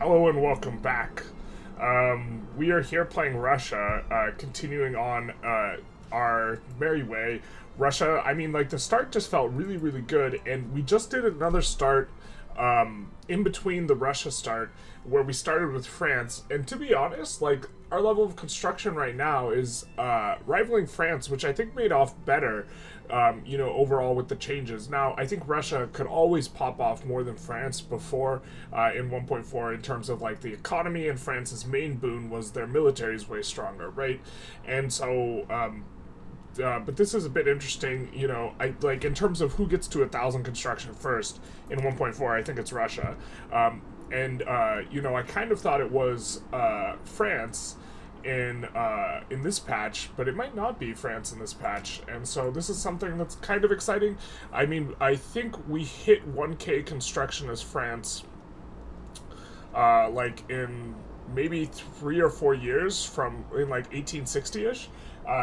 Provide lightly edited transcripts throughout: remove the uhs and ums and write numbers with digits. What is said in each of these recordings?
Hello and welcome back. We are here playing Russia, continuing on our merry way. Russia, I mean, like, the start just felt really, really good, and we just did another start in between the Russia start, where we started with France, and to be honest, like, our level of construction right now is rivaling France, which I think made off better, overall with the changes. Now, I think Russia could always pop off more than France before in 1.4 in terms of, like, the economy, and France's main boon was their military is way stronger, right? And so, but this is a bit interesting, I like in terms of who gets to 1,000 construction first in 1.4. I think it's Russia, I kind of thought it was France in this patch, but it might not be France in this patch, and so this is something that's kind of exciting. I mean, I think we hit 1K construction as France, like in maybe 3 or 4 years from in like 1860ish.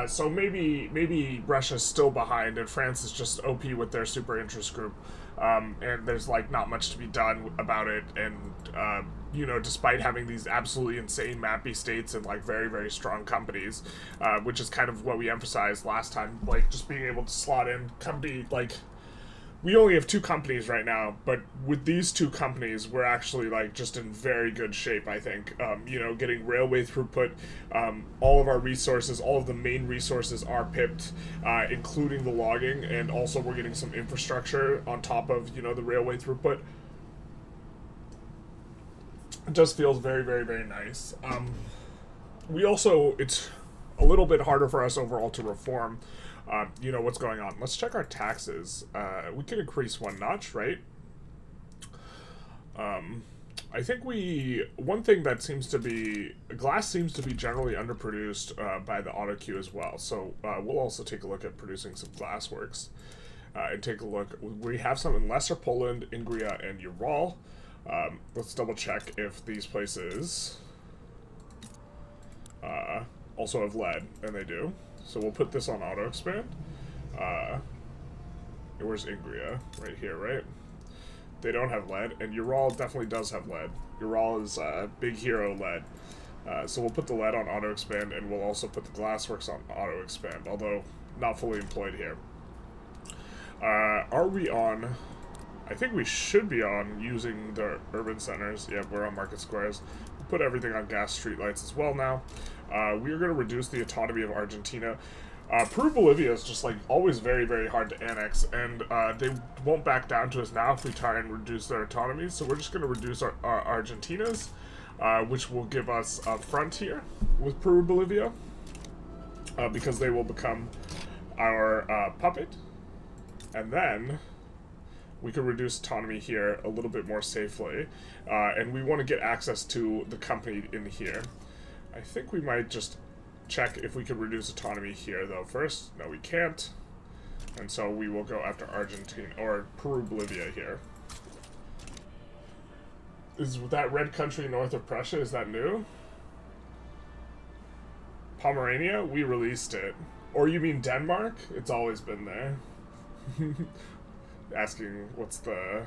So maybe Russia's still behind and France is just OP with their super interest group, and there's like not much to be done about it. And despite having these absolutely insane mappy states and like very, very strong companies, which is kind of what we emphasized last time, like just being able to slot in company, like we only have 2 companies right now, but with these 2 companies, we're actually like just in very good shape, I think. Getting railway throughput, all of our resources, all of the main resources are pipped, including the logging, and also we're getting some infrastructure on top of, the railway throughput. It just feels very, very, very nice. It's a little bit harder for us overall to reform. What's going on. Let's check our taxes. We can increase 1 notch, right? I think one thing that seems to be, glass seems to be generally underproduced by the auto queue as well. So we'll also take a look at producing some glass works. And take a look. We have some in Lesser Poland, Ingria, and Ural. Let's double check if these places also have lead, and they do. So we'll put this on auto expand. Where's Ingria? Right here, right? They don't have lead, and Ural definitely does have lead. Ural is big hero lead. So we'll put the lead on auto expand, and we'll also put the glassworks on auto expand, although not fully employed here. Are we on? I think we should be on using the urban centers. Yeah, we're on market squares. We'll put everything on gas streetlights as well now. We are going to reduce the autonomy of Argentina. Peru, Bolivia is just like always very, very hard to annex, and they won't back down to us now if we try and reduce their autonomy. So we're just going to reduce our Argentina's, which will give us a frontier with Peru, Bolivia, because they will become our puppet, and then we can reduce autonomy here a little bit more safely, and we want to get access to the company in here. I think we might just check if we can reduce autonomy here, though, first. No, we can't. And so we will go after Argentina, or Peru, Bolivia here. Is that red country north of Prussia, is that new? Pomerania? We released it. Or you mean Denmark? It's always been there. Asking what's the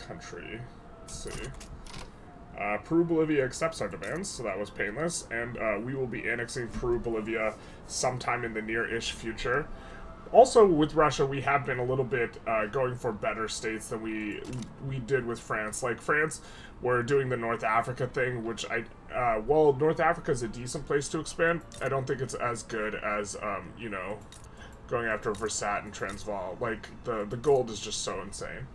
country. Let's see. Peru, Bolivia accepts our demands, so that was painless, and we will be annexing Peru, Bolivia sometime in the near-ish future. Also, with Russia, we have been a little bit going for better states than we did with France. Like, France, we're doing the North Africa thing, which well, North Africa is a decent place to expand. I don't think it's as good as, going after Versat and Transvaal. Like, the gold is just so insane.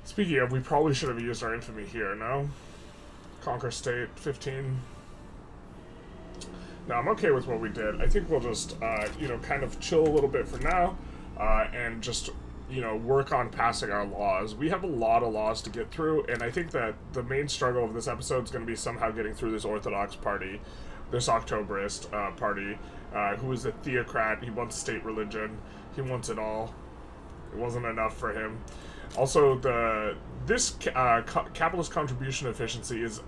Speaking of, we probably should have used our infamy here, no? Conquer state, 15. No, I'm okay with what we did. I think we'll just, kind of chill a little bit for now, and just, work on passing our laws. We have a lot of laws to get through, and I think that the main struggle of this episode is going to be somehow getting through this Orthodox party, this Octoberist party, who is a theocrat. He wants state religion. He wants it all. It wasn't enough for him. Also, this capitalist contribution efficiency is,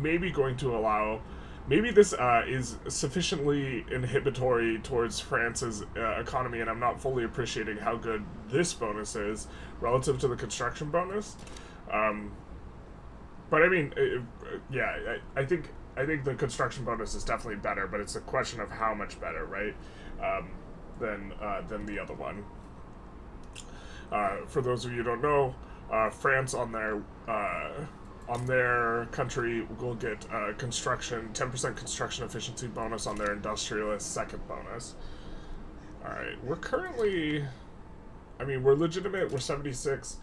maybe going to allow, maybe this is sufficiently inhibitory towards France's economy, and I'm not fully appreciating how good this bonus is relative to the construction bonus. But I mean, yeah, I think the construction bonus is definitely better, but it's a question of how much better, right? Than the other one. For those of you who don't know, France on their country will get 10% construction efficiency bonus on their Industrialist second bonus. All right, we're currently, I mean, we're legitimate. We're 76.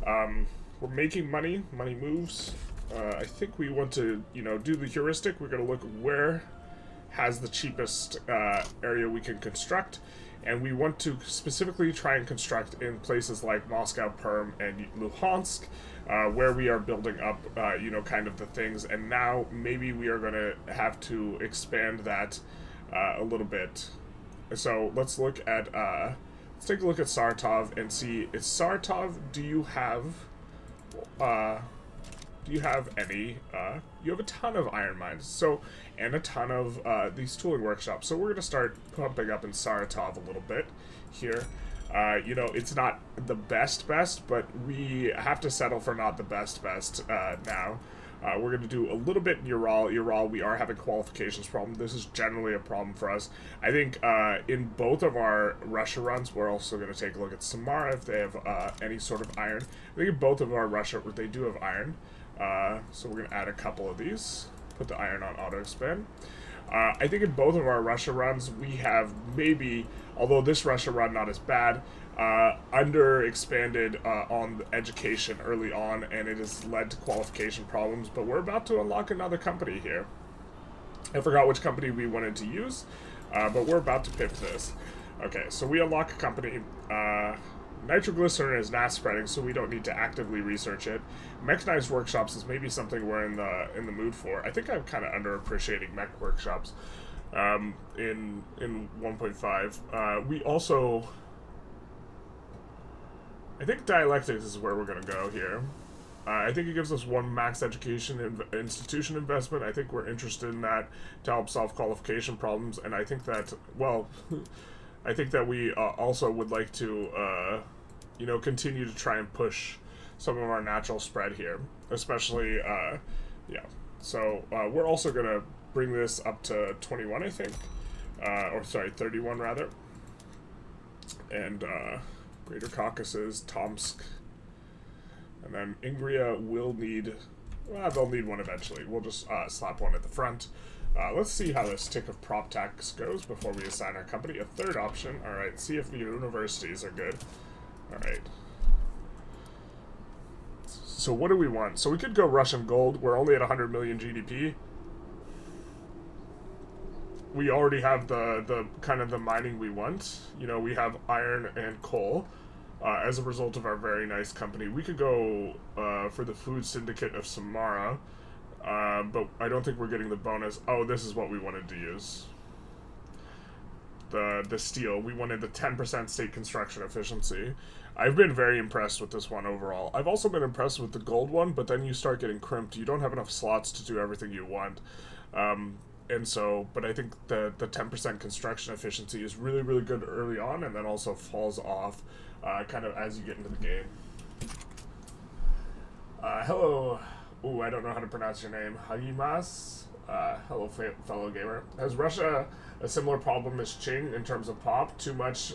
We're making money. Money moves. I think we want to, do the heuristic. We're going to look where has the cheapest area we can construct, and we want to specifically try and construct in places like Moscow, Perm, and Luhansk, where we are building up, kind of the things. And now maybe we are going to have to expand that a little bit. So let's look at, let's take a look at Saratov and see, is Saratov, do you have any, you have a ton of iron mines, so, and a ton of these tooling workshops, so we're going to start pumping up in Saratov a little bit here. It's not the best, but we have to settle for not the best now. We're going to do a little bit in Ural. We are having qualifications problem. This is generally a problem for us. I think in both of our Russia runs, we're also going to take a look at Samara if they have any sort of iron. I think in both of our Russia, they do have iron. So we're going to add a couple of these. Put the iron on auto expand. I think in both of our Russia runs, we have maybe, although this Russia run not as bad, under expanded on education early on, and it has led to qualification problems, but we're about to unlock another company here. I forgot which company we wanted to use, but we're about to pivot this. Okay, so we unlock a company. Nitroglycerin is mass spreading, so we don't need to actively research it. Mechanized workshops is maybe something we're in the mood for. I think I'm kind of underappreciating mech workshops in 1.5. We also, I think dialectics is where we're going to go here. I think it gives us one max education institution investment. I think we're interested in that to help solve qualification problems, and I think that, well, I think that we also would like to, continue to try and push some of our natural spread here, especially, yeah. So we're also going to bring this up to 21, I think, or sorry, 31 rather, and Greater Caucasus, Tomsk, and then Ingria will need, well, they'll need one eventually. We'll just slap one at the front. Let's see how this tick of prop tax goes before we assign our company. A third option. Alright, see if the universities are good. Alright. So what do we want? So we could go Russian gold. We're only at 100 million GDP. We already have the kind of the mining we want. We have iron and coal as a result of our very nice company. We could go for the food syndicate of Samara. But I don't think we're getting the bonus. Oh, this is what we wanted to use. The steel. We wanted the 10% state construction efficiency. I've been very impressed with this one overall. I've also been impressed with the gold one, but then you start getting crimped. You don't have enough slots to do everything you want. And so, but I think the 10% construction efficiency is really, really good early on, and then also falls off kind of as you get into the game. Hello. Ooh, I don't know how to pronounce your name. Hagimas? Hello, fellow gamer. Has Russia a similar problem as Qing in terms of pop? Too much,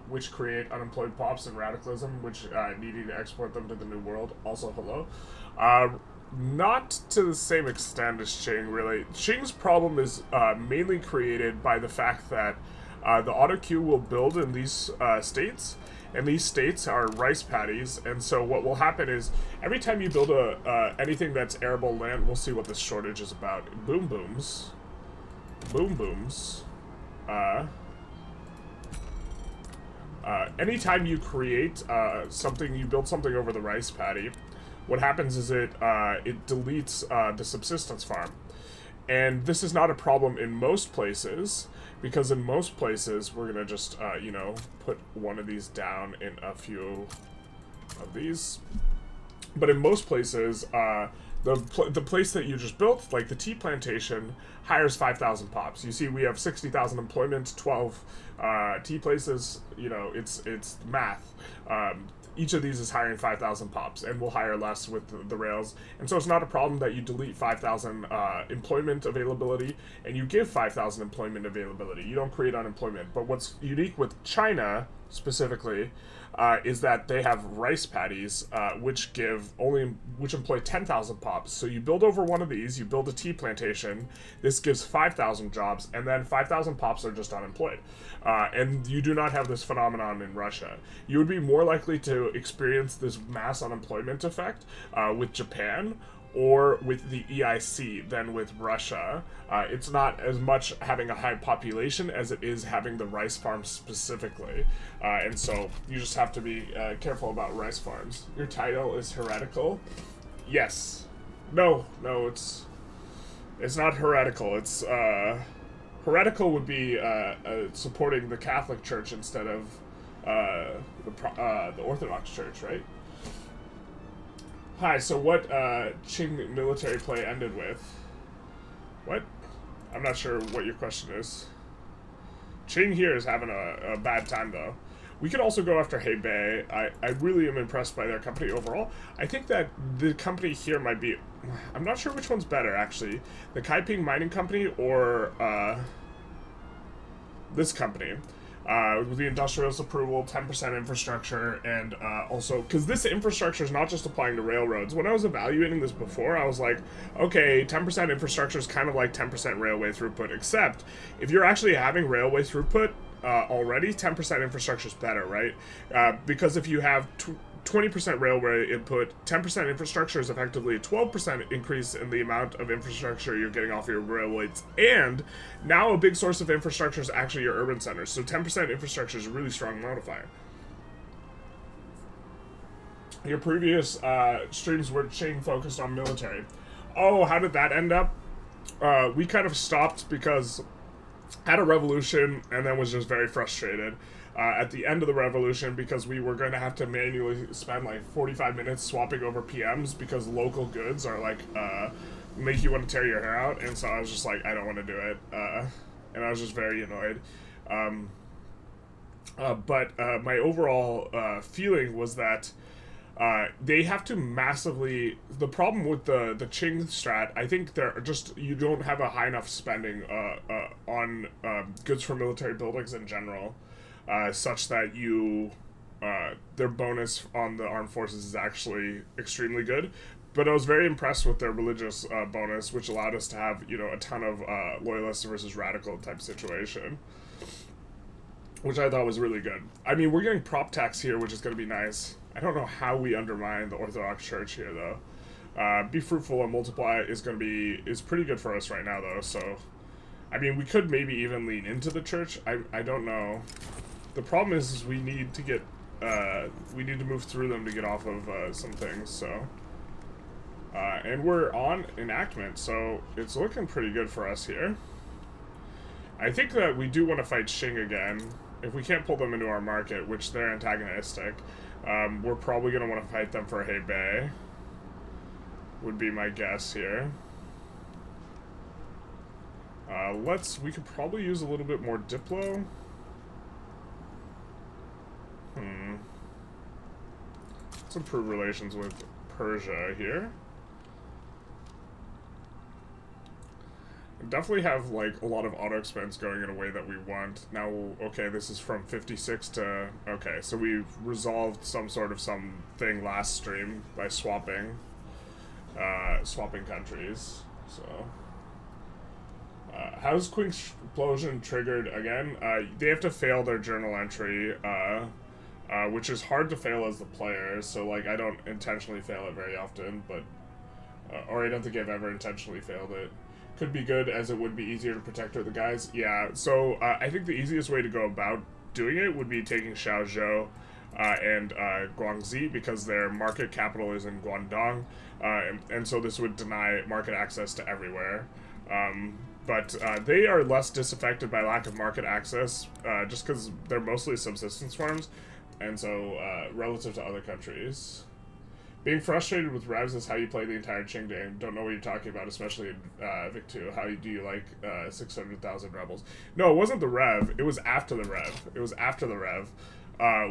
which create unemployed pops and radicalism, which needing to export them to the New World? Also, hello. Not to the same extent as Qing, really. Qing's problem is mainly created by the fact that the auto queue will build in these states, and these states are rice paddies, and so what will happen is every time you build anything that's arable land, we'll see what this shortage is about. Boom booms. Anytime you create something, you build something over the rice paddy, what happens is it deletes the subsistence farm. And this is not a problem in most places, because in most places, we're going to just, put one of these down in a few of these. But in most places, the place that you just built, like the tea plantation, hires 5,000 pops. You see, we have 60,000 employment, 12 tea places, it's math. each of these is hiring 5,000 pops, and we'll hire less with the rails. And so it's not a problem that you delete 5,000 employment availability and you give 5,000 employment availability. You don't create unemployment. But what's unique with China specifically is that they have rice paddies, which employ 10,000 pops. So you build over one of these, you build a tea plantation. This gives 5,000 jobs, and then 5,000 pops are just unemployed. And you do not have this phenomenon in Russia. You would be more likely to experience this mass unemployment effect with Japan or with the EIC than with Russia. It's not as much having a high population as it is having the rice farms specifically. And so you just have to be careful about rice farms. Your title is heretical? Yes. No, it's not heretical. It's, heretical would be supporting the Catholic Church instead of the Orthodox Church, right? Hi, so what Qing military play ended with? What? I'm not sure what your question is. Qing here is having a bad time, though. We could also go after Hebei. I really am impressed by their company overall. I think that the company here might be... I'm not sure which one's better, actually. The Kaiping Mining Company or this company. With the Industrialist approval, 10% infrastructure, and also, because this infrastructure is not just applying to railroads. When I was evaluating this before, I was like, okay, 10% infrastructure is kind of like 10% railway throughput, except if you're actually having railway throughput already, 10% infrastructure is better, right? Because if you have 20% railway input, 10% infrastructure is effectively a 12% increase in the amount of infrastructure you're getting off your railways. And now a big source of infrastructure is actually your urban centers. So 10% infrastructure is a really strong modifier. Your previous streams were Qing focused on military. Oh, how did that end up? We kind of stopped because had a revolution and then was just very frustrated. At the end of the revolution, because we were going to have to manually spend like 45 minutes swapping over PMs because local goods are like make you want to tear your hair out, and so I was just like, I don't want to do it, and I was just very annoyed. But my overall feeling was that they have to massively... The problem with the Qing strat, I think they're just... You don't have a high enough spending on goods for military buildings in general. Such that their bonus on the armed forces is actually extremely good. But I was very impressed with their religious bonus, which allowed us to have, a ton of loyalists versus radical type situation. Which I thought was really good. I mean, we're getting prop tax here, which is going to be nice. I don't know how we undermine the Orthodox Church here, though. Be fruitful and multiply is pretty good for us right now, though, so... I mean, we could maybe even lean into the church. I don't know. The problem is we need to get, we need to move through them to get off of some things, so. And we're on enactment, so it's looking pretty good for us here. I think that we do want to fight Qing again. If we can't pull them into our market, which they're antagonistic, we're probably going to want to fight them for Hebei. Would be my guess here. We could probably use a little bit more Diplo. Let's improve relations with Persia here. Definitely have, like, a lot of auto expense going in a way that we want. Now, okay, this is from 56 to... Okay, so we've resolved something last stream by swapping countries, so... how's Quink's explosion triggered again? They have to fail their journal entry, which is hard to fail as the player, so, like, I don't intentionally fail it very often, but... or I don't think I've ever intentionally failed it. Could be good, as it would be easier to protect other guys. Yeah, so, I think the easiest way to go about doing it would be taking Shaozhou, and Guangxi, because their market capital is in Guangdong, and so this would deny market access to everywhere. But they are less disaffected by lack of market access, just because they're mostly subsistence farms, and so relative to other countries. Being frustrated with revs is how you play the entire Qing game. Don't know what you're talking about, especially in Vic 2. How do you like 600,000 rebels? No, it wasn't the rev. It was after the rev.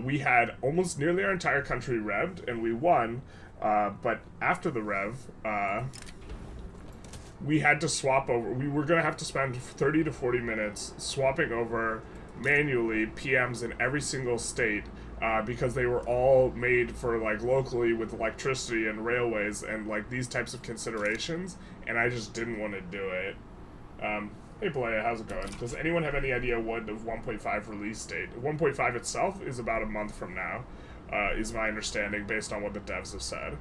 we had almost nearly our entire country revved, and we won. But after the rev, we had to swap over. We were going to have to spend 30 to 40 minutes swapping over manually PMs in every single state, because they were all made for, like, locally with electricity and railways and, like, these types of considerations, and I just didn't want to do it. Hey, Balea, how's it going? Does anyone have any idea what the 1.5 release date? 1.5 itself is about a month from now, is my understanding based on what the devs have said.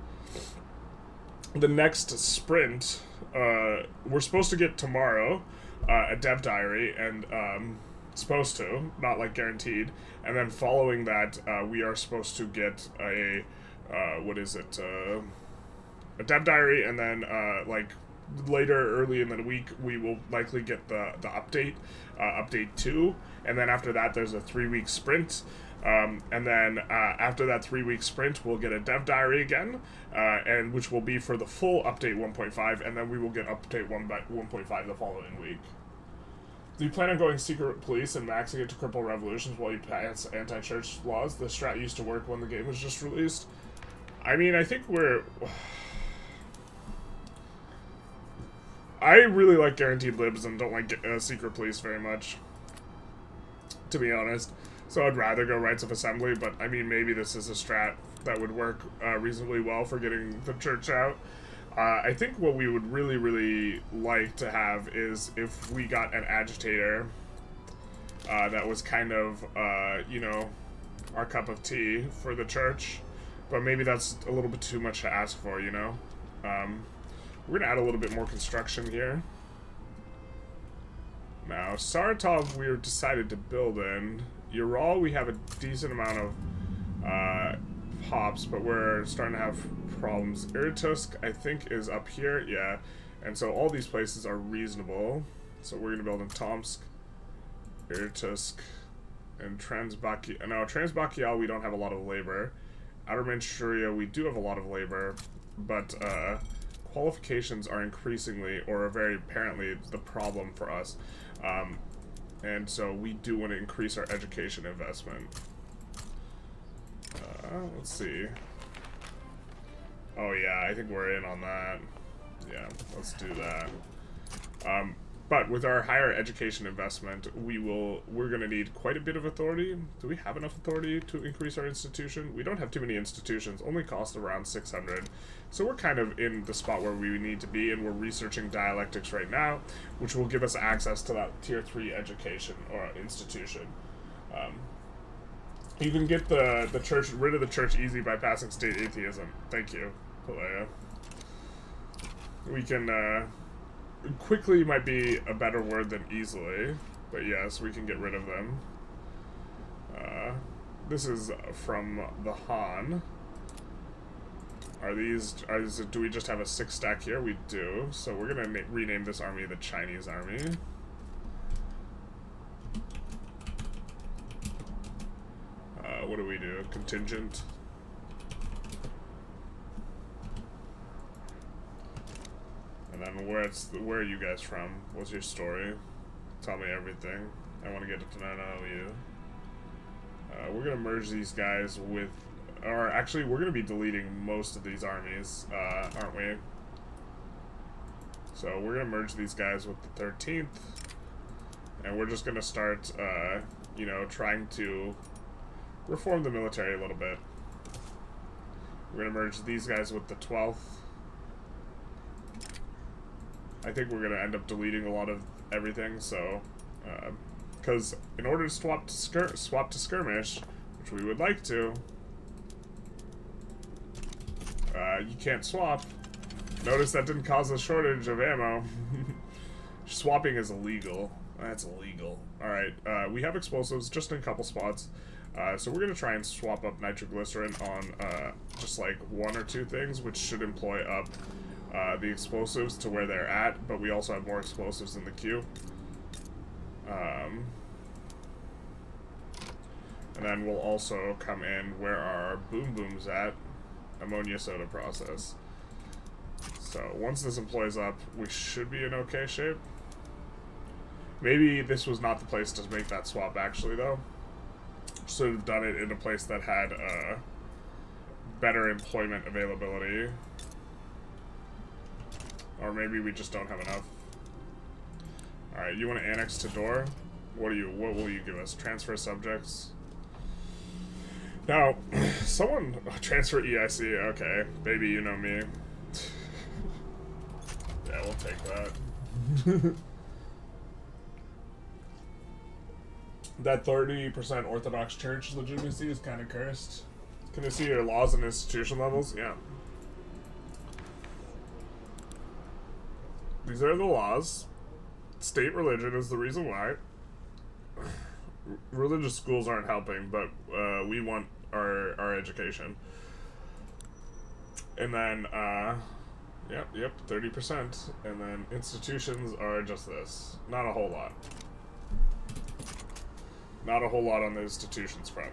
The next sprint, we're supposed to get tomorrow, a dev diary, and, supposed to, not, like, guaranteed, and then following that, we are supposed to get a, what is it, a dev diary, and then, like, later, early in the week, we will likely get the update, update 2, and then after that, there's a 3-week sprint, and then after that 3-week sprint, we'll get a dev diary again, and which will be for the full update 1.5, and then we will get update 1.5 the following week. Do you plan on going secret police and maxing it to cripple revolutions while you pass anti-church laws? The strat used to work when the game was just released. I mean, I think we're... I really like guaranteed libs and don't like secret police very much, to be honest. So I'd rather go rights of assembly, but I mean, maybe this is a strat that would work reasonably well for getting the church out. I think what we would really, really like to have is if we got an agitator that was kind of, you know, our cup of tea for the church. But maybe that's a little bit too much to ask for, you know? We're going to add a little bit more construction here. Now, Saratov we've decided to build in. Ural, we have a decent amount of pops, but we're starting to have problems. Irtusk, I think, is up here, yeah. And so all these places are reasonable. So we're going to build in Tomsk, Irtusk, and Transbakial. No, Transbakial, we don't have a lot of labor. Outer Manchuria, we do have a lot of labor, but qualifications are increasingly, or are very apparently, the problem for us. And so we do want to increase our education investment. Let's see. Oh yeah, I think we're in on that. Yeah, let's do that. But with our higher education investment, we're going to need quite a bit of authority. Do we have enough authority to increase our institution? We don't have too many institutions, only cost around 600. So we're kind of in the spot where we need to be, and we're researching dialectics right now, which will give us access to that tier 3 education or institution. You can get the church, rid of the church easy by passing state atheism. Thank you, Palea. We can, quickly might be a better word than easily, but yes, we can get rid of them. This is from the Han. Do we just have a 6 stack here? We do. So we're gonna rename this army the Chinese army. What do we do? Contingent. And then where are you guys from? What's your story? Tell me everything. I want to get to know you. We're gonna merge these guys with, or actually, we're gonna be deleting most of these armies, aren't we? So we're gonna merge these guys with the 13th, and we're just gonna start, you know, trying to reform the military a little bit. We're gonna merge these guys with the 12th. I think we're gonna end up deleting a lot of everything, so because in order to swap to skirmish, which we would like to, you can't swap. Notice that didn't cause a shortage of ammo. Swapping is illegal. That's illegal. Alright, we have explosives just in a couple spots. So we're going to try and swap up nitroglycerin on just like 1 or 2 things, which should employ up the explosives to where they're at, but we also have more explosives in the queue. And then we'll also come in where our boom booms at, ammonia soda process. So once this employs up, we should be in okay shape. Maybe this was not the place to make that swap actually though. should have done it in a place that had better employment availability. Or maybe we just don't have enough. Alright, you want to annex to Door? What will you give us? Transfer subjects? Now, someone transfer EIC, okay. Baby, you know me. Yeah, we'll take that. That 30% Orthodox Church legitimacy is kind of cursed. Can you see your laws and institution levels? Yeah. These are the laws. State religion is the reason why. Religious schools aren't helping, but we want our education. And then, yep, 30%. And then institutions are just this. Not a whole lot. Not a whole lot on the institutions front.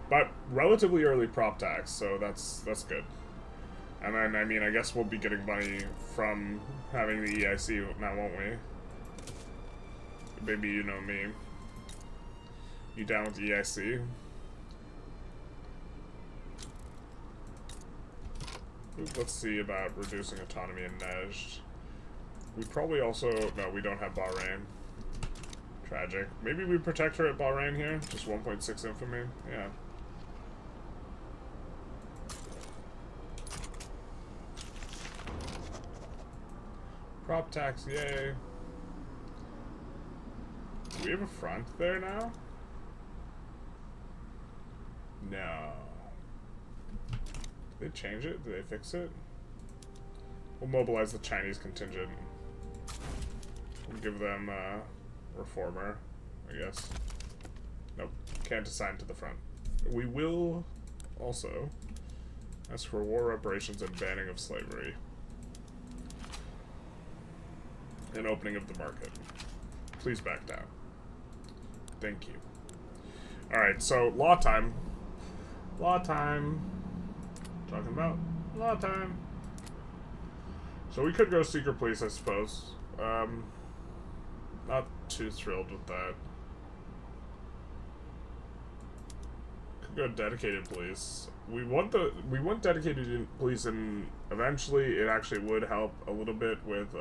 But relatively early prop tax, so that's good. And then, I mean, I guess we'll be getting money from having the EIC now, won't we? Baby, you know me. You down with the EIC? Ooh, let's see about reducing autonomy in Nejd. We probably also... No, we don't have Bahrain. Tragic. Maybe we protect her at Bahrain here? Just 1.6 infamy? Yeah. Prop tax, yay. Do we have a front there now? No. Did they change it? Did they fix it? We'll mobilize the Chinese contingent. We'll give them reformer, I guess. Nope. Can't assign to the front. We will also ask for war reparations and banning of slavery. And opening of the market. Please back down. Thank you. Alright, so law time. Law time. Talking about law time. So we could go secret police, I suppose. Not too thrilled with that. Could go dedicated police. We want dedicated police, and eventually it actually would help a little bit with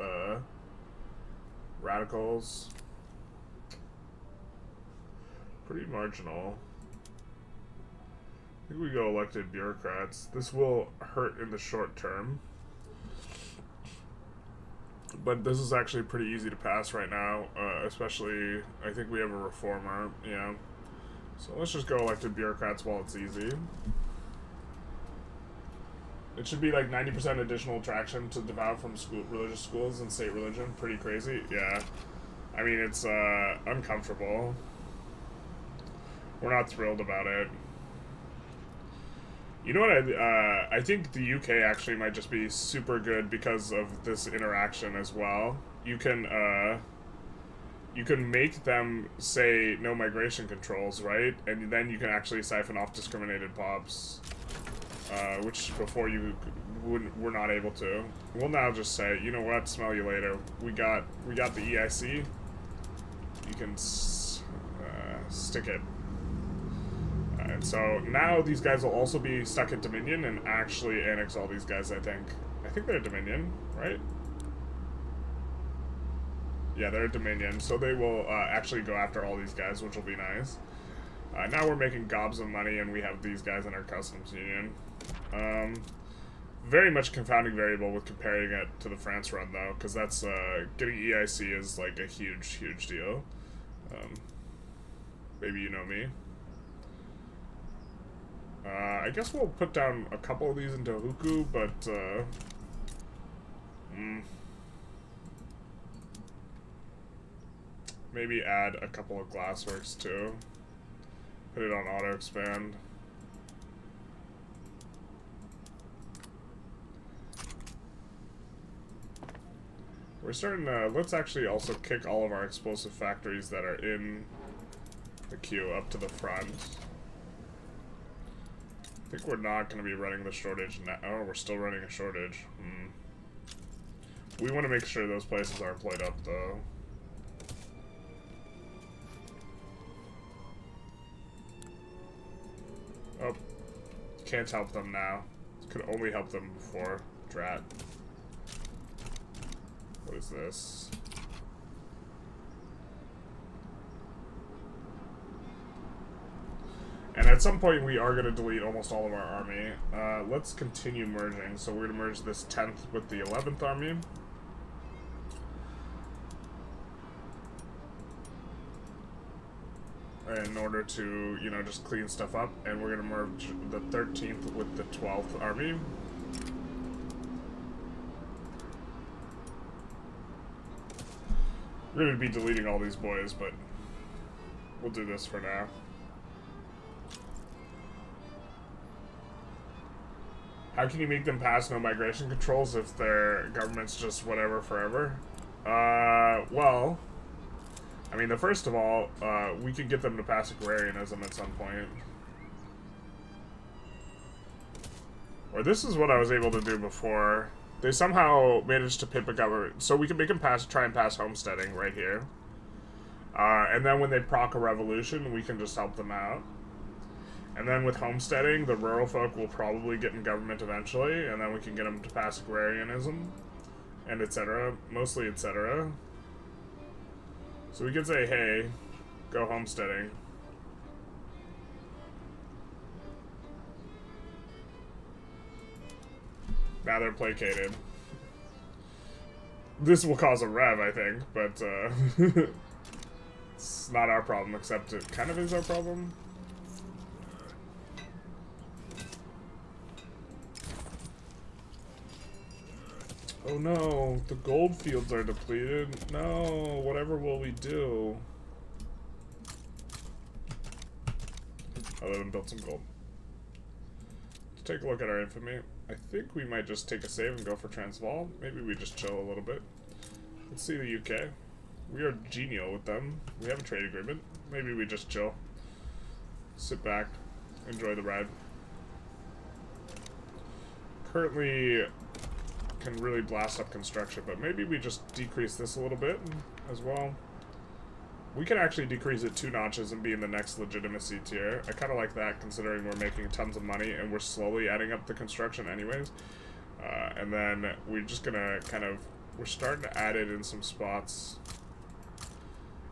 radicals. Pretty marginal. I think we go elected bureaucrats. This will hurt in the short term. But this is actually pretty easy to pass right now, especially, I think we have a reformer, yeah. So let's just go elected bureaucrats while it's easy. It should be like 90% additional attraction to devout from religious schools and state religion. Pretty crazy, yeah. I mean, it's uncomfortable. We're not thrilled about it. You know what, I think the UK actually might just be super good because of this interaction as well. You can make them say no migration controls, right? And then you can actually siphon off discriminated pops, which before you were not able to. We'll now just say, you know what, smell you later. We got the EIC. You can stick it. And so now these guys will also be stuck at Dominion and actually annex all these guys, I think. I think they're Dominion, right? Yeah, they're Dominion, so they will actually go after all these guys, which will be nice. Now we're making gobs of money and we have these guys in our customs union. Very much confounding variable with comparing it to the France run, though, because that's, getting EIC is like a huge, huge deal. Maybe you know me. I guess we'll put down a couple of these into Huku, but, maybe add a couple of glassworks, too. Put it on auto-expand. We're starting to, let's actually also kick all of our explosive factories that are in the queue up to the front. I think we're not going to be running the shortage now. Oh, we're still running a shortage. We want to make sure those places aren't played up, though. Can't help them now. Could only help them before. Drat. What is this? And at some point we are going to delete almost all of our army. Let's continue merging. So we're going to merge this 10th with the 11th army. In order to, you know, just clean stuff up. And we're going to merge the 13th with the 12th army. We're going to be deleting all these boys, but we'll do this for now. How can you make them pass no migration controls if their government's just whatever forever? Well, I mean, first of all, we could get them to pass agrarianism at some point. Or this is what I was able to do before. They somehow managed to pip a government. So we can make them try and pass homesteading right here. And then when they proc a revolution, we can just help them out. And then with homesteading, the rural folk will probably get in government eventually, and then we can get them to pass agrarianism, and etc. Mostly etc. So we can say, hey, go homesteading. Now they're placated. This will cause a rev, I think, but it's not our problem, except it kind of is our problem. Oh no, the gold fields are depleted. No, whatever will we do? Other than build some gold. Let's take a look at our infamy. I think we might just take a save and go for Transvaal. Maybe we just chill a little bit. Let's see the UK. We are genial with them. We have a trade agreement. Maybe we just chill. Sit back. Enjoy the ride. Currently can really blast up construction, but maybe we just decrease this a little bit as well. We can actually decrease it 2 notches and be in the next legitimacy tier. I kind of like that, considering we're making tons of money and we're slowly adding up the construction anyways. And then we're just gonna we're starting to add it in some spots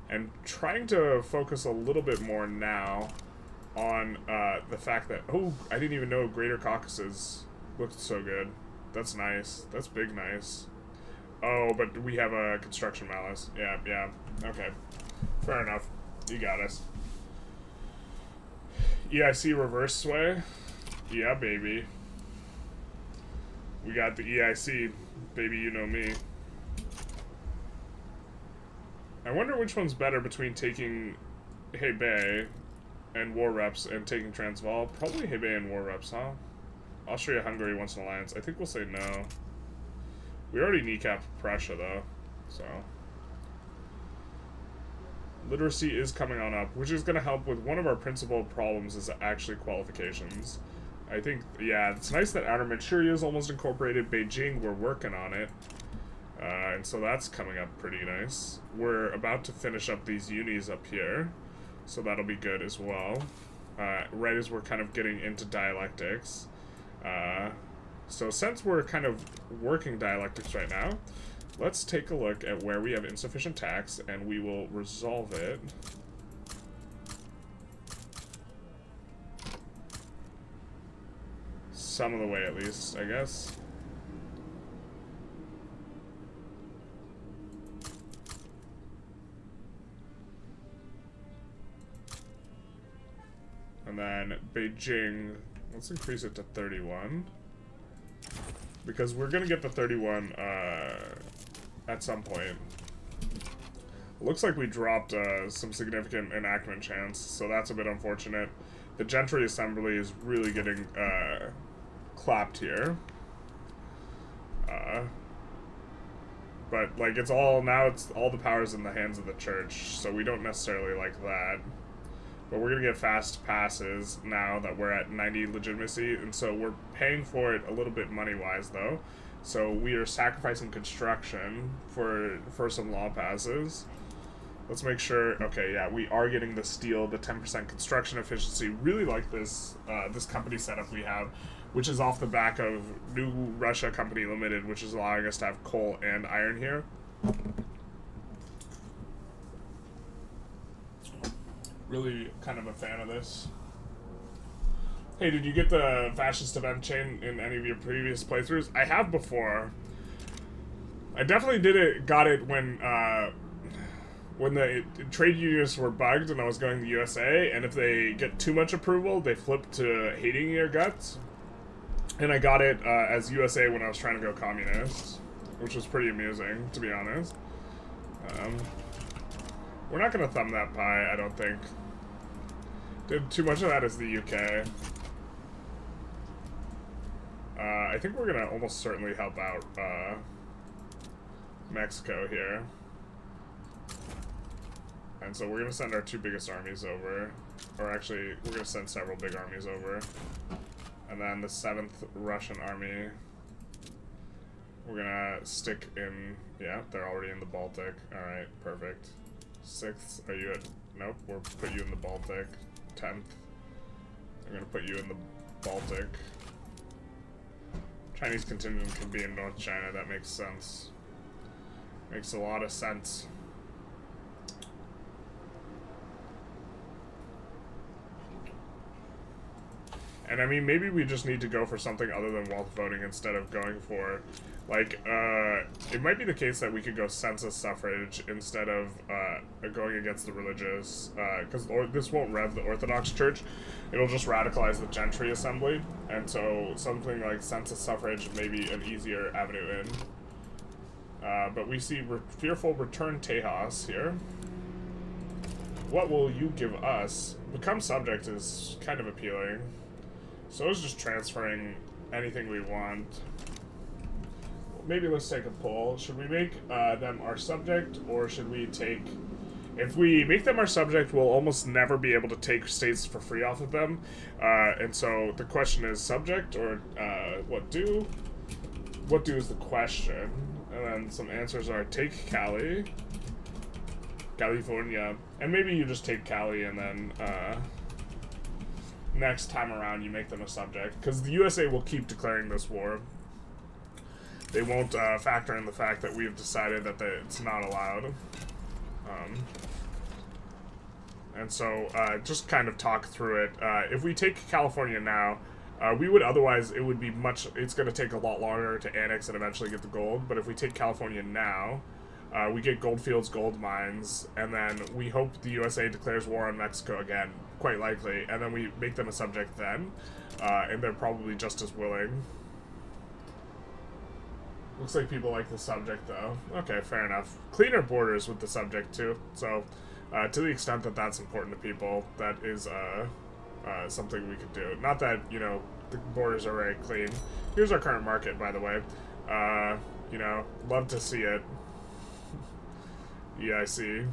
and trying to focus a little bit more now on the fact that, oh, I didn't even know Greater Caucasus looked so good. That's nice. That's big nice. Oh, but we have a construction malice. Yeah, yeah. Okay. Fair enough. You got us. EIC reverse sway? Yeah, baby. We got the EIC. Baby, you know me. I wonder which one's better between taking Hebei and war reps and taking Transvaal. Probably Hebei and war reps, huh? Austria-Hungary wants an alliance. I think we'll say no. We already kneecapped Prussia, though, so. Literacy is coming on up, which is going to help with one of our principal problems is actually qualifications. I think, yeah, it's nice that Outer Manchuria is almost incorporated. Beijing, we're working on it. And so that's coming up pretty nice. We're about to finish up these unis up here, so that'll be good as well. Right as we're kind of getting into dialectics. So since we're kind of working dialectics right now, let's take a look at where we have insufficient tax, and we will resolve it. Some of the way, at least, I guess. And then Beijing, let's increase it to 31. Because we're going to get the 31 at some point. Looks like we dropped some significant enactment chance, so that's a bit unfortunate. The Gentry Assembly is really getting clapped here. But, like, it's all the power's in the hands of the church, so we don't necessarily like that. But we're going to get fast passes now that we're at 90 legitimacy, and so we're paying for it a little bit money-wise, though. So we are sacrificing construction for some law passes. Let's make sure. Okay, yeah, we are getting the steel, the 10% construction efficiency. Really like this this company setup we have, which is off the back of New Russia Company Limited, which is allowing us to have coal and iron here. Really kind of a fan of this. Hey, did you get the fascist event chain in any of your previous playthroughs? I have before. I definitely got it when the trade unions were bugged and I was going to the USA, and if they get too much approval, they flip to hating your guts. And I got it as USA when I was trying to go communist, which was pretty amusing, to be honest. We're not going to thumb that pie, I don't think. Too much of that is the UK. I think we're going to almost certainly help out Mexico here. And so we're going to send our 2 biggest armies over. Or actually, we're going to send several big armies over. And then the 7th Russian army, we're going to stick in... Yeah, they're already in the Baltic. Alright, perfect. 6th, are you at... Nope, we'll put you in the Baltic. 10th, I'm going to put you in the Baltic. Chinese contingent can be in North China, that makes sense. Makes a lot of sense. And I mean, maybe we just need to go for something other than wealth voting instead of going for, like, it might be the case that we could go census suffrage instead of going against the religious, because this won't rev the Orthodox Church. It'll just radicalize the gentry assembly, and so something like census suffrage may be an easier avenue in. But we see fearful return Tejas here. What will you give us? Become subject is kind of appealing. So it's just transferring anything we want. Maybe let's take a poll. Should we make them our subject, or should we take... If we make them our subject, we'll almost never be able to take states for free off of them. And so the question is subject, or what do? What do is the question. And then some answers are take Cali, California, and maybe you just take Cali and then... next time around you make them a subject, because the USA will keep declaring this war. They won't factor in the fact that we've decided that it's not allowed. And so just kind of talk through it. If we take California now, we would otherwise, it would be much, it's going to take a lot longer to annex and eventually get the gold, but if we take California now, we get gold fields, gold mines, and then we hope the USA declares war on Mexico again, quite likely, and then we make them a subject then, and they're probably just as willing. Looks like people like the subject, though. Okay, fair enough. Cleaner borders with the subject, too, so to the extent that that's important to people, that is something we could do. Not that, you know, the borders are very clean. Here's our current market, by the way. You know, love to see it. EIC.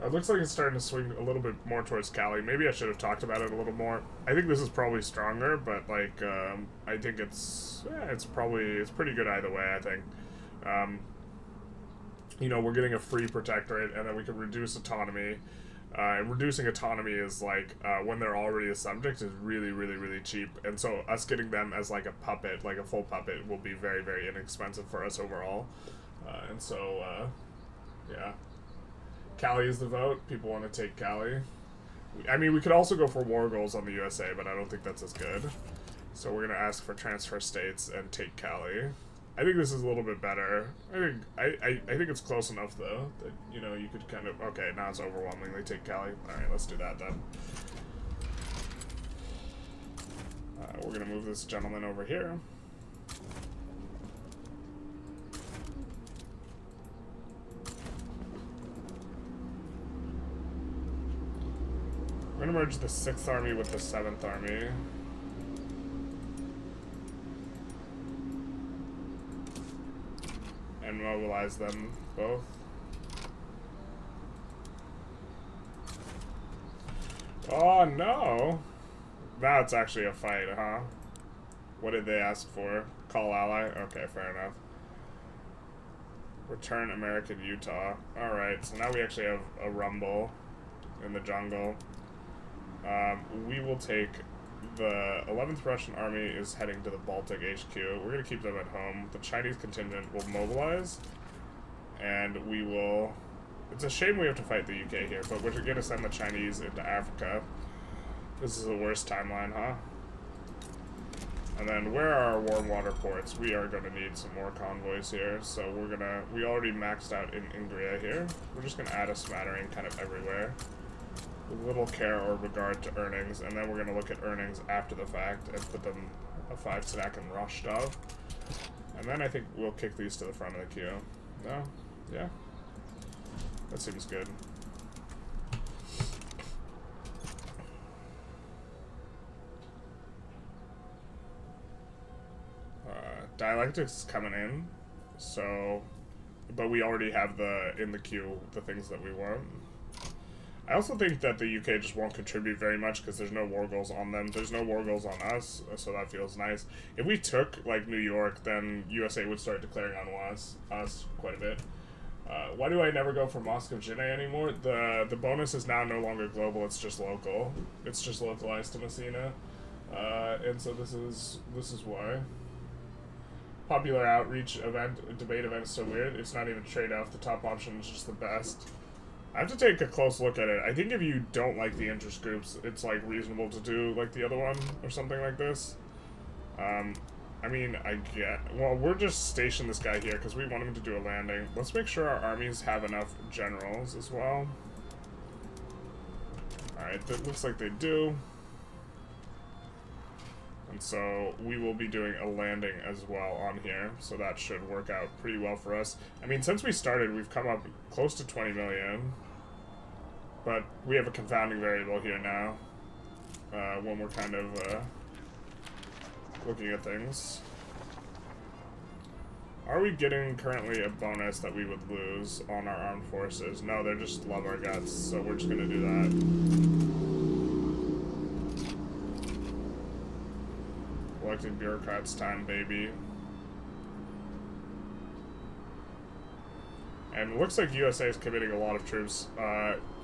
It looks like it's starting to swing a little bit more towards Cali. Maybe I should have talked about it a little more. I think this is probably stronger, but like I think it's pretty good either way. I think you know, we're getting a free protectorate, and then we can reduce autonomy. And reducing autonomy is like when they're already a subject is really, really, really cheap. And so us getting them as like a puppet, like a full puppet, will be very, very inexpensive for us overall. And so yeah. Cali is the vote. People want to take Cali. I mean, we could also go for war goals on the USA, but I don't think that's as good. So we're going to ask for transfer states and take Cali. I think this is a little bit better. I think it's close enough, though, that, you know, you could kind of... Okay, now it's overwhelmingly take Cali. Alright, let's do that, then. We're going to move this gentleman over here. We're going to merge the 6th Army with the 7th Army. And mobilize them both. Oh no! Now it's actually a fight, huh? What did they ask for? Call ally? Okay, fair enough. Return American Utah. Alright, so now we actually have a rumble in the jungle. We will take the 11th Russian Army is heading to the Baltic HQ. We're going to keep them at home. The Chinese contingent will mobilize, and we will... It's a shame we have to fight the UK here, but we're going to send the Chinese into Africa. This is the worst timeline, huh? And then where are our warm water ports? We are going to need some more convoys here, so we're going to... We already maxed out in Ingria here. We're just going to add a smattering kind of everywhere, with little care or regard to earnings, and then we're going to look at earnings after the fact and put them a 5-stack in Rostov. And then I think we'll kick these to the front of the queue. No? Yeah? That seems good. Dialectics is coming in, so... But we already have in the queue the things that we want. I also think that the UK just won't contribute very much because there's no war goals on them. There's no war goals on us, so that feels nice. If we took, like, New York, then USA would start declaring on us quite a bit. Why do I never go for Moscow-Gine anymore? The bonus is now no longer global, it's just local. It's just localized to Messina. And so this is why. Popular outreach event, debate event is so weird. It's not even trade-off. The top option is just the best. I have to take a close look at it. I think if you don't like the interest groups, it's, like, reasonable to do, like, the other one or something like this. I mean, well, we're just stationing this guy here because we want him to do a landing. Let's make sure our armies have enough generals as well. Alright, that looks like they do. And so we will be doing a landing as well on here, so that should work out pretty well for us. I mean, since we started, we've come up close to 20 million, but we have a confounding variable here now when we're kind of looking at things. Are we getting currently a bonus that we would lose on our armed forces? No, they just love our guts, so we're just going to do that. Elected bureaucrats time, baby. And it looks like USA is committing a lot of troops.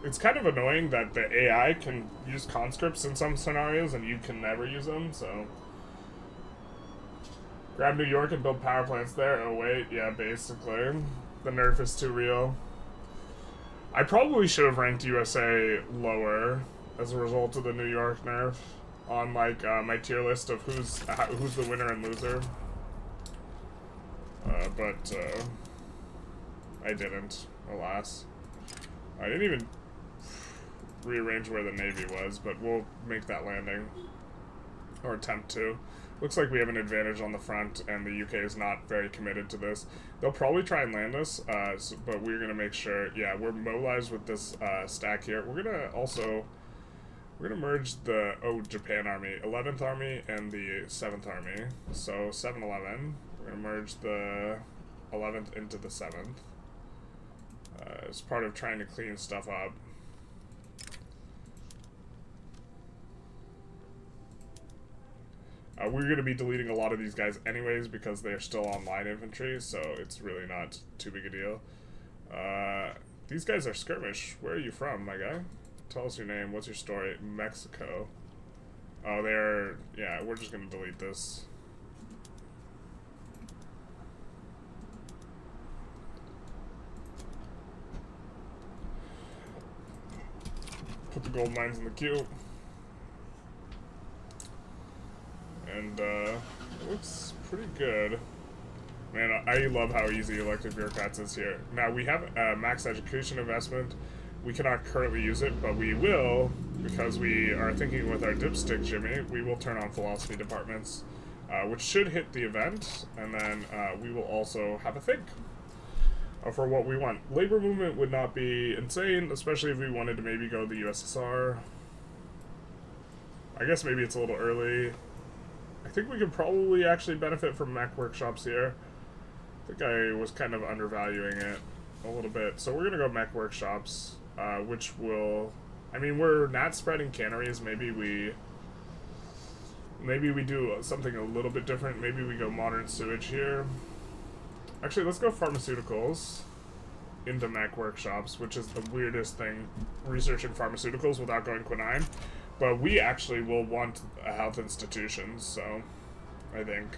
It's kind of annoying that the AI can use conscripts in some scenarios and you can never use them, so... Grab New York and build power plants there? Oh wait, yeah, basically. The nerf is too real. I probably should have ranked USA lower as a result of the New York nerf on, like, my tier list of who's the winner and loser. But I didn't, alas. I didn't even rearrange where the Navy was, but we'll make that landing. Or attempt to. Looks like we have an advantage on the front, and the UK is not very committed to this. They'll probably try and land us, but we're going to make sure, yeah, we're mobilized with this stack here. We're going to also... We're going to merge the, Japan Army, 11th Army and the 7th Army. So 7-11. We're going to merge the 11th into the 7th. As part of trying to clean stuff up. We're going to be deleting a lot of these guys anyways because they're still on line infantry, so it's really not too big a deal. These guys are skirmish. Where are you from, my guy? Tell us your name. What's your story? Mexico. Oh, they're... Yeah, we're just going to delete this. Put the gold mines in the queue. And, it looks pretty good. Man, I love how easy elected bureaucrats is here. Now, we have a max education investment. We cannot currently use it, but we will, because we are thinking with our dipstick Jimmy, we will turn on philosophy departments, which should hit the event, and then we will also have a think for what we want. Labor movement would not be insane, especially if we wanted to maybe go to the USSR. I guess maybe it's a little early. I think we could probably actually benefit from mech workshops here. I think I was kind of undervaluing it a little bit. So we're going to go mech workshops, which will... I mean, we're not spreading canneries. Maybe we do something a little bit different. Maybe we go modern sewage here. Actually, let's go pharmaceuticals into mech workshops, which is the weirdest thing, researching pharmaceuticals without going quinine. But we actually will want a health institution, so I think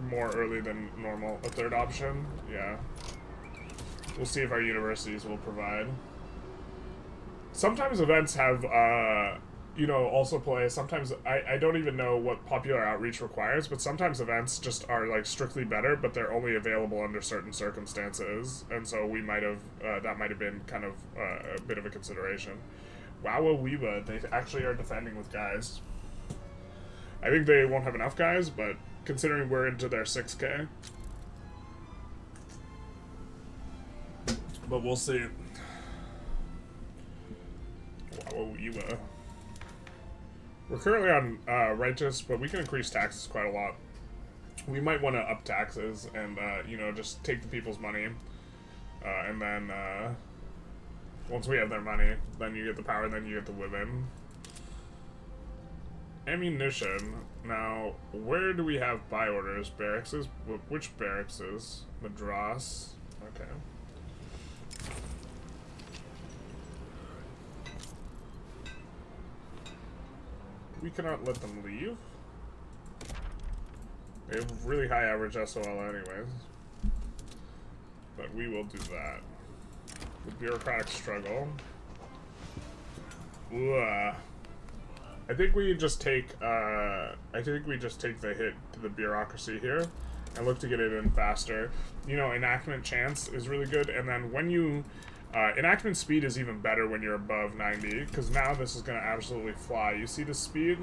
more early than normal. A third option? Yeah. We'll see if our universities will provide. Sometimes events have, you know, also play. Sometimes, I don't even know what popular outreach requires, but sometimes events just are, like, strictly better, but they're only available under certain circumstances. And so we might have, that might have been kind of a bit of a consideration. Wawa Weeba, they actually are defending with guys. I think they won't have enough guys, but considering we're into their 6K. But we'll see. Wawa Weeba. We're currently on righteous, but we can increase taxes quite a lot. We might want to up taxes and, you know, just take the people's money. And then, once we have their money, then you get the power, then you get the women. Ammunition. Now, where do we have buy orders? Barracks? Which barracks? Madras. Okay. We cannot let them leave. They have really high average SOL anyways. But we will do that. The bureaucratic struggle. Ugh. I think we just take the hit to the bureaucracy here and look to get it in faster. You know, enactment chance is really good, and then when you enactment speed is even better when you're above 90, because now this is going to absolutely fly. You see the speed?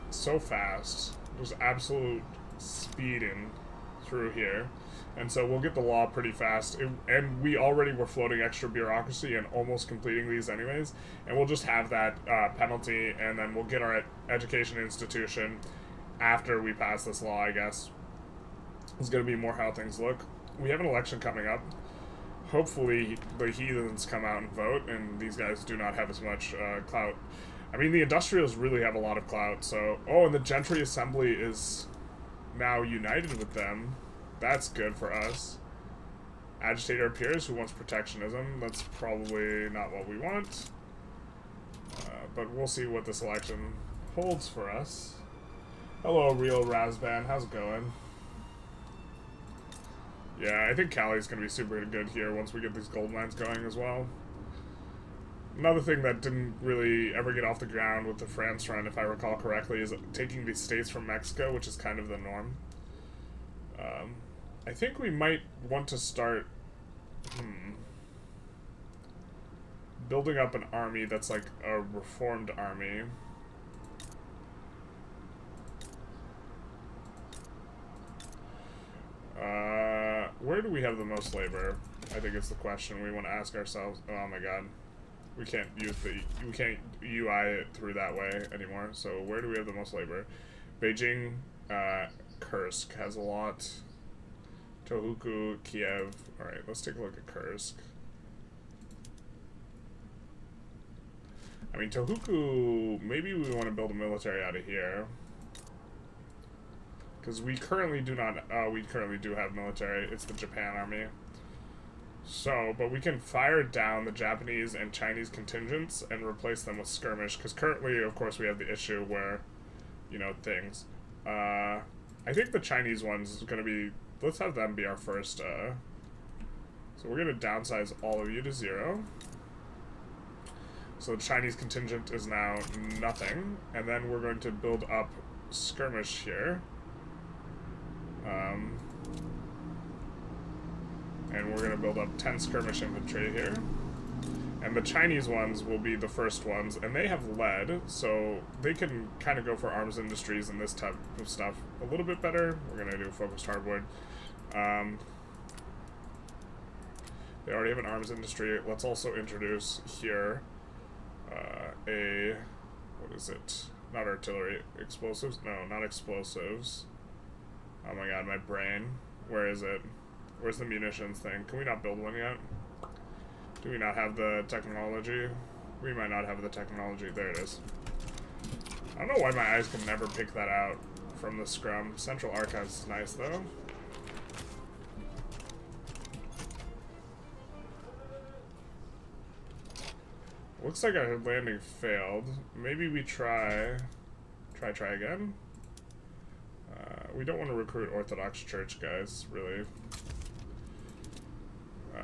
So fast. There's absolute speeding through here. And so we'll get the law pretty fast. And we already were floating extra bureaucracy and almost completing these anyways. And we'll just have that penalty, and then we'll get our education institution after we pass this law, I guess. It's going to be more how things look. We have an election coming up. Hopefully the heathens come out and vote, and these guys do not have as much clout. I mean, the Industrialists really have a lot of clout, so... Oh, and the Gentry Assembly is now united with them. That's good for us. Agitator appears, who wants protectionism. That's probably not what we want. But we'll see what this election holds for us. Hello, Real Razban. How's it going? Yeah, I think Cali's going to be super good here once we get these gold mines going as well. Another thing that didn't really ever get off the ground with the France run, if I recall correctly, is taking these states from Mexico, which is kind of the norm. I think we might want to start building up an army that's like a reformed army. Where do we have the most labor? I think it's the question we want to ask ourselves. Oh my god. We can't UI it through that way anymore. So where do we have the most labor? Beijing, Kursk has a lot. Tohoku, Kiev. Alright, let's take a look at Kursk. I mean, Tohoku, maybe we want to build a military out of here. Because we currently do not, we currently do have military. It's the Japan army. So, but we can fire down the Japanese and Chinese contingents and replace them with skirmish. Because currently, of course, we have the issue where, you know, things. I think the Chinese one's going to be, let's have them be our first, so we're going to downsize all of you to 0. So the Chinese contingent is now nothing. And then we're going to build up skirmish here. And we're going to build up 10 skirmish infantry here. And the Chinese ones will be the first ones, and they have lead, so they can kind of go for arms industries and this type of stuff a little bit better. We're going to do focused hardwood. They already have an arms industry. Let's also introduce here what is it? Not artillery. Explosives? No, not explosives. Oh my god, my brain. Where is it? Where's the munitions thing? Can we not build one yet? Do we not have the technology? We might not have the technology. There it is. I don't know why my eyes can never pick that out from the scrum. Central Archives is nice, though. Looks like our landing failed. Maybe we try again. We don't want to recruit Orthodox Church guys, really.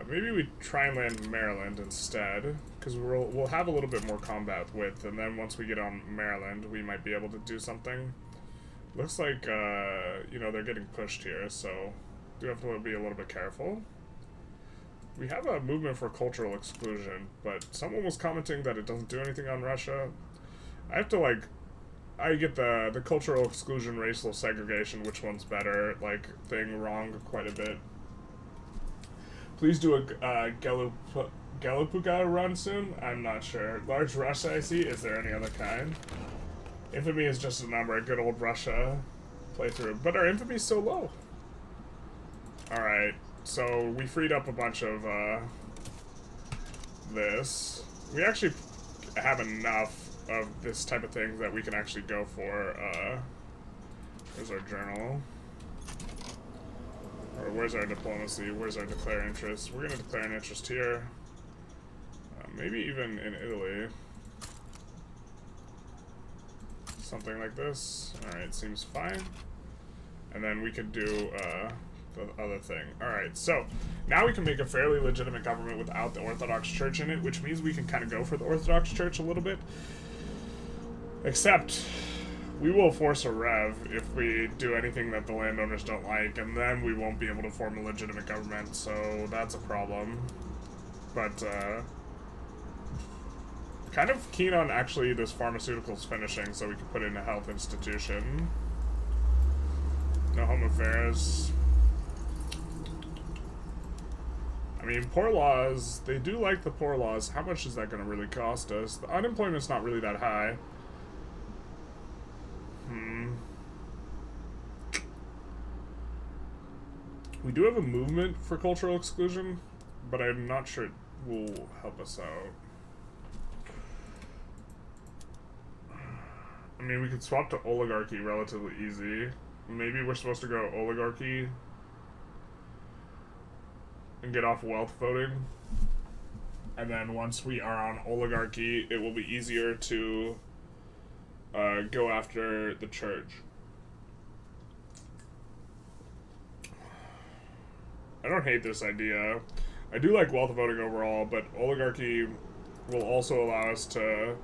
Maybe we try and land Maryland instead, because we'll have a little bit more combat width, and then once we get on Maryland, we might be able to do something. Looks like, you know, they're getting pushed here, so do have to be a little bit careful. We have a movement for cultural exclusion, but someone was commenting that it doesn't do anything on Russia. I have to, like, I get the cultural exclusion, racial segregation, which one's better, like, thing wrong quite a bit. Please do a Galapuga run soon? I'm not sure. Large Russia, I see. Is there any other kind? Infamy is just a number. A good old Russia playthrough. But our infamy is so low. Alright. So, we freed up a bunch of, this. We actually have enough of this type of thing that we can actually go for, here's our journal. Or where's our diplomacy? Where's our declare interest? We're gonna declare an interest here. Maybe even in Italy. Something like this. Alright, seems fine. And then we could do, the other thing. Alright, so now we can make a fairly legitimate government without the Orthodox Church in it, which means we can kind of go for the Orthodox Church a little bit. Except, we will force a rev if we do anything that the landowners don't like, and then we won't be able to form a legitimate government, so that's a problem. But, kind of keen on actually this pharmaceuticals finishing so we can put in a health institution. No home affairs. I mean, poor laws, they do like the poor laws. How much is that going to really cost us? The unemployment's not really that high. We do have a movement for cultural exclusion, but I'm not sure it will help us out. I mean, we could swap to oligarchy relatively easy. Maybe we're supposed to go oligarchy and get off wealth voting. And then once we are on oligarchy, it will be easier to go after the church. I don't hate this idea. I do like wealth voting overall, but oligarchy will also allow us to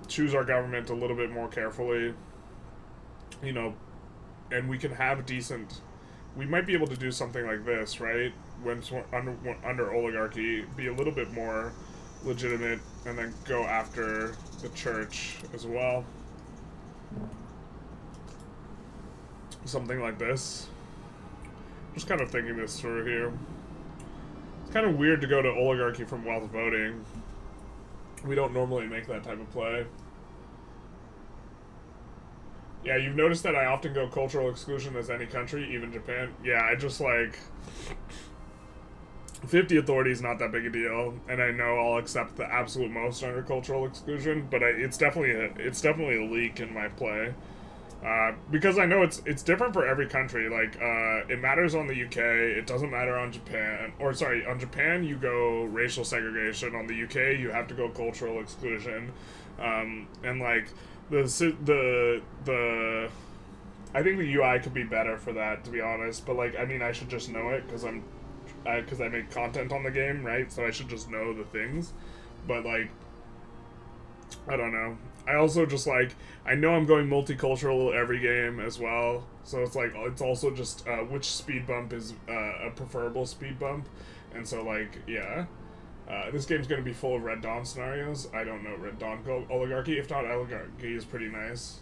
choose our government a little bit more carefully. You know, and we can have decent... We might be able to do something like this, right? When under oligarchy, be a little bit more legitimate, and then go after the church as well. Something like this. Just kind of thinking this through here. It's kind of weird to go to oligarchy from wealth voting. We don't normally make that type of play. Yeah, you've noticed that I often go cultural exclusion as any country, even Japan. Yeah, I just like... 50 authority is not that big a deal, and I know I'll accept the absolute most under cultural exclusion, but it's definitely a leak in my play. Because I know it's different for every country. Like, it matters on the UK, it doesn't matter on Japan. Or, sorry, on Japan you go racial segregation, on the UK you have to go cultural exclusion. And, like, the I think the UI could be better for that, to be honest. But, like, I mean, I should just know it, because I make content on the game, right? So I should just know the things. But, like, I don't know. I also just, like, I know I'm going multicultural every game as well, so it's like, it's also just, which speed bump is, a preferable speed bump, and so, like, yeah. This game's gonna be full of Red Dawn scenarios. I don't know Red Dawn oligarchy. If not, oligarchy is pretty nice.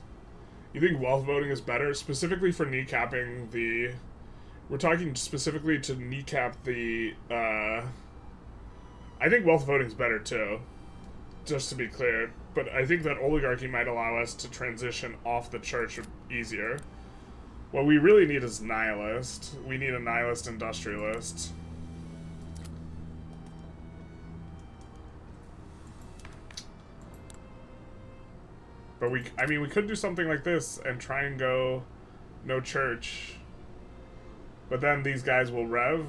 You think wealth voting is better? Specifically for kneecapping the... We're talking specifically to kneecap the, I think wealth voting is better, too. Just to be clear. But I think that oligarchy might allow us to transition off the church easier. What we really need is nihilist. We need a nihilist industrialist. But I mean, we could do something like this and try and go no church. But then these guys will rev.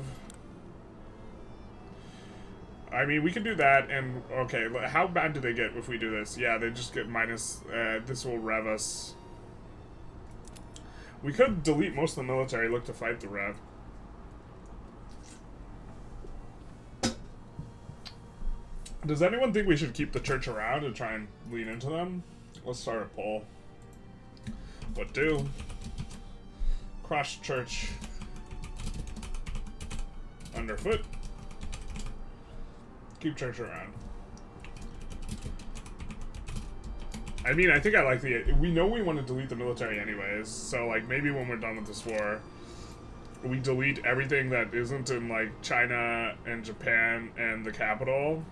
I mean, we can do that, and okay, how bad do they get if we do this? Yeah, they just get minus, this will rev us. We could delete most of the military, look to fight the rev. Does anyone think we should keep the church around and try and lean into them? Let's start a poll. What do? Crush church underfoot. Keep church around. I mean, I think I like the... We know we want to delete the military anyways, so, like, maybe when we're done with this war, we delete everything that isn't in, like, China and Japan and the capital,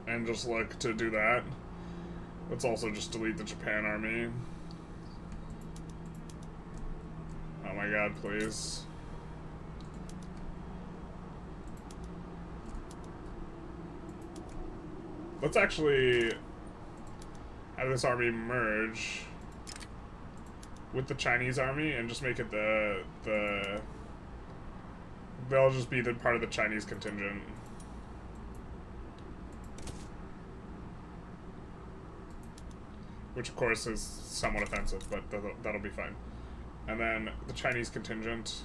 and just look to do that. Let's also just delete the Japan army. Oh my god, please. Let's actually have this army merge with the Chinese army and just make it they'll just be the part of the Chinese contingent. Which of course is somewhat offensive, but that'll be fine. And then the Chinese contingent,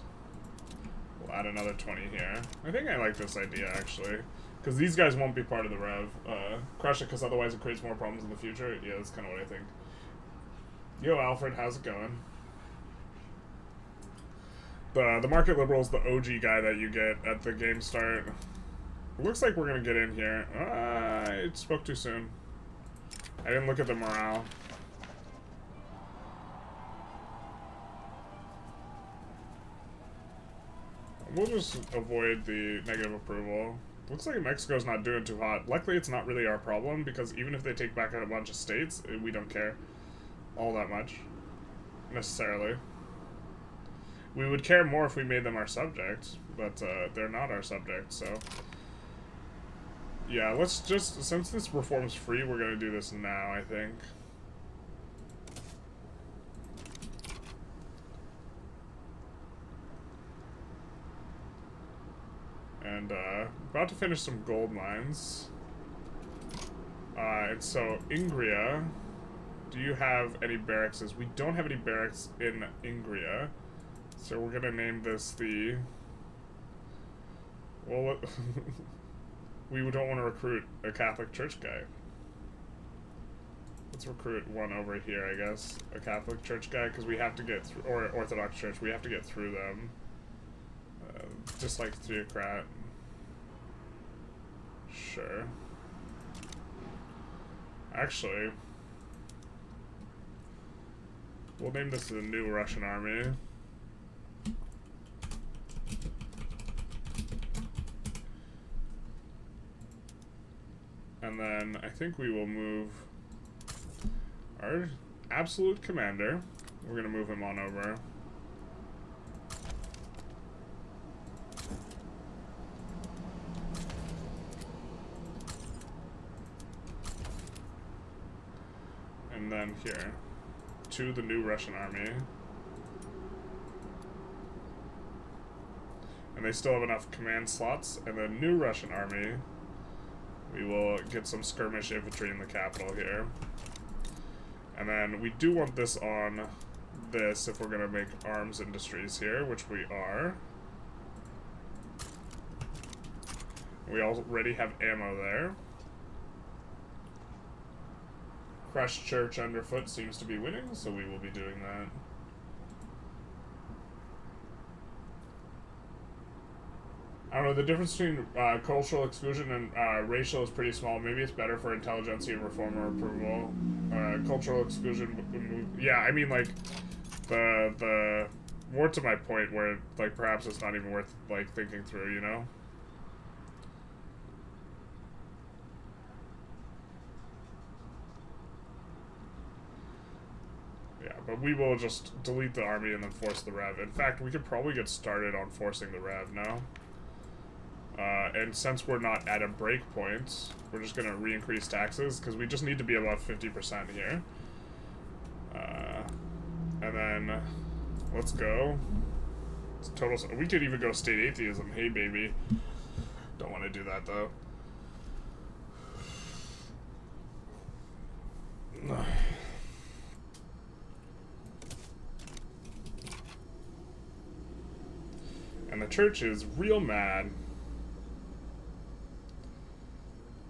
we'll add another 20 here. I think I like this idea actually. Because these guys won't be part of the rev. Crush it, because otherwise it creates more problems in the future. Yeah, that's kind of what I think. Yo, Alfred, how's it going? The market liberal is the OG guy that you get at the game start. It looks like we're going to get in here. I spoke too soon. I didn't look at the morale. We'll just avoid the negative approval. Looks like Mexico's not doing too hot. Luckily, it's not really our problem, because even if they take back a bunch of states, we don't care all that much, necessarily. We would care more if we made them our subject, but they're not our subject, so... Yeah, let's just... Since this reform's free, we're gonna do this now, I think. And, about to finish some gold mines. And so, Ingria, do you have any barracks? We don't have any barracks in Ingria. So we're gonna name this the... Well, we don't want to recruit a Catholic Church guy. Let's recruit one over here, I guess. A Catholic Church guy, because we have to get through... Or Orthodox Church, we have to get through them. Just like Theocrat. Sure. Actually, we'll name this the New Russian Army. And then I think we will move our absolute commander. We're going to move him on over. And then here, to the New Russian Army. And they still have enough command slots. And the New Russian Army, we will get some skirmish infantry in the capital here. And then we do want this on this if we're going to make arms industries here, which we are. We already have ammo there. Crush Church underfoot seems to be winning, so we will be doing that. I don't know, the difference between cultural exclusion and racial is pretty small. Maybe it's better for intelligentsia and reformer approval. Cultural exclusion, yeah, I mean, like, the more to my point where, like, perhaps it's not even worth, like, thinking through, you know? Yeah, but we will just delete the army and then force the rev. In fact, we could probably get started on forcing the rev now. And since we're not at a break point, we're just going to re-increase taxes, because we just need to be above 50% here. And then, let's go. It's total. We could even go state atheism. Hey, baby. Don't want to do that, though. church is real mad.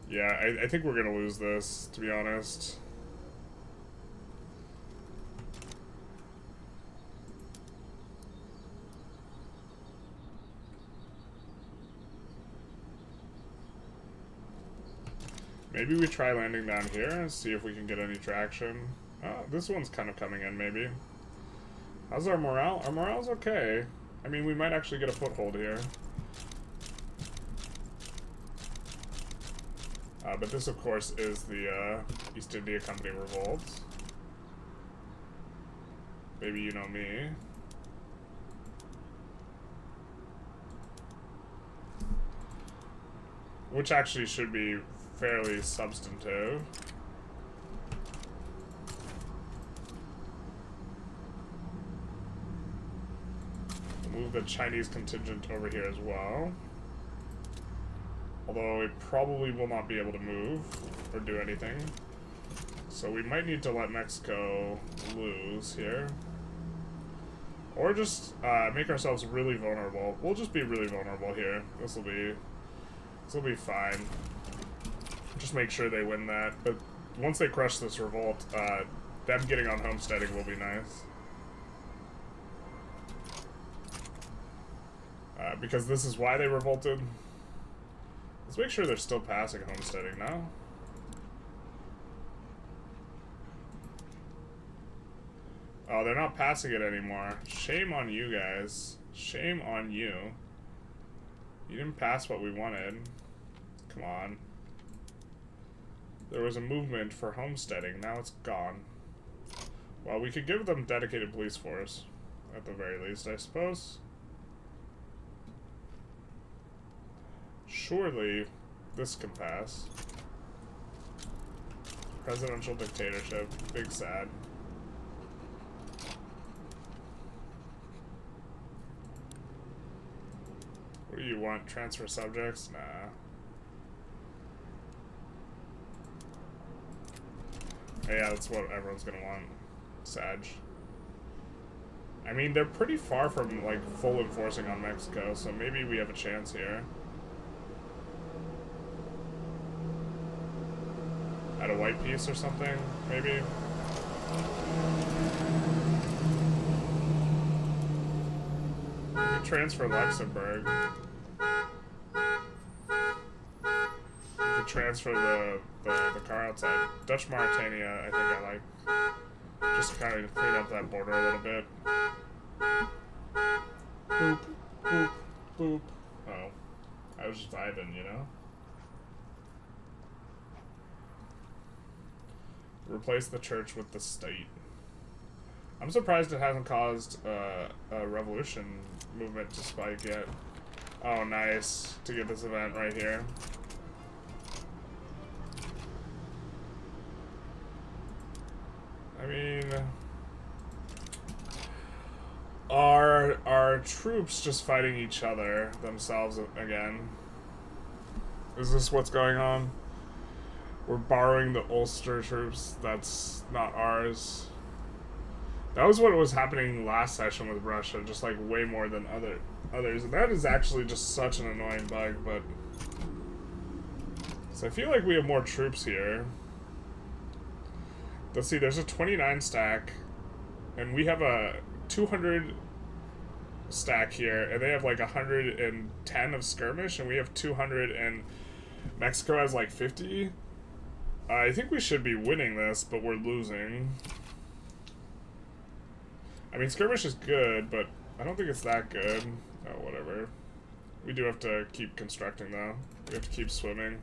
Yeah, I think we're gonna lose this, to be honest. Maybe we try landing down here and see if we can get any traction. Oh, this one's kind of coming in, maybe. How's our morale? Our morale's okay. I mean, we might actually get a foothold here. But this, of course, is the East India Company revolt. Maybe you know me. Which actually should be fairly substantive. We'll move the Chinese contingent over here as well. Although it probably will not be able to move or do anything. So we might need to let Mexico lose here. Or just make ourselves really vulnerable. We'll just be really vulnerable here. This will be fine. Just make sure they win that. But once they crush this revolt, them getting on homesteading will be nice. Because this is why they revolted. Let's make sure they're still passing homesteading now. Oh, they're not passing it anymore. Shame on you guys. Shame on you. You didn't pass what we wanted. Come on. There was a movement for homesteading. Now it's gone. Well, we could give them dedicated police force. At the very least, I suppose. Surely, this can pass. Presidential dictatorship. Big sad. What do you want? Transfer subjects? Nah. Yeah, that's what everyone's gonna want. Sag. I mean, they're pretty far from, like, full enforcing on Mexico, so maybe we have a chance here. At a white piece or something, maybe? We could transfer Luxembourg. We could transfer the car outside. Dutch Mauritania, I think I like. Just kind of clean up that border a little bit. Boop, boop, boop. Oh. I was just vibing, you know? Replace the church with the state. I'm surprised it hasn't caused a revolution movement to spike yet. Oh, nice. To get this event right here. I mean, are troops just fighting each other themselves again? Is this what's going on? We're borrowing the Ulster troops. That's not ours. That was what was happening last session with Russia, just like way more than others. And that is actually just such an annoying bug, but... So I feel like we have more troops here. Let's see, there's a 29 stack, and we have a 200 stack here, and they have like 110 of skirmish, and we have 200, and Mexico has like 50. I think we should be winning this, but we're losing. I mean, skirmish is good, but I don't think it's that good. Oh, whatever. We do have to keep constructing, though. We have to keep swimming.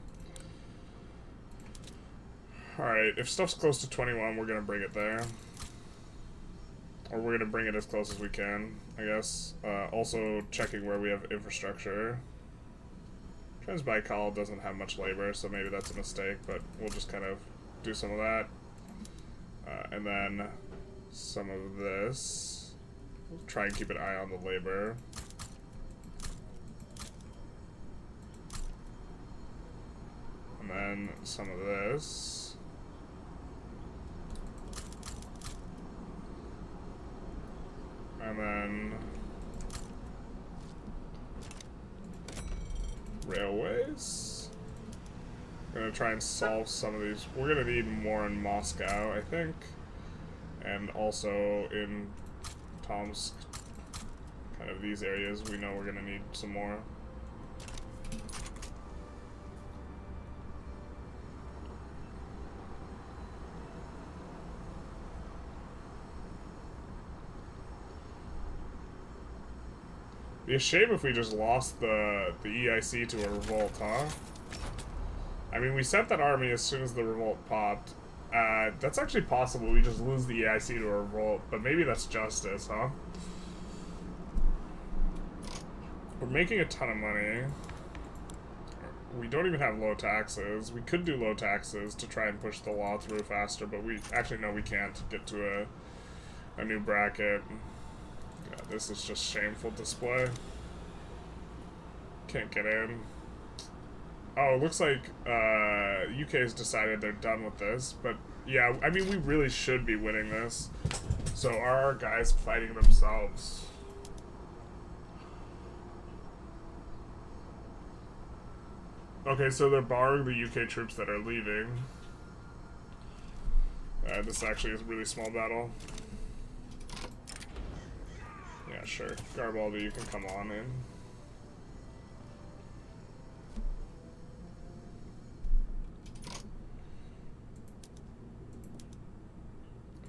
Alright, if stuff's close to 21, we're gonna bring it there. Or we're gonna bring it as close as we can, I guess. Also, checking where we have infrastructure. Transbaikal doesn't have much labor, so maybe that's a mistake, but we'll just kind of do some of that. And then some of this. We'll try and keep an eye on the labor. And then some of this. And then Railways. Gonna try and solve some of these. We're gonna need more in Moscow, I think. And also in Tomsk. Kind of these areas, we know we're gonna need some more. It'd be a shame if we just lost the EIC to a revolt, huh? I mean, we sent that army as soon as the revolt popped. That's actually possible. We just lose the EIC to a revolt, but maybe that's justice, huh? We're making a ton of money. We don't even have low taxes. We could do low taxes to try and push the law through faster, but we actually no, we can't get to a new bracket. God, this is just shameful display. Can't get in. Oh, it looks like UK has decided they're done with this, but yeah, I mean, we really should be winning this. So are our guys fighting themselves? Okay, so they're borrowing the UK troops that are leaving. This actually is a really small battle. Yeah, sure. Garibaldi, you can come on in.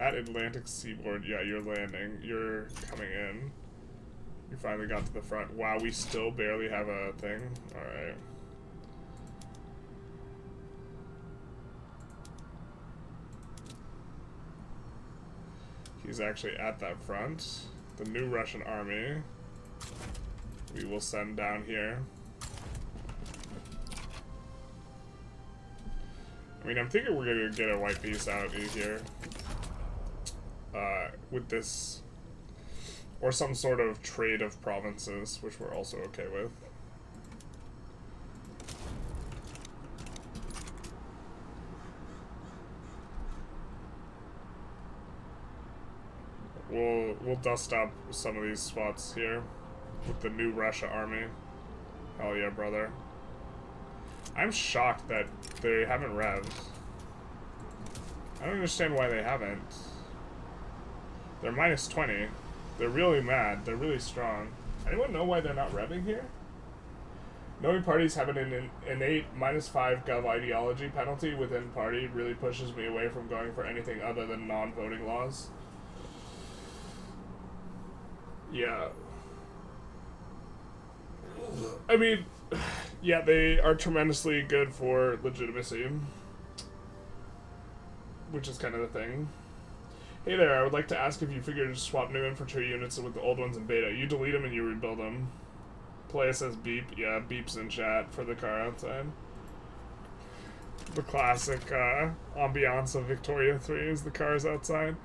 At Atlantic Seaboard, yeah, you're landing. You're coming in. You finally got to the front. Wow, we still barely have a thing? Alright. He's actually at that front. The new Russian army we will send down here. I mean, I'm thinking we're gonna get a white peace out here. With this, or some sort of trade of provinces, which we're also okay with. We'll dust up some of these spots here with the new Russia army. Hell yeah, brother. I'm shocked that they haven't revved. I don't understand why they haven't. They're minus 20. They're really mad. They're really strong. Anyone know why they're not revving here? Knowing parties have an innate -5 gov ideology penalty within party really pushes me away from going for anything other than non-voting laws. Yeah. I mean, yeah, they are tremendously good for legitimacy. Which is kind of the thing. Hey there, I would like to ask if you figured to swap new infantry units with the old ones in beta. You delete them and you rebuild them. Player says beep. Yeah, beeps in chat for the car outside. The classic ambiance of Victoria 3 is the cars outside.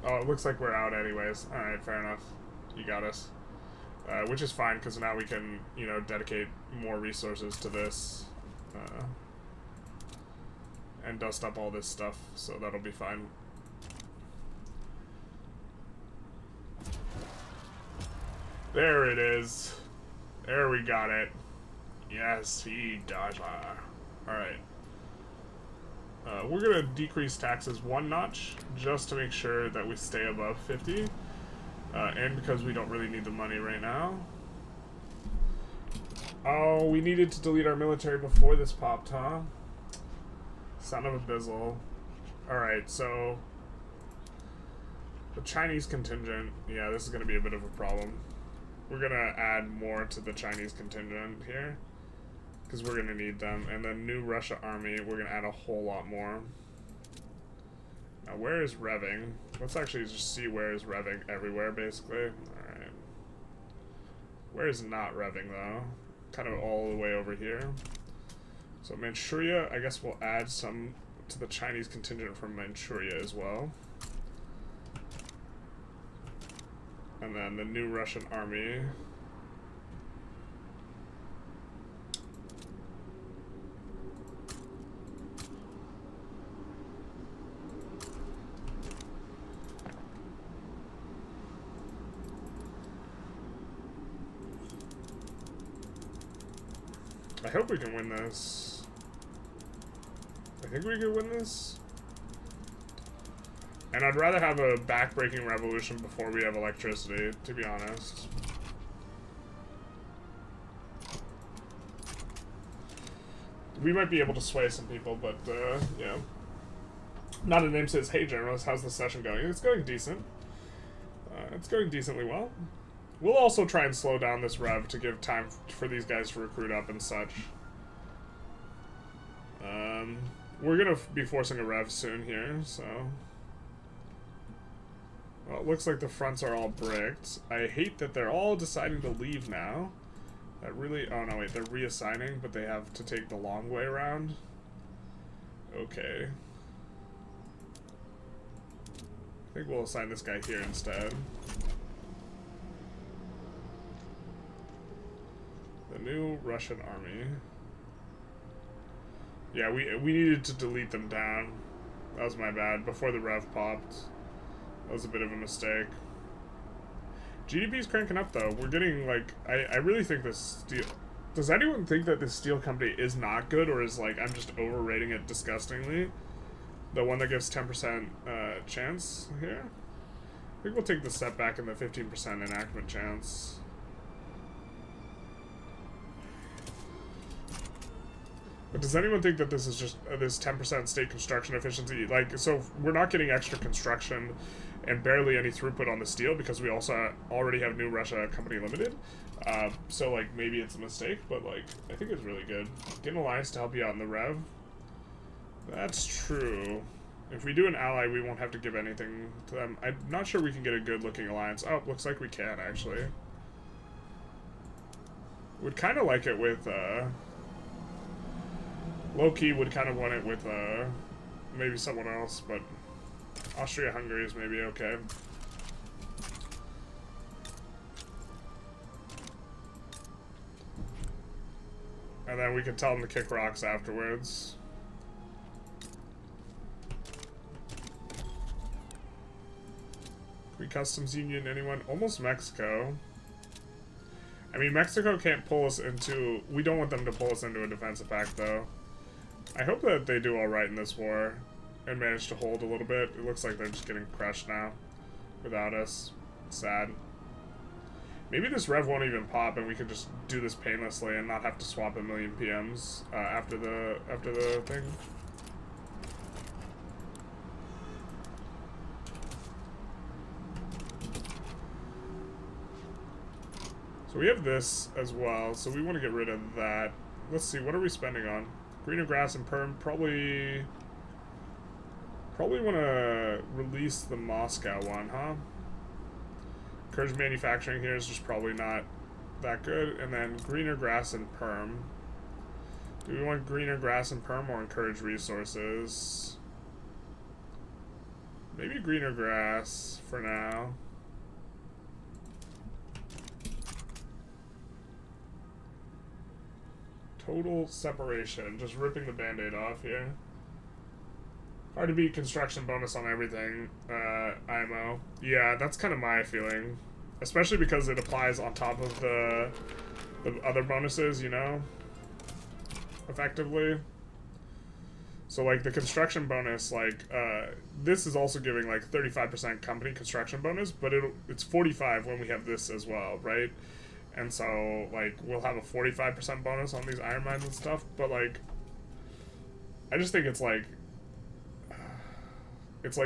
Oh, it looks like we're out anyways. Alright, fair enough. You got us. Which is fine, because now we can, you know, dedicate more resources to this. And dust up all this stuff, so that'll be fine. There it is. There we got it. Yes, he does. Alright. We're gonna decrease taxes 1 notch, just to make sure that we stay above 50. And because we don't really need the money right now. Oh, we needed to delete our military before this popped, huh? Son of a bizzle. Alright, so the Chinese contingent, yeah, this is going to be a bit of a problem. We're going to add more to the Chinese contingent here, because we're going to need them. And then new Russia army, we're going to add a whole lot more. Now, where is revving? Let's actually just see where is revving everywhere, basically. Alright. Where is not revving, though? Kind of all the way over here. So Manchuria, I guess we'll add some to the Chinese contingent from Manchuria as well. And then the new Russian army. hope we can win this. I think we can win this. And I'd rather have a back-breaking revolution before we have electricity, to be honest. We might be able to sway some people, but, yeah. Not a name says, hey, Generalist, how's the session going? It's going decent. It's going decently well. We'll also try and slow down this rev to give time for these guys to recruit up and such. We're gonna be forcing a rev soon here, so... Well, it looks like the fronts are all bricked. I hate that they're all deciding to leave now. That really... Oh, no, wait. They're reassigning, but they have to take the long way around. Okay. I think we'll assign this guy here instead. The new Russian army. Yeah, we needed to delete them down. That was my bad. Before the rev popped. That was a bit of a mistake. GDP's cranking up, though. We're getting, like... I really think this steel... Does anyone think that this steel company is not good, or is, like, I'm just overrating it disgustingly? The one that gives 10% chance here? I think we'll take the step back in the 15% enactment chance. But does anyone think that this is just this 10% state construction efficiency? Like, so we're not getting extra construction and barely any throughput on the steel because we also already have New Russia Company Limited. So, like, maybe it's a mistake, but, like, I think it's really good. Get an alliance to help you out in the rev. That's true. If we do an ally, we won't have to give anything to them. I'm not sure we can get a good-looking alliance. Oh, looks like we can, actually. Would kind of like it with, low-key would kind of want it with, maybe someone else, but Austria-Hungary is maybe okay. And then we can tell them to kick rocks afterwards. We customs union anyone? Almost Mexico. I mean, Mexico can't pull us into... We don't want them to pull us into a defensive pact, though. I hope that they do alright in this war and manage to hold a little bit. It looks like they're just getting crushed now without us. Sad. Maybe this rev won't even pop and we could just do this painlessly and not have to swap a million PMs after the thing. So we have this as well, so we want to get rid of that. Let's see, what are we spending on? Greener grass and perm, probably want to release the Moscow one, huh? Encourage manufacturing here is just probably not that good. And then greener grass and perm. Do we want greener grass and perm or encourage resources? Maybe greener grass for now. Total separation. Just ripping the band-aid off here. Hard to beat construction bonus on everything, IMO. Yeah, that's kind of my feeling. Especially because it applies on top of the other bonuses, you know? Effectively. So, like, the construction bonus, like, this is also giving, like, 35% company construction bonus, but it's 45 when we have this as well, right? And so, like, we'll have a 45% bonus on these iron mines and stuff, but, like, I just think it's, like,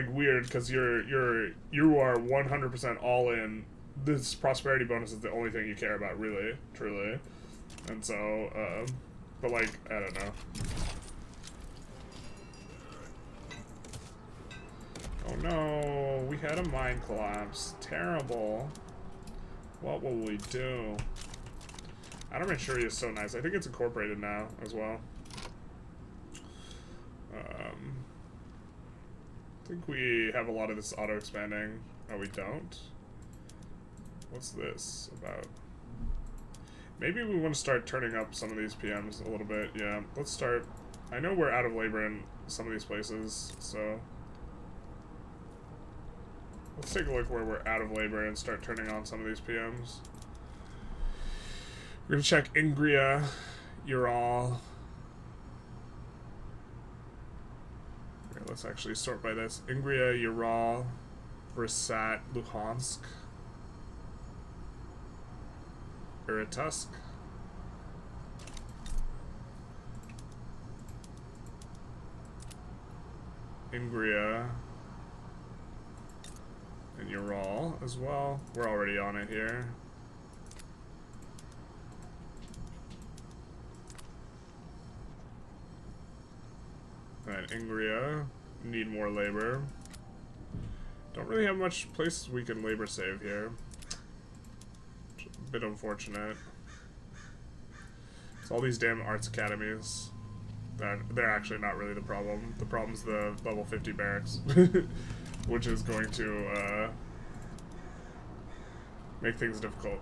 weird, because you are 100% all in. This prosperity bonus is the only thing you care about, really, truly. And so, but, like, I don't know. Oh no, we had a mine collapse. Terrible. What will we do? Adam Manchuria is so nice. I think it's incorporated now as well. I think we have a lot of this auto-expanding. Oh, we don't? What's this about? Maybe we want to start turning up some of these PMs a little bit. Yeah, let's start. I know we're out of labor in some of these places, so... Let's take a look where we're out of labor and start turning on some of these PMs. We're gonna check Ingria. Ural. Here, let's actually sort by this. Ingria, Ural, Versat, Luhansk, Irkutsk, Ingria, and Ural as well. We're already on it here. Alright, Ingria. Need more labor. Don't really have much places we can labor save here. A bit unfortunate. It's all these damn arts academies. They're actually not really the problem. The problem's the level 50 barracks. Which is going to make things difficult.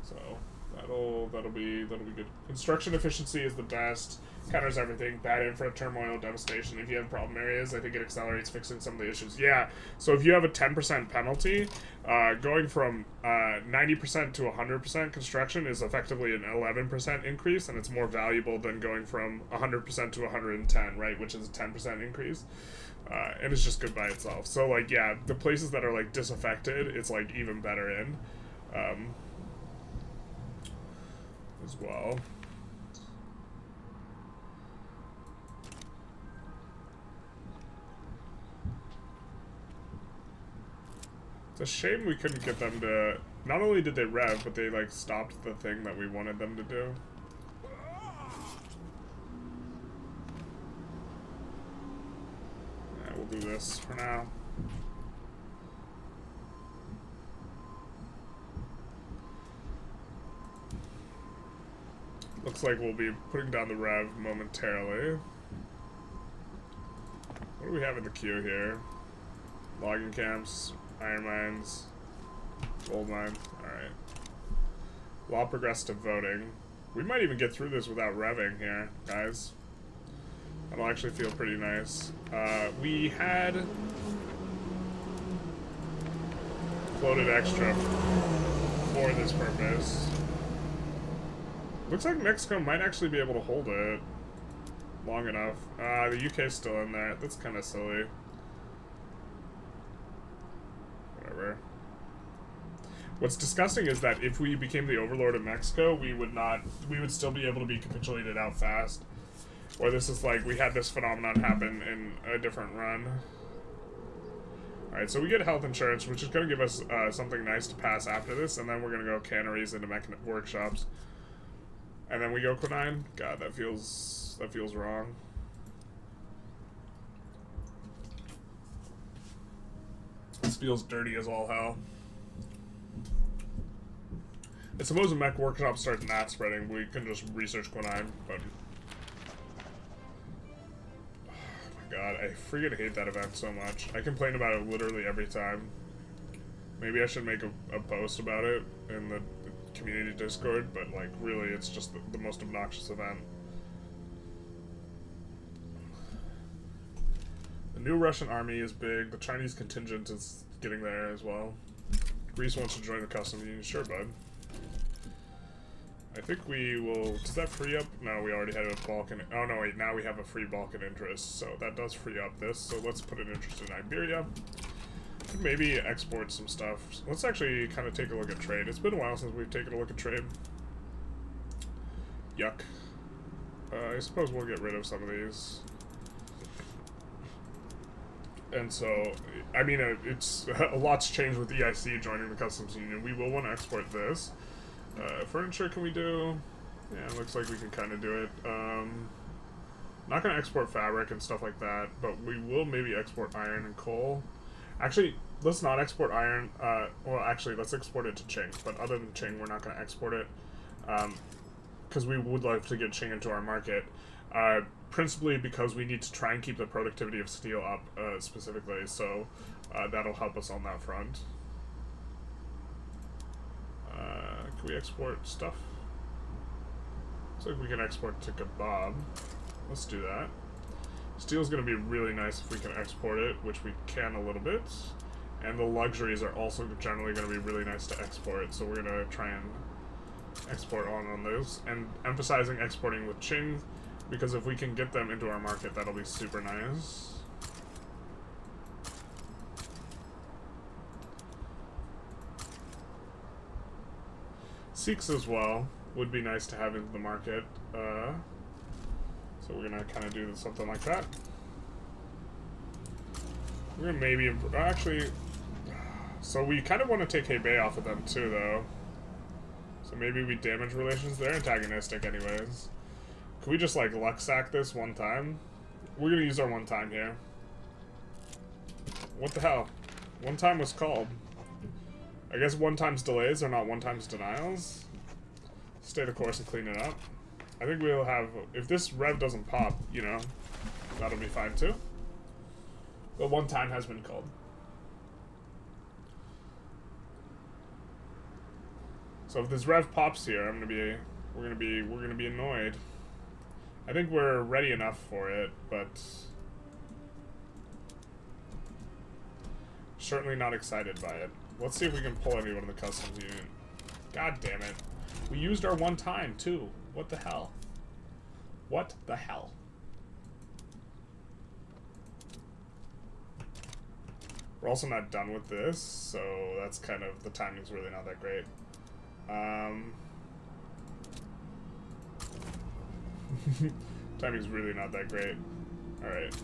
So that'll be good. Construction efficiency is the best. Counters everything. Bad infra, turmoil, devastation. If you have problem areas, I think it accelerates fixing some of the issues. Yeah. So if you have a 10% penalty, going from 90% to 100% construction is effectively an 11% increase, and it's more valuable than going from 100% to 110, right? Which is a 10% increase. And it's just good by itself. So like, yeah, the places that are like disaffected, it's like even better in. As well. It's a shame we couldn't get them to... Not only did they rev, but they like stopped the thing that we wanted them to do. Yeah, we'll do this for now. Looks like we'll be putting down the rev momentarily. What do we have in the queue here? Logging camps, iron mines, gold mine. Alright. Law progressed to voting. We might even get through this without revving here, guys. That'll actually feel pretty nice. We had floated extra for this purpose. Looks like Mexico might actually be able to hold it long enough. The UK's still in there. That's kind of silly. Whatever. What's disgusting is that if we became the overlord of Mexico, we would still be able to be capitulated out fast. Or this is like, we had this phenomenon happen in a different run. Alright, so we get health insurance, which is going to give us something nice to pass after this, and then we're going to go canneries into workshops. And then we go Quinine. God, that feels wrong. This feels dirty as all hell. I suppose a mech workshop starts not spreading, we can just research Quinine, but... Oh my god, I freaking hate that event so much. I complain about it literally every time. Maybe I should make a post about it in the community Discord, but like really it's just the most obnoxious event. The new Russian army is big. The Chinese contingent is getting there as well. Greece wants to join the customs union. Sure, bud. I think we will... Does that free up? No, we already had a Balkan... Oh no, wait, now we have a free Balkan interest, so that does free up this. So let's put an interest in Iberia. Could maybe export some stuff. Let's actually kind of take a look at trade. It's been a while since we've taken a look at trade. Yuck. I suppose we'll get rid of some of these. And so, I mean, it's a lot's changed with EIC joining the customs union. We will want to export this. Furniture can we do? Yeah, it looks like we can kind of do it. Not going to export fabric and stuff like that, but we will maybe export iron and coal. Actually, let's not export iron. Well, actually, let's export it to Qing. But other than Qing, we're not going to export it. Because we would like to get Qing into our market. Principally because we need to try and keep the productivity of steel up, specifically. So, that'll help us on that front. Can we export stuff? Looks like we can export to Kebab. Let's do that. Steel's going to be really nice if we can export it, which we can a little bit. And the luxuries are also generally going to be really nice to export, so we're going to try and export on those. And emphasizing exporting with Qing, because if we can get them into our market, that'll be super nice. Sikhs as well would be nice to have into the market. So we're going to kind of do something like that. We're going to maybe... Actually... So we kind of want to take Hebei off of them too, though. So maybe we damage relations. They're antagonistic anyways. Can we just, like, luck sack this one time? We're going to use our one time here. What the hell? One time was called. I guess one time's delays are not one time's denials. Stay the course and clean it up. I think we'll have... If this rev doesn't pop, you know, that'll be fine too. But one time has been called. So if this rev pops here, we're gonna be annoyed. I think we're ready enough for it, but certainly not excited by it. Let's see if we can pull anyone in the customs union. God damn it. We used our one time too. What the hell? What the hell? We're also not done with this, so that's kind of, the timing's really not that great. Timing's really not that great. Alright.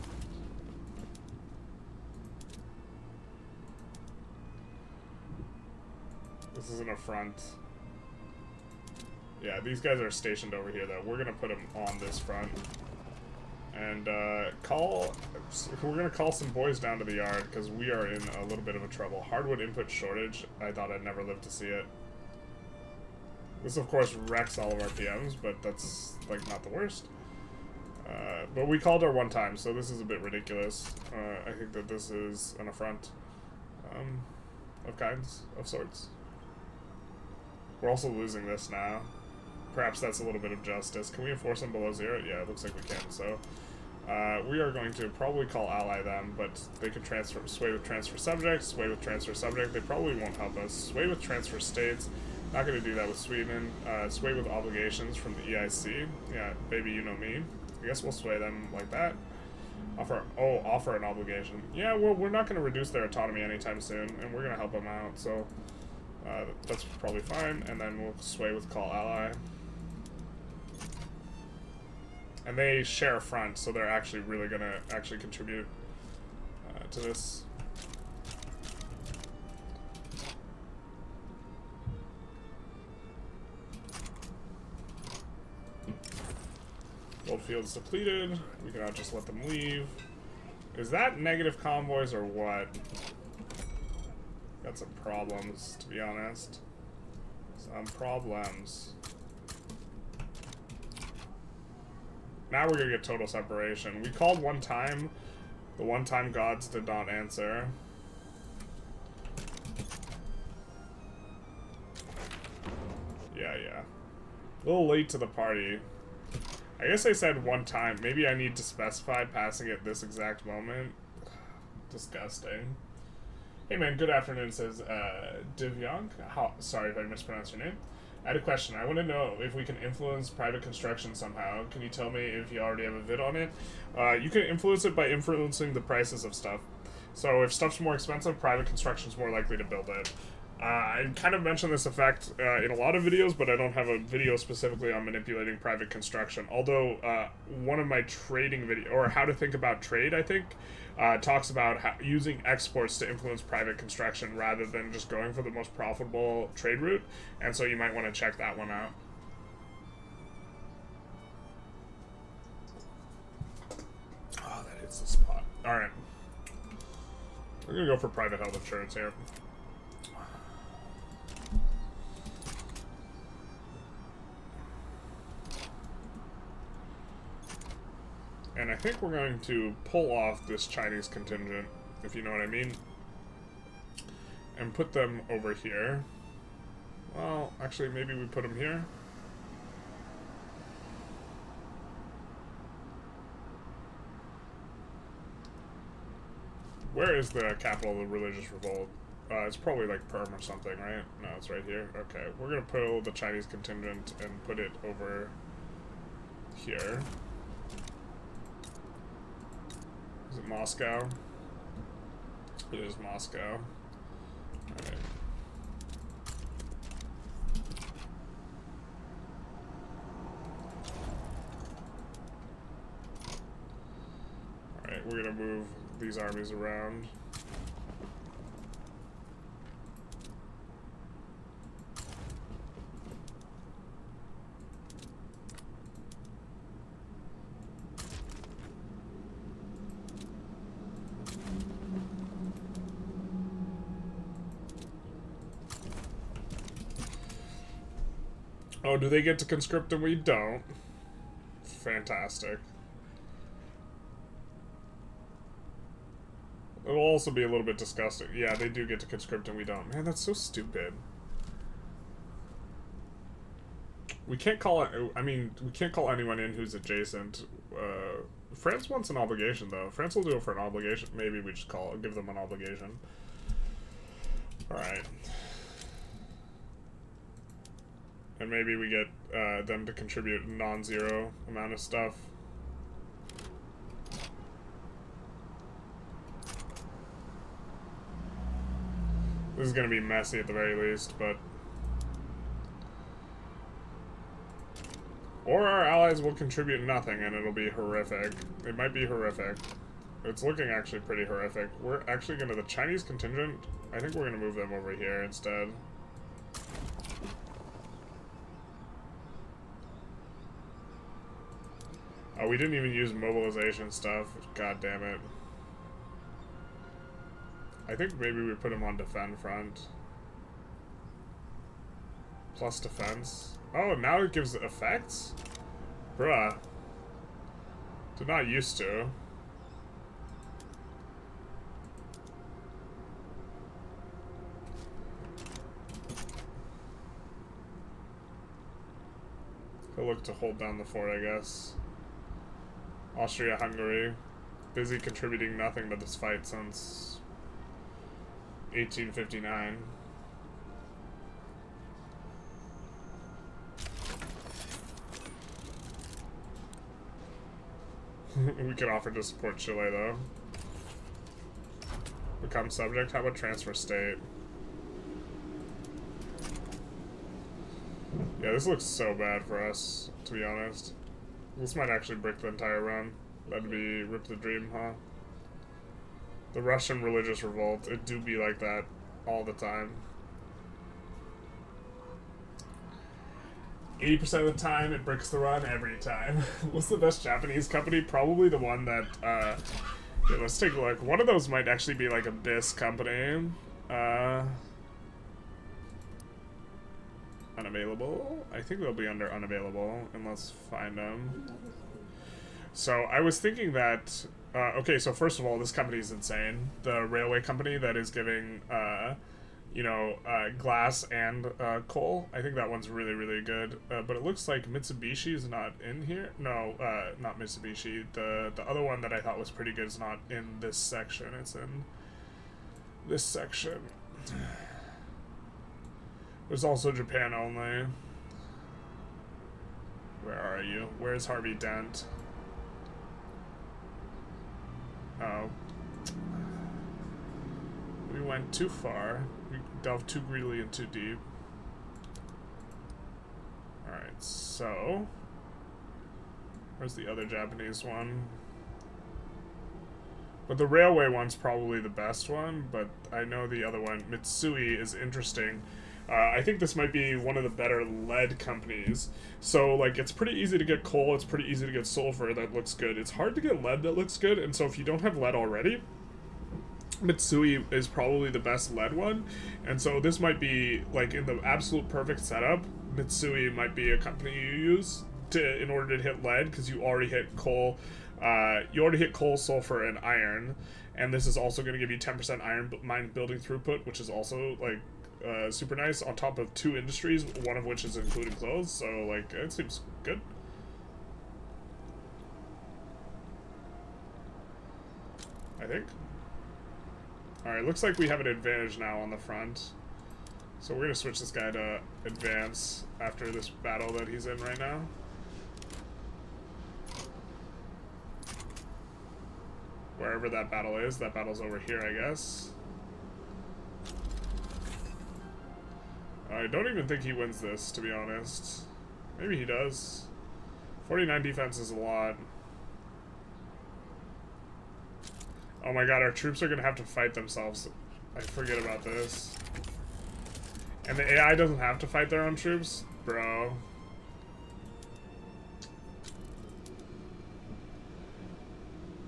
This is an affront. Yeah, these guys are stationed over here, though. We're gonna put them on this front. And, we're gonna call some boys down to the yard, because we are in a little bit of a trouble. Hardwood input shortage. I thought I'd never live to see it. This, of course, wrecks all of our PMs, but that's, like, not the worst. But we called our one time, so this is a bit ridiculous. I think that this is an affront of kinds, of sorts. We're also losing this now. Perhaps that's a little bit of justice. Can we enforce them below 0? Yeah, it looks like we can, so... we are going to probably call ally them, but they can sway with transfer subjects, sway with transfer subject. They probably won't help us. Sway with transfer states. Not going to do that with Sweden. Sway with obligations from the EIC. Yeah, baby, you know me. I guess we'll sway them like that. Offer an obligation. Yeah, well, we're not going to reduce their autonomy anytime soon, and we're going to help them out, so that's probably fine. And then we'll sway with call ally. And they share a front, so they're actually really going to actually contribute to this. Goldfield's depleted. We cannot just let them leave. Is that negative convoys or what? Got some problems, to be honest. Some problems. Now we're gonna get total separation. We called one time. The one time gods did not answer. Yeah. A little late to the party. I guess I said one time. Maybe I need to specify passing at this exact moment. Disgusting. Hey man, good afternoon, says Divyang. Sorry if I mispronounced your name. I had a question. I want to know if we can influence private construction somehow. Can you tell me if you already have a vid on it? You can influence it by influencing the prices of stuff. So if stuff's more expensive, private construction's more likely to build it. I kind of mentioned this effect in a lot of videos, but I don't have a video specifically on manipulating private construction. Although one of my trading video, or how to think about trade, I think, talks about using exports to influence private construction rather than just going for the most profitable trade route. And so you might want to check that one out. Oh, that hits the spot. All right. We're going to go for private health insurance here. And I think we're going to pull off this Chinese contingent, if you know what I mean, and put them over here. Well, actually, maybe we put them here. Where is the capital of the religious revolt? It's probably like Perm or something, right? No, it's right here. Okay, we're gonna pull the Chinese contingent and put it over here. Is it Moscow? It is Moscow. Alright. Alright, we're gonna move these armies around. Oh, do they get to conscript and we don't? Fantastic. It'll also be a little bit disgusting. Yeah, they do get to conscript and we don't. Man, that's so stupid. We can't call it, I mean, we can't call anyone in who's adjacent. France wants an obligation, though. France will do it for an obligation. Maybe we just give them an obligation. Alright. And maybe we get them to contribute non-zero amount of stuff. This is going to be messy at the very least, but... Or our allies will contribute nothing and it'll be horrific. It might be horrific. It's looking actually pretty horrific. We're actually going to... The Chinese contingent, I think we're going to move them over here instead. Oh, we didn't even use mobilization stuff. God damn it. I think maybe we put him on defend front. Plus defense. Oh, now it gives effects? Bruh. Did not used to. He'll look to hold down the fort, I guess. Austria-Hungary. Busy contributing nothing to this fight since 1859. We could offer to support Chile, though. Become subject? How about transfer state? Yeah, this looks so bad for us, to be honest. This might actually break the entire run. That'd be rip the dream, huh? The Russian religious revolt, it do be like that all the time. 80% of the time, it breaks the run every time. What's the best Japanese company? Probably the one that, yeah, let's take a look. One of those might actually be like a BIS company. Unavailable? I think they'll be under unavailable, and let's find them. So, I was thinking that, okay, so first of all, this company is insane. The railway company that is giving, you know, glass and coal. I think that one's really, really good. But it looks like Mitsubishi is not in here. No, not Mitsubishi. The other one that I thought was pretty good is not in this section. It's in this section. There's also Japan only. Where are you? Where's Harvey Dent? Oh. We went too far. We delved too greedily and too deep. Alright, so... Where's the other Japanese one? But the railway one's probably the best one, but I know the other one, Mitsui, is interesting. I think this might be one of the better lead companies. So, like, it's pretty easy to get coal, it's pretty easy to get sulfur that looks good. It's hard to get lead that looks good, and so if you don't have lead already, Mitsui is probably the best lead one. And so this might be, like, in the absolute perfect setup, Mitsui might be a company you use in order to hit lead, because you already hit coal, sulfur, and iron. And this is also going to give you 10% iron mine building throughput, which is also, like, super nice, on top of 2 industries, one of which is including clothes, so, like, it seems good. I think. Alright, looks like we have an advantage now on the front. So we're going to switch this guy to advance after this battle that he's in right now. Wherever that battle is, that battle's over here, I guess. I don't even think he wins this, to be honest. Maybe he does. 49 defense is a lot. Oh my god, our troops are going to have to fight themselves. I forget about this. And the AI doesn't have to fight their own troops? Bro.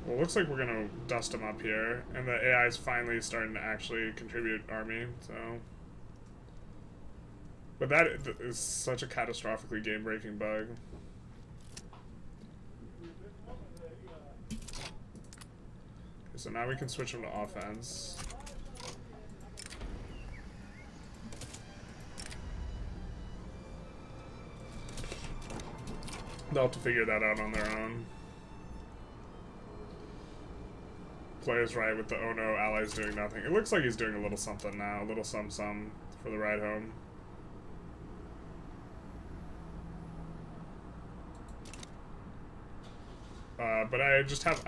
Well, it looks like we're going to dust them up here. And the AI is finally starting to actually contribute army, so... But that is such a catastrophically game-breaking bug. Okay, so now we can switch them to offense. They'll have to figure that out on their own. Player's right with the oh no, allies doing nothing. It looks like he's doing a little something now, a little some for the ride home. But I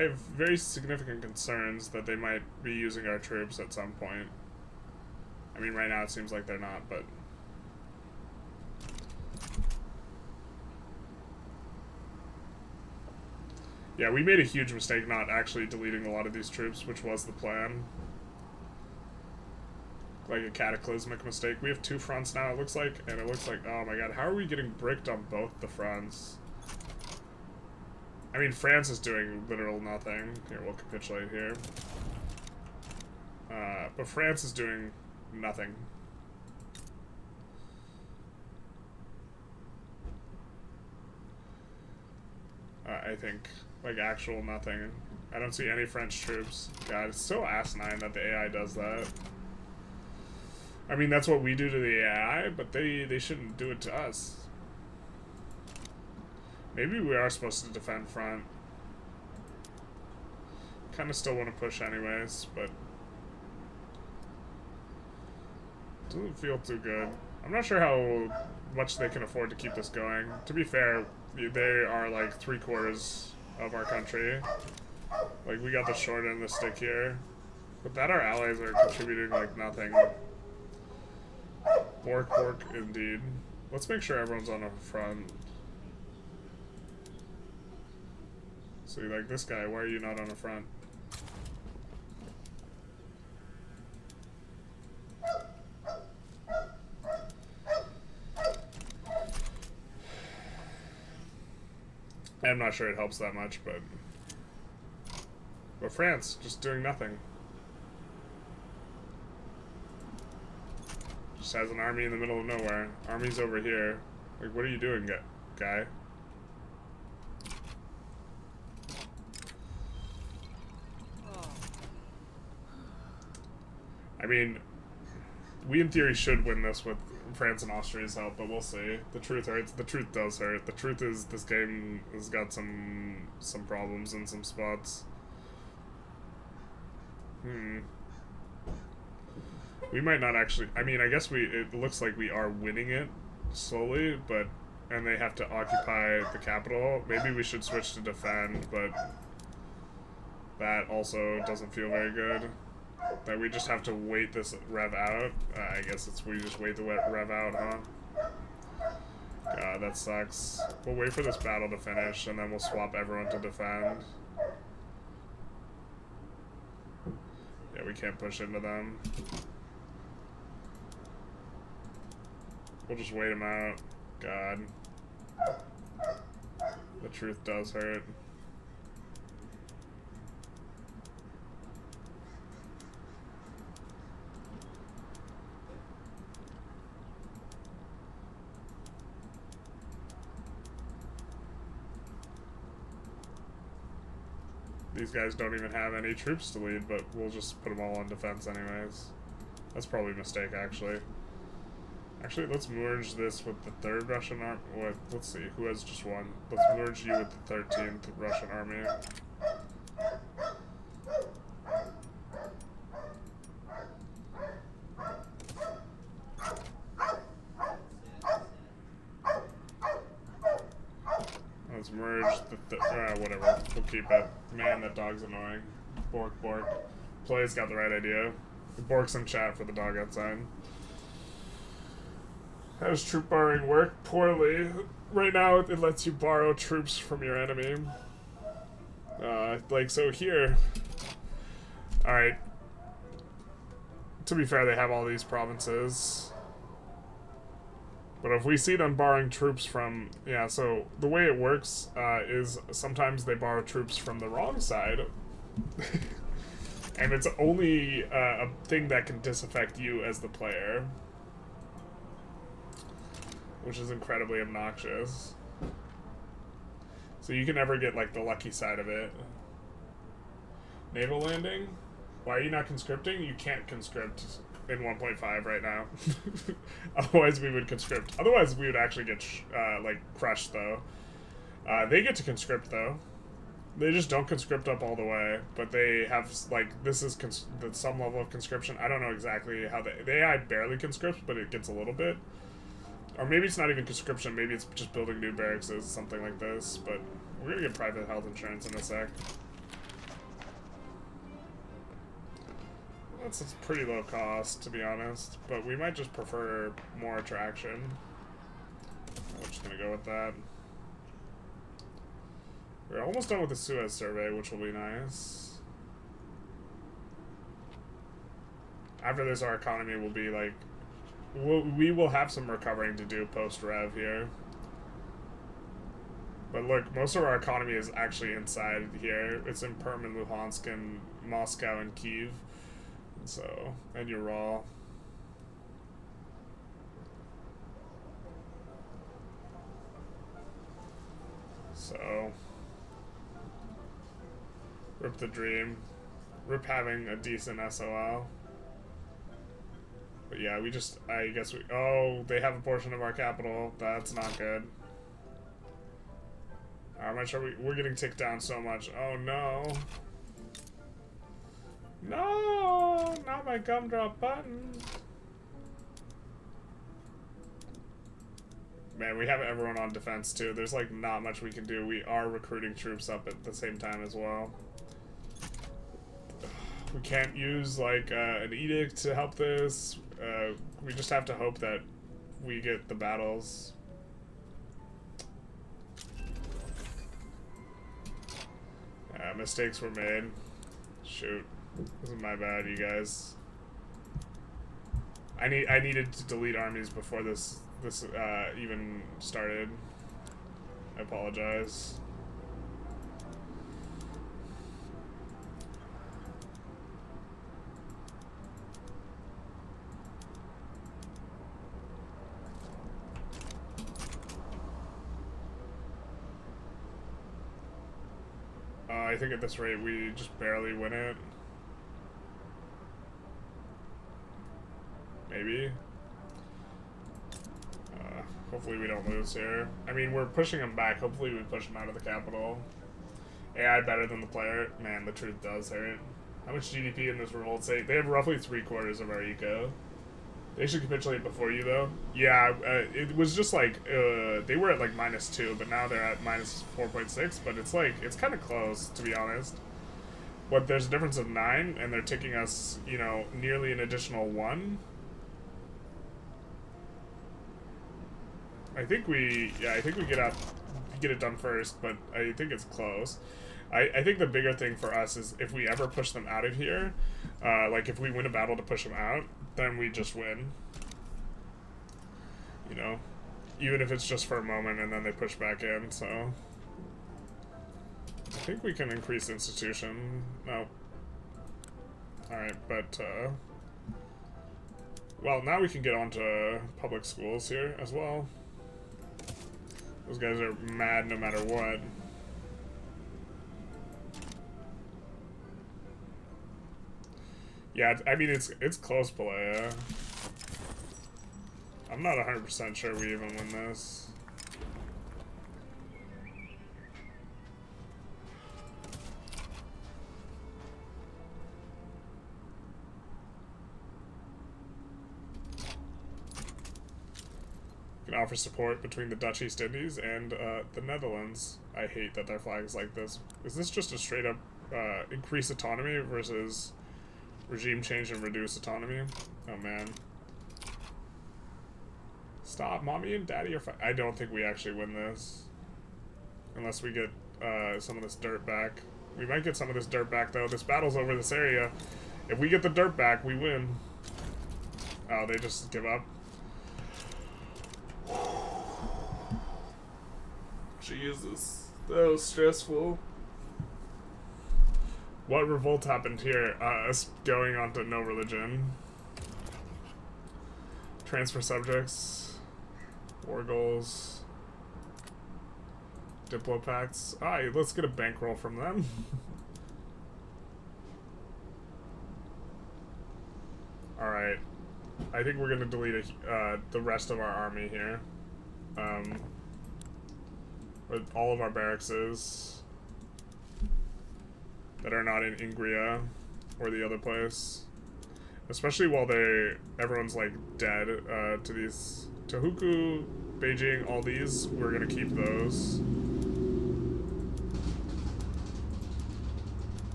have very significant concerns that they might be using our troops at some point. I mean, right now it seems like they're not, but... Yeah, we made a huge mistake not actually deleting a lot of these troops, which was the plan. Like a cataclysmic mistake. We have two fronts now, it looks like, and it looks like, oh my god, how are we getting bricked on both the fronts? I mean, France is doing literal nothing. Here, we'll capitulate here. But France is doing nothing. I think. Like, actual nothing. I don't see any French troops. God, it's so asinine that the AI does that. I mean, that's what we do to the AI, but they shouldn't do it to us. Maybe we are supposed to defend front. Kind of still want to push anyways, but... doesn't feel too good. I'm not sure how much they can afford to keep this going. To be fair, they are like 3/4 of our country. Like, we got the short end of the stick here. But that our allies are contributing like nothing. Bork, indeed. Let's make sure everyone's on the front. So, like, this guy, why are you not on the front? I'm not sure it helps that much, but France, just doing nothing. Just has an army in the middle of nowhere. Army's over here. Like, what are you doing, guy? I mean, we in theory should win this with France and Austria's help, but we'll see. The truth hurts. The truth does hurt. The truth is this game has got some problems in some spots. We might not actually... I mean, I guess it looks like we are winning it slowly, but... And they have to occupy the capital. Maybe we should switch to defend, but... That also doesn't feel very good. That we just have to wait this rev out. I guess we just wait the rev out, huh? God, that sucks. We'll wait for this battle to finish, and then we'll swap everyone to defend. Yeah, we can't push into them. We'll just wait them out. God. The truth does hurt. These guys don't even have any troops to lead, but we'll just put them all on defense anyways. That's probably a mistake, actually. Actually, let's merge this with the 3rd Russian army. Let's see, who has just one? Let's merge you with the 13th Russian army. Let's merge the whatever. We'll keep it. Man, that dog's annoying. Bork, bork. Play's got the right idea. Bork's in chat for the dog outside. How does troop borrowing work? Poorly. Right now, it lets you borrow troops from your enemy. Like, so here... Alright. To be fair, they have all these provinces. But if we see them borrowing troops from... Yeah, so the way it works is sometimes they borrow troops from the wrong side. And it's only a thing that can disaffect you as the player. Which is incredibly obnoxious. So you can never get, like, the lucky side of it. Naval landing? Why are you not conscripting? You can't conscript in 1.5 right now. Otherwise we would conscript. Otherwise we would actually get, like, crushed, though. They get to conscript, though. They just don't conscript up all the way. But they have, like, this is some level of conscription. I don't know exactly how the AI barely conscripts, but it gets a little bit. Or maybe it's not even conscription, maybe it's just building new barracks, something like this, but we're gonna get private health insurance in a sec. That's pretty low cost, to be honest, but we might just prefer more attraction. We're just gonna go with that. We're almost done with the Suez survey, which will be nice. After this, our economy will be like... We will have some recovering to do post-rev here. But look, most of our economy is actually inside here. It's in Perm and Luhansk and Moscow and Kyiv. So, and Ural. So, rip the dream. Rip having a decent SOL. But yeah, we just, I guess we, oh, they have a portion of our capital. That's not good. I'm not sure we're getting ticked down so much. Oh no. No, not my gumdrop button. Man, we have everyone on defense too. There's like not much we can do. We are recruiting troops up at the same time as well. We can't use like an edict to help this. We just have to hope that we get the battles. Mistakes were made. Shoot. This is my bad, you guys. I needed to delete armies before this even started. I apologize. I think at this rate we just barely win it. Maybe. Hopefully we don't lose here. I mean, we're pushing them back. Hopefully we push them out of the capital. AI better than the player. Man, the truth does hurt. How much GDP in this revolt say? They have roughly 3/4 of our eco. They should capitulate before you, though. Yeah, it was just like, they were at like -2, but now they're at -4.6, but it's like, it's kind of close, to be honest. But there's a difference of 9, and they're taking us, you know, nearly an additional 1. I think we get it done first, but I think it's close. I think the bigger thing for us is if we ever push them out of here, like if we win a battle to push them out, then we just win. You know? Even if it's just for a moment and then they push back in, so... I think we can increase institution. No. Alright, but, well, now we can get on to public schools here as well. Those guys are mad no matter what. Yeah, I mean, it's close, Pelea. I'm not 100% sure we even win this. We can offers support between the Dutch East Indies and the Netherlands. I hate that their flag's like this. Is this just a straight up increase autonomy versus regime change and reduce autonomy? Oh man. Stop, mommy and daddy are I don't think we actually win this. Unless we get some of this dirt back. We might get some of this dirt back though. This battle's over this area. If we get the dirt back, we win. Oh, they just give up. Jesus, that was stressful. What revolt happened here? Us going on to no religion. Transfer subjects. War goals. Diplo pacts. Alright, let's get a bankroll from them. Alright. I think we're gonna delete the rest of our army here. With all of our barracks that are not in Ingria or the other place. Especially while everyone's like dead to these. Tohoku, Beijing, all these, we're gonna keep those.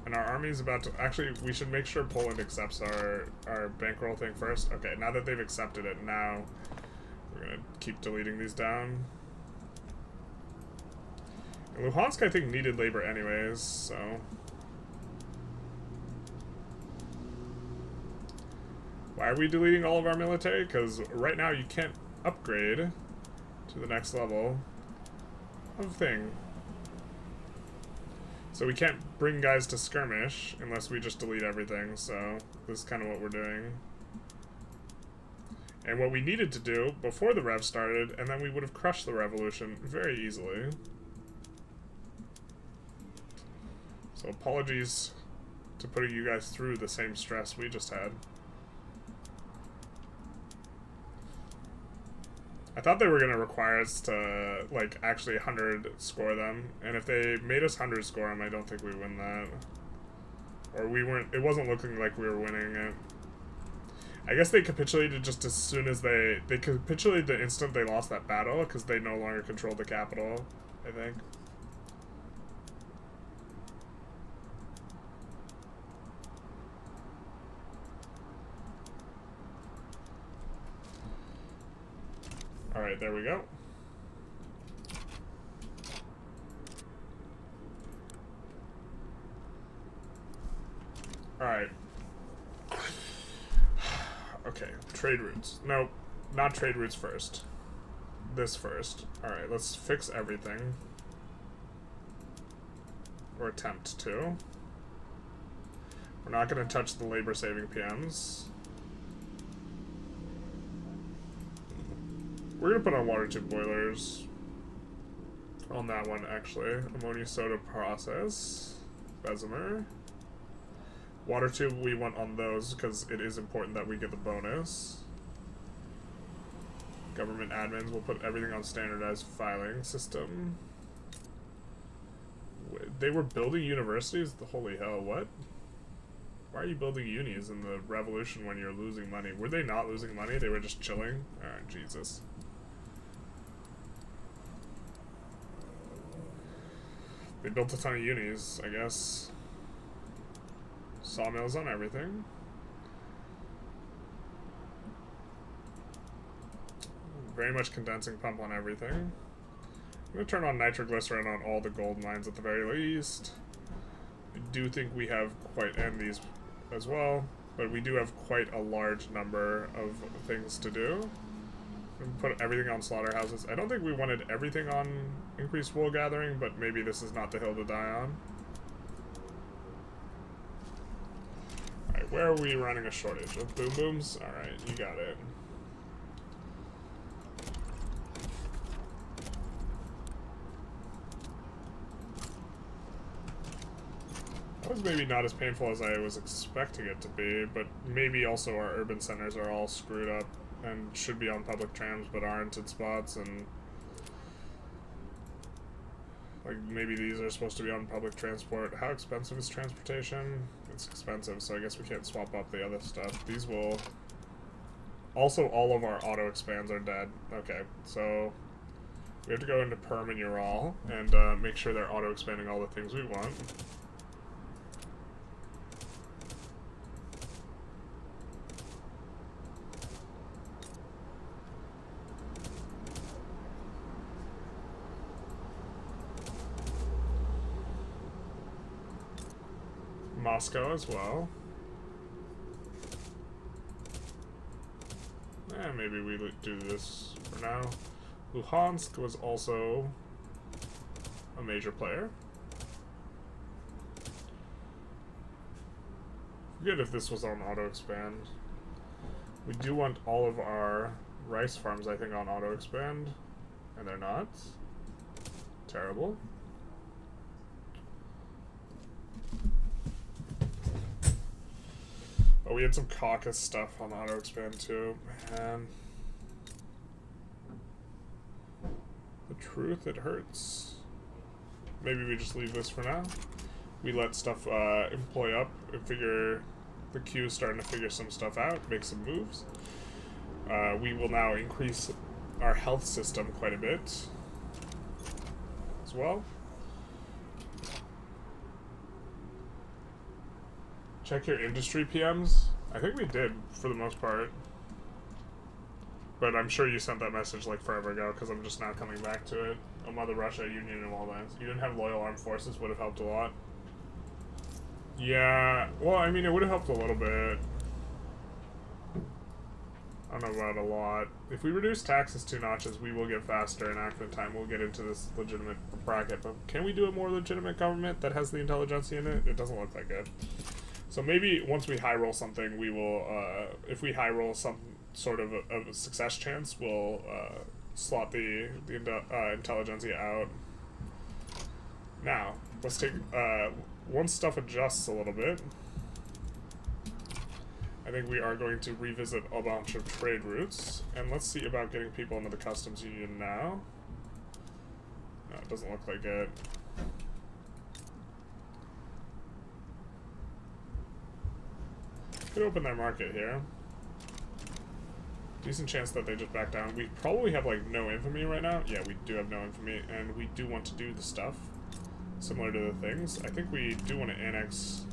And our army's about to... Actually, we should make sure Poland accepts our bankroll thing first. Okay, now that they've accepted it, now we're gonna keep deleting these down. And Luhansk, I think, needed labor anyways, so... Why are we deleting all of our military? Because right now you can't upgrade to the next level of thing. So we can't bring guys to skirmish unless we just delete everything, so this is kind of what we're doing. And what we needed to do before the rev started, and then we would have crushed the revolution very easily. So apologies to putting you guys through the same stress we just had. I thought they were going to require us to, like, actually 100 score them. And if they made us 100 score them, I don't think we win that. Or we weren't... It wasn't looking like we were winning it. I guess they capitulated just as soon as they... They capitulated the instant they lost that battle, because they no longer controlled the capital, I think. Alright, there we go. Alright. Okay, trade routes. No, not trade routes first. This first. Alright, let's fix everything. Or attempt to. We're not going to touch the labor-saving PMs. We're going to put on water tube boilers. On that one, actually. Ammonia soda process. Bessemer. Water tube we want on those because it is important that we get the bonus. Government admins will put everything on standardized filing system. They were building universities? Holy hell, what? Why are you building unis in the revolution when you're losing money? Were they not losing money? They were just chilling? Alright, Jesus. They built a ton of unis, I guess. Sawmills on everything. Very much condensing pump on everything. I'm going to turn on nitroglycerin on all the gold mines at the very least. I do think we have quite, and these as well, but we do have quite a large number of things to do. Put everything on slaughterhouses. I don't think we wanted everything on increased wool gathering, but maybe this is not the hill to die on. Alright, where are we running a shortage? Of boom booms? Alright, you got it. That was maybe not as painful as I was expecting it to be, but maybe also our urban centers are all screwed up and should be on public trams but aren't in spots, and like maybe these are supposed to be on public transport. How expensive is transportation? It's expensive, so I guess we can't swap up the other stuff. These will Also, all of our auto expands are dead. Okay, so we have to go into perm and Ural and make sure they're auto expanding all the things we want. Moscow as well. Maybe we do this for now. Luhansk was also a major player. Good if this was on auto expand. We do want all of our rice farms, I think, on auto expand, and they're not. Terrible. Oh, we had some Caucasus stuff on auto expand too, man. The truth, it hurts. Maybe we just leave this for now. We let stuff employ up and figure the queue is starting to figure some stuff out, make some moves. We will now increase our health system quite a bit as well. Check your industry PMs. I think we did for the most part. But I'm sure you sent that message like forever ago because I'm just now coming back to it. Oh, Mother Russia, Union and all that. You didn't have loyal armed forces, would have helped a lot. Yeah, well, I mean, it would have helped a little bit. I don't know about a lot. If we reduce taxes 2 notches, we will get faster, and after the time we'll get into this legitimate bracket. But can we do a more legitimate government that has the Intelligentsia in it? It doesn't look like it. So maybe once we high roll something, we will, if we high roll some sort of a success chance, we'll slot the Intelligentsia out. Now, let's take, once stuff adjusts a little bit, I think we are going to revisit a bunch of trade routes, and let's see about getting people into the customs union now. No, it doesn't look like it. Could open their market here. Decent chance that they just back down. We probably have like no infamy right now. Yeah, we do have no infamy, and we do want to do the stuff similar to the things. I think we do want to annex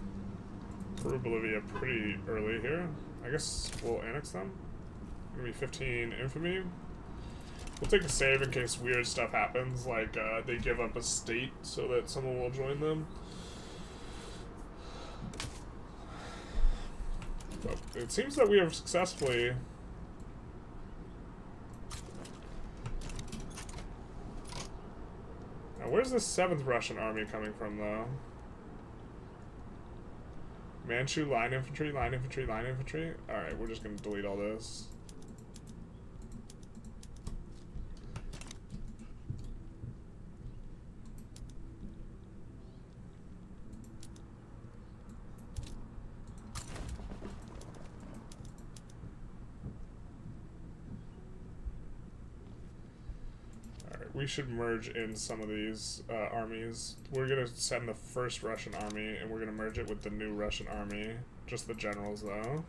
Peru, Bolivia pretty early here. I guess we'll annex them. Gonna be 15 infamy. We'll take a save in case weird stuff happens, like they give up a state so that someone will join them. But it seems that we have successfully now where's the 7th Russian army coming from though? Manchu, line infantry, line infantry, line infantry. Alright, we're just gonna delete all this. We should merge in some of these armies. We're going to send the first Russian army, and we're going to merge it with the new Russian army. Just the generals, though.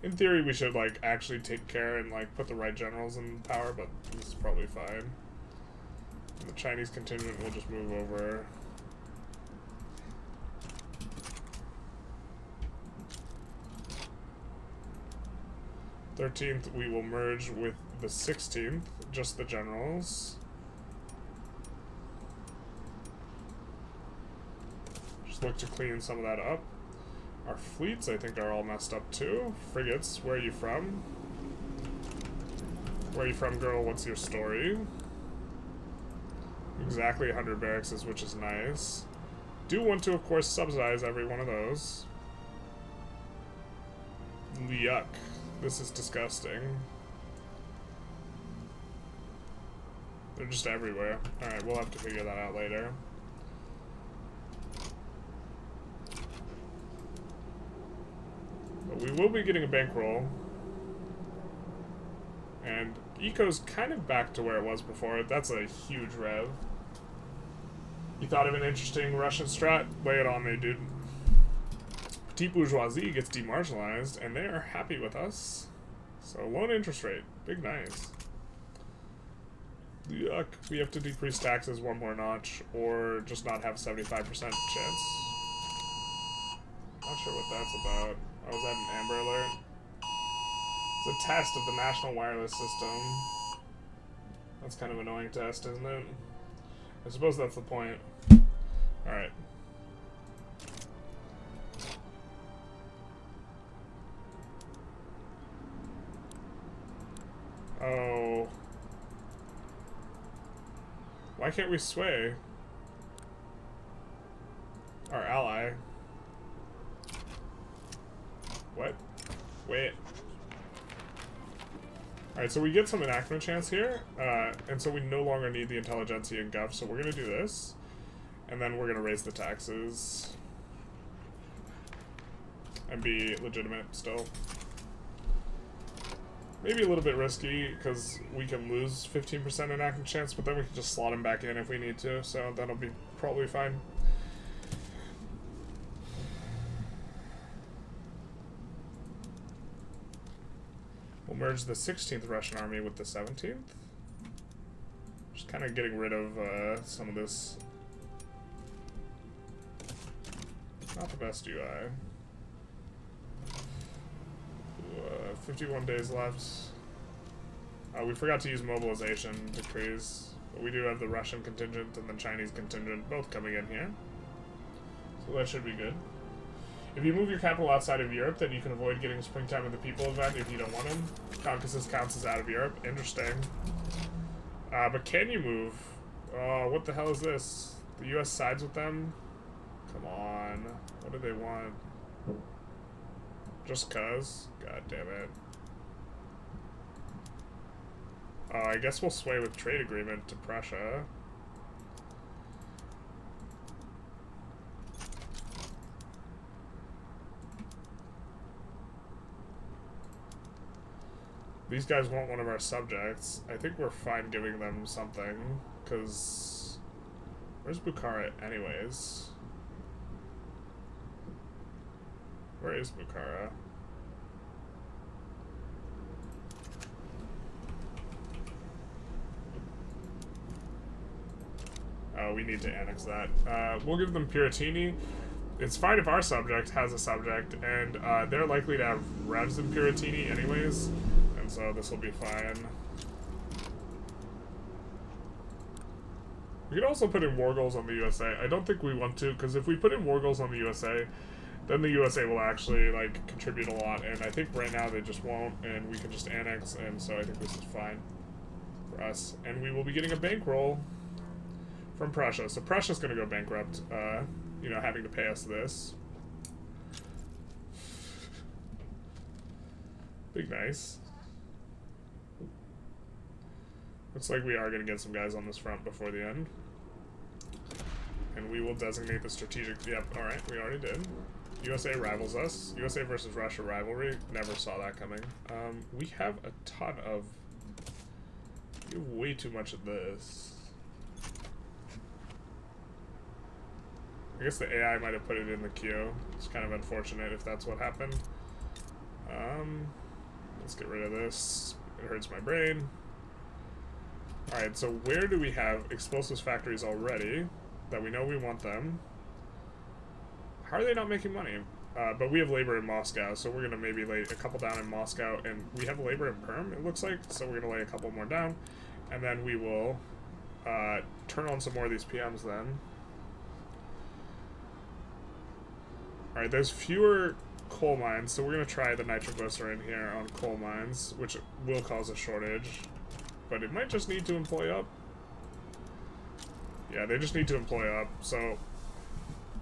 In theory, we should, like, actually take care and, like, put the right generals in power, but this is probably fine. And the Chinese contingent will just move over. 13th, we will merge with the 16th, just the generals. Just look to clean some of that up. Our fleets, I think, are all messed up too. Frigates, where are you from? Where are you from, girl? What's your story? Exactly 100 barracks, which is nice. Do want to, of course, subsidize every one of those. Yuck. This is disgusting. They're just everywhere. Alright, we'll have to figure that out later. But we will be getting a bankroll. And eco's kind of back to where it was before. That's a huge rev. You thought of an interesting Russian strat? Lay it on me, dude. petite bourgeoisie gets demarginalized, and they are happy with us. So loan interest rate, big nice. Yuck, we have to decrease taxes one more notch, or just not have 75% chance. Not sure what that's about. Oh, was that an Amber Alert? It's a test of the national wireless system. That's kind of an annoying test, isn't it? I suppose that's the point. Alright. Oh. Why can't we sway our ally? What? Wait. Alright, so we get some enactment chance here, and so we no longer need the Intelligentsia and Gov, so we're gonna do this, and then we're gonna raise the taxes, and be legitimate still. Maybe a little bit risky, because we can lose 15% enactment chance, but then we can just slot him back in if we need to, so that'll be probably fine. We'll merge the 16th Russian army with the 17th. Just kind of getting rid of some of this. Not the best UI. 51 days left. We forgot to use mobilization decrees, but we do have the Russian contingent and the Chinese contingent both coming in here. So that should be good. If you move your capital outside of Europe, then you can avoid getting Springtime of the People event if you don't want them. Caucasus counts as out of Europe. Interesting. But can you move? Oh, what the hell is this? The US sides with them? Come on. What do they want? Just cuz? God damn it. I guess we'll sway with trade agreement to Prussia. These guys want one of our subjects. I think we're fine giving them something, because... Where's Bukhara anyways? Where is Bukhara? Oh, we need to annex that. We'll give them Piratini. It's fine if our subject has a subject, and they're likely to have revs in Piratini anyways. And so this will be fine. We could also put in war goals on the USA. I don't think we want to, because if we put in war goals on the USA, then the USA will actually, like, contribute a lot. And I think right now they just won't, and we can just annex, and so I think this is fine for us. And we will be getting a bankroll from Prussia. So Prussia's going to go bankrupt, you know, having to pay us this. Big nice. Looks like we are going to get some guys on this front before the end. And we will designate the strategic... Yep, alright, we already did. USA rivals us. USA versus Russia rivalry. Never saw that coming. We have a ton of... We have way too much of this. I guess the AI might have put it in the queue. It's kind of unfortunate if that's what happened. Let's get rid of this. It hurts my brain. Alright, so where do we have explosives factories already that we know we want them? How are they not making money? But we have labor in Moscow, so we're going to maybe lay a couple down in Moscow, and we have labor in Perm, it looks like, so we're going to lay a couple more down, and then we will turn on some more of these PMs then. Alright, there's fewer coal mines, so we're going to try the nitroglycerin here on coal mines, which will cause a shortage. But it might just need to employ up. Yeah, they just need to employ up, so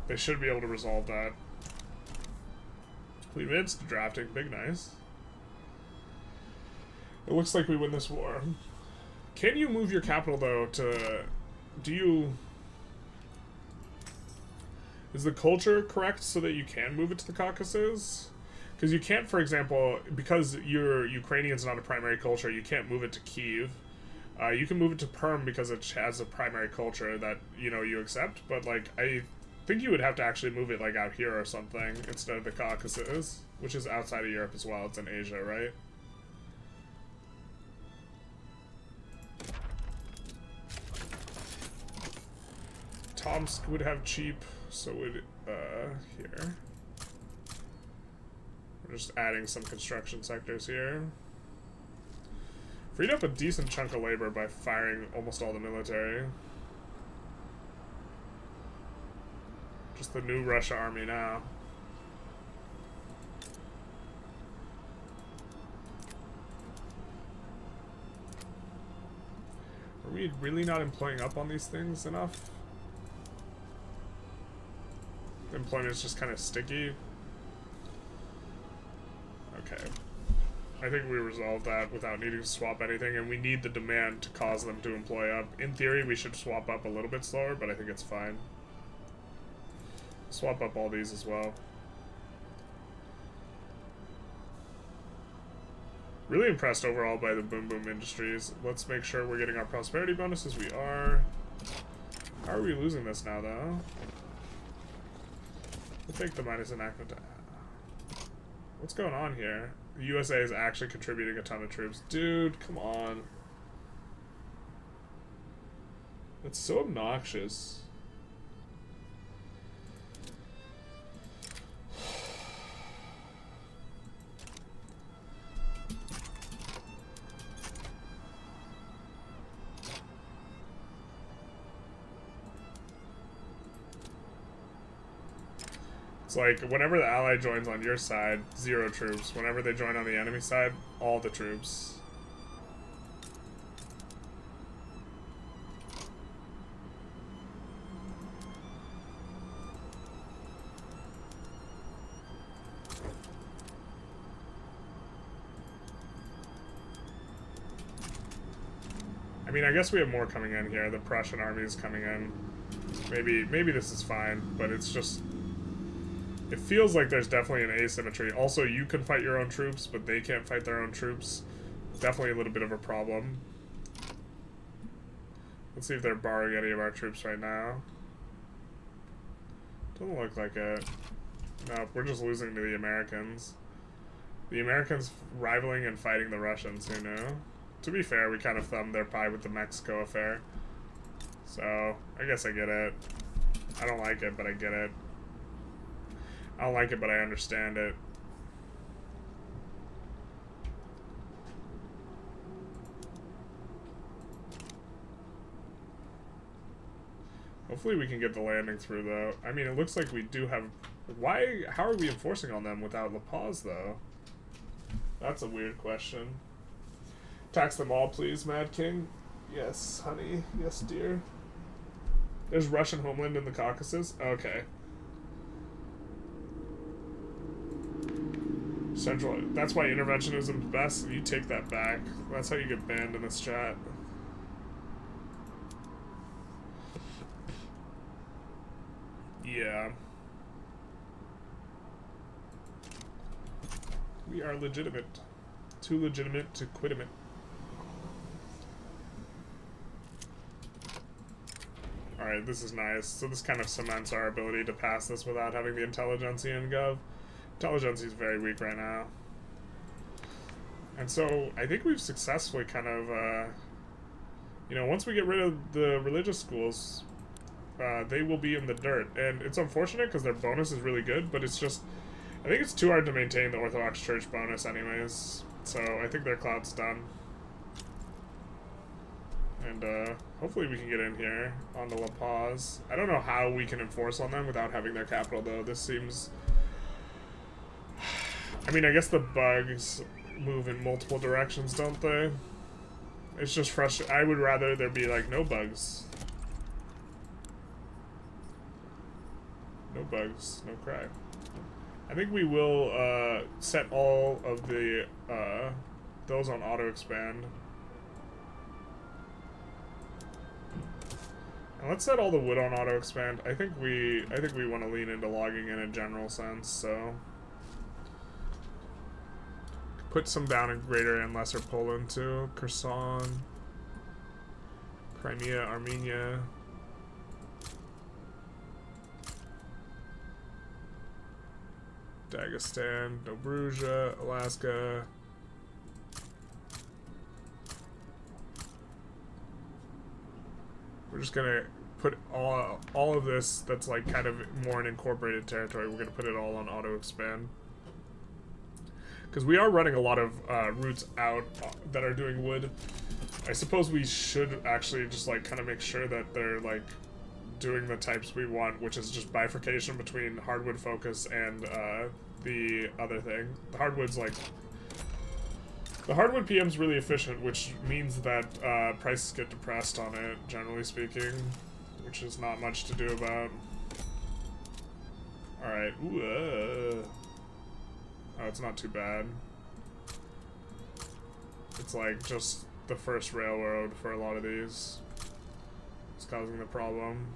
they should be able to resolve that. We advanced to drafting, big nice. It looks like we win this war. Can you move your capital, though, to... Do you... Is the culture correct so that you can move it to the Caucasus? Because you can't, for example, because your Ukrainian's not a primary culture, you can't move it to Kyiv. You can move it to Perm because it has a primary culture that, you know, you accept, but, like, I I think you would have to actually move it like out here or something instead of the Caucasus, which is outside of Europe as well. It's in Asia, right? Tomsk would have cheap, so would here. We're just adding some construction sectors here. Freed up a decent chunk of labor by firing almost all the military. Just the new Russia army now. Are we really not employing up on these things enough? Employment is just kind of sticky. Okay. I think we resolved that without needing to swap anything, and we need the demand to cause them to employ up. In theory, we should swap up a little bit slower, but I think it's fine. Swap up all these as well. Really impressed overall by the Boom Boom Industries. Let's make sure we're getting our prosperity bonuses. We are. How are we losing this now, though? We'll take the minus enactment. What's going on here? The USA is actually contributing a ton of troops. Dude, come on. It's so obnoxious. It's like, whenever the ally joins on your side, 0 troops. Whenever they join on the enemy side, all the troops. I mean, I guess we have more coming in here. The Prussian army is coming in. Maybe this is fine, but it's just... It feels like there's definitely an asymmetry. Also, you can fight your own troops, but they can't fight their own troops. Definitely a little bit of a problem. Let's see if they're borrowing any of our troops right now. Doesn't look like it. No, we're just losing to the Americans. The Americans rivaling and fighting the Russians, you know? To be fair, we kind of thumbed their pie with the Mexico affair. So, I guess I get it. I don't like it, but I get it. I don't like it, but I understand it. Hopefully we can get the landing through, though. I mean, it looks like we do have... Why? How are we enforcing on them without La Paz, though? That's a weird question. Tax them all, please, Mad King. Yes, honey. Yes, dear. There's Russian homeland in the Caucasus? Okay. Central. That's why interventionism is best. You take that back. That's how you get banned in this chat. Yeah. We are legitimate. Too legitimate to quit it. Alright, this is nice. So this kind of cements our ability to pass this without having the Intelligentsia in Gov. Intelligentsia is very weak right now. And so, I think we've successfully kind of, you know, once we get rid of the religious schools, they will be in the dirt. And it's unfortunate because their bonus is really good, but it's just, I think it's too hard to maintain the Orthodox Church bonus anyways. So, I think their cloud's done. And, hopefully we can get in here onto La Paz. I don't know how we can enforce on them without having their capital, though. This seems... I mean, I guess the bugs move in multiple directions, don't they? It's just frustrating. I would rather there be, like, no bugs. No bugs, no cry. I think we will, set all of the, those on auto-expand. And let's set all the wood on auto-expand. I think we want to lean into logging in a general sense, so... Put some down in Greater and Lesser Poland too. Kherson, Crimea, Armenia. Dagestan, Dobruja, Alaska. We're just gonna put all of this that's like kind of more an incorporated territory. We're gonna put it all on auto expand. Because we are running a lot of routes out that are doing wood. I suppose we should actually just like kind of make sure that they're like doing the types we want, which is just bifurcation between hardwood focus and the other thing. The hardwood's like... The hardwood PM's really efficient, which means that prices get depressed on it, generally speaking, which is not much to do about. Alright, ooh, oh, it's not too bad. It's like just the first railroad for a lot of these. It's causing the problem.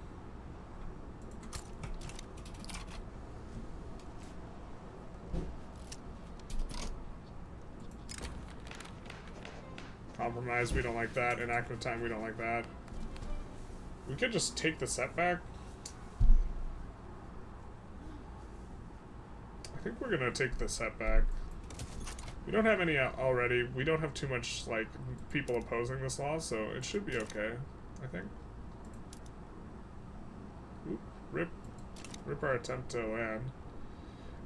Compromise, we don't like that. Enactment time, we don't like that. We could just take the setback. I think we're gonna take the setback. We don't have any already. We don't have too much, like, people opposing this law, so it should be okay, I think. Oop, rip our attempt to land.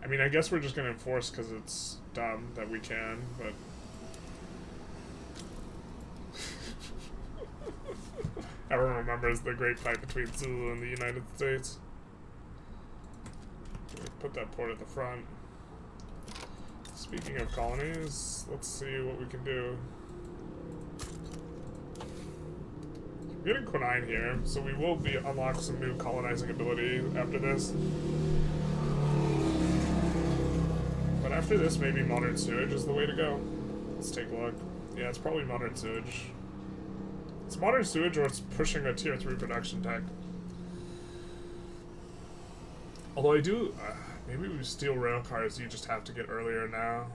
I mean, I guess we're just gonna enforce because it's dumb that we can, but... Everyone remembers the great fight between Zulu and the United States. Put that port at the front. Speaking of colonies, let's see what we can do. We're getting Quinine here, so we will be unlock some new colonizing ability after this. But after this, maybe modern sewage is the way to go. Let's take a look. Yeah, it's probably modern sewage. It's modern sewage or it's pushing a tier 3 production tech. Although I do, maybe we steal rail cars, you just have to get earlier now.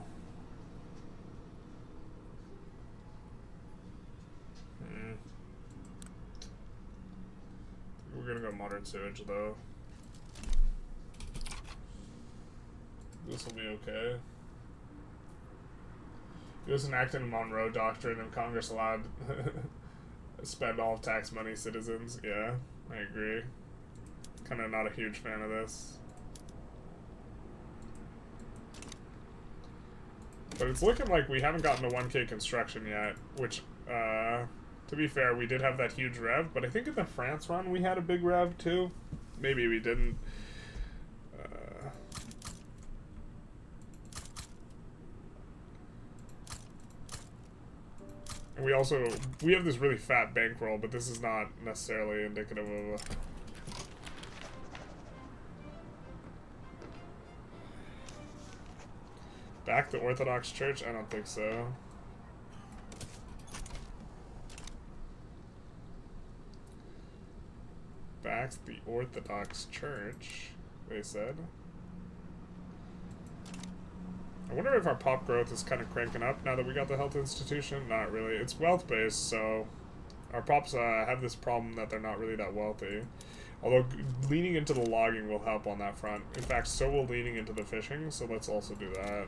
We're gonna go modern sewage though. This will be okay. It was enacted in Monroe Doctrine and Congress allowed spend all of tax money citizens. Yeah, I agree. Kind of not a huge fan of this. But it's looking like we haven't gotten to 1K construction yet, which, to be fair, we did have that huge rev, but I think in the France run we had a big rev too. Maybe we didn't. And we have this really fat bankroll, but this is not necessarily indicative of a... Back the Orthodox Church? I don't think so. Back the Orthodox Church, they said. I wonder if our pop growth is kind of cranking up now that we got the health institution. Not really. It's wealth-based, so our pops have this problem that they're not really that wealthy. Although leaning into the logging will help on that front. In fact, so will leaning into the fishing, so let's also do that.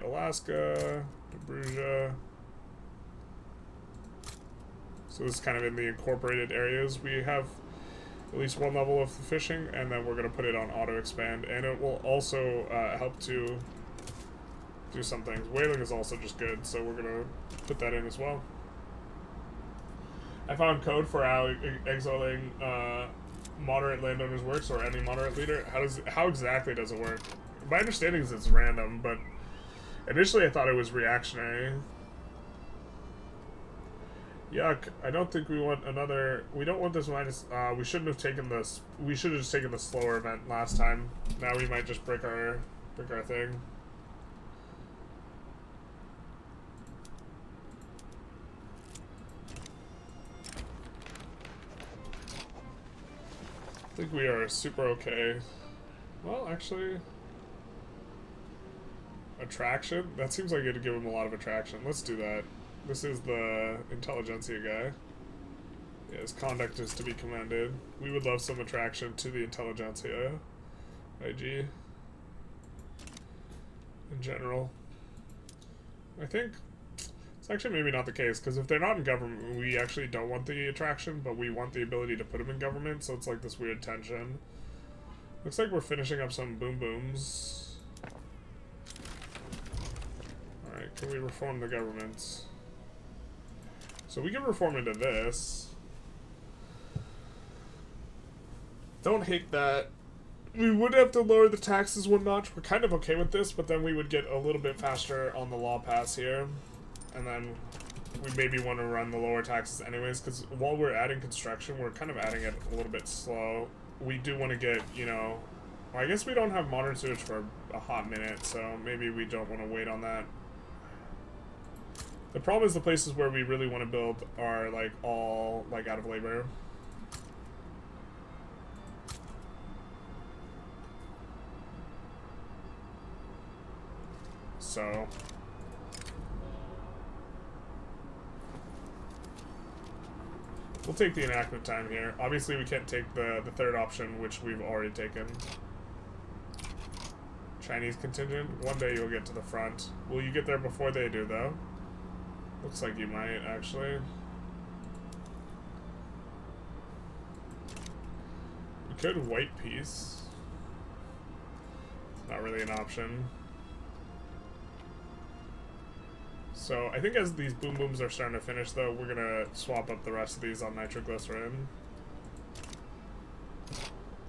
Alaska, Dobruja. So this is kind of in the incorporated areas. We have at least one level of fishing, and then we're going to put it on auto expand, and it will also help to do some things. Whaling is also just good, so we're going to put that in as well. I found code for how exiling moderate landowners works, or any moderate leader. How exactly does it work? My understanding is it's random, but initially I thought it was reactionary. Yuck, I don't think we want another... We don't want this minus... we shouldn't have taken this... We should have just taken the slower event last time. Now we might just break our thing. I think we are super okay. Well, actually... Attraction? That seems like it'd give him a lot of attraction. Let's do that. This is the Intelligentsia guy. Yeah, his conduct is to be commended. We would love some attraction to the Intelligentsia. IG. In general. I think it's actually maybe not the case, because if they're not in government, we actually don't want the attraction, but we want the ability to put them in government, so it's like this weird tension. Looks like we're finishing up some boom booms. Alright, can we reform the government? So we can reform into this. Don't hate that. We would have to lower the taxes one notch. We're kind of okay with this, but then we would get a little bit faster on the law pass here. And then we maybe want to run the lower taxes anyways, because while we're adding construction, we're kind of adding it a little bit slow. We do want to get, you know... Well, I guess we don't have modern sewage for a hot minute, so maybe we don't want to wait on that. The problem is the places where we really want to build are, like, all, like, out of labor. So... we'll take the enactment time here. Obviously, we can't take the third option, which we've already taken. Chinese contingent. One day you'll get to the front. Will you get there before they do, though? Looks like you might, actually. We could white peace. Not really an option. So, I think as these boom booms are starting to finish, though, we're gonna swap up the rest of these on nitroglycerin.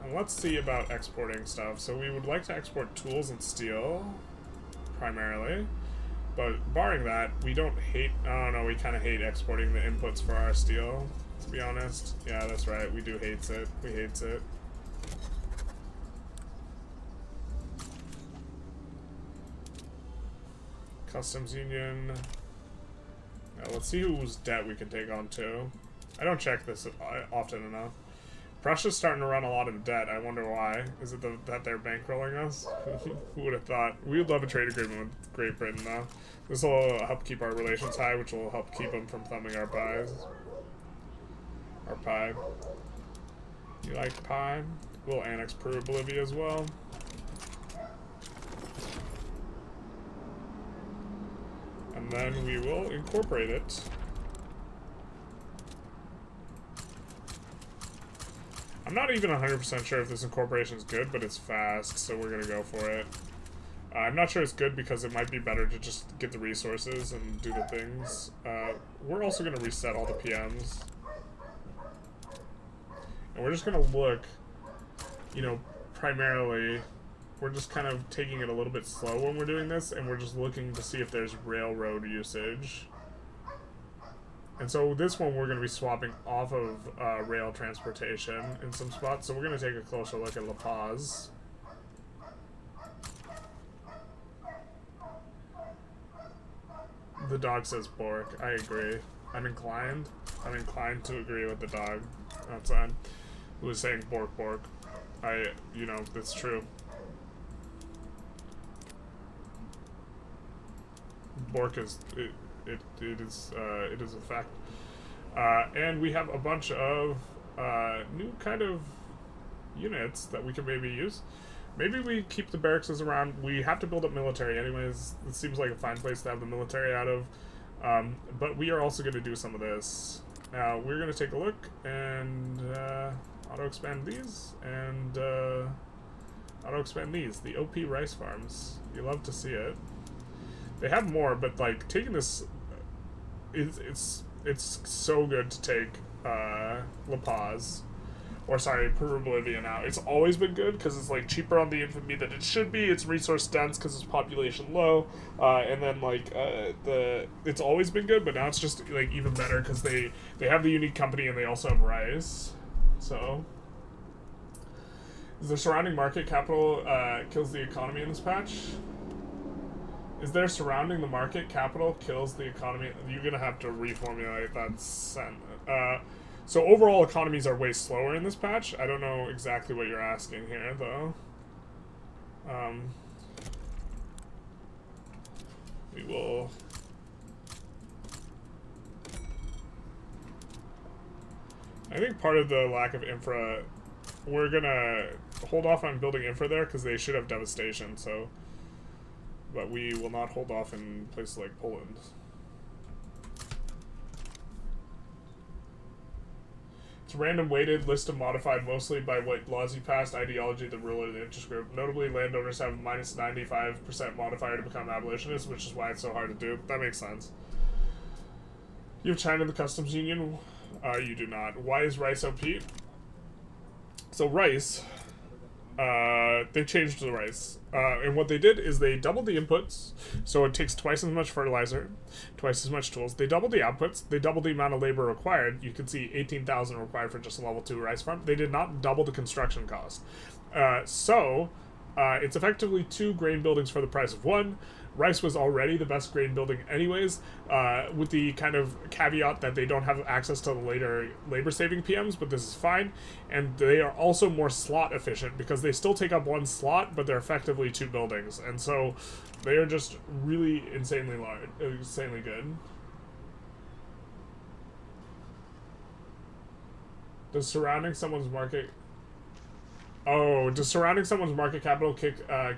And let's see about exporting stuff. So we would like to export tools and steel, primarily. But barring that, we don't hate... Oh, no, we kind of hate exporting the inputs for our steel, to be honest. Yeah, that's right, we do hate it. We hate it. Customs Union. Now, let's see whose debt we can take on too. I don't check this often enough. Prussia's starting to run a lot of debt. I wonder why. Is it that they're bankrolling us? Who would have thought? We would love a trade agreement with Great Britain though. This will help keep our relations high, which will help keep them from thumbing our pies. Our pie. You like pie? We'll annex Peru, Bolivia as well. And then we will incorporate it. I'm not even 100% sure if this incorporation is good, but it's fast, so we're gonna go for it. I'm not sure it's good because it might be better to just get the resources and do the things. We're also gonna reset all the PMs. And we're just gonna look, you know, primarily... We're just kind of taking it a little bit slow when we're doing this, and we're just looking to see if there's railroad usage. And so this one we're going to be swapping off of rail transportation in some spots, so we're going to take a closer look at La Paz. The dog says Bork. I agree. I'm inclined to agree with the dog outside who was saying Bork. You know, that's true. Bork is it is a fact, and we have a bunch of new kind of units that we can maybe use. Maybe we keep the barracks around. We have to build up military anyways. It seems like a fine place to have the military out of, but we are also going to do some of this. Now we're going to take a look and auto expand these and auto expand these. The OP rice farms. You love to see it. They have more, but like taking this, it's so good to take La Paz, or sorry, Peru, Bolivia now. It's always been good because it's like cheaper on the infamy than it should be. It's resource dense because it's population low, and then like it's always been good, but now it's just like even better because they have the unique company and they also have rice. So is the surrounding market capital kills the economy in this patch? Is there surrounding the market capital kills the economy? You're going to have to reformulate that sentence. So overall economies are way slower in this patch. I don't know exactly what you're asking here, though. We will... I think part of the lack of infra we're gonna hold off on building infra there because they should have devastation. So, but we will not hold off in places like Poland. It's random weighted list of modified mostly by what laws you passed, ideology, the ruler, the interest group. Notably, landowners have minus 95% modifier to become abolitionists, which is why it's so hard to do. That makes sense. You have China in the customs union. You do not. Why is rice OP? So rice, they changed the rice. And what they did is they doubled the inputs, so it takes twice as much fertilizer, twice as much tools. They doubled the outputs. They doubled the amount of labor required. You can see 18,000 required for just a level 2 rice farm. They did not double the construction cost. So it's effectively 2 grain buildings for the price of 1. Rice was already the best grain building anyways, with the kind of caveat that they don't have access to the later labor-saving PMs, but this is fine. And they are also more slot efficient because they still take up 1 slot, but they're effectively 2 buildings. And so they are just really insanely large, insanely good. Does surrounding someone's market... Oh, does surrounding someone's market capital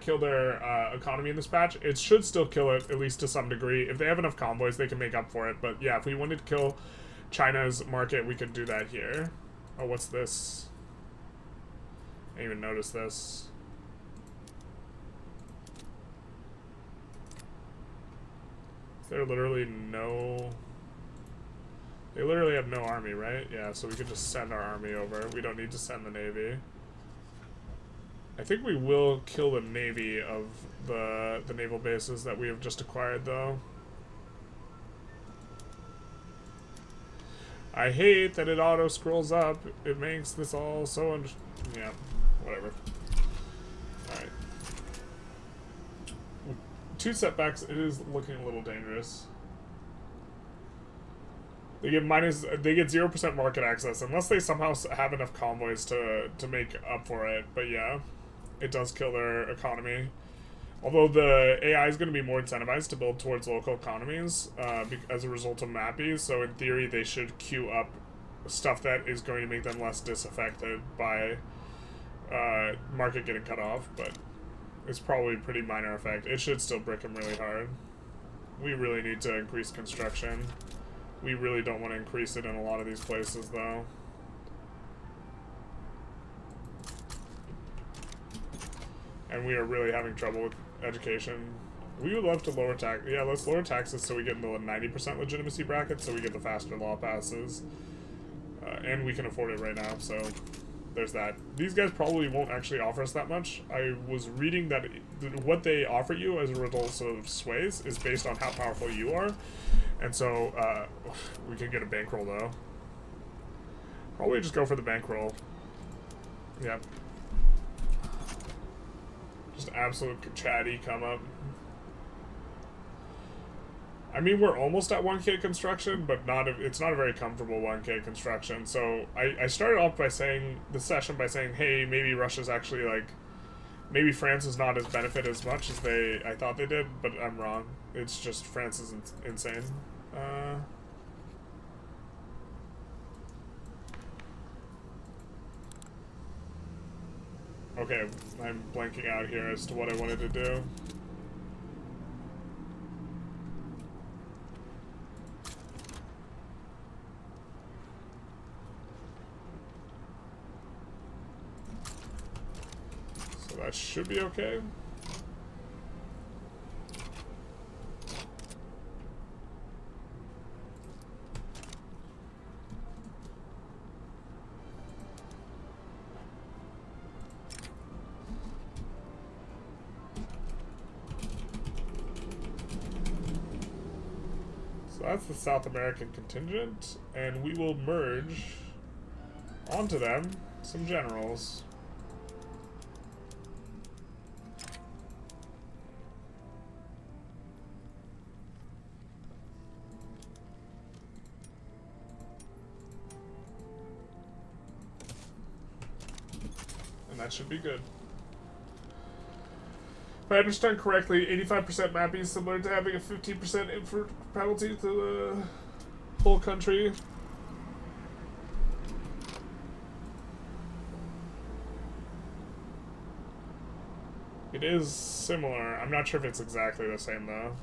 kill their economy in this patch? It should still kill it, at least to some degree. If they have enough convoys, they can make up for it. But yeah, if we wanted to kill China's market, we could do that here. Oh, what's this? I didn't even notice this. Is there literally no... They literally have no army, right? Yeah, so we could just send our army over. We don't need to send the navy. I think we will kill the navy of the naval bases that we have just acquired, though. I hate that it auto-scrolls up. It makes this all so yeah, whatever. Alright. 2 setbacks, it is looking a little dangerous. They get 0% market access, unless they somehow have enough convoys to make up for it, but yeah. It does kill their economy. Although the AI is going to be more incentivized to build towards local economies as a result of mappies, so in theory they should queue up stuff that is going to make them less disaffected by market getting cut off, but it's probably a pretty minor effect. It should still brick them really hard. We really need to increase construction. We really don't want to increase it in a lot of these places, though. And we are really having trouble with education. We would love to lower tax. Yeah, let's lower taxes so we get into the 90% legitimacy bracket, so we get the faster law passes. And we can afford it right now, so there's that. These guys probably won't actually offer us that much. I was reading that what they offer you as a result of sways is based on how powerful you are. And so we can get a bankroll, though. Probably just go for the bankroll. Yep. Just absolute chatty come up. I mean, we're almost at 1K construction, but it's not a very comfortable 1K construction. So I started off by saying, this session by saying, hey, maybe Russia's actually like, maybe France is not as benefit as much as I thought they did, but I'm wrong. It's just France is insane. Okay, I'm blanking out here as to what I wanted to do. So that should be okay. That's the South American contingent, and we will merge onto them some generals. And that should be good. If I understand correctly, 85% mapping is similar to having a 15% infra penalty to the whole country. It is similar. I'm not sure if it's exactly the same, though.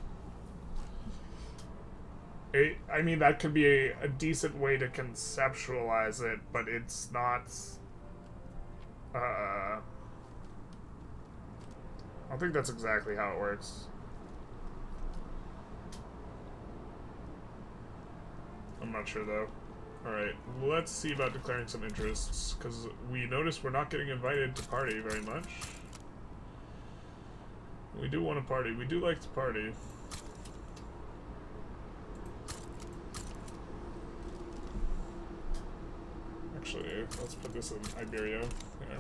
I mean, that could be a decent way to conceptualize it, but it's not... I don't think that's exactly how it works. I'm not sure, though. Alright, let's see about declaring some interests, because we notice we're not getting invited to party very much. We do want to party. We do like to party. Actually, let's put this in Iberia. Yeah.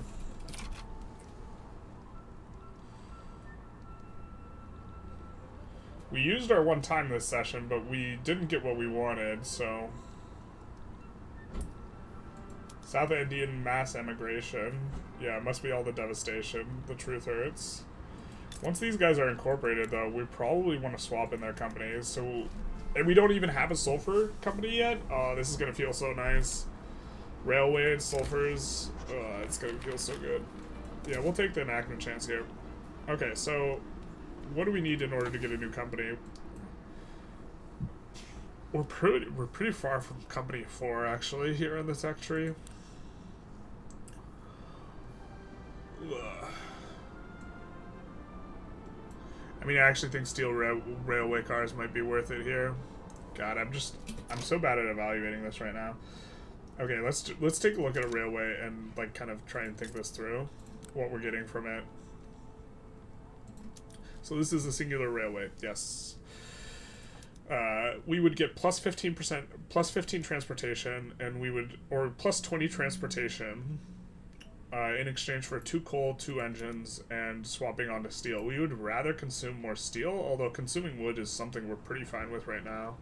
We used our one time this session, but we didn't get what we wanted, so... South Indian mass emigration. Yeah, it must be all the devastation. The truth hurts. Once these guys are incorporated, though, we probably want to swap in their companies, so... And we don't even have a sulfur company yet? Oh, this is gonna feel so nice. Railway and sulfurs. It's gonna feel so good. Yeah, we'll take the enactment chance here. Okay, so... What do we need in order to get a new company? We're pretty far from company 4, actually, here in the tech tree. Ugh. I mean, I actually think steel railway cars might be worth it here. God, I'm so bad at evaluating this right now. Okay, let's take a look at a railway and like kind of try and think this through, what we're getting from it. So this is a singular railway, yes. We would get plus 15%, plus 15 transportation, and we would, or plus 20 transportation, in exchange for 2 coal, 2 engines, and swapping onto steel. We would rather consume more steel, although consuming wood is something we're pretty fine with right now.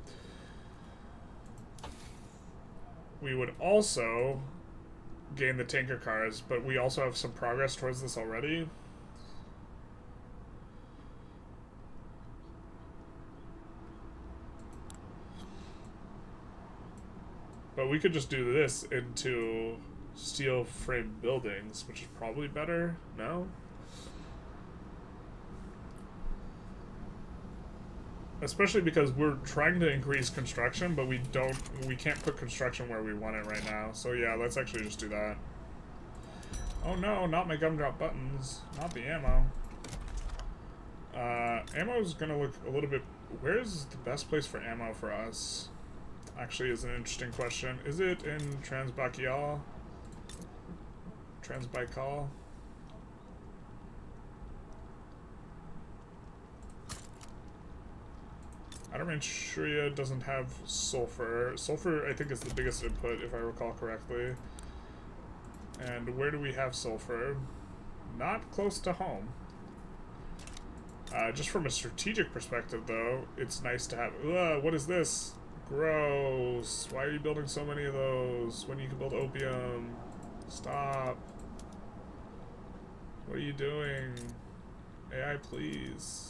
We would also gain the tanker cars, but we also have some progress towards this already. But we could just do this into steel frame buildings, which is probably better. No? Especially because we're trying to increase construction, but we can't put construction where we want it right now. So yeah, let's actually just do that. Oh no, not my gumdrop buttons. Not the ammo. Ammo's gonna look a little bit... Where's the best place for ammo for us? Actually is an interesting question. Is it in Transbaikal? Transbaikal? Adamanturia doesn't have sulfur. Sulfur, I think, is the biggest input, if I recall correctly. And where do we have sulfur? Not close to home. Just from a strategic perspective, though, it's nice to have... Ugh, what is this? Gross. Why are you building so many of those when you can build opium? Stop. What are you doing? AI, please.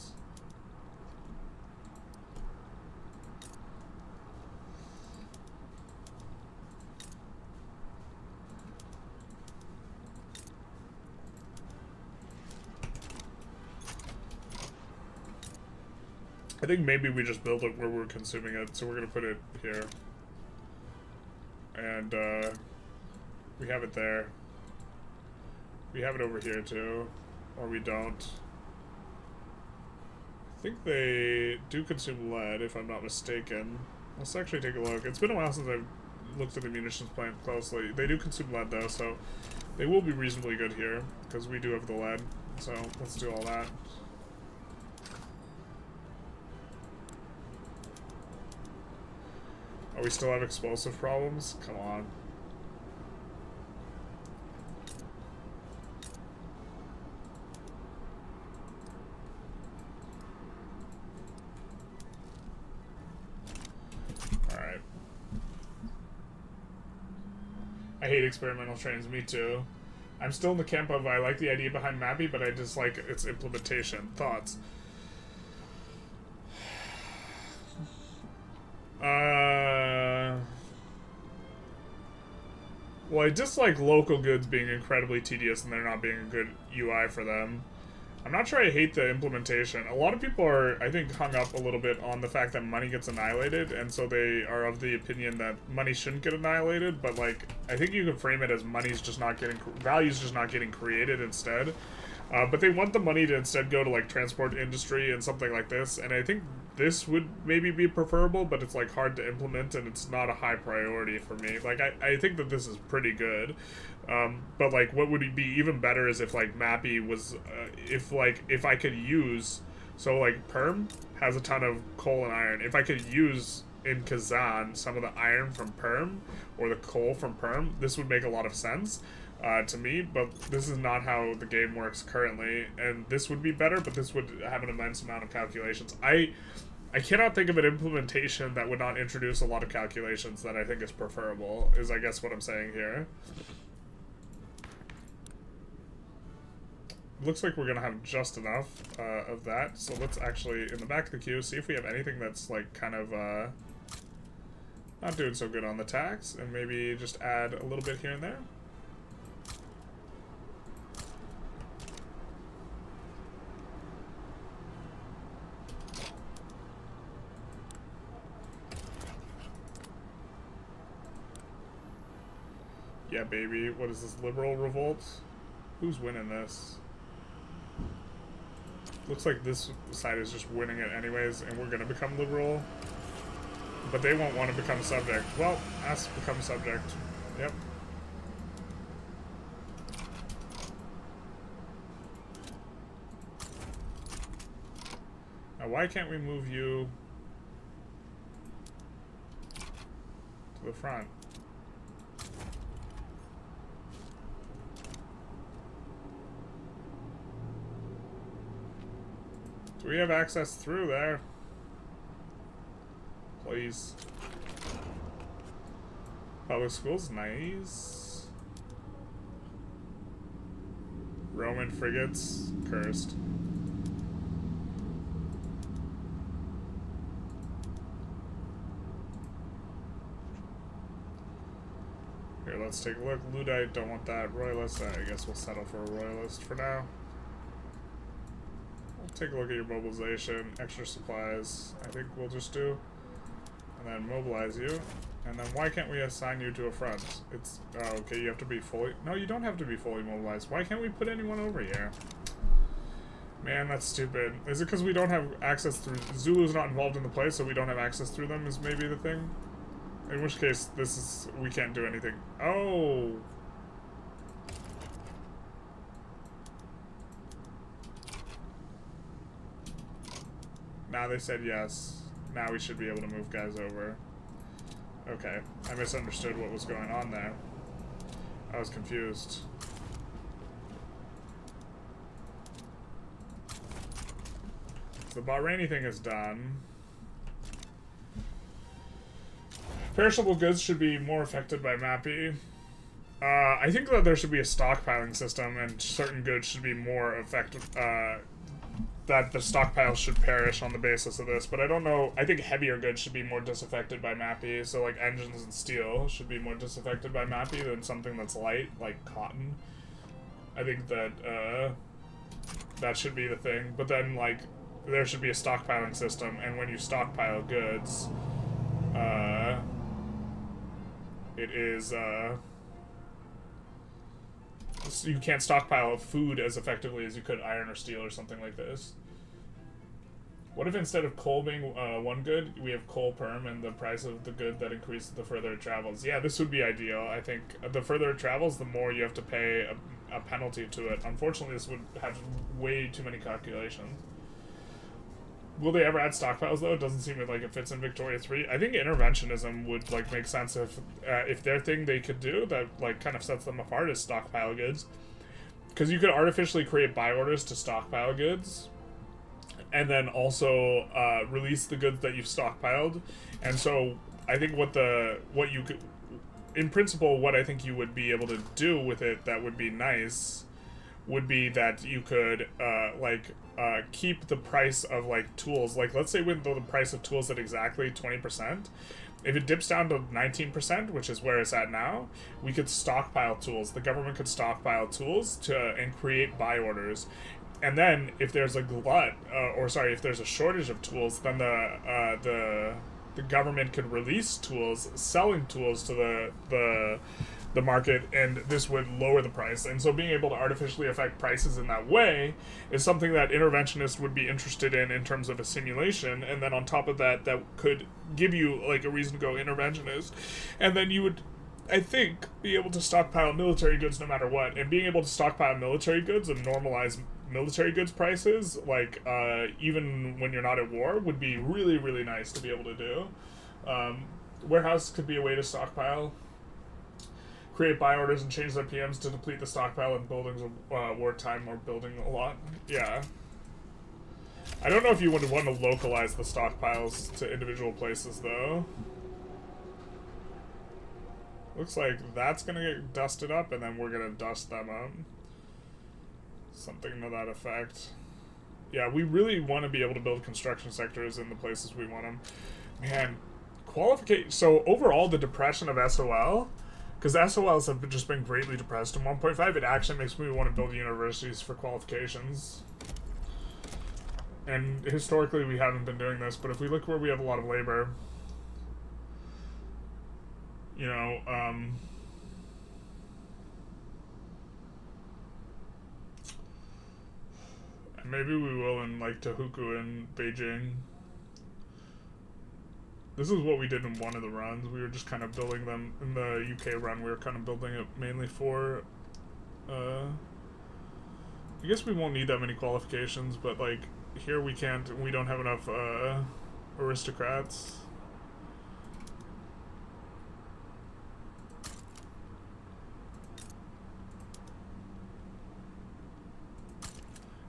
I think maybe we just build it where we're consuming it, so we're gonna put it here. And, we have it there. We have it over here, too. Or we don't. I think they do consume lead, if I'm not mistaken. Let's actually take a look. It's been a while since I've looked at the munitions plant closely. They do consume lead, though, so they will be reasonably good here, because we do have the lead. So, let's do all that. Oh, we still have explosive problems? Come on. Alright. I hate experimental trains, me too. I'm still in the camp of I like the idea behind Mappy, but I dislike its implementation. Thoughts? Well, I dislike local goods being incredibly tedious and there not being a good UI for them. I'm not sure I hate the implementation. A lot of people are, I think, hung up a little bit on the fact that money gets annihilated, and so they are of the opinion that money shouldn't get annihilated, but, like, I think you can frame it as money's just not getting, value's just not getting created instead. But they want the money to instead go to, like, transport industry and something like this, and I think this would maybe be preferable, but it's, like, hard to implement, and it's not a high priority for me. Like, I think that this is pretty good. But, like, what would be even better is if, like, Mappy was, if I could use, so, like, Perm has a ton of coal and iron. If I could use in Kazan some of the iron from Perm, or the coal from Perm, this would make a lot of sense. To me, but this is not how the game works currently, and this would be better, but this would have an immense amount of calculations. I cannot think of an implementation that would not introduce a lot of calculations that I think is preferable, is I guess what I'm saying here. Looks like we're gonna have just enough of that, so let's actually, in the back of the queue, see if we have anything that's, like, kind of, not doing so good on the tax, and maybe just add a little bit here and there. Yeah, baby. What is this, liberal revolt? Who's winning this? Looks like this side is just winning it anyways, and we're gonna become liberal. But they won't want to become subject. Well, us become subject. Yep. Now, why can't we move you to the front? Do we have access through there? Please. Public schools, nice. Roman frigates, cursed. Here, let's take a look. Ludite, don't want that. Royalist, I guess we'll settle for a royalist for now. Take a look at your mobilization, extra supplies, I think we'll just do. And then mobilize you. And then why can't we assign you to a front? It's, oh, okay, you have to be fully, no, you don't have to be fully mobilized. Why can't we put anyone over here? Man, that's stupid. Is it because we don't have access through, Zulu's not involved in the play, so we don't have access through them is maybe the thing? In which case, this is, we can't do anything. Oh! Now they said yes. Now we should be able to move guys over. Okay. I misunderstood what was going on there. I was confused. So the Bahraini thing is done. Perishable goods should be more affected by Mappy. I think that there should be a stockpiling system, and certain goods should be more affected, that the stockpiles should perish on the basis of this, but I don't know. I think heavier goods should be more disaffected by Mappy, so like engines and steel should be more disaffected by Mappy than something that's light, like cotton. I think that, that should be the thing, but then, like, there should be a stockpiling system, and when you stockpile goods, it is, so you can't stockpile food as effectively as you could iron or steel or something like this. What if instead of coal being one good, we have coal perm and the price of the good that increases the further it travels? Yeah, this would be ideal. I think the further it travels, the more you have to pay a penalty to it. Unfortunately, this would have way too many calculations. Will they ever add stockpiles, though? It doesn't seem like it fits in Victoria 3. I think interventionism would, like, make sense if their thing they could do that, like, kind of sets them apart is stockpile goods. Because you could artificially create buy orders to stockpile goods, and then also release the goods that you've stockpiled. And so I think what you could, in principle, what I think you would be able to do with it that would be nice would be that you could, keep the price of, like, tools. Like, let's say with the price of tools at exactly 20%. If it dips down to 19%, which is where it's at now, we could stockpile tools. The government could stockpile tools and create buy orders. And then if there's a glut, if there's a shortage of tools, then the government could release tools, selling tools to the market, and this would lower the price. And so being able to artificially affect prices in that way is something that interventionists would be interested in terms of a simulation. And then on top of that, that could give you like a reason to go interventionist. And then you would, I think, be able to stockpile military goods no matter what. And being able to stockpile military goods and normalize military goods prices, like even when you're not at war, would be really, really nice to be able to do. Warehouse could be a way to stockpile. Create buy orders and change their PMs to deplete the stockpile in buildings of wartime or building a lot. Yeah. I don't know if you would want to localize the stockpiles to individual places, though. Looks like that's going to get dusted up, and then we're going to dust them up. Something to that effect. Yeah, we really want to be able to build construction sectors in the places we want them. Man, qualification. So overall, the depression of SOL, because SOLs have just been greatly depressed in 1.5, it actually makes me want to build universities for qualifications. And historically, we haven't been doing this, but if we look where we have a lot of labor, you know, maybe we will in like Tehuku and Beijing. This is what we did in one of the runs. We were just kind of building them in the UK run. We were kind of building it mainly for I guess we won't need that many qualifications, but like here we don't have enough aristocrats.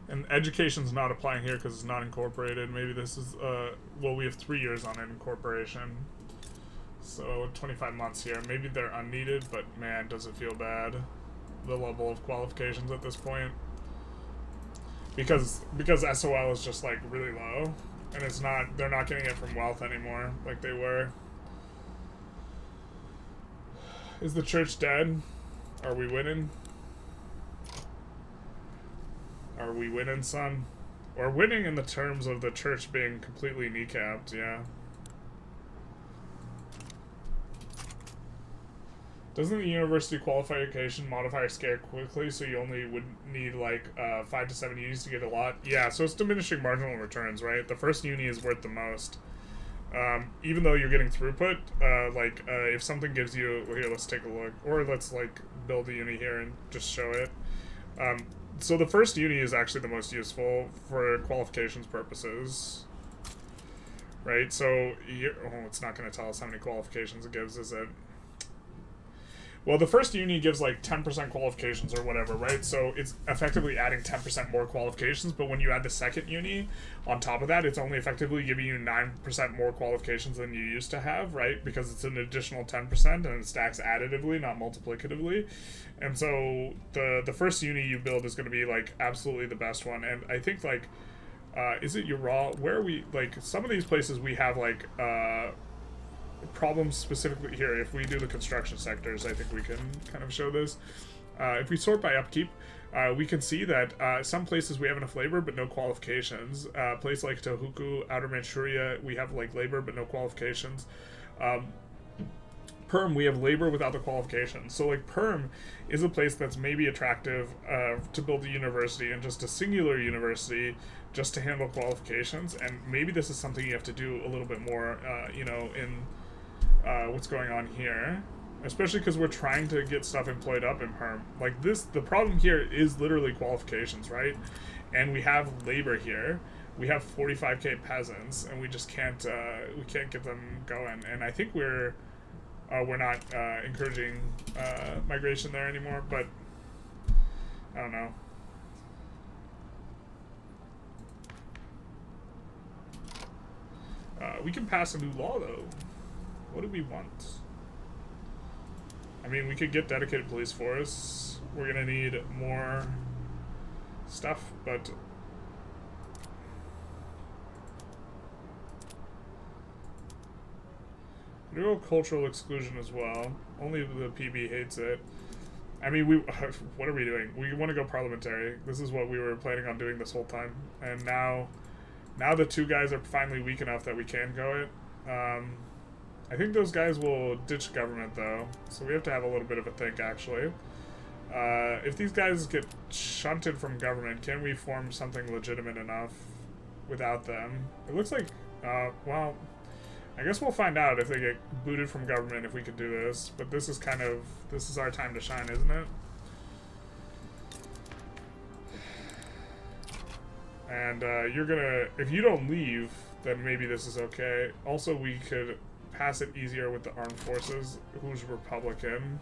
And education's not applying here because it's not incorporated. Maybe this is, well, we have 3 years on incorporation. So 25 months here. Maybe they're unneeded, but man, does it feel bad. The level of qualifications at this point. Because SOL is just like really low. And it's not, they're not getting it from wealth anymore like they were. Is the church dead? Are we winning? Are we winning, son? Or winning in the terms of the church being completely kneecapped, yeah. Doesn't the university qualification modifier scale quickly, so you only would need like 5 to 7 unis to get a lot? Yeah, so it's diminishing marginal returns, right? The first uni is worth the most. Even though you're getting throughput, if something gives you... Well, here, let's take a look. Or let's like build a uni here and just show it. So the first uni is actually the most useful for qualifications purposes, right? So it's not going to tell us how many qualifications it gives, is it? Well, the first uni gives like 10% qualifications or whatever, right? So it's effectively adding 10% more qualifications, but when you add the second uni on top of that, it's only effectively giving you 9% more qualifications than you used to have, right? Because it's an additional 10% and it stacks additively, not multiplicatively. And so the first uni you build is going to be like absolutely the best one. And I think like, is it Ural? Where are we, like some of these places we have like, problems specifically here. If we do the construction sectors, I think we can kind of show this. If we sort by upkeep, we can see that some places we have enough labor but no qualifications. Place like Tehuku, Outer Manchuria, we have like labor but no qualifications. Perm, we have labor without the qualifications. So like Perm is a place that's maybe attractive to build a university, and just a singular university just to handle qualifications. And maybe this is something you have to do a little bit more, you know, in what's going on here, especially because we're trying to get stuff employed up in Perm. Like this, the problem here is literally qualifications, right? And we have labor here. We have 45k peasants, and we just can't get them going. And I think we're not encouraging migration there anymore, but I don't know. We can pass a new law though. What do we want? I mean, we could get dedicated police force. We're gonna need more stuff, but no cultural exclusion as well. Only the PB hates it. I mean, what are we doing? We want to go parliamentary. This is what we were planning on doing this whole time. And now the two guys are finally weak enough that we can go it. I think those guys will ditch government, though. So we have to have a little bit of a think, actually. If these guys get shunted from government, can we form something legitimate enough without them? It looks like, well, I guess we'll find out if they get booted from government if we could do this. But this is this is our time to shine, isn't it? And you're gonna, if you don't leave, then maybe this is okay. Also, we could pass it easier with the armed forces. Who's Republican?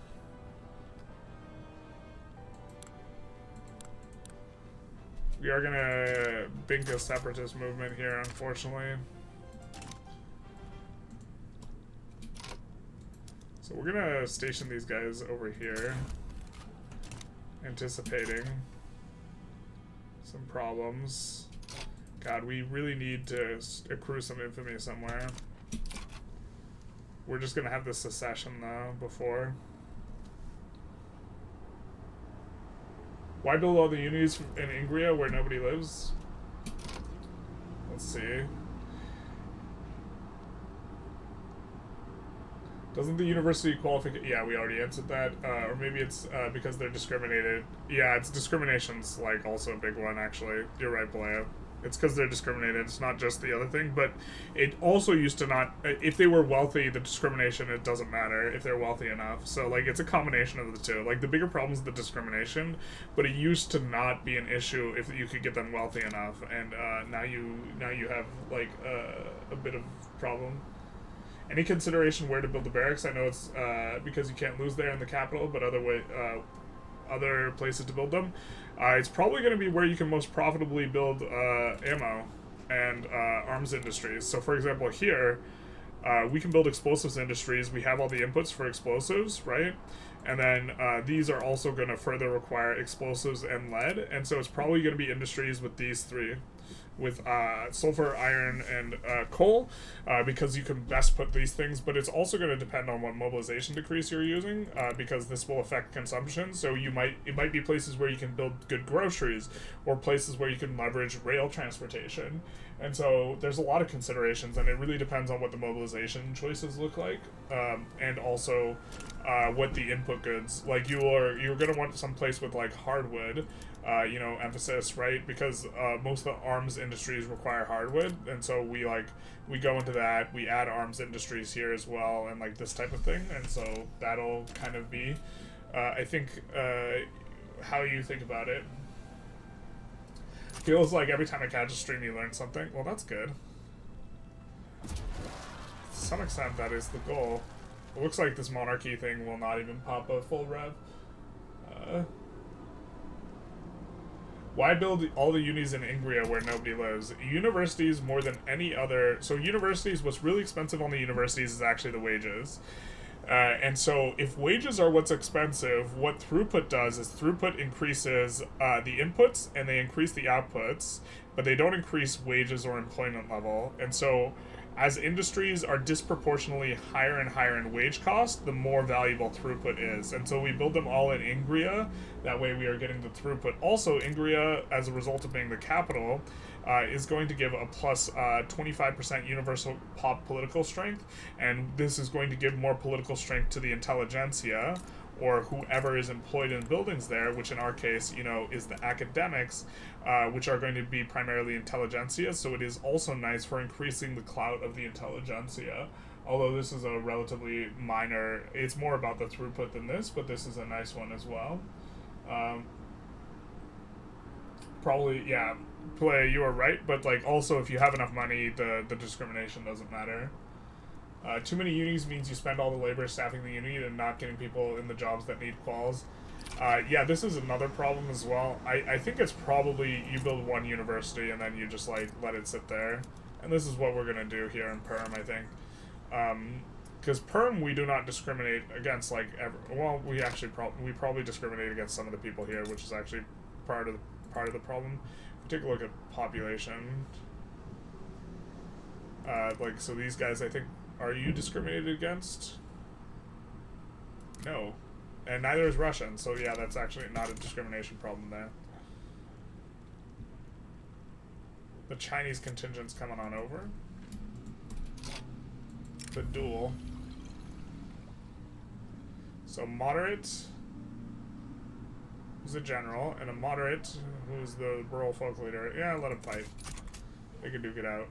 We are gonna bink a separatist movement here, unfortunately. So we're gonna station these guys over here, anticipating some problems. God, we really need to accrue some infamy somewhere. We're just gonna have this secession though before. Why build all the unities in Ingria where nobody lives? Let's see. Doesn't the university qualification... Yeah, we already answered that. Or maybe it's because they're discriminated. Yeah, it's discrimination's like also a big one, actually. You're right, Balea. It's because they're discriminated. It's not just the other thing, but it also used to not... If they were wealthy, the discrimination, it doesn't matter if they're wealthy enough. So, like, it's a combination of the two. Like, the bigger problem is the discrimination, but it used to not be an issue if you could get them wealthy enough. And now you have, like, a bit of problem. Any consideration where to build the barracks? I know it's because you can't lose there in the capital, but other places to build them. It's probably going to be where you can most profitably build ammo and arms industries. So, for example, here, we can build explosives industries. We have all the inputs for explosives, right? And then these are also going to further require explosives and lead. And so it's probably going to be industries with these three, with sulfur, iron, and coal, because you can best put these things, but it's also going to depend on what mobilization decrease you're using, because this will affect consumption. So it might be places where you can build good groceries, or places where you can leverage rail transportation. And so there's a lot of considerations, and it really depends on what the mobilization choices look like, and also what the input goods, like you're going to want some place with like hardwood, emphasis, right? Because most of the arms industries require hardwood, and so we go into that. We add arms industries here as well, and like this type of thing, and so that'll kind of be, I think, how you think about it. Feels like every time I catch a stream, you learn something. Well, that's good. To some extent, that is the goal. It looks like this monarchy thing will not even pop a full rev. Why build all the unis in Ingria where nobody lives? Universities more than any other... So universities, what's really expensive on the universities is actually the wages. And so if wages are what's expensive, what throughput does is throughput increases the inputs and they increase the outputs, but they don't increase wages or employment level. And so as industries are disproportionately higher and higher in wage cost, the more valuable throughput is. And so we build them all in Ingria. That way we are getting the throughput. Also, Ingria, as a result of being the capital, is going to give a plus 25% universal pop political strength. And this is going to give more political strength to the Intelligentsia, or whoever is employed in buildings there, which in our case, is the academics, which are going to be primarily Intelligentsia. So it is also nice for increasing the clout of the Intelligentsia. Although this is a relatively minor, it's more about the throughput than this, but this is a nice one as well. Probably, yeah, Play, you are right, but like also if you have enough money, the discrimination doesn't matter. Too many unis means you spend all the labor staffing the uni and not getting people in the jobs that need quals. Yeah, this is another problem as well. I think it's probably you build one university and then you just like let it sit there. And this is what we're gonna do here in Perm, I think. Because Perm, we do not discriminate against like well, we actually we probably discriminate against some of the people here, which is actually part of the problem. If we take a look at population, so these guys, I think, are you discriminated against? No. And neither is Russian, so yeah, that's actually not a discrimination problem there. The Chinese contingent's coming on over. The duel. So moderate, who's the general, and a moderate, who's the rural folk leader. Yeah, let them fight. They can duke it out.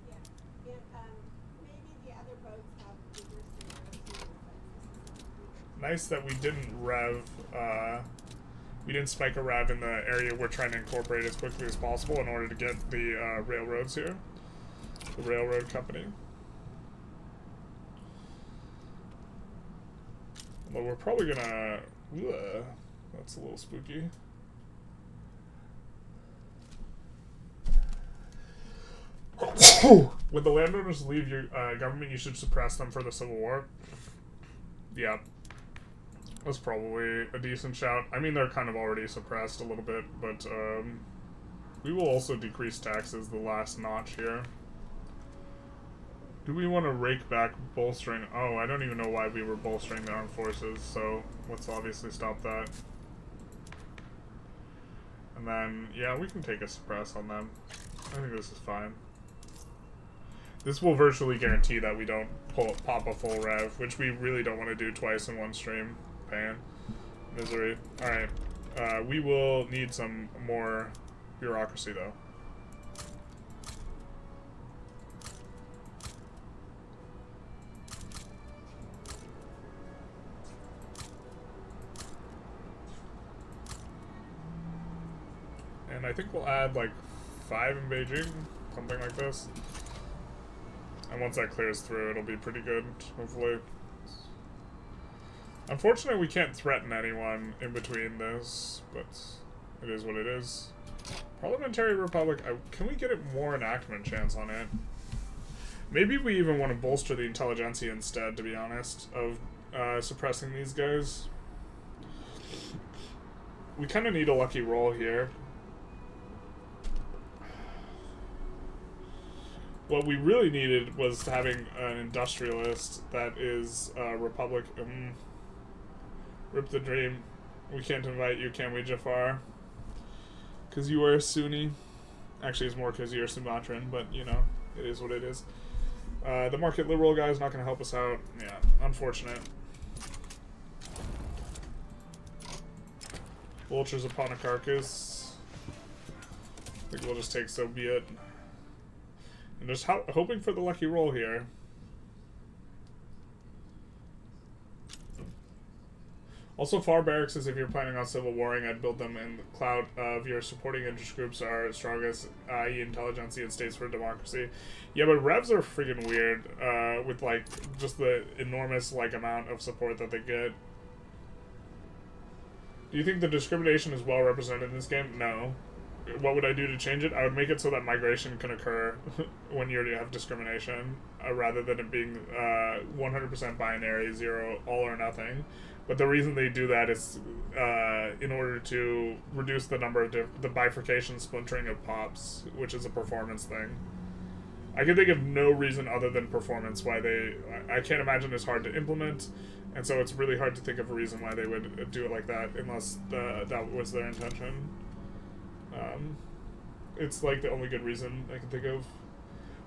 Yeah, maybe the other boats have bigger scenarios. Nice that we didn't rev, we didn't spike a rev in the area we're trying to incorporate as quickly as possible in order to get the railroads here. The railroad company. Although we're probably gonna... Ugh, that's a little spooky. When the landowners leave your government, you should suppress them for the Civil War. Yeah. That's probably a decent shout. I mean, they're kind of already suppressed a little bit, but we will also decrease taxes the last notch here. Do we want to rake back bolstering? Oh, I don't even know why we were bolstering the armed forces, so let's obviously stop that. And then, yeah, we can take a suppress on them. I think this is fine. This will virtually guarantee that we don't pop a full rev, which we really don't want to do twice in one stream. Pain. Misery. Alright. We will need some more bureaucracy, though. And I think we'll add like 5 in Beijing, something like this. And once that clears through, it'll be pretty good, hopefully. Unfortunately, we can't threaten anyone in between this, but it is what it is. Parliamentary Republic, can we get it more enactment chance on it? Maybe we even want to bolster the Intelligentsia instead, to be honest, of suppressing these guys. We kind of need a lucky roll here. What we really needed was having an industrialist that is Republic. Rip the dream. We can't invite you, can we, Jafar? Because you are a Sunni. Actually, it's more because you're Sumatran, but, you know, it is what it is. The market liberal guy is not going to help us out. Yeah, unfortunate. Vultures upon a carcass. I think we'll just take so be it. And just hoping for the lucky roll here. Also, far barracks is if you're planning on civil warring, I'd build them in the cloud of your supporting interest groups are strongest, i.e. Intelligentsia and States for Democracy. Yeah, but revs are freaking weird, with, like, just the enormous, like, amount of support that they get. Do you think the discrimination is well represented in this game? No. What would I do to change it? I would make it so that migration can occur when you already have discrimination, rather than it being 100% binary, 0, all or nothing. But the reason they do that is in order to reduce the number of the bifurcation splintering of pops, which is a performance thing. I can think of no reason other than performance why they... I can't imagine it's hard to implement, and so it's really hard to think of a reason why they would do it like that, unless that was their intention. It's like the only good reason I can think of.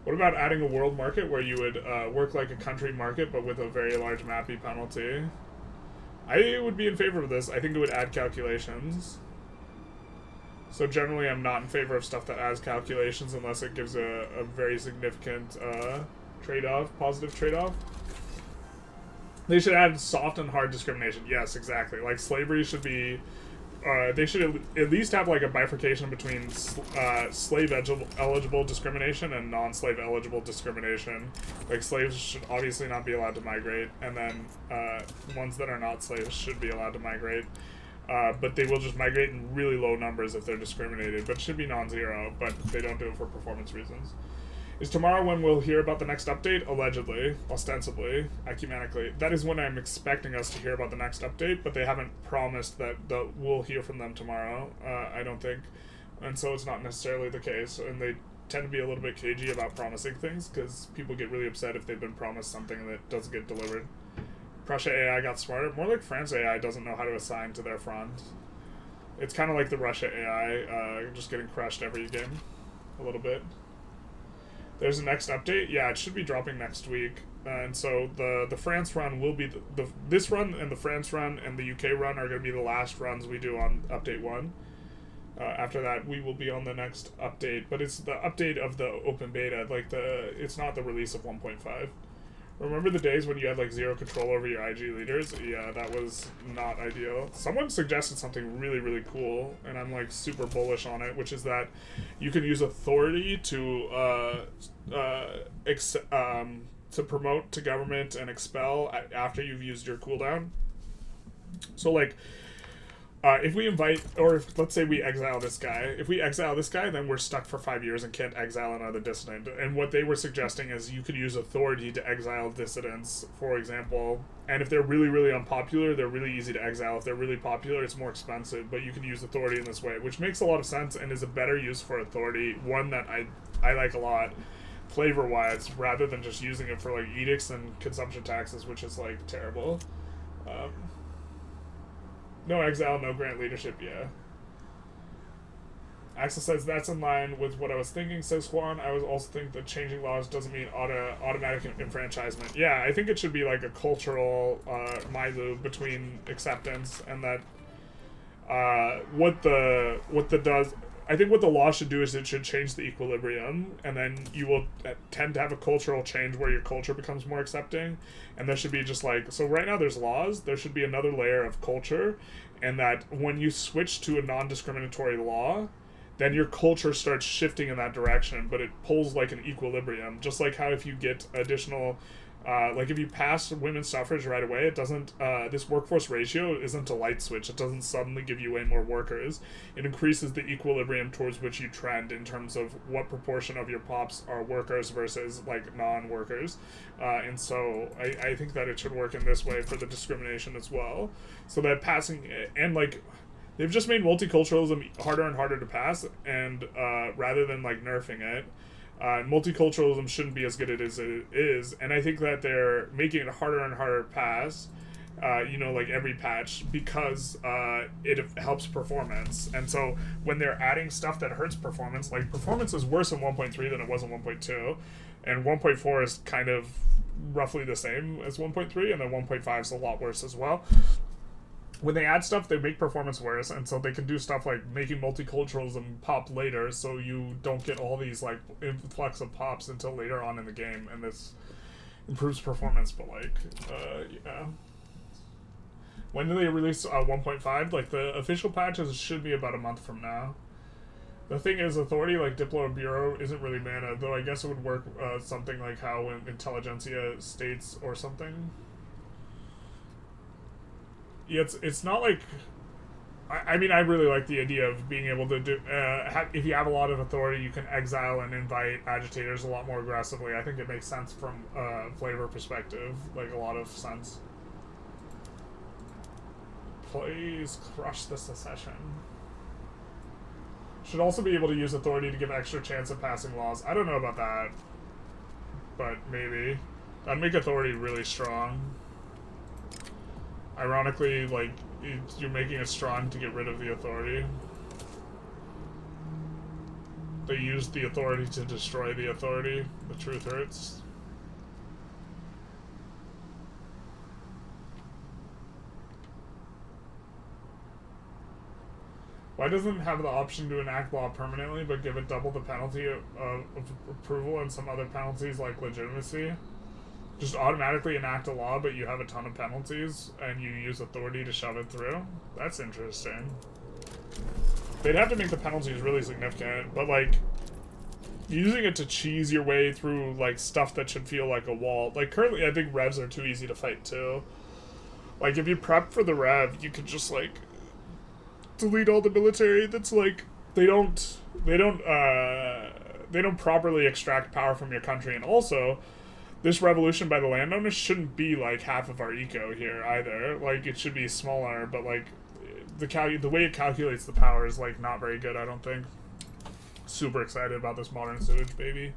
What about adding a world market where you would work like a country market but with a very large mappy penalty? I would be in favor of this. I think it would add calculations. So generally I'm not in favor of stuff that adds calculations unless it gives a very significant trade-off, positive trade-off. They should add soft and hard discrimination. Yes, exactly. Like slavery should be... they should at least have like a bifurcation between slave-eligible discrimination and non-slave eligible discrimination. Like slaves should obviously not be allowed to migrate, and then ones that are not slaves should be allowed to migrate. But they will just migrate in really low numbers if they're discriminated, but it should be non-zero, but they don't do it for performance reasons. Is tomorrow when we'll hear about the next update? Allegedly. Ostensibly. Ecumenically. That is when I'm expecting us to hear about the next update, but they haven't promised that we'll hear from them tomorrow, I don't think. And so it's not necessarily the case, and they tend to be a little bit cagey about promising things, because people get really upset if they've been promised something that doesn't get delivered. Prussia AI got smarter. More like France AI doesn't know how to assign to their front. It's kind of like the Russia AI, just getting crushed every game a little bit. There's a next update. Yeah, it should be dropping next week. And so the France run will be this run and the France run and the UK run are going to be the last runs we do on update 1. After that, we will be on the next update, but it's the update of the open beta. Like it's not the release of 1.5. Remember the days when you had like zero control over your IG leaders? Yeah, that was not ideal. Someone suggested something really, really cool, and I'm like super bullish on it, which is that you can use authority to promote to government and expel after you've used your cooldown. So like, if we invite, or if, let's say we exile this guy, if we exile this guy, then we're stuck for 5 years and can't exile another dissident. And what they were suggesting is you could use authority to exile dissidents, for example. And if they're really, really unpopular, they're really easy to exile. If they're really popular, it's more expensive, but you can use authority in this way, which makes a lot of sense and is a better use for authority, one that I like a lot, flavor-wise, rather than just using it for like edicts and consumption taxes, which is like terrible. No exile, no grant leadership, yeah. Axel says that's in line with what I was thinking, says Juan. I was also think that changing laws doesn't mean automatic enfranchisement. Yeah, I think it should be like a cultural milo between acceptance and that what the law should do is it should change the equilibrium, and then you will tend to have a cultural change where your culture becomes more accepting, and there should be just like, so right now there's laws, there should be another layer of culture, and that when you switch to a non-discriminatory law, then your culture starts shifting in that direction, but it pulls like an equilibrium, just like how if you get additional like if you pass women's suffrage right away, it doesn't, this workforce ratio isn't a light switch. It doesn't suddenly give you way more workers. It increases the equilibrium towards which you trend in terms of what proportion of your pops are workers versus like non-workers. And so I think that it should work in this way for the discrimination as well. So that passing, and like, they've just made multiculturalism harder and harder to pass, and rather than like nerfing it. Multiculturalism shouldn't be as good as it is, and I think that they're making it harder and harder to pass, like every patch, because it helps performance. And so when they're adding stuff that hurts performance, like performance is worse in 1.3 than it was in 1.2, and 1.4 is kind of roughly the same as 1.3, and then 1.5 is a lot worse as well. When they add stuff, they make performance worse, and so they can do stuff like making multiculturalism pop later, so you don't get all these like influx of pops until later on in the game, and this improves performance. But like, yeah. When do they release 1.5? Like the official patches should be about a month from now. The thing is, authority like Diplo and Bureau isn't really mana, though I guess it would work something like how Intelligentsia states or something. Yeah, it's not like, I mean, I really like the idea of being able to do, if you have a lot of authority, you can exile and invite agitators a lot more aggressively. I think it makes sense from a flavor perspective, like a lot of sense. Please crush the secession. Should also be able to use authority to give extra chance of passing laws. I don't know about that, but maybe. That'd make authority really strong. Ironically, like, you're making it strong to get rid of the authority. They used the authority to destroy the authority. The truth hurts. Why doesn't it have the option to enact law permanently, but give it double the penalty of approval and some other penalties like legitimacy? Just automatically enact a law, but you have a ton of penalties, and you use authority to shove it through? That's interesting. They'd have to make the penalties really significant, but, like, using it to cheese your way through, like, stuff that should feel like a wall. Like, currently, I think revs are too easy to fight, too. Like, if you prep for the rev, you could just, like, delete all the military that's, like, they don't properly extract power from your country, and also, this revolution by the landowners shouldn't be like half of our eco here either. Like, it should be smaller, but like the way it calculates the power is like not very good, I don't think. Super excited about this modern sewage, baby.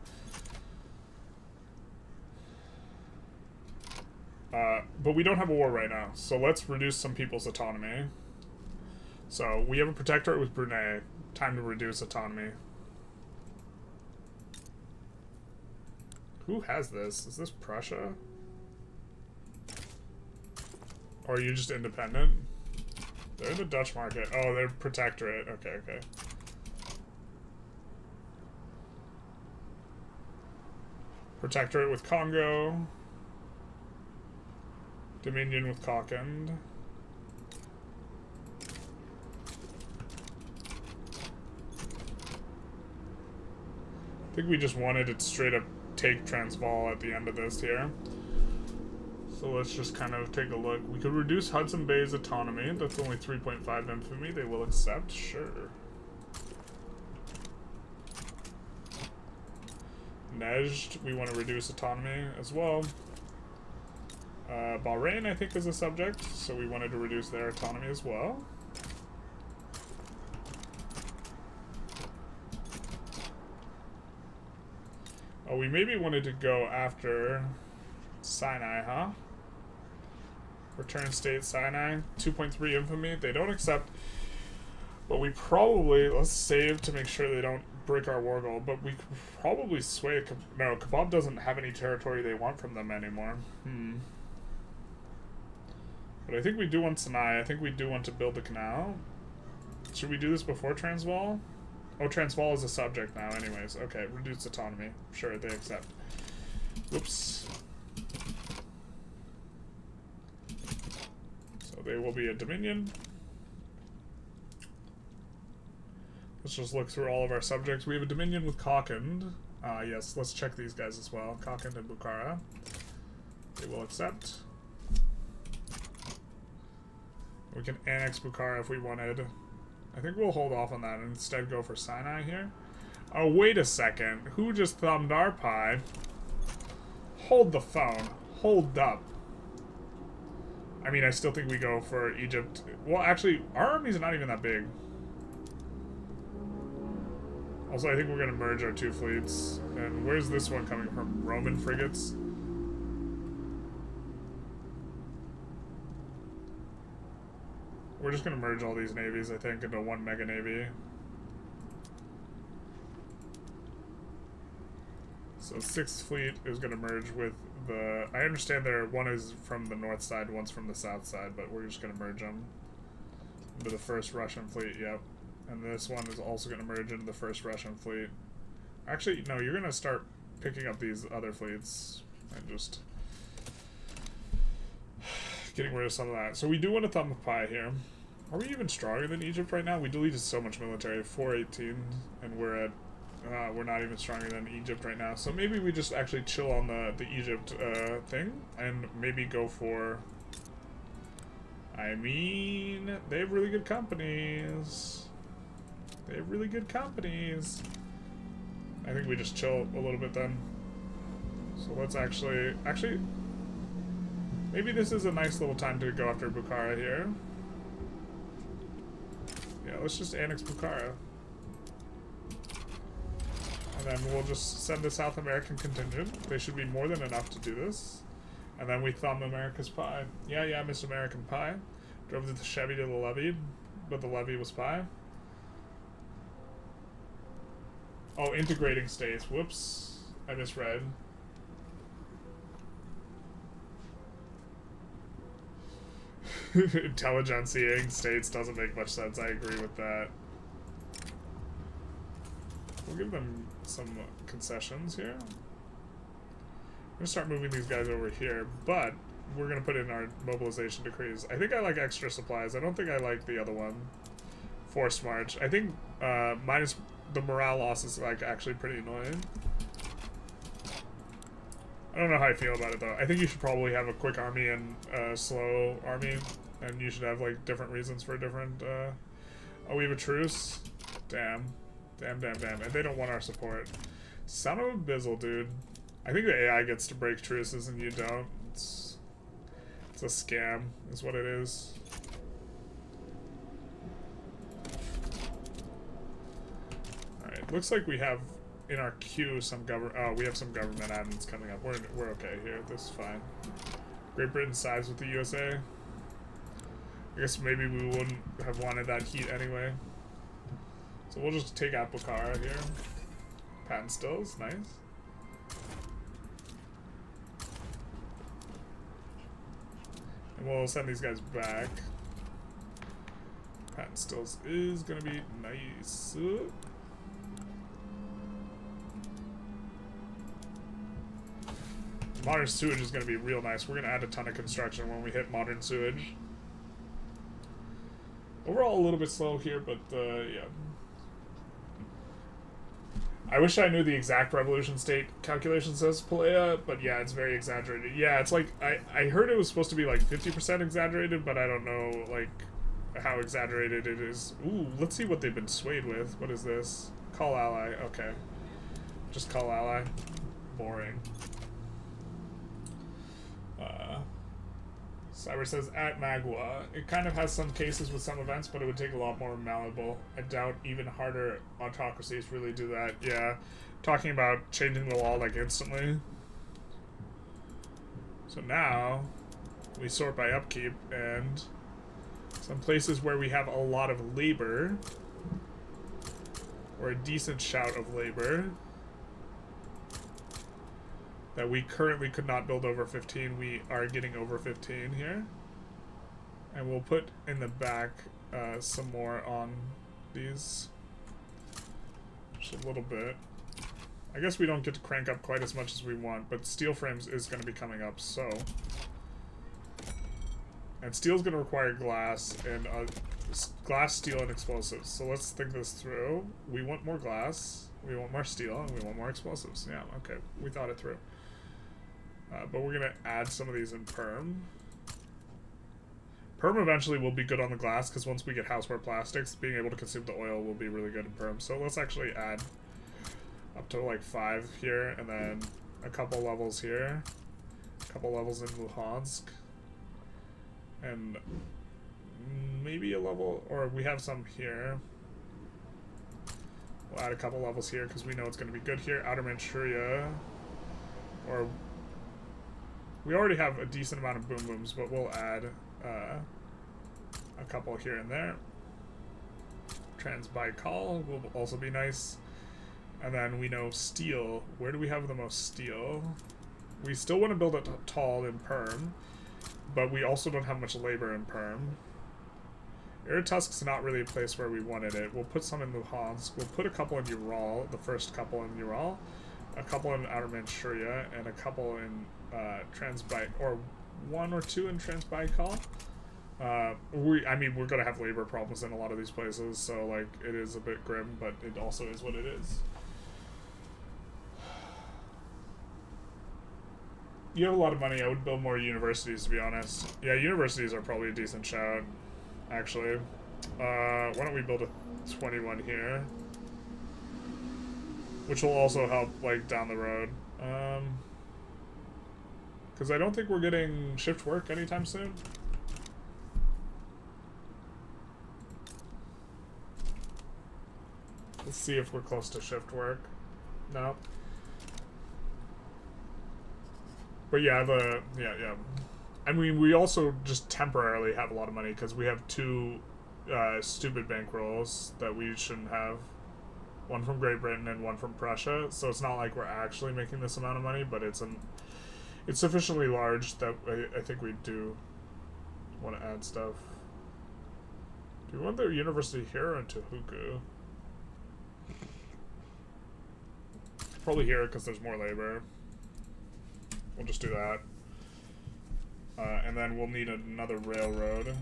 But we don't have a war right now, so let's reduce some people's autonomy. So we have a protectorate with Brunei. Time to reduce autonomy. Who has this? Is this Prussia? Or are you just independent? They're in the Dutch market. Oh, they're protectorate. Okay, okay. Protectorate with Congo. Dominion with Caucand. I think we just wanted to straight up take Transvaal at the end of this here. So let's just kind of take a look. We could reduce Hudson Bay's autonomy. That's only 3.5 infamy. They will accept. Sure. Nejd, we want to reduce autonomy as well. Bahrain, I think, is a subject, so we wanted to reduce their autonomy as well. Oh, we maybe wanted to go after Sinai, huh? Return state Sinai, 2.3 infamy. They don't accept, but we probably, let's save to make sure they don't break our war goal, but we could probably sway, no, Kebab doesn't have any territory they want from them anymore. But I think we do want Sinai. I think we do want to build the canal. Should we do this before Transvaal? Oh, Transvaal is a subject now anyways. Okay, reduced autonomy. Sure, they accept. Whoops. So they will be a dominion. Let's just look through all of our subjects. We have a dominion with Caucand. Yes, let's check these guys as well. Caucand and Bukhara. They will accept. We can annex Bukhara if we wanted. I think we'll hold off on that and instead go for Sinai here. Oh, wait a second. Who just thumbed our pie? Hold the phone. Hold up. I mean, I still think we go for Egypt. Well, actually, our army's not even that big. Also, I think we're going to merge our two fleets. And where's this one coming from? Roman frigates? We're just going to merge all these navies, I think, into one mega navy. So 6th Fleet is going to merge with the... I understand one is from the north side, one's from the south side, but we're just going to merge them into the 1st Russian fleet, yep. And this one is also going to merge into the 1st Russian fleet. Actually, no, you're going to start picking up these other fleets and just getting rid of some of that. So we do want to thumb a pie here. Are we even stronger than Egypt right now? We deleted so much military, 418, and we're at we're not even stronger than Egypt right now. So maybe we just actually chill on the Egypt thing and maybe go for... I mean, they have really good companies. They have really good companies. I think we just chill a little bit then. So let's actually, maybe this is a nice little time to go after Bukhara here. Yeah, let's just annex Bukhara. And then we'll just send a South American contingent. They should be more than enough to do this. And then we thumb America's pie. Yeah, Miss American Pie. Drove the Chevy to the levee, but the levee was pie. Oh, integrating states. Whoops. I misread. Intelligentsia states doesn't make much sense. I agree with that. We'll give them some concessions here. I'm gonna start moving these guys over here, but we're gonna put in our mobilization decrees. I think I like extra supplies. I don't think I like the other one. Forced march. I think minus the morale loss is like actually pretty annoying. I don't know how I feel about it though. I think you should probably have a quick army and a slow army, and you should have like different reasons for different. Oh, we have a truce. Damn. And they don't want our support. Son of a bizzle, dude. I think the AI gets to break truces and you don't. It's a scam, is what it is. Alright, looks like we have in our queue some we have some government admins coming up. We're okay here. This is fine. Great Britain sides with the USA. I guess maybe we wouldn't have wanted that heat anyway. So we'll just take out Bukhara here. Patent stills, nice. And we'll send these guys back. Patent stills is gonna be nice. Modern sewage is gonna be real nice. We're gonna add a ton of construction when we hit modern sewage. Overall, a little bit slow here, but yeah. I wish I knew the exact revolution state calculation, says Palea, but yeah, it's very exaggerated. Yeah, it's like, I heard it was supposed to be like 50% exaggerated, but I don't know, like, how exaggerated it is. Ooh, let's see what they've been swayed with. What is this? Call ally, okay. Just call ally. Boring. Cyber says, at Magua, it kind of has some cases with some events, but it would take a lot more malleable. I doubt even harder autocracies really do that. Yeah, talking about changing the law like instantly. So now, we sort by upkeep, and some places where we have a lot of labor, or a decent shout of labor, that we currently could not build over 15, we are getting over 15 here. And we'll put in the back some more on these. Just a little bit. I guess we don't get to crank up quite as much as we want, but steel frames is going to be coming up, so. And steel's going to require glass, and glass, steel, and explosives. So let's think this through. We want more glass, we want more steel, and we want more explosives. Yeah, okay, we thought it through. But we're going to add some of these in perm. Perm eventually will be good on the glass, because once we get houseware plastics, being able to consume the oil will be really good in perm. So let's actually add up to like 5 here, and then a couple levels here, a couple levels in Luhansk, and maybe a level, or we have some here. We'll add a couple levels here, because we know it's going to be good here. Outer Manchuria, or we already have a decent amount of boom booms, but we'll add a couple here and there. Trans-Baikal will also be nice. And then we know steel. Where do we have the most steel? We still want to build it tall in perm, but we also don't have much labor in perm. Iritusk's not really a place where we wanted it. We'll put some in Luhansk. We'll put a couple in Ural, the first couple in Ural, a couple in Outer Manchuria, and a couple in Trans-Baikal, or 1 or 2 in Trans-Baikal. I mean, we're gonna have labor problems in a lot of these places, so like it is a bit grim, but it also is what it is. You have a lot of money. I would build more universities, to be honest. Yeah, universities are probably a decent shout, actually. Why don't we build a 21 here, which will also help like down the road. Because I don't think we're getting shift work anytime soon. Let's see if we're close to shift work. No. But yeah, yeah. I mean, we also just temporarily have a lot of money because we have 2 stupid bankrolls that we shouldn't have. One from Great Britain and one from Prussia. So it's not like we're actually making this amount of money, but it's sufficiently large that I think we do want to add stuff. Do we want the university here or in Tehuku? Probably here because there's more labor. We'll just do that. And then we'll need another railroad.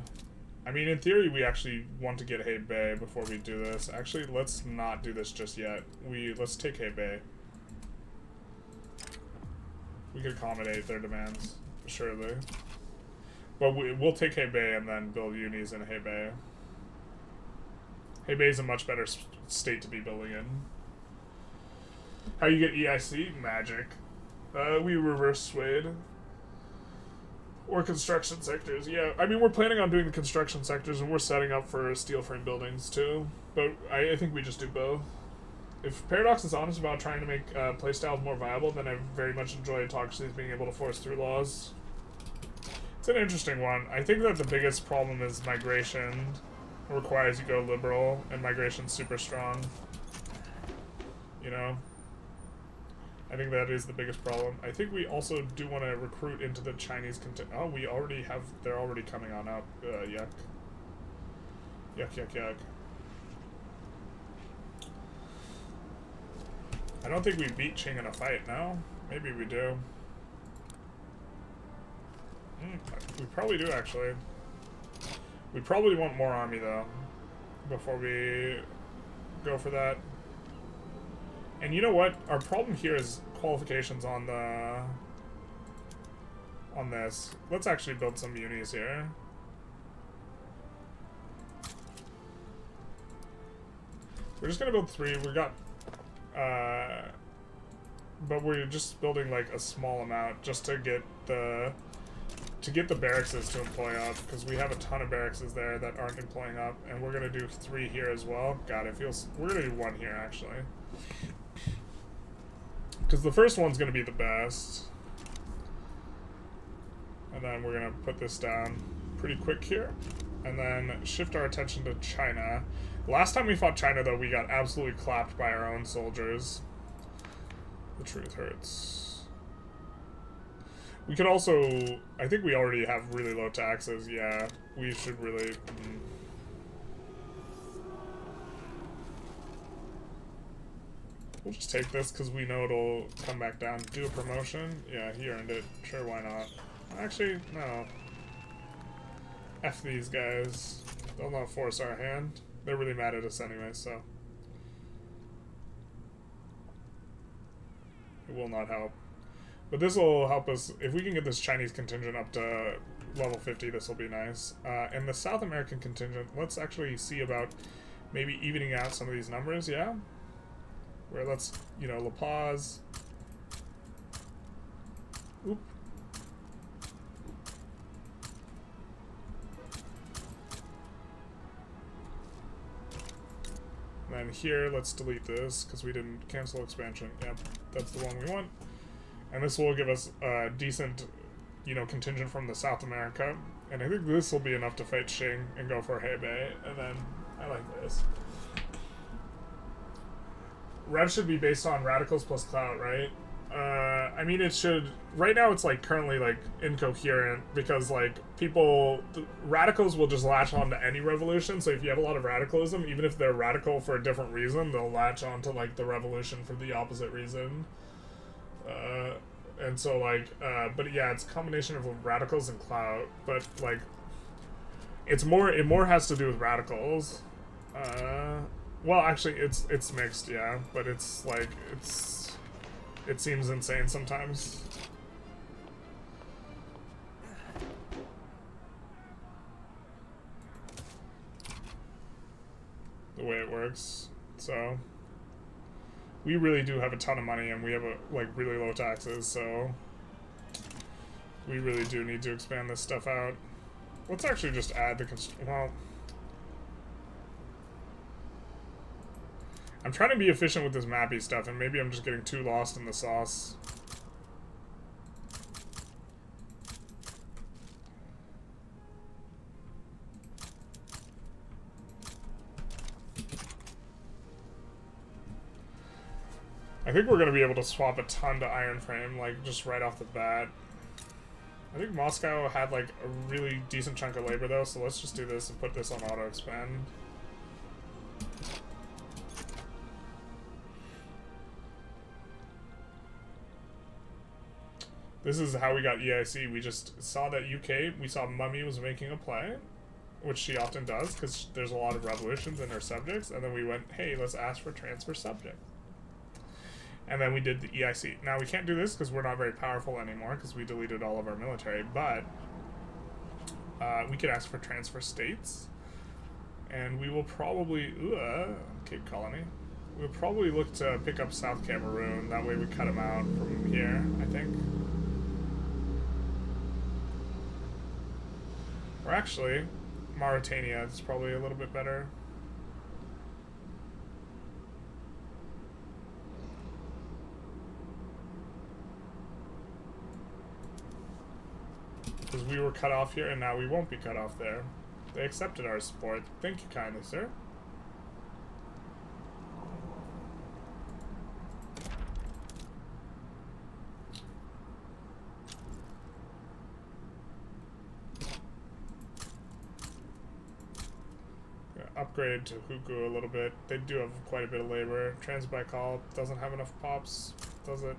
I mean, in theory, we actually want to get Hebei before we do this. Actually, let's not do this just yet. Let's take Hebei. We can accommodate their demands, surely. But we'll take Hebei and then build unis in Hebei. Hebei is a much better state to be building in. How you get EIC? Magic. We reverse swayed. Or construction sectors. Yeah, I mean, we're planning on doing the construction sectors, and we're setting up for steel frame buildings, too. But I think we just do both. If Paradox is honest about trying to make playstyles more viable, then I very much enjoy autocracies being able to force through laws. It's an interesting one. I think that the biggest problem is migration. It requires you go liberal, and migration's super strong. You know? I think that is the biggest problem. I think we also do want to recruit into the Chinese contingent. Oh, we already have... They're already coming on up. Yuck. Yuck, yuck, yuck. I don't think we beat Qing in a fight, no? Maybe we do. We probably do, actually. We probably want more army, though, before we go for that. And you know what? Our problem here is qualifications on the... on this. Let's actually build some unis here. We're just gonna build 3. We got... but we're just building, like, a small amount just to get the... to get the barracks to employ up, because we have a ton of barracks there that aren't employing up, and we're gonna do 3 here as well. God, it feels... We're gonna do 1 here, actually. Because the first one's gonna be the best. And then we're gonna put this down pretty quick here. And then shift our attention to China. Last time we fought China, though, we got absolutely clapped by our own soldiers. The truth hurts. We could also... I think we already have really low taxes. Yeah, we should really... We'll just take this because we know it'll come back down. Do a promotion? Yeah, he earned it. Sure, why not? Actually, no. F these guys. They'll not force our hand. They're really mad at us anyway, so... It will not help. But this will help us. If we can get this Chinese contingent up to level 50, this will be nice. And the South American contingent, let's actually see about maybe evening out some of these numbers, yeah? Where let's, you know, La Paz. Oop. And then here, let's delete this, because we didn't cancel expansion. Yep, that's the one we want. And this will give us a decent, you know, contingent from the South America. And I think this will be enough to fight Qing and go for Hebei. And then, I like this. Rev should be based on radicals plus clout, right? I mean, it should... Right now, it's, like, currently, like, incoherent because, like, people... Radicals will just latch on to any revolution, so if you have a lot of radicalism, even if they're radical for a different reason, they'll latch on to, like, the revolution for the opposite reason. And so, like, but yeah, it's a combination of radicals and clout, but, like, it's more... It more has to do with radicals. Well, actually, it's mixed, yeah, but it's, like, it seems insane sometimes. The way it works. So, we really do have a ton of money, and we have, like, really low taxes, so we really do need to expand this stuff out. Let's actually just add the well... I'm trying to be efficient with this mappy stuff, and maybe I'm just getting too lost in the sauce. I think we're going to be able to swap a ton to Iron Frame, like, just right off the bat. I think Moscow had, like, a really decent chunk of labor, though, so let's just do this and put this on auto-expand. This is how we got EIC. We just saw that UK, we saw Mummy was making a play, which she often does, because there's a lot of revolutions in her subjects, and then we went, hey, let's ask for transfer subject. And then we did the EIC. Now, we can't do this because we're not very powerful anymore, because we deleted all of our military, but we could ask for transfer states, and we will probably, Cape Colony. We'll probably look to pick up South Cameroon, that way we cut them out from here, I think. Or actually, Mauritania is probably a little bit better. Because we were cut off here, and now we won't be cut off there. They accepted our support. Thank you kindly, sir. Upgrade to Huku a little bit. They do have quite a bit of labor. Transbaikal doesn't have enough pops, does it?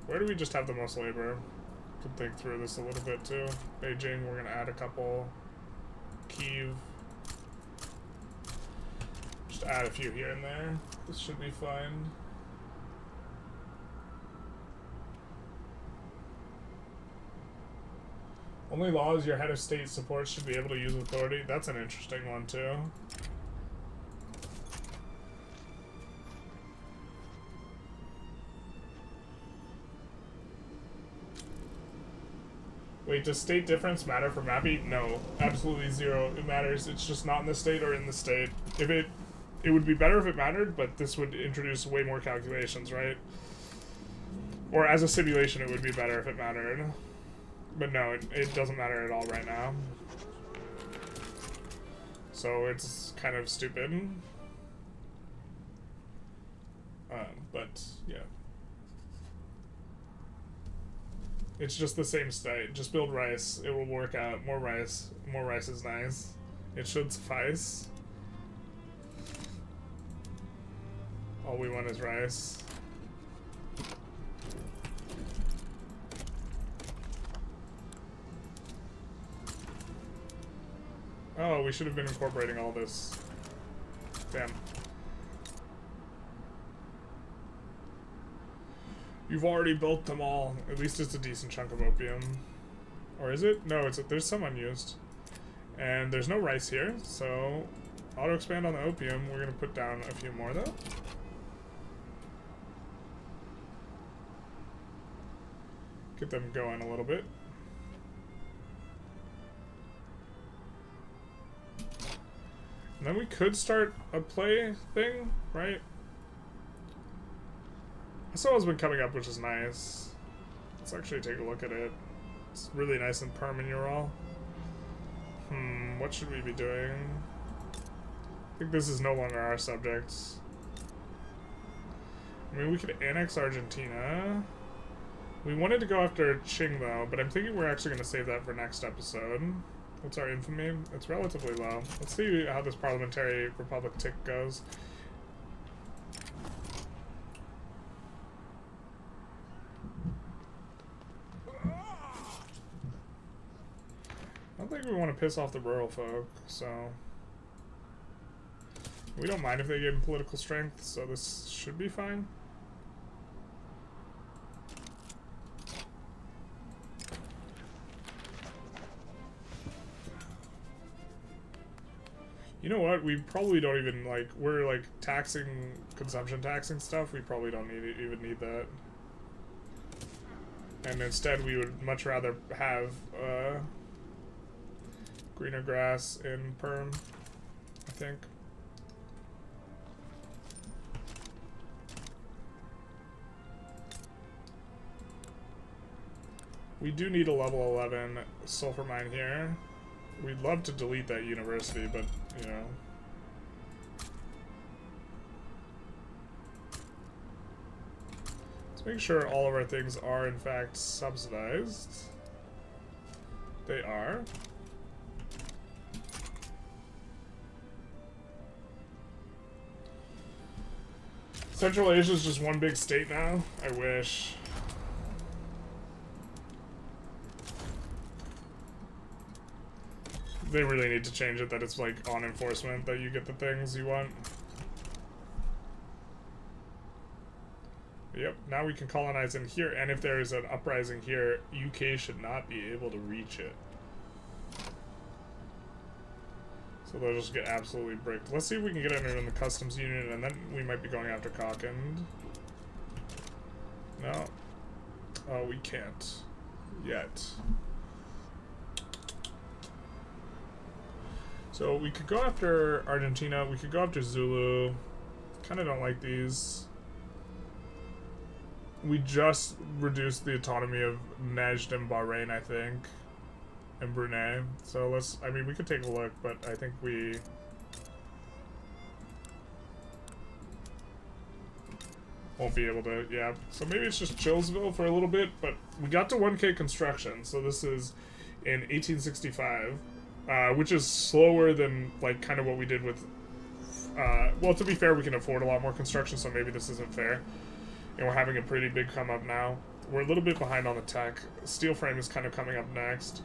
Where do we just have the most labor? Could think through this a little bit too. Beijing, we're gonna add a couple. Kyiv. Just add a few here and there. This should be fine. Only laws your head of state supports should be able to use authority. That's an interesting one too. Wait, does state difference matter for mapping? No, absolutely zero. It matters. It's just not in the state or in the state. If it would be better if it mattered, but this would introduce way more calculations, right? Or as a simulation, it would be better if it mattered. But no, it doesn't matter at all right now. So it's kind of stupid. But yeah. It's just the same state. Just build rice. It will work out. More rice. More rice is nice. It should suffice. All we want is rice. Oh, we should have been incorporating all this. Damn. You've already built them all. At least it's a decent chunk of opium. Or is it? No, there's some unused. And there's no rice here, so auto expand on the opium. We're gonna put down a few more though. Get them going a little bit. And then we could start a play thing, right? SOL's been coming up, which is nice. Let's actually take a look at it. It's really nice and permanural. What should we be doing? I think this is no longer our subject. I mean, we could annex Argentina. We wanted to go after Qing, though, but I'm thinking we're actually going to save that for next episode. What's our infamy? It's relatively low. Let's see how this parliamentary republic tick goes. I don't think we want to piss off the rural folk, so we don't mind if they give him political strength, so this should be fine. You know what? We probably don't even, like, we're, like, taxing, consumption taxing stuff. We probably don't even need that. And instead, we would much rather have, greener grass in perm, I think. We do need a level 11 sulfur mine here. We'd love to delete that university, but, you know. Let's make sure all of our things are, in fact, subsidized. They are. Central Asia is just one big state now? I wish. They really need to change it that it's like on enforcement that you get the things you want. Yep, now we can colonize in here, and if there is an uprising here, UK should not be able to reach it. So they'll just get absolutely bricked. Let's see if we can get in the customs union, and then we might be going after Cockend. No. Oh, we can't. Yet. So we could go after Argentina, we could go after Zulu. Kinda don't like these. We just reduced the autonomy of Najd and Bahrain, I think. and Brunei. So let's, I mean, we could take a look, but I think we... won't be able to, yeah. So maybe it's just Chillsville for a little bit, but we got to 1K construction, so this is in 1865, which is slower than, like, kind of what we did with, well, to be fair, we can afford a lot more construction, so maybe this isn't fair. And we're having a pretty big come up now. We're a little bit behind on the tech. Steel frame is kind of coming up next.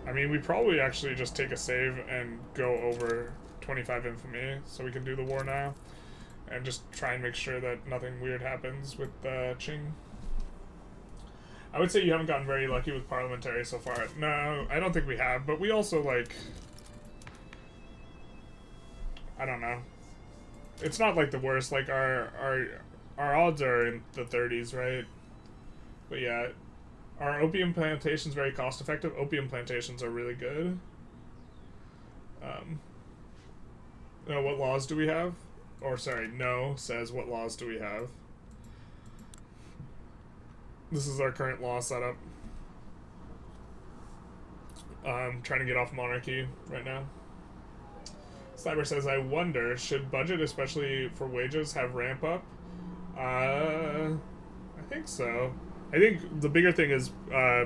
I mean, we probably actually just take a save and go over 25 infamy, so we can do the war now. And just try and make sure that nothing weird happens with Qing. I would say you haven't gotten very lucky with parliamentary so far. No, I don't think we have, but we also, like... I don't know. It's not, like, the worst. Like, our odds are in the 30s, right? But yeah, are opium plantations very cost-effective? Opium plantations are really good. No, what laws do we have? Or, sorry, no says what laws do we have. This is our current law setup. I'm trying to get off monarchy right now. Cyber says, I wonder, should budget, especially for wages, have ramp up? I think so. I think the bigger thing is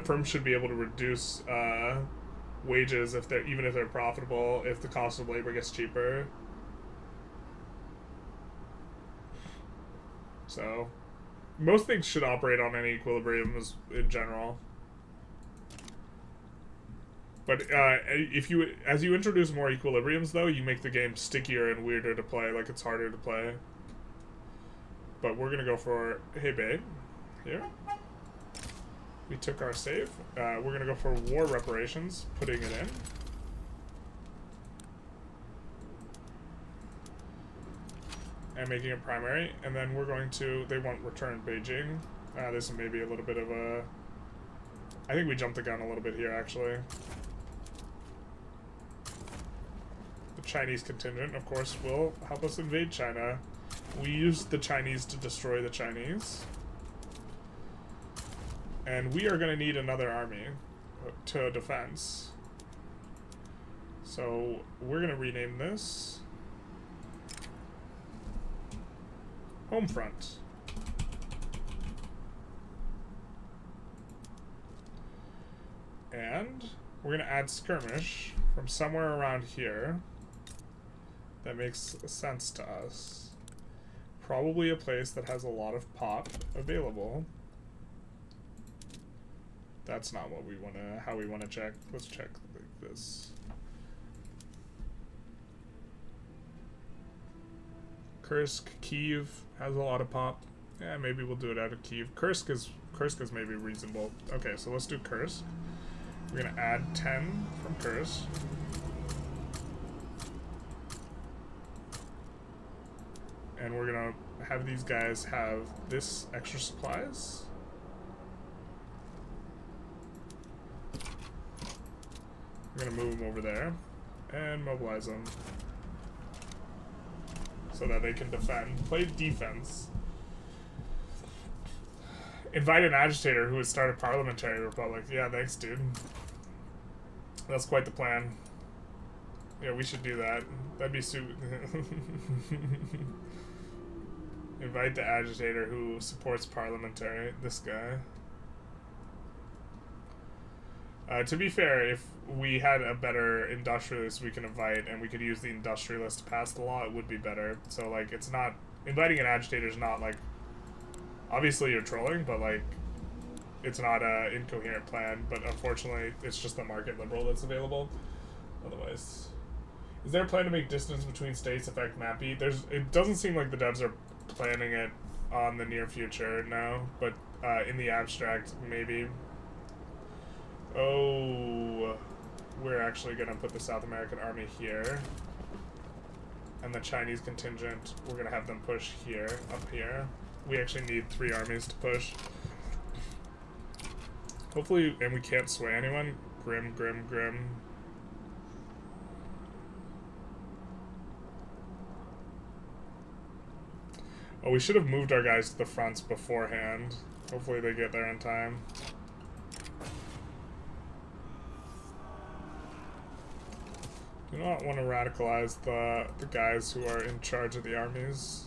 firms should be able to reduce wages if they're, even if they're profitable, if the cost of labor gets cheaper. So, most things should operate on any equilibrium in general. But if you, as you introduce more equilibriums, though, you make the game stickier and weirder to play. Like, it's harder to play. But we're gonna go for Hebei here. We took our save. We're gonna go for war reparations, putting it in. And making it primary, and then we're going to, they want return Beijing. This may be a little bit of a, I think we jumped the gun a little bit here, actually. The Chinese contingent, of course, will help us invade China. We used the Chinese to destroy the Chinese. And we are going to need another army to defense. So we're going to rename this Home Front. And we're going to add skirmish from somewhere around here that makes sense to us. Probably a place that has a lot of pop available. That's not what we want to, how we want to check. Let's check like this. Kursk, Kyiv has a lot of pop. Yeah, maybe we'll do it out of Kyiv. Kursk is maybe reasonable. Okay, so let's do Kursk. We're gonna add 10 from Kursk. And we're gonna have these guys have this extra supplies. We're gonna move them over there and mobilize them so that they can defend. Play defense. Invite an agitator who would start a parliamentary republic. Yeah, thanks, dude. That's quite the plan. Yeah, we should do that. That'd be super. Invite the agitator who supports parliamentary. This guy. To be fair, if we had a better industrialist we can invite and we could use the industrialist to pass the law, it would be better. So, like, it's not... Inviting an agitator is not, like... Obviously, you're trolling, but, like, it's not an incoherent plan. But, unfortunately, it's just the market liberal that's available. Otherwise... Is there a plan to make distance between states affect MAPI? It doesn't seem like the devs are planning it on the near future, no. But, in the abstract, maybe... Oh, we're actually going to put the South American army here. And the Chinese contingent, we're going to have them push here, up here. We actually need 3 armies to push. Hopefully, and we can't sway anyone. Grim, grim, grim. Oh, we should have moved our guys to the fronts beforehand. Hopefully they get there in time. Do not want to radicalize the guys who are in charge of the armies.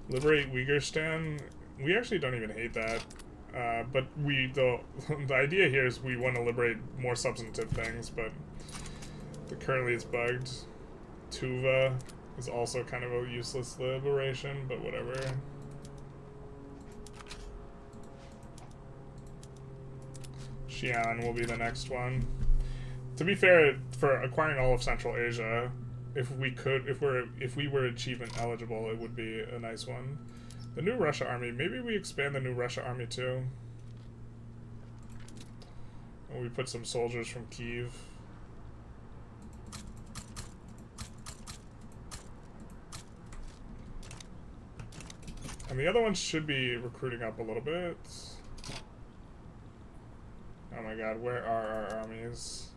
Liberate Uyghurstan. We actually don't even hate that. But the idea here is we want to liberate more substantive things, but currently it's bugged. Tuva is also kind of a useless liberation, but whatever. Xi'an will be the next one. To be fair, for acquiring all of Central Asia, if we were achievement eligible, it would be a nice one. The New Russia Army. Maybe we expand the New Russia Army too. And we put some soldiers from Kiev. And the other ones should be recruiting up a little bit. Oh my god, where are our armies?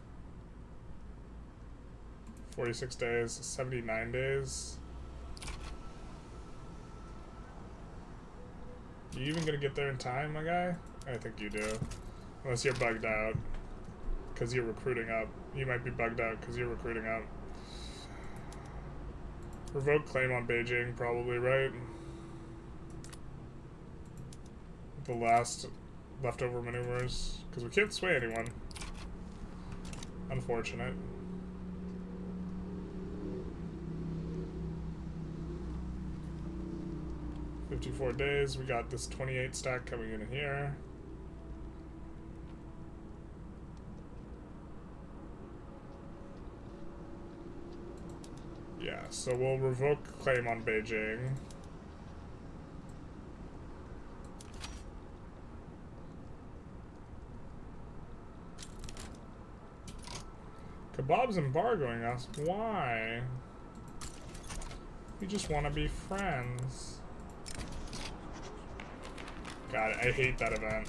46 days, 79 days. You even gonna get there in time, my guy? I think you do. Unless you're bugged out. Because you're recruiting up. You might be bugged out because you're recruiting up. Revoke claim on Beijing, probably, right? The last leftover maneuvers. Because we can't sway anyone. Unfortunate. $54 days. We got this 28 stack coming in here. Yeah, so we'll revoke claim on Beijing. Kebab's embargoing us. Why? We just want to be friends. God, I hate that event.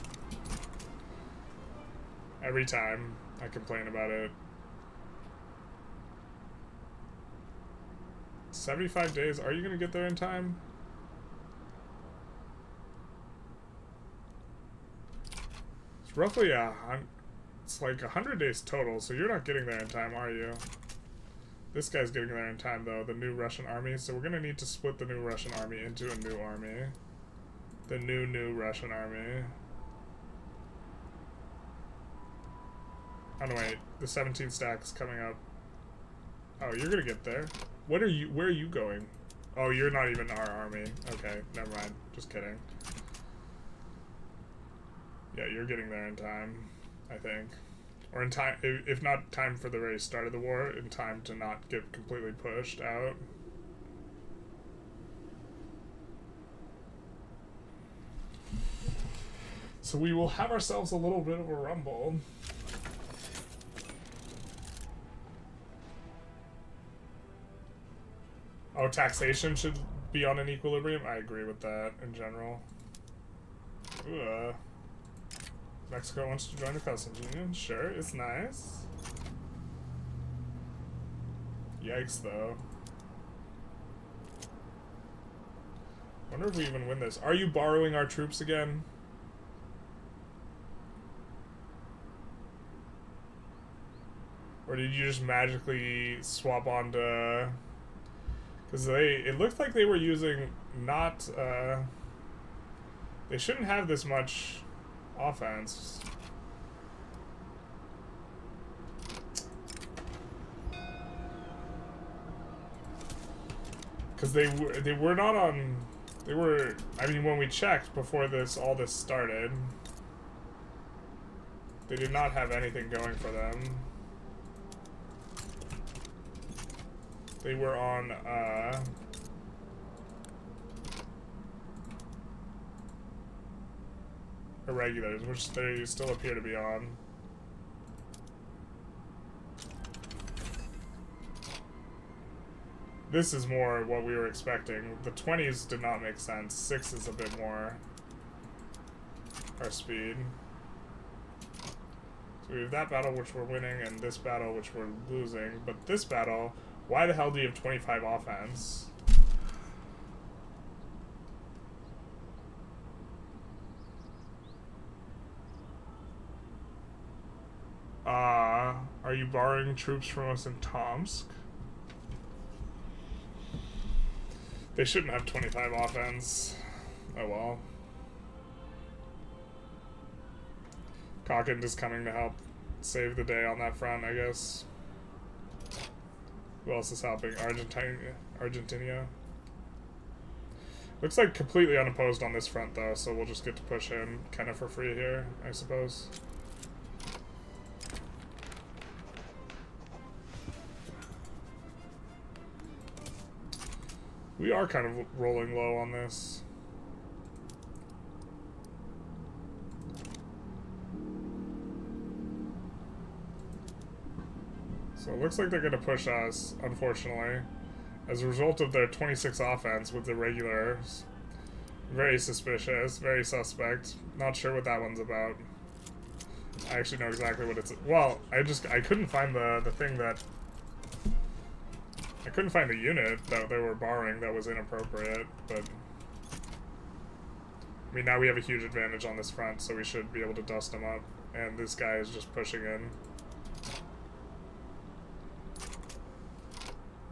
Every time I complain about it. 75 days. Are you going to get there in time? It's roughly it's like 100 days total, so you're not getting there in time, are you? This guy's getting there in time, though, the new Russian army. So we're going to need to split the new Russian army into a new army. The new Russian army. Oh no, wait. The 17 stack is coming up. Oh, you're gonna get there. Where are you going? Oh, you're not even our army. Okay, never mind. Just kidding. Yeah, you're getting there in time, I think. Or in time, if not time for the very start of the war, in time to not get completely pushed out. So we will have ourselves a little bit of a rumble. Oh, taxation should be on an equilibrium? I agree with that in general. Ooh, Mexico wants to join the customs union. Sure, it's nice. Yikes, though. Wonder if we even win this. Are you borrowing our troops again? Or did you just magically swap onto... Because it looked like they were using not... They shouldn't have this much offense. Because they were not on... They were... I mean, when we checked before all this started, they did not have anything going for them. They were on, irregulars, which they still appear to be on. This is more what we were expecting. The 20s did not make sense. 6 is a bit more our speed. So we have that battle, which we're winning, and this battle, which we're losing. But this battle... Why the hell do you have 25 offense? Are you borrowing troops from us in Tomsk? They shouldn't have 25 offense. Oh well. Cockend is coming to help save the day on that front, I guess. Who else is helping? Argentina. Looks like completely unopposed on this front, though, so we'll just get to push in kind of for free here, I suppose. We are kind of rolling low on this. So it looks like they're going to push us, unfortunately. As a result of their 26 offense with the regulars. Very suspicious, very suspect. Not sure what that one's about. I actually know exactly what it's... Well, I couldn't find the thing that... I couldn't find the unit that they were borrowing that was inappropriate, but... I mean, now we have a huge advantage on this front, so we should be able to dust them up. And this guy is just pushing in.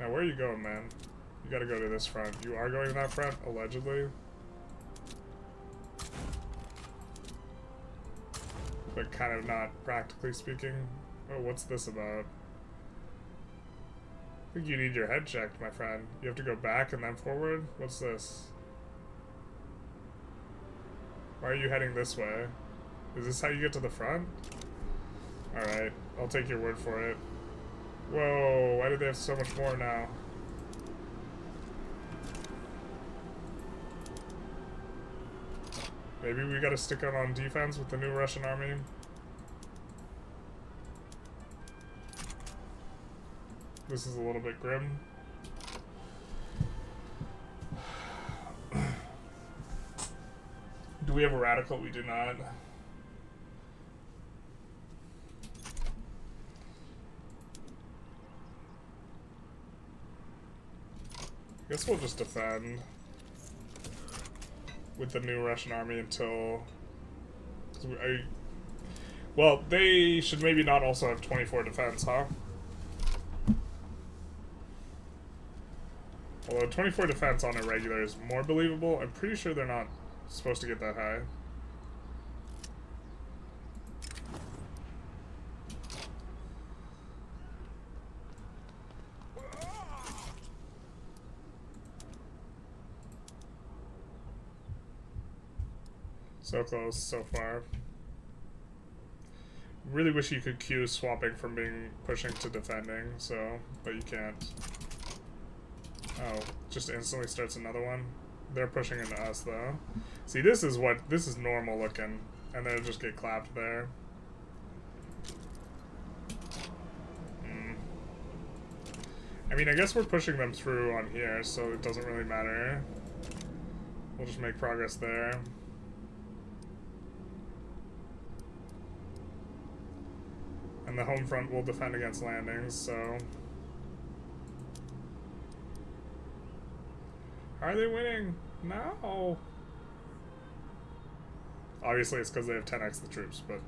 Now, where are you going, man? You gotta go to this front. You are going to that front, allegedly. But kind of not, practically speaking. Oh, what's this about? I think you need your head checked, my friend. You have to go back and then forward? What's this? Why are you heading this way? Is this how you get to the front? Alright, I'll take your word for it. Whoa, why do they have so much more now? Maybe we gotta stick out on defense with the new Russian army. This is a little bit grim. Do we have a radical? We do not. I guess we'll just defend with the new Russian army until... well, they should maybe not also have 24 defense, huh? Although 24 defense on irregular is more believable, I'm pretty sure they're not supposed to get that high. So close so far. Really wish you could queue swapping from being pushing to defending, so, but you can't. Oh, just instantly starts another one. They're pushing into us though. See, this is normal looking, and they'll just get clapped there. I mean, I guess we're pushing them through on here, so it doesn't really matter. We'll just make progress there. And the home front will defend against landings, so... Are they winning? No! Obviously it's because they have 10x the troops, but...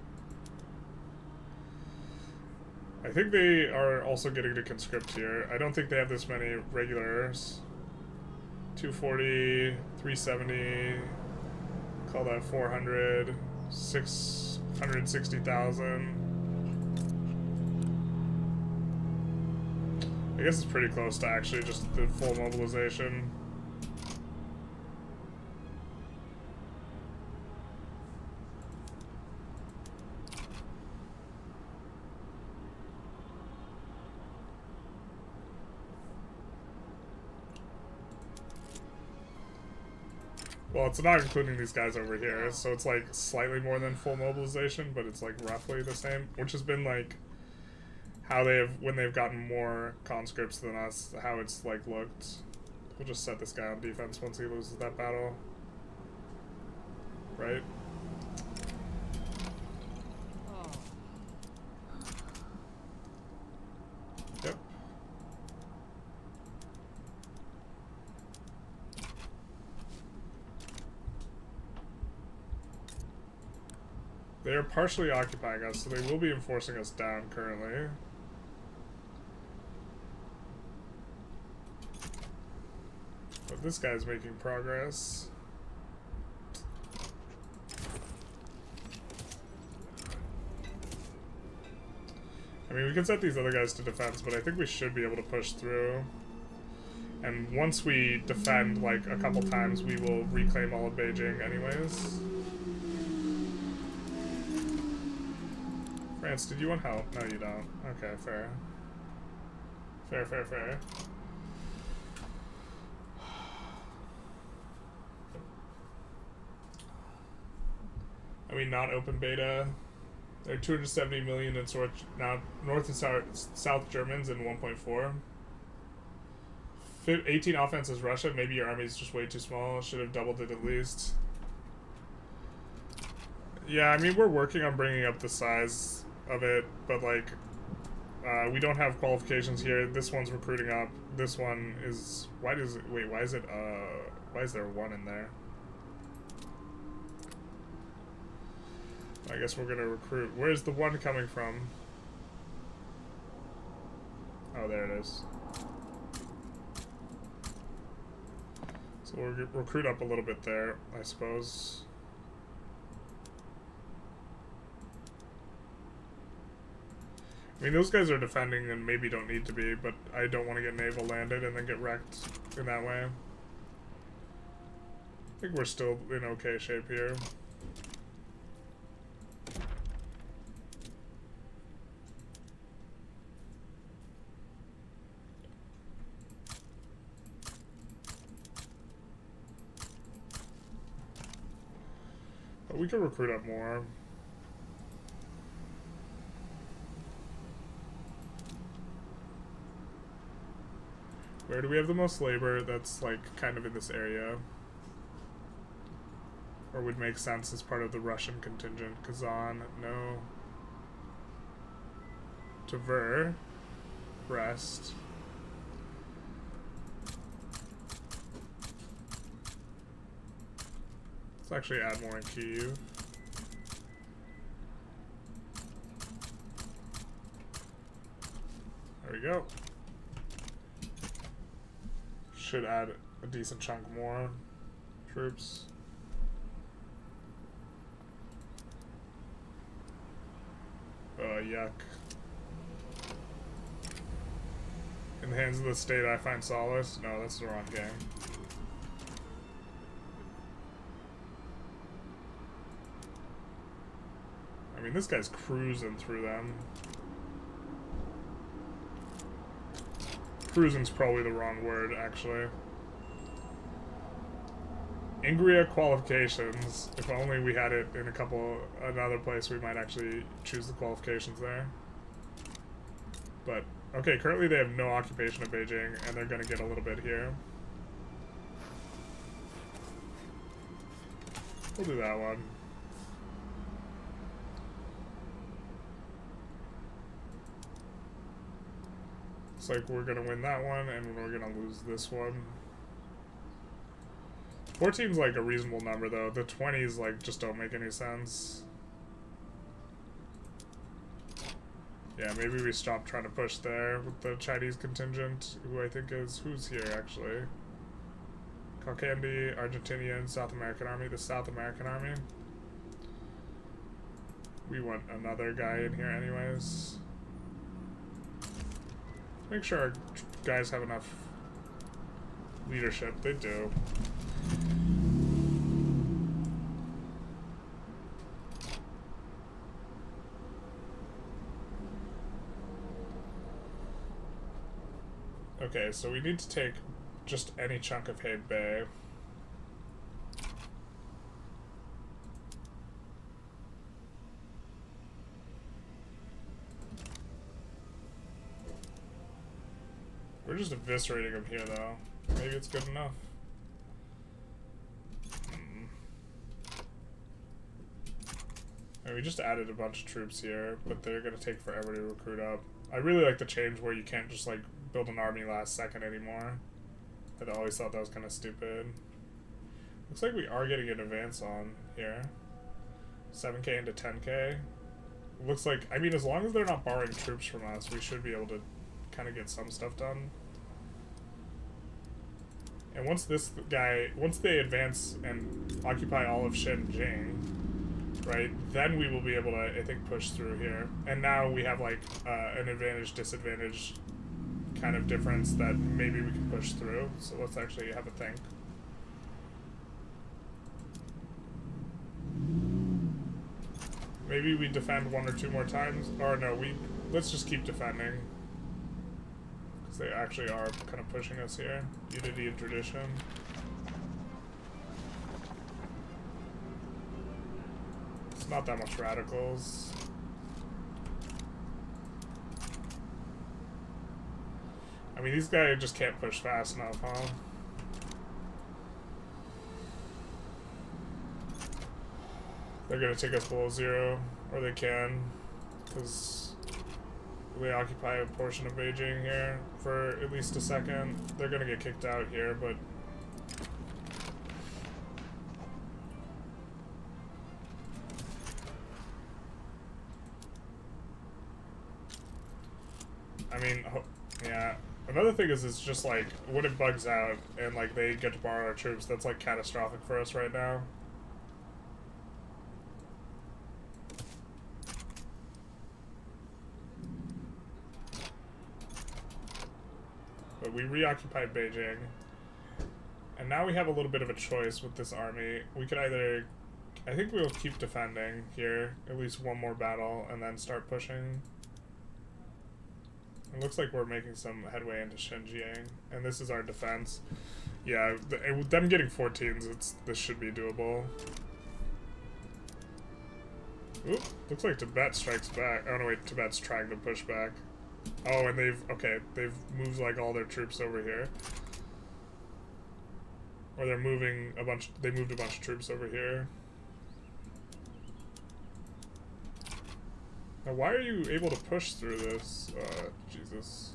I think they are also getting to conscript here. I don't think they have this many regulars. 240, 370, call that 400, 660,000. I guess it's pretty close to actually just the full mobilization. Well, it's not including these guys over here, so it's like slightly more than full mobilization, but it's like roughly the same, which has been like how they have, when they've gotten more conscripts than us, how it's like looked. We'll just set this guy on defense once he loses that battle. Right? Yep. They are partially occupying us, so they will be enforcing us down currently. But this guy's making progress. I mean, we can set these other guys to defense, but I think we should be able to push through. And once we defend, like, a couple times, we will reclaim all of Beijing anyways. France, did you want help? No, you don't. Okay, fair. Fair. I mean, not open beta. There are 270 million in now North and South Germans and 1.4. 18 offense is Russia. Maybe your army is just way too small. Should have doubled it at least. Yeah, I mean, we're working on bringing up the size of it, but like, we don't have qualifications here. This one's recruiting up. This one is, why is there one in there? I guess we're gonna recruit. Where's the one coming from? Oh, there it is. So we'll recruit up a little bit there, I suppose. I mean, those guys are defending and maybe don't need to be, but I don't want to get naval landed and then get wrecked in that way. I think we're still in okay shape here. But we could recruit up more. Where do we have the most labor that's like kind of in this area? Or would make sense as part of the Russian contingent? Kazan, no. Tver, Brest. Let's actually add more in Kyiv. There we go. Should add a decent chunk more troops. Yuck. In the hands of the state I find solace? No, that's the wrong game. I mean, this guy's cruising through them. Cruising's probably the wrong word, actually. Ingria qualifications. If only we had it in another place, we might actually choose the qualifications there. But, okay, currently they have no occupation of Beijing, and they're gonna get a little bit here. We'll do that one. It's like we're gonna win that one, and we're gonna lose this one. 14's like a reasonable number, though. The 20s like just don't make any sense. Yeah, maybe we stop trying to push there with the Chinese contingent, who I think is who's here actually. Kalkandi, Argentinian, South American Army. The South American Army. We want another guy in here, anyways. Make sure our guys have enough leadership. They do. Okay, so we need to take just any chunk of Hague Bay. We're just eviscerating them here, though. Maybe it's good enough. And we just added a bunch of troops here, but they're gonna take forever to recruit up. I really like the change where you can't just like build an army last second anymore. I always thought that was kind of stupid. Looks like we are getting an advance on here. 7k into 10k. Looks like, I mean, as long as they're not borrowing troops from us, we should be able to kind of get some stuff done. And once they advance and occupy all of Shenzhen, right, then we will be able to, I think, push through here. And now we have, like, an advantage-disadvantage kind of difference that maybe we can push through. So let's actually have a think. Maybe we defend 1 or 2 more times. Or no, let's just keep defending. Because they actually are kind of pushing us here. Unity and tradition. It's not that much radicals. I mean, these guys just can't push fast enough, huh? They're gonna take us below 0, or they can, because they occupy a portion of Beijing here for at least a second. They're gonna get kicked out here, but I mean, yeah. Another thing is, it's just like, when it bugs out and like they get to borrow our troops, that's like catastrophic for us right now. But we reoccupied Beijing. And now we have a little bit of a choice with this army. We could either, I think we'll keep defending here, at least one more battle, and then start pushing. It looks like we're making some headway into Xinjiang, and this is our defense. Yeah, them getting 14s, this should be doable. Oop, looks like Tibet strikes back. Oh no, wait, Tibet's trying to push back. Oh, and they've moved like all their troops over here. Or they moved a bunch of troops over here. Now, why are you able to push through this? Jesus.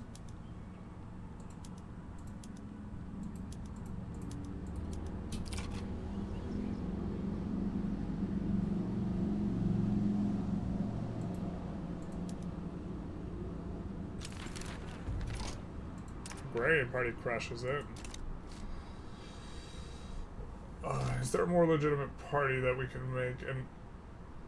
Agrarian Party crushes it. Is there a more legitimate party that we can make? And,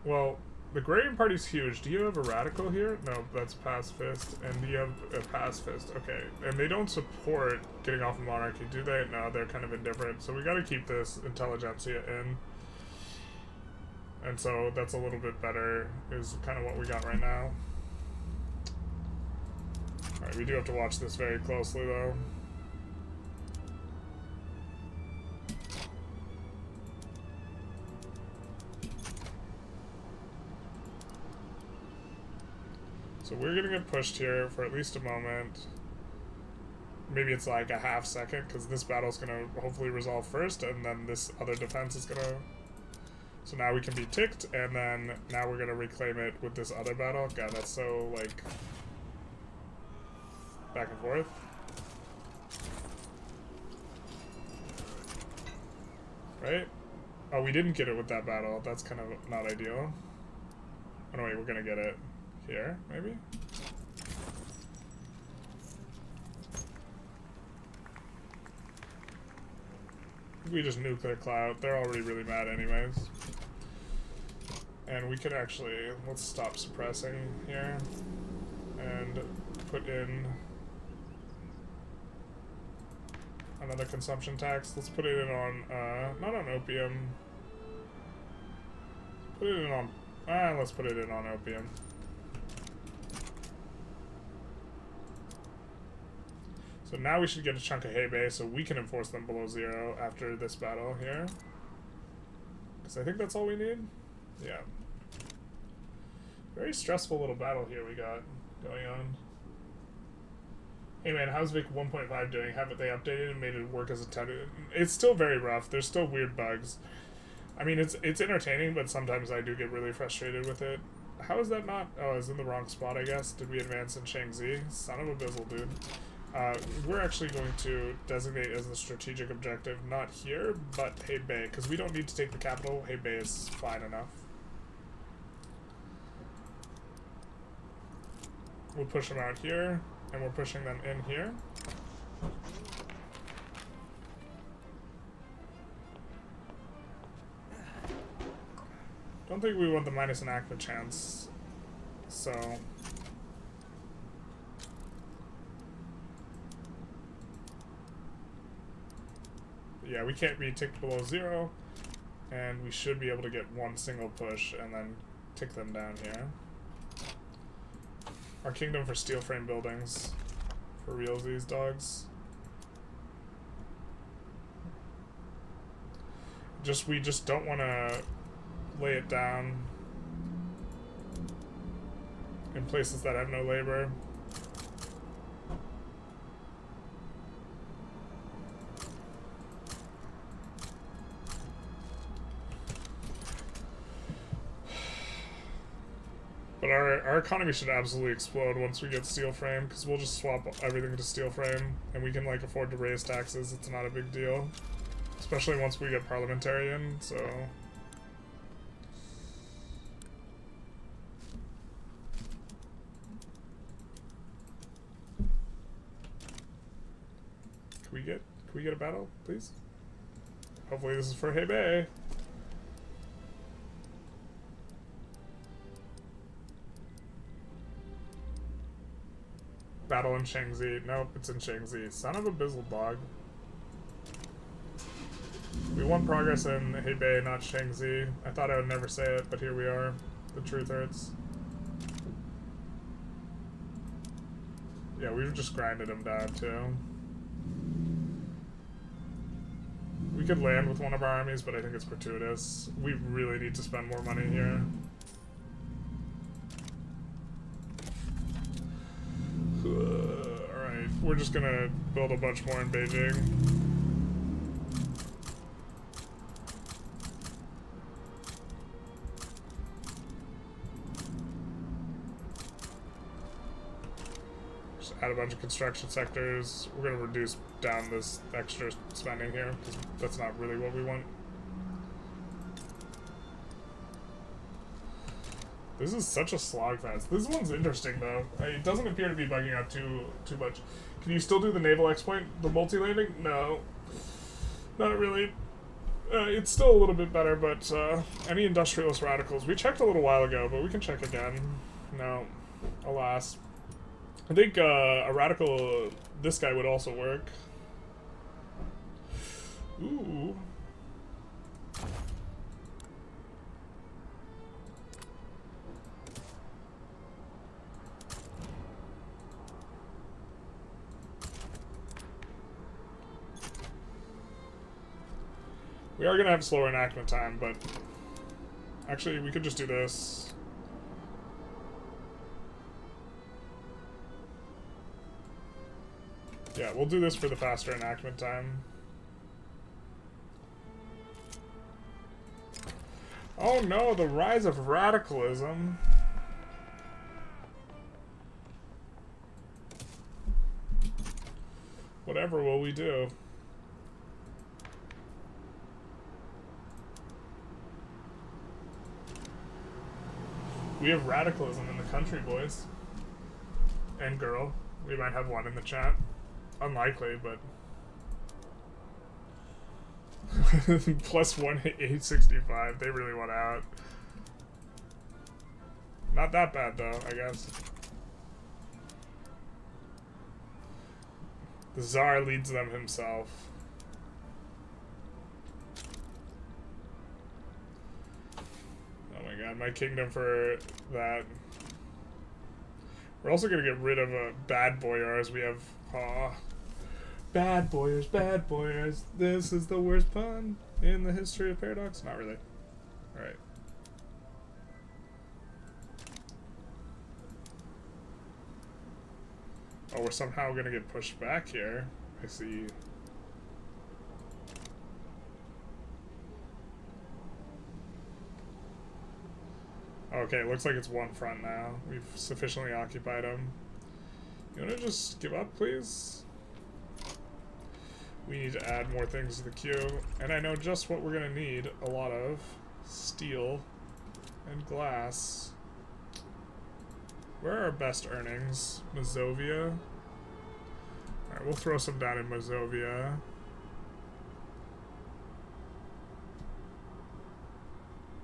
well, the Agrarian Party's huge. Do you have a radical here? No, that's pacifist. And do you have a pacifist? Okay. And they don't support getting off of monarchy, do they? No, they're kind of indifferent. So we gotta keep this Intelligentsia in. And so that's a little bit better, is kind of what we got right now. Alright, we do have to watch this very closely, though. So we're gonna get pushed here for at least a moment. Maybe it's like a half second, because this battle's gonna hopefully resolve first, and then this other defense is gonna... So now we can be ticked, and then now we're gonna reclaim it with this other battle. God, that's so, like... back and forth. Right? Oh, we didn't get it with that battle. That's kind of not ideal. Oh no, wait, we're gonna get it here, maybe? We just nuclear cloud. They're already really mad anyways. And we could actually, let's stop suppressing here and put in another consumption tax. Let's put it in on, not on opium. Put it in on, let's put it in on opium. So now we should get a chunk of Hebei so we can enforce them below 0 after this battle here. Because I think that's all we need. Yeah. Very stressful little battle here we got going on. Hey man, how's Vic 1.5 doing? Haven't they updated and made it work as intended? It's still very rough. There's still weird bugs. I mean, it's entertaining, but sometimes I do get really frustrated with it. How is that not? Oh, it's in the wrong spot, I guess. Did we advance in Shaanxi? Son of a bizzle, dude. We're actually going to designate as the strategic objective, not here, but Hebei, because we don't need to take the capital. Hebei is fine enough. We'll push them out here, and we're pushing them in here. Don't think we want the minus enactment chance, so... Yeah, we can't be ticked below 0, and we should be able to get one single push and then tick them down here. Our kingdom for steel frame buildings. For realsies, dogs. We just don't want to lay it down in places that have no labor. But our economy should absolutely explode once we get steel frame, because we'll just swap everything to steel frame, and we can like afford to raise taxes. It's not a big deal, especially once we get parliamentarian. So can we get a battle, please? Hopefully this is for Hebei. Battle in Shangzi. Nope, it's in Shangzi. Son of a bizzle dog. We want progress in Hebei, not Shangzi. I thought I would never say it, but here we are. The truth hurts. Yeah, we've just grinded him down, too. We could land with one of our armies, but I think it's gratuitous. We really need to spend more money here. Alright, we're just gonna build a bunch more in Beijing. Just add a bunch of construction sectors. We're gonna reduce down this extra spending here, because that's not really what we want. This is such a slogfest. This one's interesting though. It doesn't appear to be bugging out too much. Can you still do the naval exploit? The multi-landing? No. Not really. It's still a little bit better, but any industrialist radicals. We checked a little while ago, but we can check again. No. Alas. I think a radical, this guy would also work. Ooh. We are going to have slower enactment time, but actually we could just do this. Yeah, we'll do this for the faster enactment time. Oh no, the rise of radicalism. Whatever will we do? We have radicalism in the country, boys. And girl. We might have one in the chat. Unlikely, but... Plus 1 at 865. They really want out. Not that bad, though, I guess. The Tsar leads them himself. Oh my god, my kingdom for that. We're also gonna get rid of bad boyars. We have, bad boyars. This is the worst pun in the history of Paradox. Not really. Alright. Oh, we're somehow gonna get pushed back here. I see. Okay, it looks like it's one front now. We've sufficiently occupied them. You wanna just give up, please? We need to add more things to the queue. And I know just what we're gonna need a lot of. Steel and glass. Where are our best earnings? Mazovia. Alright, we'll throw some down in Mazovia.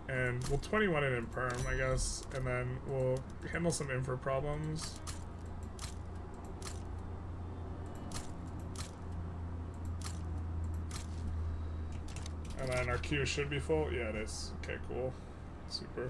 And we'll 21 it in perm, I guess, and then we'll handle some infra problems. And then our queue should be full. Yeah, it is. Okay, cool. Super.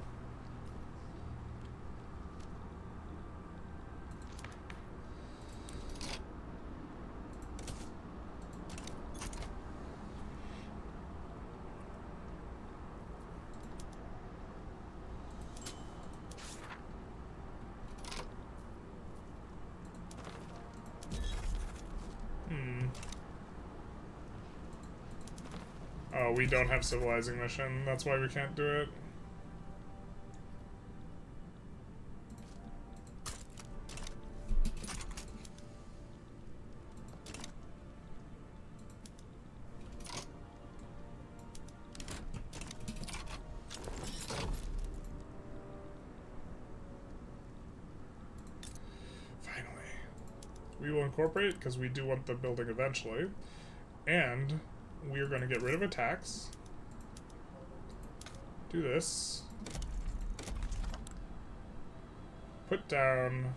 Oh, we don't have civilizing mission. That's why we can't do it. Finally. We will incorporate because we do want the building eventually. And we are going to get rid of attacks. Do this. Put down...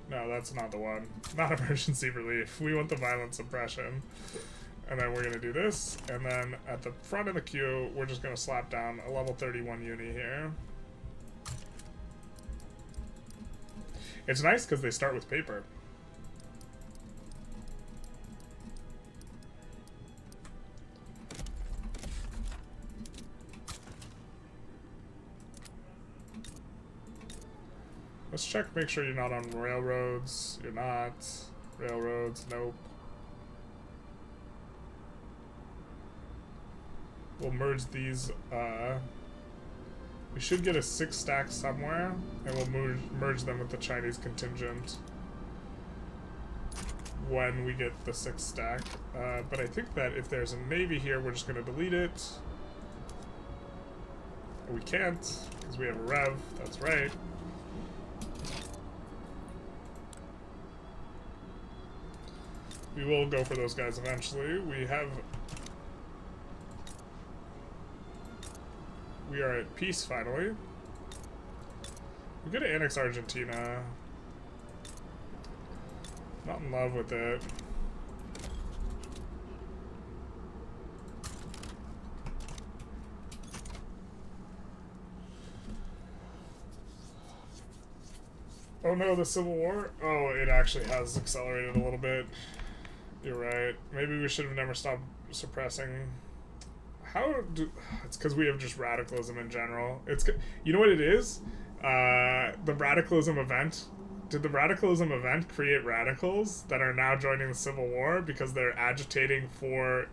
No, that's not the one. Not emergency relief. We want the violent suppression. And then we're going to do this. And then at the front of the queue, we're just going to slap down a level 31 uni here. It's nice because they start with paper. Let's check, make sure you're not on railroads. You're not. Railroads, nope. We'll merge these, we should get a 6 stack somewhere, and we'll merge them with the Chinese contingent when we get the 6 stack. But I think that if there's a navy here, we're just gonna delete it. We can't, because we have a rev, that's right. We will go for those guys eventually. We are at peace finally. We're gonna annex Argentina. Not in love with it. Oh no, the Civil War? Oh, it actually has accelerated a little bit. You're right. Maybe we should have never stopped suppressing. It's because we have just radicalism in general. You know what it is? The radicalism event. Did the radicalism event create radicals that are now joining the Civil War because they're agitating for...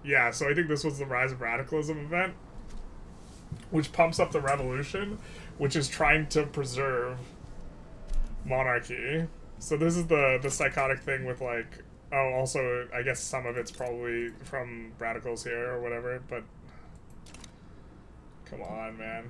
Yeah, so I think this was the rise of radicalism event, which pumps up the revolution, which is trying to preserve monarchy. So this is the psychotic thing with, like... Oh, also, I guess some of it's probably from radicals here or whatever, but... Come on, man.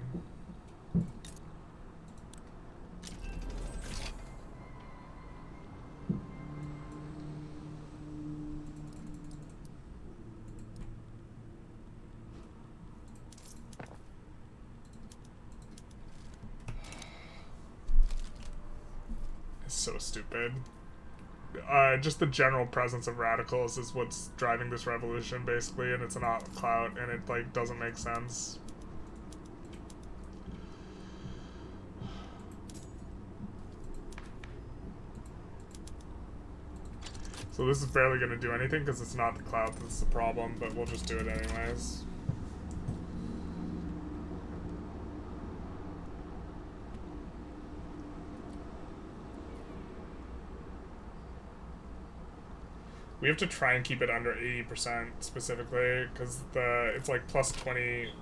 It's so stupid. Just the general presence of radicals is what's driving this revolution, basically, and it's not clout, and it, like, doesn't make sense. So this is barely going to do anything, because it's not the clout that's the problem, but we'll just do it anyways. We have to try and keep it under 80% specifically, because it's like plus 20,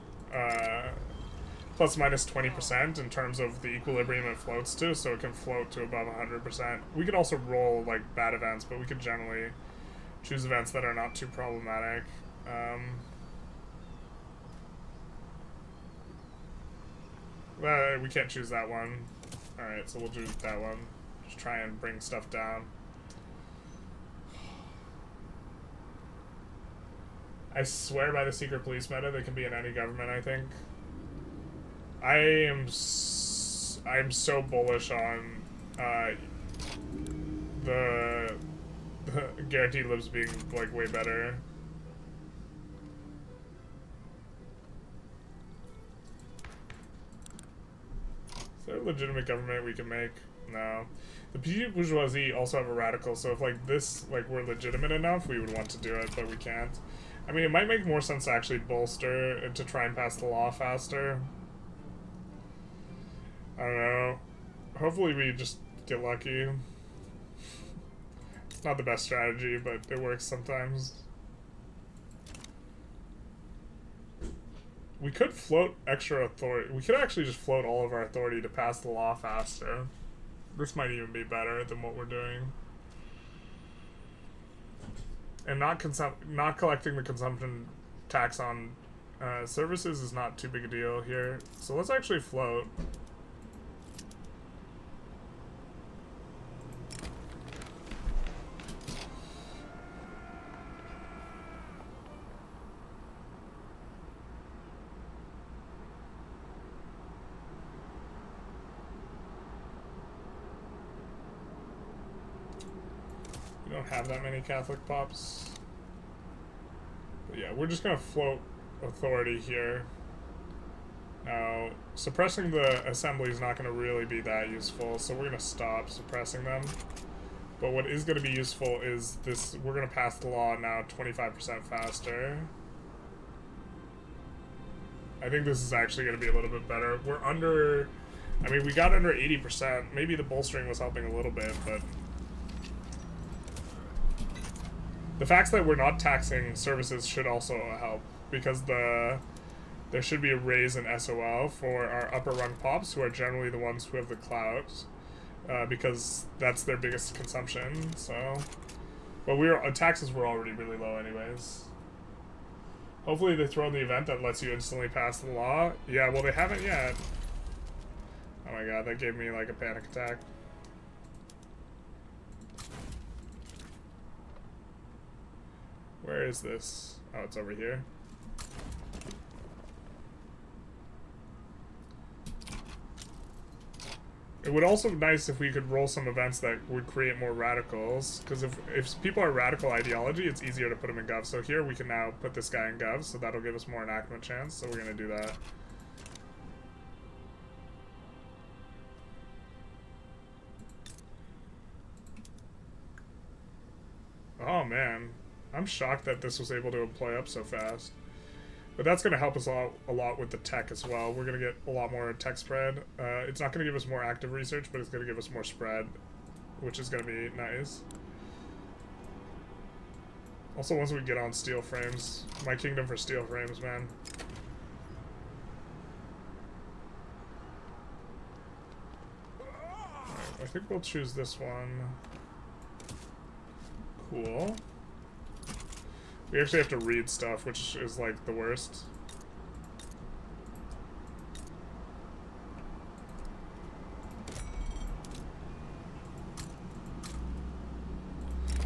plus minus 20% in terms of the equilibrium it floats to, so it can float to above 100%. We could also roll like bad events, but we could generally choose events that are not too problematic. We can't choose that one. Alright, so we'll choose that one. Just try and bring stuff down. I swear by the secret police meta that can be in any government, I think. I'm so bullish on the guaranteed libs being like way better. Is there a legitimate government we can make? No. The petit bourgeoisie also have a radical, so if like this, like we're legitimate enough, we would want to do it, but we can't. I mean, it might make more sense to actually bolster and to try and pass the law faster. I don't know. Hopefully we just get lucky. It's not the best strategy, but it works sometimes. We could float extra authority. We could actually just float all of our authority to pass the law faster. This might even be better than what we're doing. And not collecting the consumption tax on services is not too big a deal here. So let's actually float. Don't have that many Catholic pops. But yeah, we're just gonna float authority here. Now, suppressing the assembly is not gonna really be that useful, so we're gonna stop suppressing them. But what is gonna be useful is this, we're gonna pass the law now 25% faster. I think this is actually gonna be a little bit better. We're under, I mean, we got under 80%. Maybe the bolstering was helping a little bit, but the fact that we're not taxing services should also help, because there should be a raise in SOL for our upper rung pops, who are generally the ones who have the clout, because that's their biggest consumption. So, but taxes were already really low anyways. Hopefully they throw in the event that lets you instantly pass the law. Yeah, well they haven't yet. Oh my god, that gave me like a panic attack. Where is this? Oh, it's over here. It would also be nice if we could roll some events that would create more radicals, because if people are radical ideology, it's easier to put them in Gov. So here we can now put this guy in Gov, so that'll give us more enactment chance, so we're going to do that. Oh man. I'm shocked that this was able to employ up so fast. But that's going to help us a lot with the tech as well. We're going to get a lot more tech spread. It's not going to give us more active research, but it's going to give us more spread, which is going to be nice. Also, once we get on steel frames, my kingdom for steel frames, man. Alright, I think we'll choose this one. Cool. We actually have to read stuff, which is like the worst.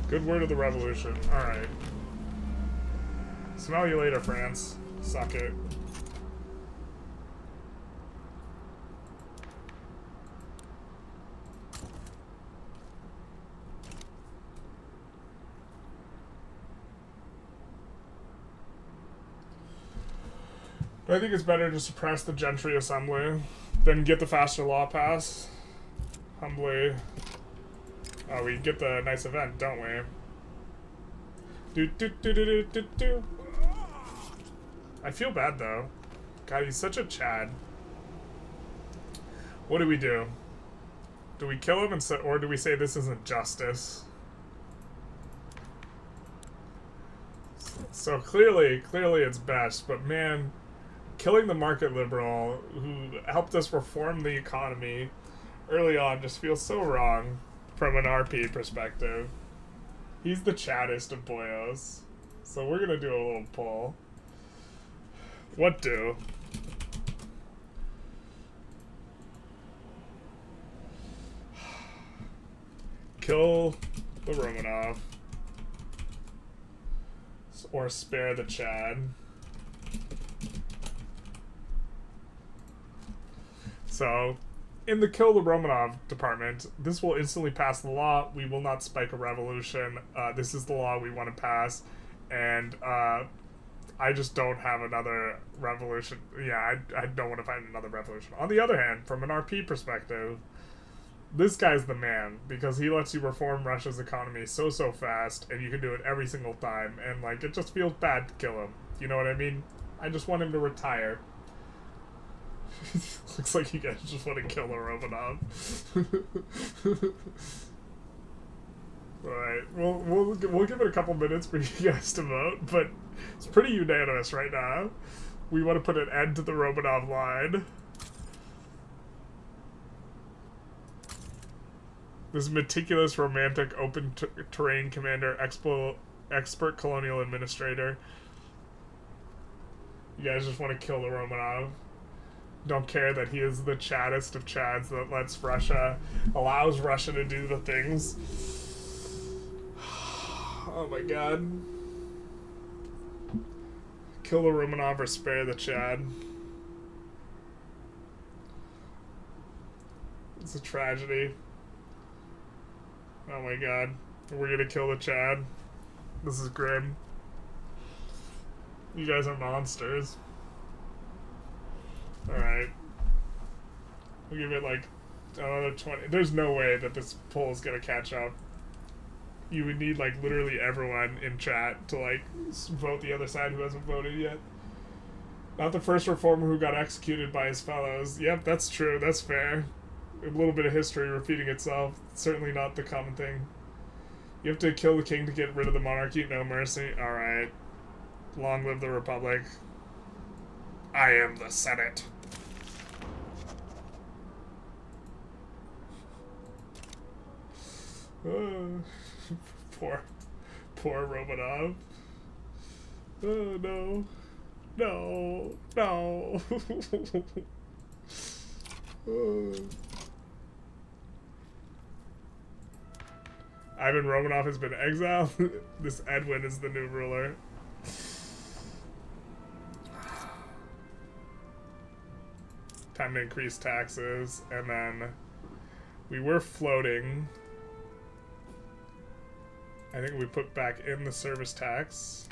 Good word of the revolution. Alright. Smell you later, France. Suck it. But I think it's better to suppress the gentry assembly than get the faster law pass. Humbly. Oh, we get the nice event, don't we? Do. I feel bad though. God, he's such a Chad. What do we do? Do we kill him or do we say this isn't justice? So clearly it's best, but man, killing the market liberal who helped us reform the economy early on just feels so wrong from an RP perspective. He's the chattest of boyos. So we're gonna do a little poll. What do? Kill the Romanov. Or spare the Chad. So, in the Kill the Romanov department, this will instantly pass the law. We will not spike a revolution. This is the law we want to pass. And I just don't have another revolution. Yeah, I don't want to fight another revolution. On the other hand, from an RP perspective, this guy's the man, because he lets you reform Russia's economy so fast, and you can do it every single time, and like it just feels bad to kill him. You know what I mean? I just want him to retire. Looks like you guys just want to kill the Romanov. Alright, we'll give it a couple minutes for you guys to vote, but it's pretty unanimous right now. We want to put an end to the Romanov line. This meticulous, romantic, open terrain commander, expert colonial administrator. You guys just want to kill the Romanov. Don't care that he is the chaddest of chads that lets Russia, allows Russia to do the things. Oh my god. Kill the Romanov or spare the Chad. It's a tragedy. Oh my god. We're gonna kill the Chad. This is grim. You guys are monsters. Alright. We'll give it like another 20. There's no way that this poll is gonna catch up. You would need like literally everyone in chat to like vote the other side who hasn't voted yet. Not the first reformer who got executed by his fellows. Yep, that's true. That's fair. A little bit of history repeating itself. Certainly not the common thing. You have to kill the king to get rid of the monarchy. No mercy. Alright. Long live the Republic. I am the Senate. Poor Romanov. Oh no. No. No. Ivan Romanov has been exiled. This Edwin is the new ruler. Time to increase taxes, and then we were floating. I think we put back in the service tax.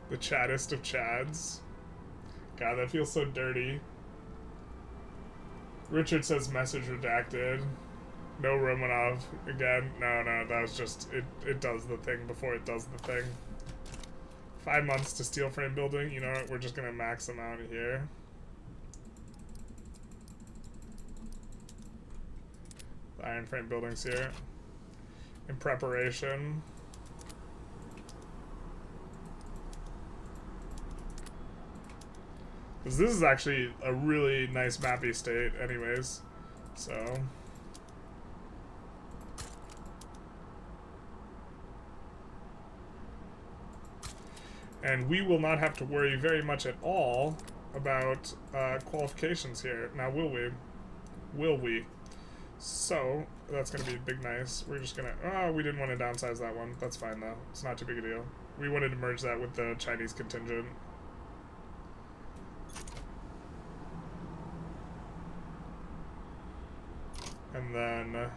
The chaddest of chads. God, that feels so dirty. Richard says message redacted. No Romanov. Again, no, that was just, it does the thing before it does the thing. 5 months to steel frame building. You know what, we're just gonna max them out here. The iron frame buildings here. In preparation. Because this is actually a really nice mappy state anyways, so. And we will not have to worry very much at all about qualifications here. Now, will we? Will we? So, that's going to be big nice. We're just going to... Oh, we didn't want to downsize that one. That's fine, though. It's not too big a deal. We wanted to merge that with the Chinese contingent. And then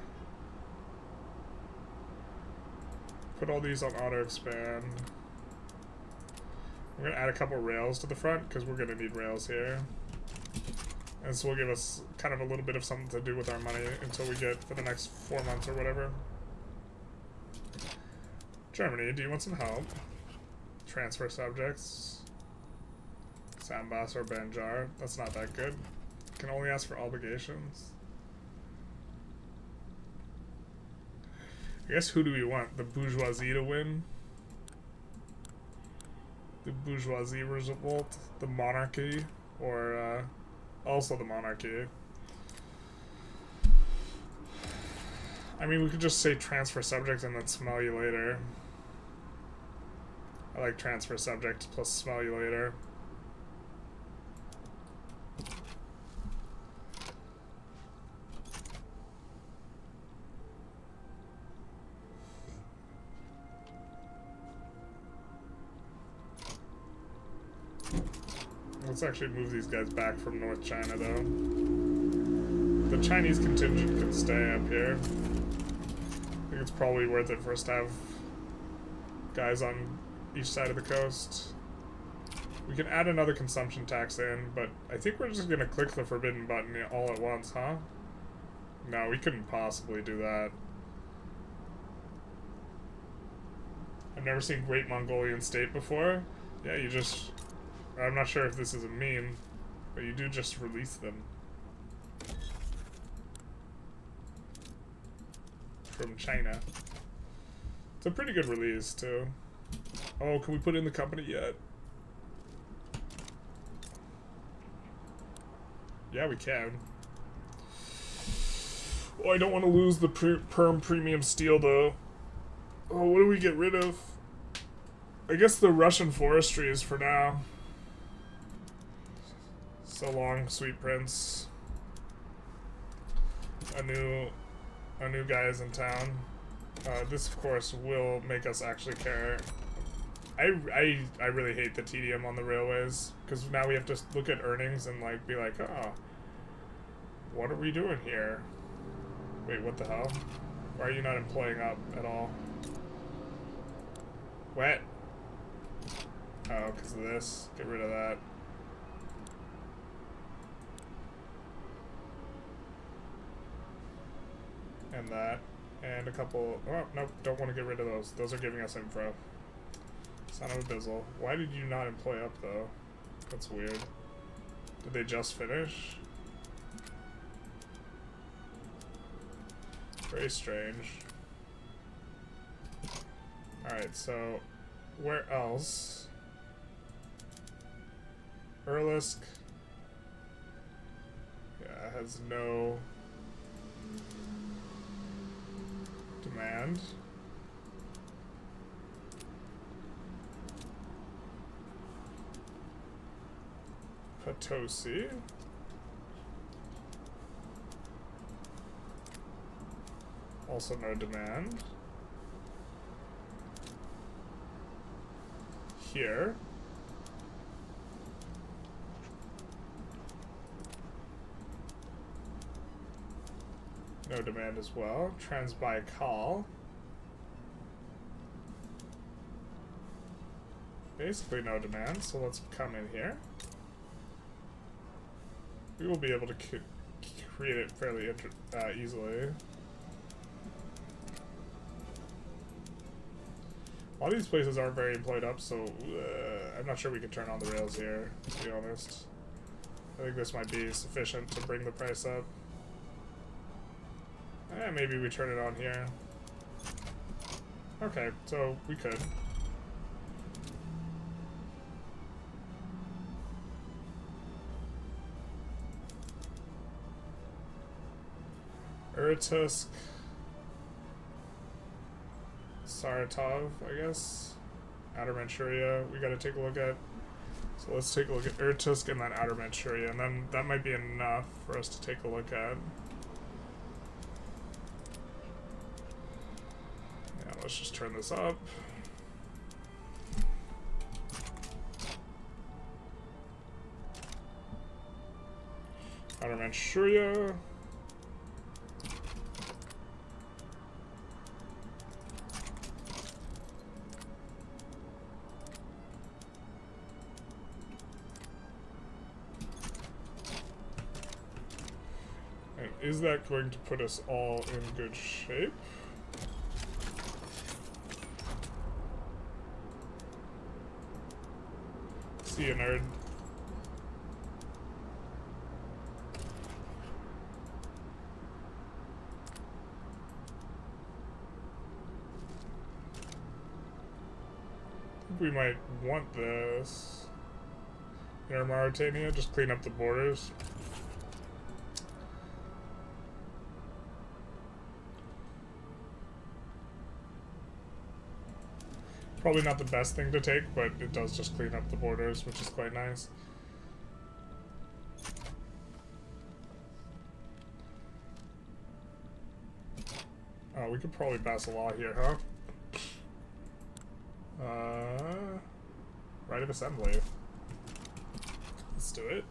put all these on auto expand. We're going to add a couple rails to the front because we're going to need rails here. And this will give us kind of a little bit of something to do with our money until we get for the next 4 months or whatever. Germany, do you want some help? Transfer subjects. Sambas or Banjar. That's not that good. Can only ask for obligations. I guess who do we want? The bourgeoisie to win? The bourgeoisie revolt? The monarchy? Or also the monarchy? I mean, we could just say transfer subject and then smell you later. I like transfer subject plus smell you later. Let's actually move these guys back from North China, though. The Chinese contingent can stay up here. I think it's probably worth it for us to have guys on each side of the coast. We can add another consumption tax in, but I think we're just going to click the forbidden button all at once, huh? No, we couldn't possibly do that. I've never seen Great Mongolian State before. Yeah, you just... I'm not sure if this is a meme, but you do just release them. From China. It's a pretty good release, too. Oh, can we put in the company yet? Yeah, we can. Oh, I don't want to lose the perm premium steel, though. Oh, what do we get rid of? I guess the Russian forestry is for now. So long, sweet prince. A new guy is in town. This, of course, will make us actually care. I really hate the tedium on the railways, because now we have to look at earnings and like be like, oh, what are we doing here? Wait, what the hell? Why are you not employing up at all? What? Oh, because of this. Get rid of that. And that, and a couple. Oh, nope, don't want to get rid of those. Those are giving us info. Son of a bizzle. Why did you not employ up, though? That's weird. Did they just finish? Very strange. Alright, so where else? Erlisk. Yeah, has no demand. Potosi. Also no demand. Here. No demand as well. Transbaikal. Basically no demand, so let's come in here. We will be able to create it fairly easily. A lot of these places aren't very employed up, so I'm not sure we can turn on the rails here, to be honest. I think this might be sufficient to bring the price up. Maybe we turn it on here. Okay, so we could. Irtusk. Saratov, I guess. Outer Manchuria, we gotta take a look at. So let's take a look at Irtusk and then Outer Manchuria, and then that might be enough for us to take a look at. Yeah, let's just turn this up. Outer Manchuria. Is that going to put us all in good shape? See you, nerd. I think we might want this. Inner Mauritania, just clean up the borders. Probably not the best thing to take, but it does just clean up the borders, which is quite nice. Oh, we could probably pass a law here, huh? Right of assembly. Let's do it.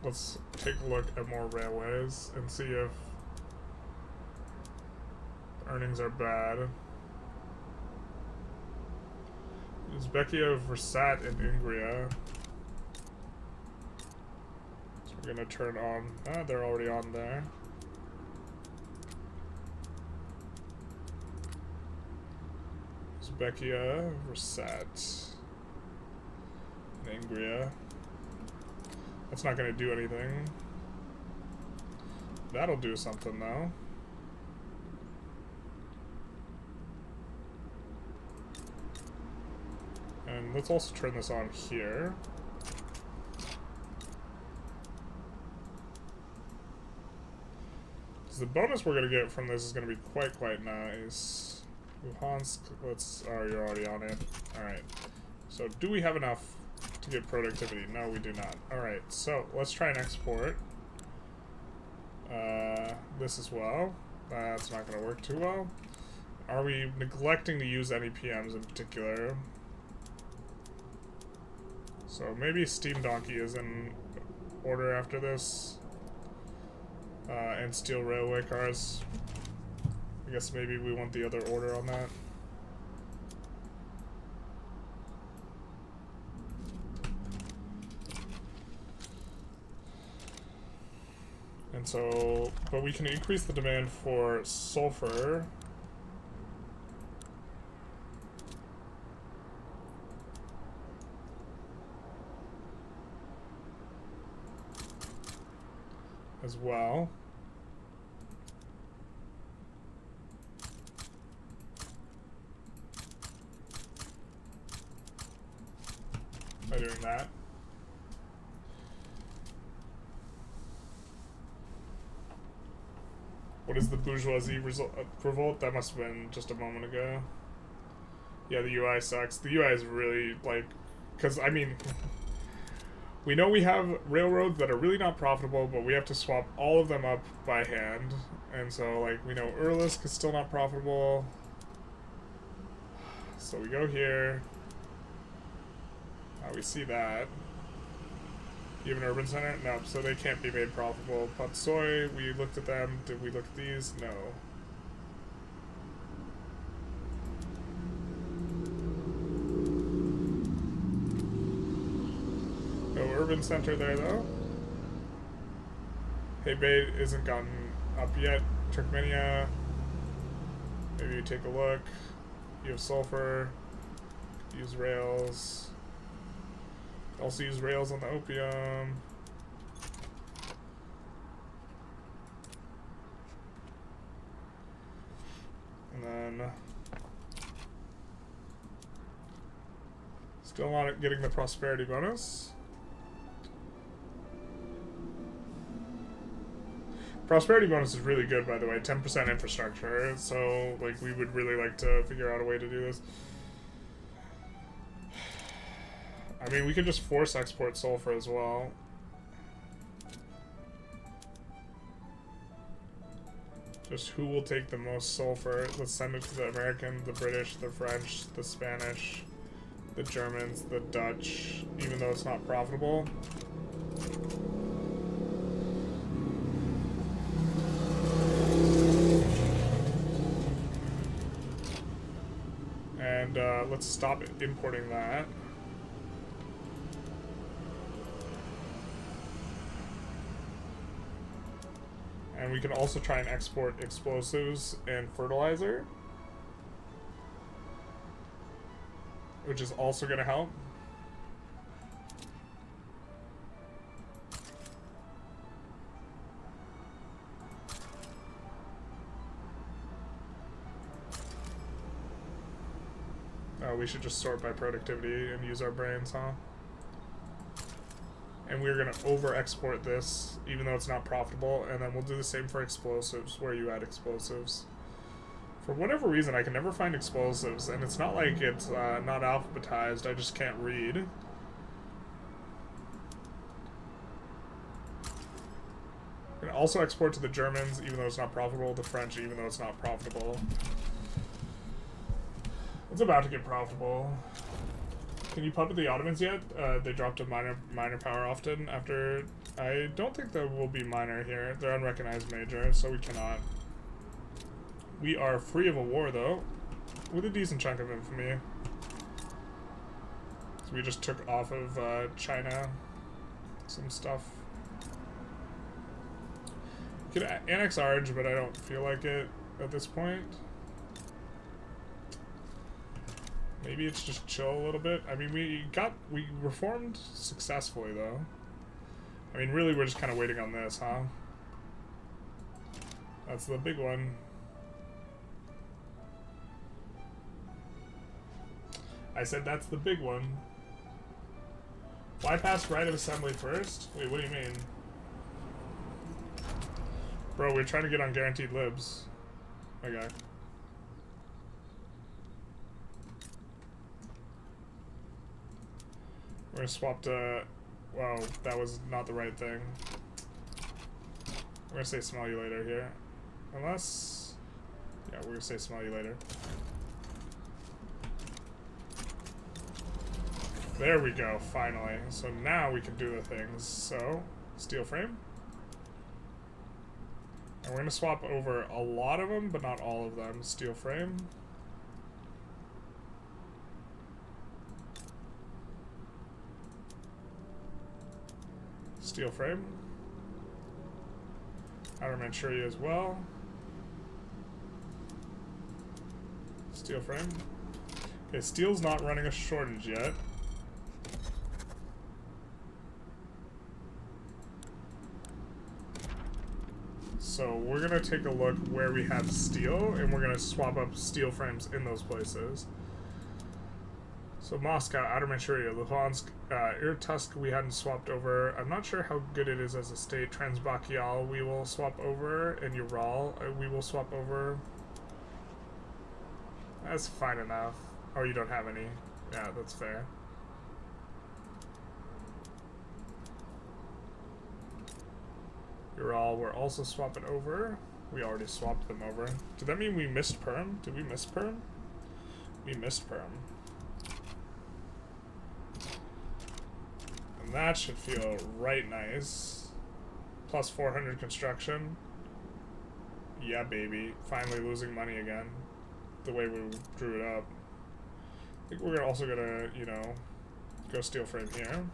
Let's take a look at more railways and see if earnings are bad. Uzbekia, Versat, and Ingria. So we're gonna turn on. Ah, they're already on there. Uzbekia, Versat, and Ingria. That's not going to do anything. That'll do something, though. And let's also turn this on here. So the bonus we're going to get from this is going to be quite nice. Luhansk, let's... Oh, you're already on it. Alright. So, do we have enough to get productivity? No, we do not. Alright, so let's try and export this as well. That's not going to work too well. Are we neglecting to use any PMs in particular? So maybe Steam Donkey is in order after this. And steel railway cars. I guess maybe we want the other order on that. And so, but we can increase the demand for sulfur. As well. By doing that. What is the bourgeoisie revolt? That must have been just a moment ago. Yeah, the UI sucks. The UI is really, like... Because, I mean... We know we have railroads that are really not profitable, but we have to swap all of them up by hand. And so, like, we know Urlisk is still not profitable. So we go here. We see that. You have an urban center? No, so they can't be made profitable. Patsoy, we looked at them. Did we look at these? No. No urban center there, though. Heybei isn't gotten up yet. Turkmenia. Maybe you take a look. You have sulfur. Use rails. Also use rails on the opium. And then still not getting the prosperity bonus. Prosperity bonus is really good, by the way. 10% infrastructure. So, like, we would really like to figure out a way to do this. I mean, we could just force export sulfur as well. Just who will take the most sulfur? Let's send it to the American, the British, the French, the Spanish, the Germans, the Dutch, even though it's not profitable. And let's stop importing that. And we can also try and export explosives and fertilizer, which is also going to help. Oh, we should just sort by productivity and use our brains, huh? And we're going to over-export this, even though it's not profitable, and then we'll do the same for explosives, where you add explosives. For whatever reason, I can never find explosives, and it's not like it's not alphabetized, I just can't read. And also export to the Germans, even though it's not profitable, the French, even though it's not profitable. It's about to get profitable. Can you puppet the Ottomans yet? They dropped a minor power often after... I don't think there will be minor here. They're unrecognized major, so we cannot. We are free of a war, though, with a decent chunk of infamy. So we just took off of China some stuff. You could annex Arge, but I don't feel like it at this point. Maybe it's just chill a little bit. I mean, we reformed successfully, though. I mean, really, we're just kind of waiting on this, huh? That's the big one. I said that's the big one. Why pass right of assembly first? Wait, what do you mean? Bro, we're trying to get on guaranteed libs. Okay. We're gonna swap to... Wow, that was not the right thing. We're gonna say smell you later here. Unless... Yeah, we're gonna say smell you later. There we go, finally. So now we can do the things. So, steel frame. And we're gonna swap over a lot of them, but not all of them. Steel frame. Steel frame. Outer Manchuria as well. Steel frame. Okay, steel's not running a shortage yet. So we're gonna take a look where we have steel, and we're gonna swap up steel frames in those places. So Moscow, Outer Manchuria, Luhansk, Irkutsk we hadn't swapped over. I'm not sure how good it is as a state. Transbaikal we will swap over, and Ural we will swap over. That's fine enough. Oh, you don't have any. Yeah, that's fair. Ural we're also swapping over. We already swapped them over. Did that mean we missed Perm? Did we miss Perm? We missed Perm. And that should feel right nice. Plus 400 construction. Yeah, baby. Finally losing money again. The way we drew it up. I think we're also gonna, you know, go steel frame here.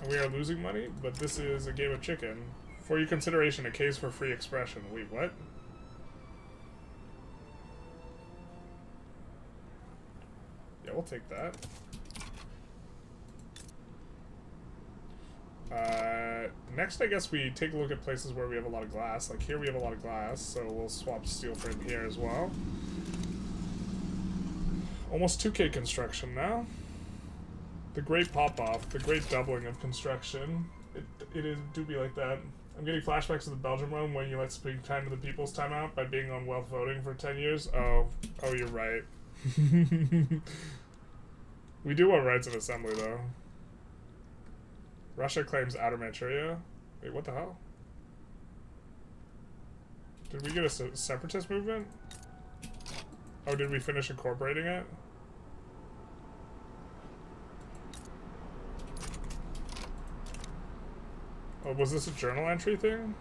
And we are losing money, but this is a game of chicken. For your consideration, a case for free expression. Wait, what? Yeah, we'll take that. Next, I guess we take a look at places where we have a lot of glass. Like here we have a lot of glass, so we'll swap steel frame here as well. Almost 2K construction now. The great pop-off, the great doubling of construction. It do be like that. I'm getting flashbacks to the Belgium one when you let speak time to the people's time out by being on wealth voting for 10 years. Oh, you're right. We do want rights of assembly, though. Russia claims Outer Manchuria. Wait, what the hell? Did we get a separatist movement? Oh, did we finish incorporating it? Oh, was this a journal entry thing?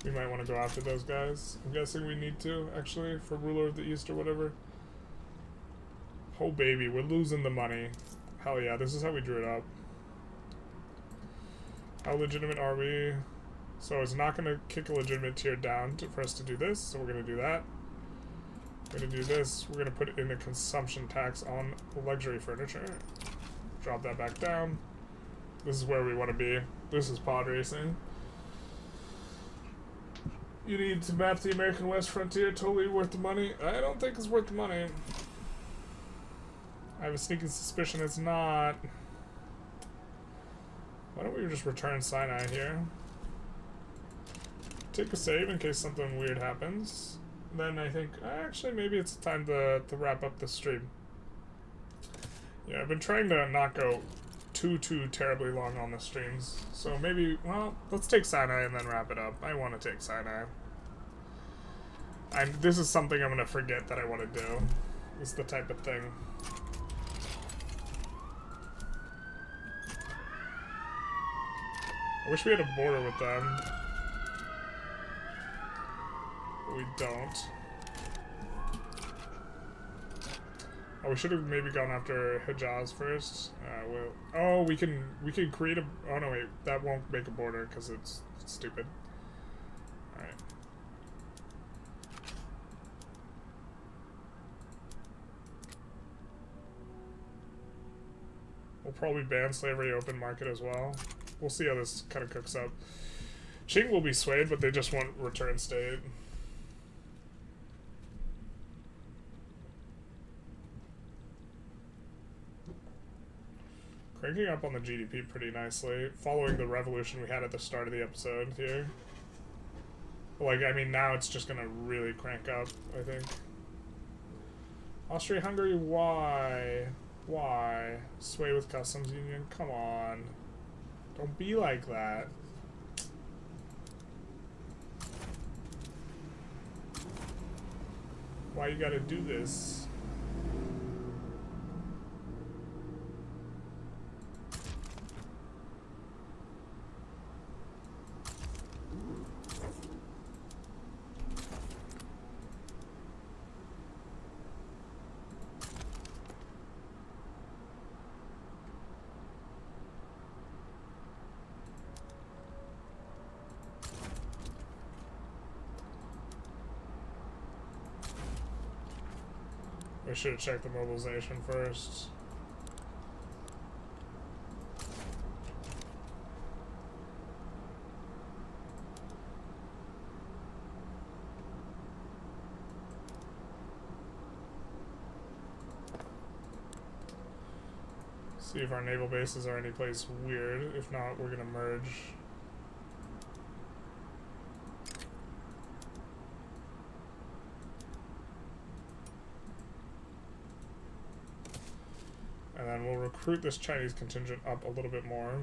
We might want to go after those guys. I'm guessing we need to, actually, for ruler of the East or whatever. Oh, baby, we're losing the money. Hell yeah, this is how we drew it up. How legitimate are we? So it's not going to kick a legitimate tier down for us to do this, so we're going to do that. We're going to do this. We're going to put in a consumption tax on luxury furniture. Drop that back down. This is where we want to be. This is pod racing. You need to map the American West frontier. Totally worth the money. I don't think it's worth the money. I have a sneaking suspicion it's not. Why don't we just return Sinai here? Take a save in case something weird happens. Then I think, actually, maybe it's time to wrap up the stream. Yeah, I've been trying to not go too terribly long on the streams. So maybe, well, let's take Sinai and then wrap it up. I want to take Sinai. This is something I'm going to forget that I want to do. This is the type of thing. I wish we had a border with them. But we don't. Oh, we should have maybe gone after Hijaz first. Oh, we can create a... Oh, no, wait. That won't make a border because it's stupid. Alright. We'll probably ban slavery open market as well. We'll see how this kind of cooks up. Qing will be swayed, but they just want return state. Cranking up on the GDP pretty nicely, following the revolution we had at the start of the episode here. Like, I mean, now it's just gonna really crank up, I think. Austria-Hungary, why? Why? Sway with customs union? Come on. Don't be like that. Why you gotta do this? We should have checked the mobilization first. See if our naval bases are any place weird. If not, we're gonna merge. And then we'll recruit this Chinese contingent up a little bit more.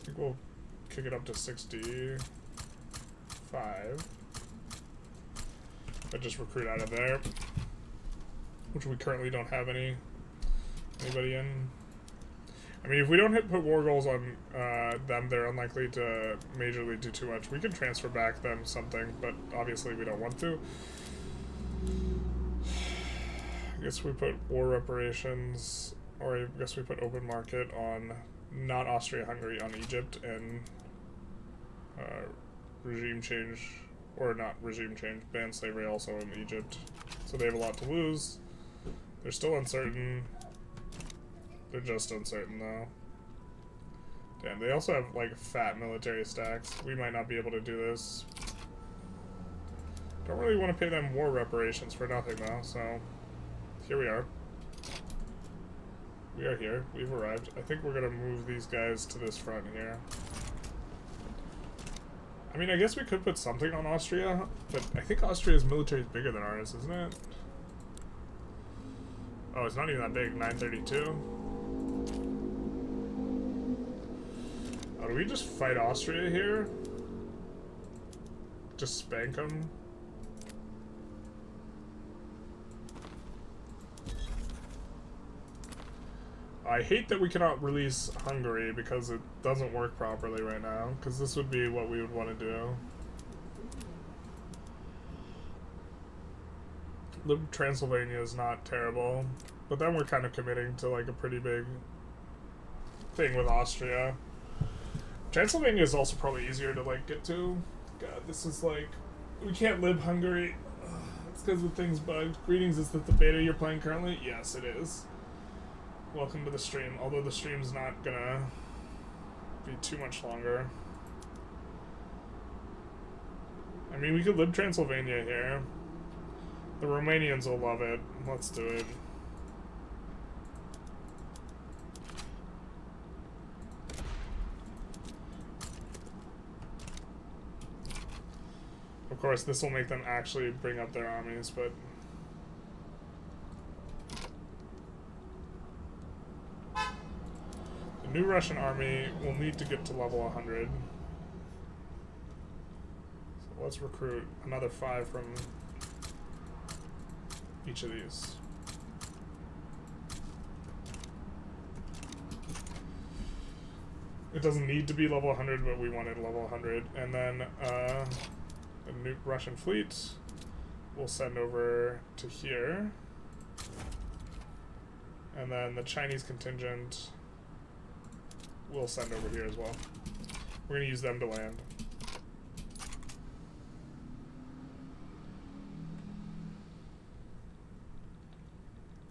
I think we'll kick it up to 65. But just recruit out of there. Which we currently don't have anybody in. I mean, if we don't put war goals on them, they're unlikely to majorly do too much. We can transfer back them something, but obviously we don't want to. I guess we put war reparations, or I guess we put open market on not Austria-Hungary on Egypt, and regime change, or not regime change, ban slavery also in Egypt. So they have a lot to lose. They're still uncertain. They're just uncertain though. Damn, they also have like fat military stacks. We might not be able to do this. Don't really want to pay them war reparations for nothing though, so... Here we are. We are here. We've arrived. I think we're gonna move these guys to this front here. I mean, I guess we could put something on Austria, but I think Austria's military is bigger than ours, isn't it? Oh, it's not even that big. 932. Oh, do we just fight Austria here? Just spank them? I hate that we cannot release Hungary because it doesn't work properly right now, because this would be what we would want to do. Transylvania is not terrible, but then we're kind of committing to like a pretty big thing with Austria. Transylvania is also probably easier to, like, get to. God, this is, like... We can't live Hungary. It's because the thing's bugged. Greetings, is that the beta you're playing currently? Yes, it is. Welcome to the stream. Although the stream's not gonna be too much longer. I mean, we could live Transylvania here. The Romanians will love it. Let's do it. Of course, this will make them actually bring up their armies, but... The new Russian army will need to get to level 100. So let's recruit another 5 from each of these. It doesn't need to be level 100, but we wanted level 100. And then, the new Russian fleet we'll send over to here. And then the Chinese contingent we'll send over here as well. We're going to use them to land.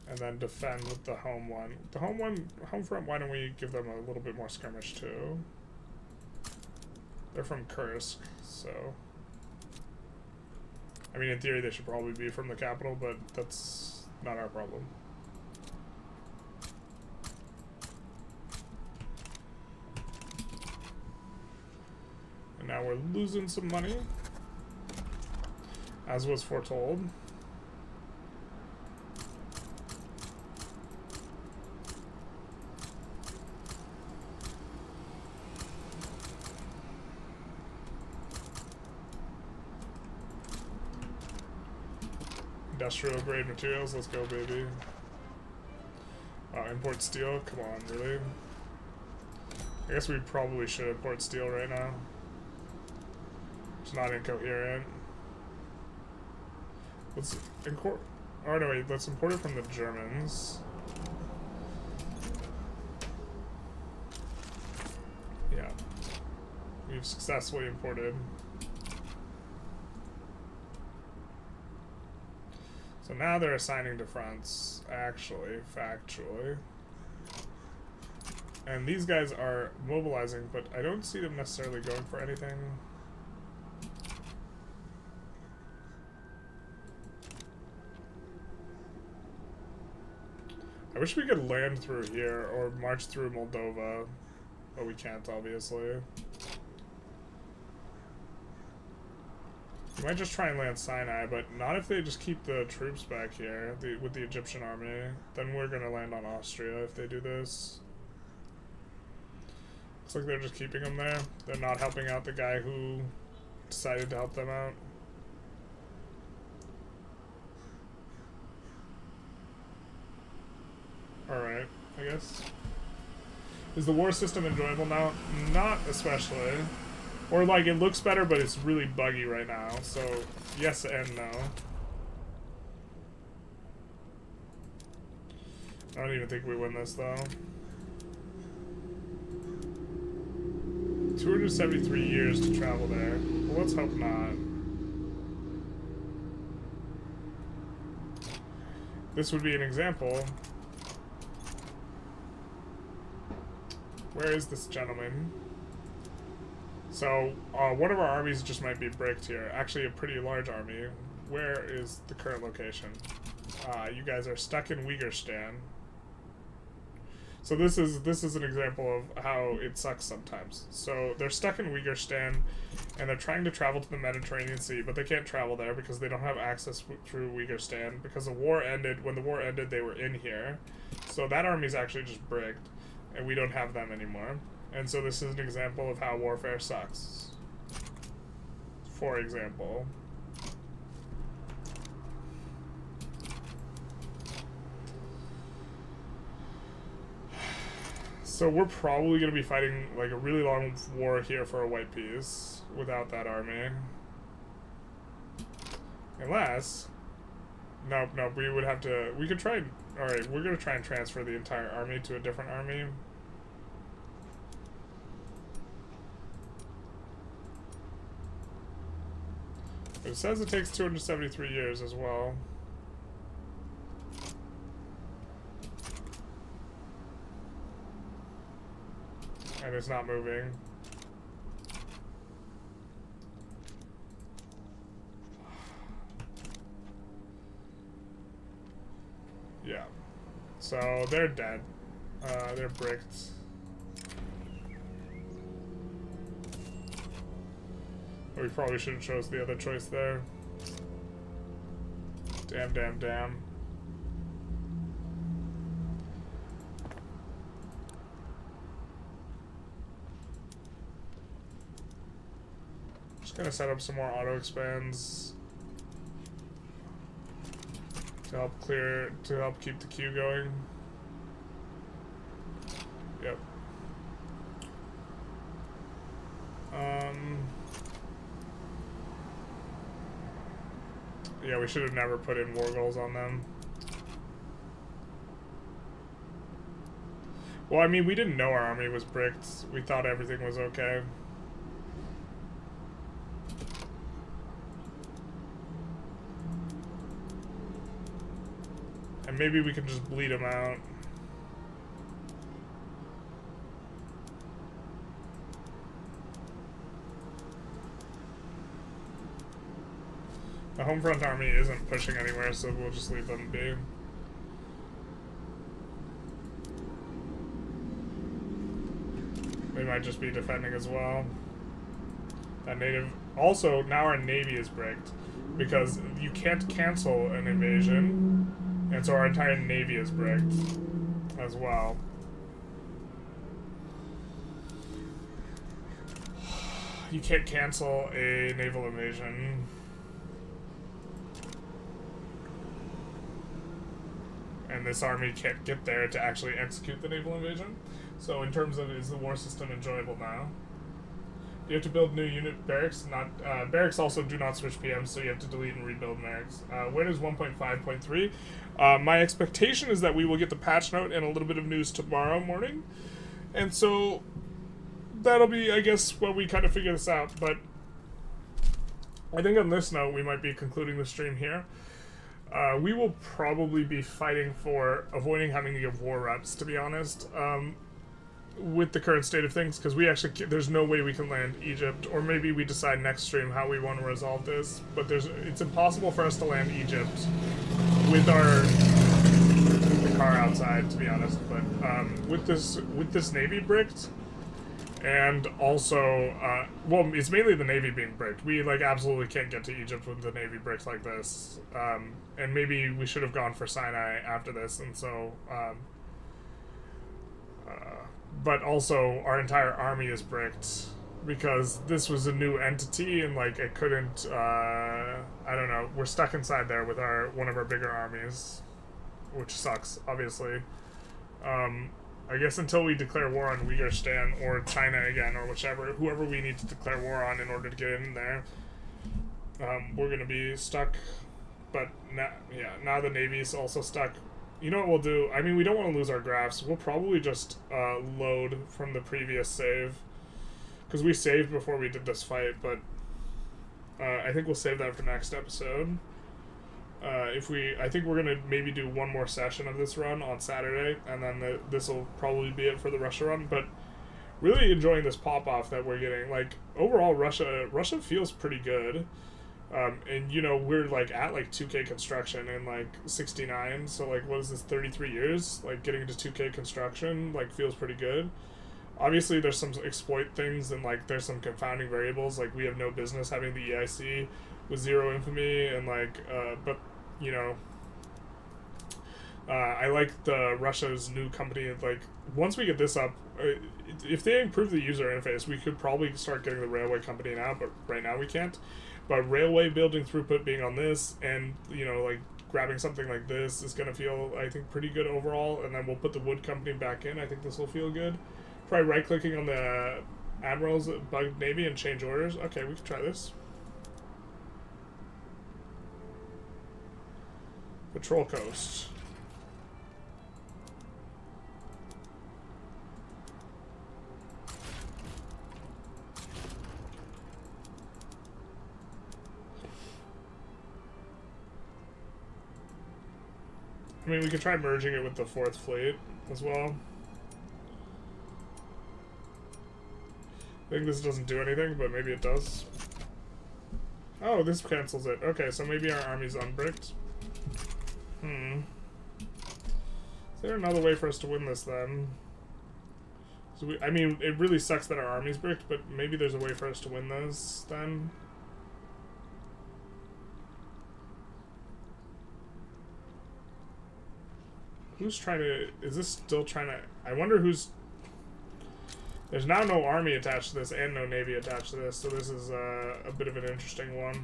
And then defend with the home one. The home front, why don't we give them a little bit more skirmish too? They're from Kursk, so... I mean, in theory, they should probably be from the capital, but that's not our problem. And now we're losing some money, as was foretold. Industrial grade materials, let's go, baby. Import steel, come on, really? I guess we probably should import steel right now. It's not incoherent. Let's import. Oh no, wait, let's import it from the Germans. Yeah. We've successfully imported. So now they're assigning to fronts, actually, factually. And these guys are mobilizing, but I don't see them necessarily going for anything. I wish we could land through here or march through Moldova, but we can't, obviously. We might just try and land Sinai, but not if they just keep the troops back here with the Egyptian army. Then we're going to land on Austria if they do this. Looks like they're just keeping them there. They're not helping out the guy who decided to help them out. Alright, I guess. Is the war system enjoyable now? Not especially. Or, like, it looks better, but it's really buggy right now. So, yes and no. I don't even think we win this, though. 273 years to travel there. Well, let's hope not. This would be an example. Where is this gentleman? So, one of our armies just might be bricked here. Actually, a pretty large army. Where is the current location? You guys are stuck in Uyghuristan. So this is an example of how it sucks sometimes. So they're stuck in Uyghuristan, and they're trying to travel to the Mediterranean Sea, but they can't travel there because they don't have access through Uyghuristan. Because the war ended, when the war ended, they were in here. So that army's actually just bricked, and we don't have them anymore. And so this is an example of how warfare sucks. For example. So we're probably going to be fighting like a really long war here for a white piece without that army. Unless... Nope, we would have to... We could try... Alright, we're going to try and transfer the entire army to a different army. It says it takes 273 years as well. And it's not moving. Yeah. So they're dead. They're bricked. We probably should have chose the other choice there. Damn, damn, damn. Just gonna set up some more auto expands to help keep the queue going. Yep. Yeah, we should have never put in war goals on them. Well, I mean, we didn't know our army was bricked. We thought everything was okay. And maybe we can just bleed them out. The home front army isn't pushing anywhere, so we'll just leave them be. They might just be defending as well. That native... Also, now our navy is bricked, because you can't cancel an invasion, and so our entire navy is bricked as well. You can't cancel a naval invasion. And this army can't get there to actually execute the naval invasion. So in terms of, is the war system enjoyable now? You have to build new unit barracks. Barracks also do not switch PMs, so you have to delete and rebuild barracks. Where is 1.5.3? My expectation is that we will get the patch note and a little bit of news tomorrow morning. And so that'll be, I guess, when we kind of figure this out. But I think on this note, we might be concluding the stream here. We will probably be fighting for avoiding having to give war reps, to be honest, with the current state of things, because we actually, there's no way we can land Egypt, or maybe we decide next stream how we want to resolve this, but it's impossible for us to land Egypt with the car outside, to be honest, but with this navy bricked, and also, well, it's mainly the navy being bricked. We, like, absolutely can't get to Egypt with the navy bricked like this. And maybe we should have gone for Sinai after this, and so, but also, our entire army is bricked, because this was a new entity, and, like, it couldn't, I don't know, we're stuck inside there with one of our bigger armies, which sucks, obviously. I guess until we declare war on Uyghur or China again, or whoever we need to declare war on in order to get in there, we're gonna be stuck. But now the Navy's also stuck. You know what we'll do? I mean, we don't want to lose our graphs. We'll probably just load from the previous save, because we saved before we did this fight. But I think we'll save that for next episode. I think we're gonna maybe do one more session of this run on Saturday, and then this will probably be it for the Russia run. But really enjoying this pop-off that we're getting. Like, overall, Russia feels pretty good. And, you know, we're, like, at, like, 2K construction in, like, 69, so, like, what is this, 33 years? Like, getting to 2K construction, like, feels pretty good. Obviously, there's some exploit things, and, like, there's some confounding variables, like, we have no business having the EIC with 0 infamy, and, like, but, you know, I like the Russia's new company, like, once we get this up, if they improve the user interface, we could probably start getting the railway company now, but right now we can't. But railway building throughput being on this, and, you know, like, grabbing something like this is going to feel, I think, pretty good overall, and then we'll put the wood company back in. I think this will feel good. Try right-clicking on the Admiral's Bug Navy and change orders. Okay, we can try this. Patrol Coast. I mean, we could try merging it with the 4th Fleet as well. I think this doesn't do anything, but maybe it does. Oh, this cancels it. Okay, so maybe our army's unbricked. Is there another way for us to win this then? So I mean, it really sucks that our army's bricked, but maybe there's a way for us to win this then. Who's trying to... Is this still trying to... I wonder who's... There's now no army attached to this and no navy attached to this, so this is a bit of an interesting one.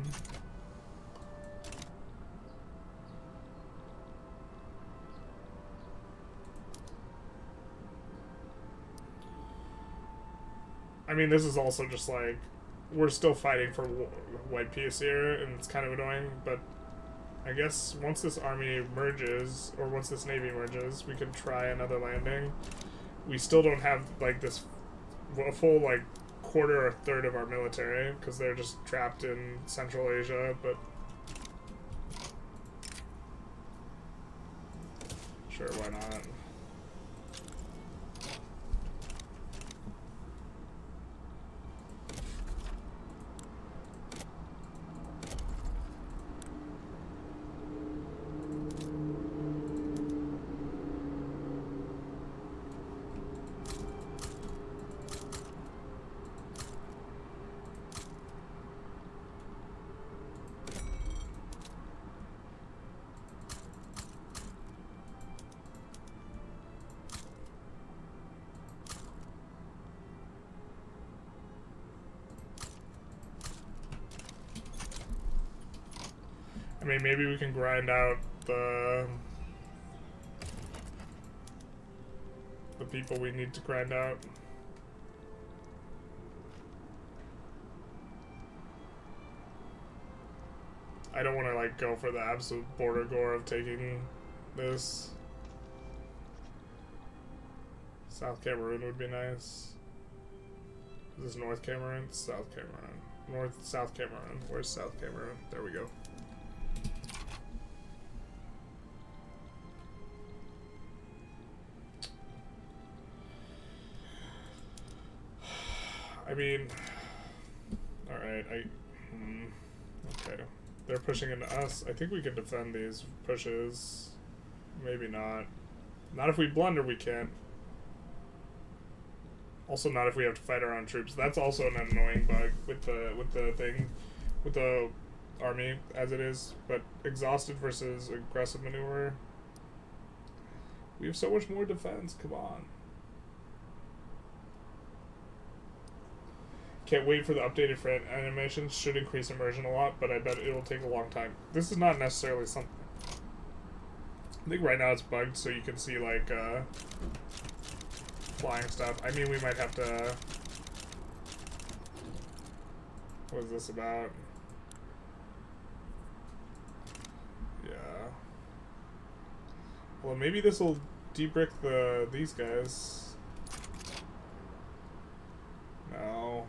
I mean, this is also just like... We're still fighting for white peace here, and it's kind of annoying, but... I guess once this army merges, or once this navy merges, we can try another landing. We still don't have, like, this... a full, like, quarter or third of our military, because they're just trapped in Central Asia, but... Sure, why not? I mean, maybe we can grind out the people we need to grind out. I don't want to, like, go for the absolute border gore of taking this. South Cameroon would be nice. Is this North Cameroon? South Cameroon. South Cameroon. Where's South Cameroon? There we go. I mean, alright, okay. They're pushing into us. I think we can defend these pushes. Maybe not. Not if we blunder, we can't. Also not if we have to fight our own troops. That's also an annoying bug with the army as it is. But exhausted versus aggressive maneuver. We have so much more defense, come on. Can't wait for the updated front animations. Should increase immersion a lot, but I bet it will take a long time. This is not necessarily something... I think right now it's bugged, so you can see, like, flying stuff. I mean, we might have to... What is this about? Yeah. Well, maybe this will debrick these guys. No.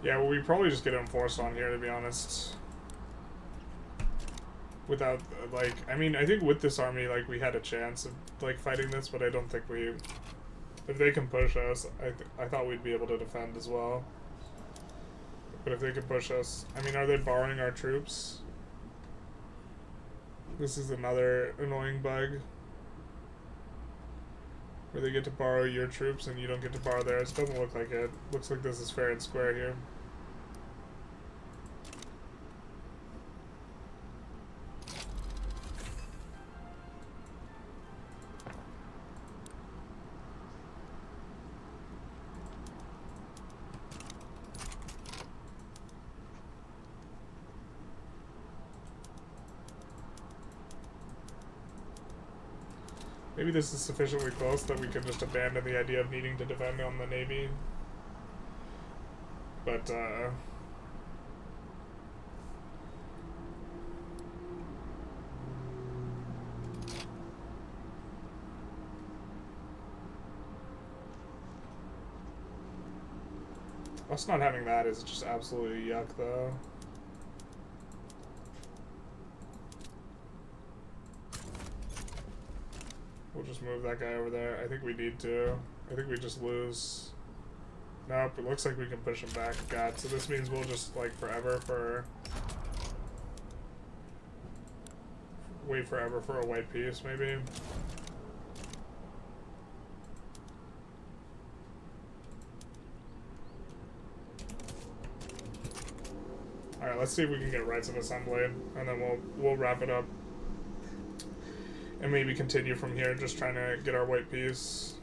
Yeah, well, we probably just get enforced on here, to be honest. Without, like, I mean, I think with this army, like, we had a chance of, like, fighting this, but I don't think we... If they can push us, I thought we'd be able to defend as well. But if they can push us... I mean, are they borrowing our troops? This is another annoying bug. Where they get to borrow your troops and you don't get to borrow theirs. Doesn't look like it. Looks like this is fair and square here. Maybe this is sufficiently close that we can just abandon the idea of needing to defend on the Navy. But, Us not having that is just absolutely yuck, though. We'll just move that guy over there. I think we need to. I think we just lose. Nope, it looks like we can push him back. God, so this means we'll just, like, wait forever for a white piece, maybe. Alright, let's see if we can get rights of assembly, and then we'll wrap it up. And maybe continue from here, just trying to get our white piece.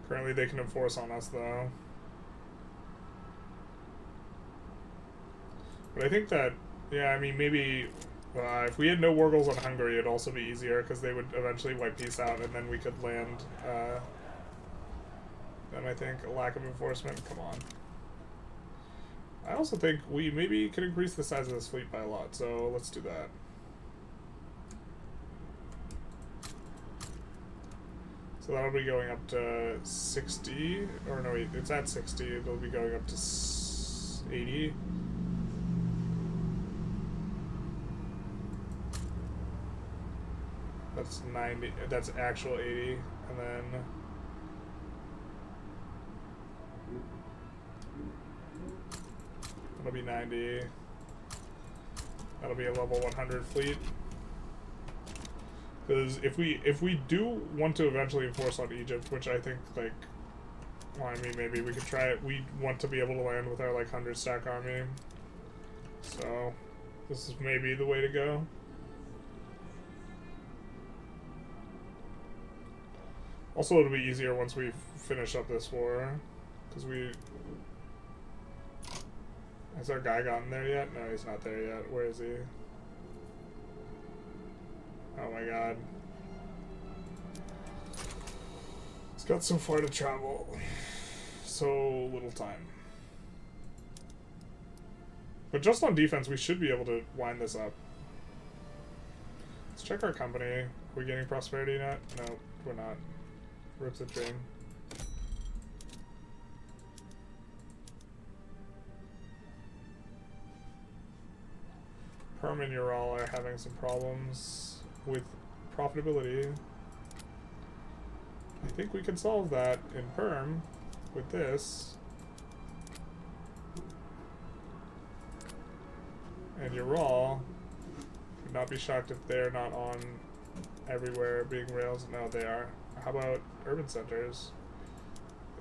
Currently they can enforce on us, though. But I think that, yeah, I mean, maybe if we had no war goals on Hungary, it'd also be easier, because they would eventually wipe peace out, and then we could land. Then I think a lack of enforcement, come on. I also think we maybe could increase the size of this fleet by a lot, so let's do that. So that'll be going up to 60, or no, wait, it's at 60, it'll be going up to 80. That's 90, that's actual 80, and then that'll be 90. That'll be a level 100 fleet. Because if we do want to eventually enforce on Egypt, which I think, like, well, I mean, maybe we could try it. We want to be able to land with our, like, 100 stack army. So this is maybe the way to go. Also, it'll be easier once we finish up this war, because we... Has our guy gotten there yet? No, he's not there yet. Where is he? Oh my god. He's got so far to travel. So little time. But just on defense, we should be able to wind this up. Let's check our company. Are we getting prosperity net? No, we're not. Rips a dream. Perm and Ural are having some problems with profitability. I think we can solve that in Perm with this. And Ural, would not be shocked if they're not on everywhere being rails. No, they are. How about urban centers?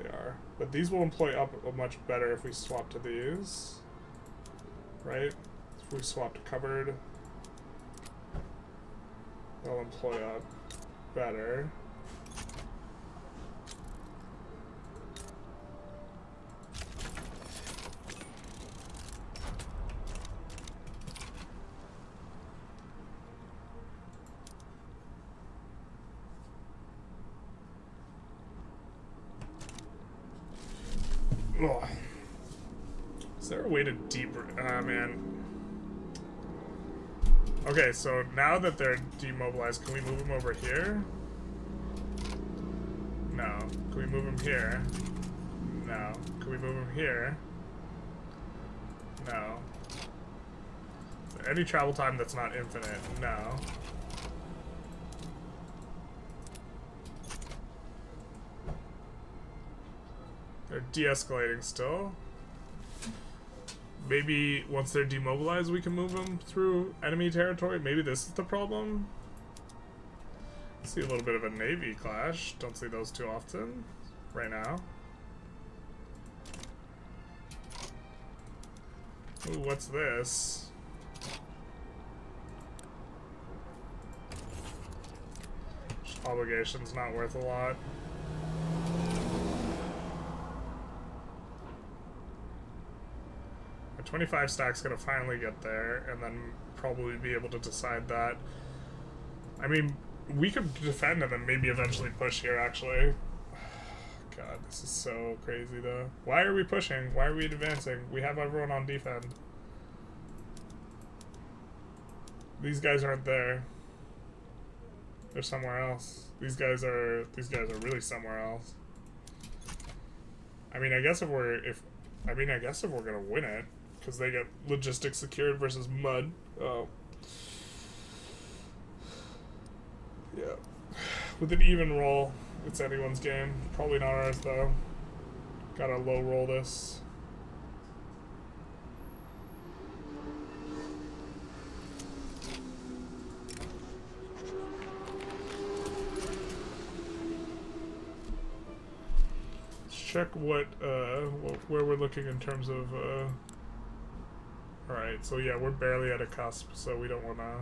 They are. But these will employ up much better if we swap to these. Right? If we swap to covered, they'll employ up better. Ugh. Is there a way to deeper? Man. Okay, so now that they're demobilized, can we move them over here? No. Can we move them here? No. Can we move them here? No. Any travel time that's not infinite? No. They're de-escalating still. Maybe once they're demobilized, we can move them through enemy territory. Maybe this is the problem. See a little bit of a navy clash. Don't see those too often right now. Ooh, what's this? Obligation's not worth a lot. Our 25 stack's gonna finally get there, and then probably be able to decide that. I mean, we could defend and then maybe eventually push here, actually. God, this is so crazy, though. Why are we pushing? Why are we advancing? We have everyone on defend. These guys aren't there. They're somewhere else. These guys are really somewhere else. I mean, I guess if we're gonna win it, because they get logistics secured versus mud. Oh. Yeah. With an even roll, it's anyone's game. Probably not ours though. Gotta low roll this. Check where we're looking in terms of alright, so yeah, we're barely at a cusp, so we don't wanna.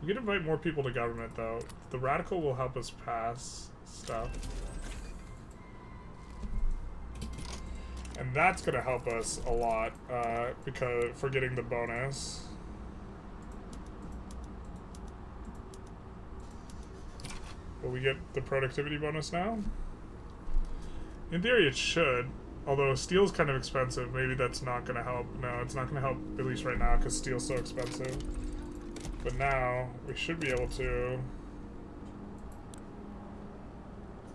We can invite more people to government though. The radical will help us pass stuff. And that's gonna help us a lot, because for getting the bonus. Will we get the productivity bonus now? In theory, it should. Although steel's kind of expensive, maybe that's not gonna help. No, it's not gonna help, at least right now, because steel's so expensive. But now, we should be able to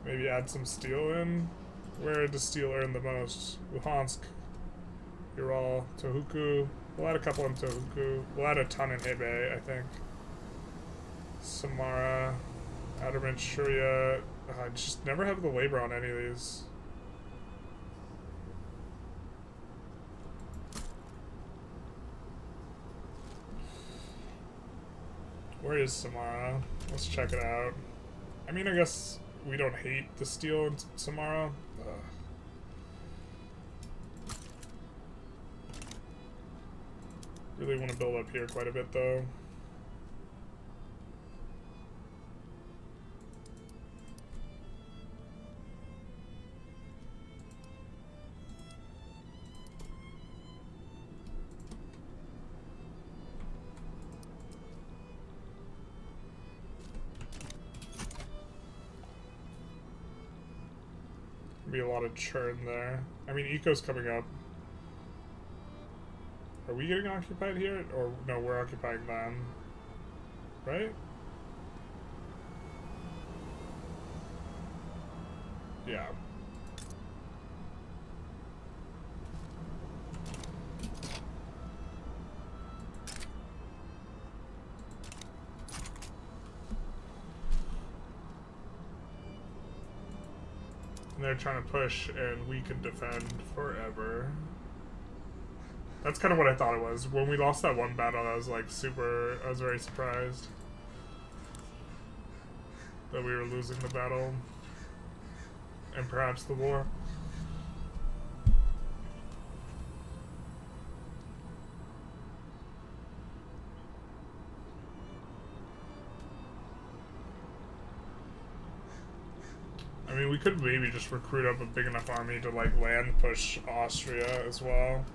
maybe add some steel in. Where does steel earn the most? Luhansk, Ural, Tohoku. We'll add a couple in Tohoku. We'll add a ton in Hebei, I think. Samara, Outer Manchuria. I just never have the labor on any of these. Where is Samara? Let's check it out. I mean, I guess we don't hate the steel in Samara. Really want to build up here quite a bit, though. Be a lot of churn there. I mean, Eco's coming up. Are we getting occupied here? Or no, we're occupying them. Right? Yeah. And they're trying to push, and we can defend forever. That's kind of what I thought it was. When we lost that one battle, I was like I was very surprised that we were losing the battle. And perhaps the war. I mean, we could maybe just recruit up a big enough army to, like, land push Austria as well.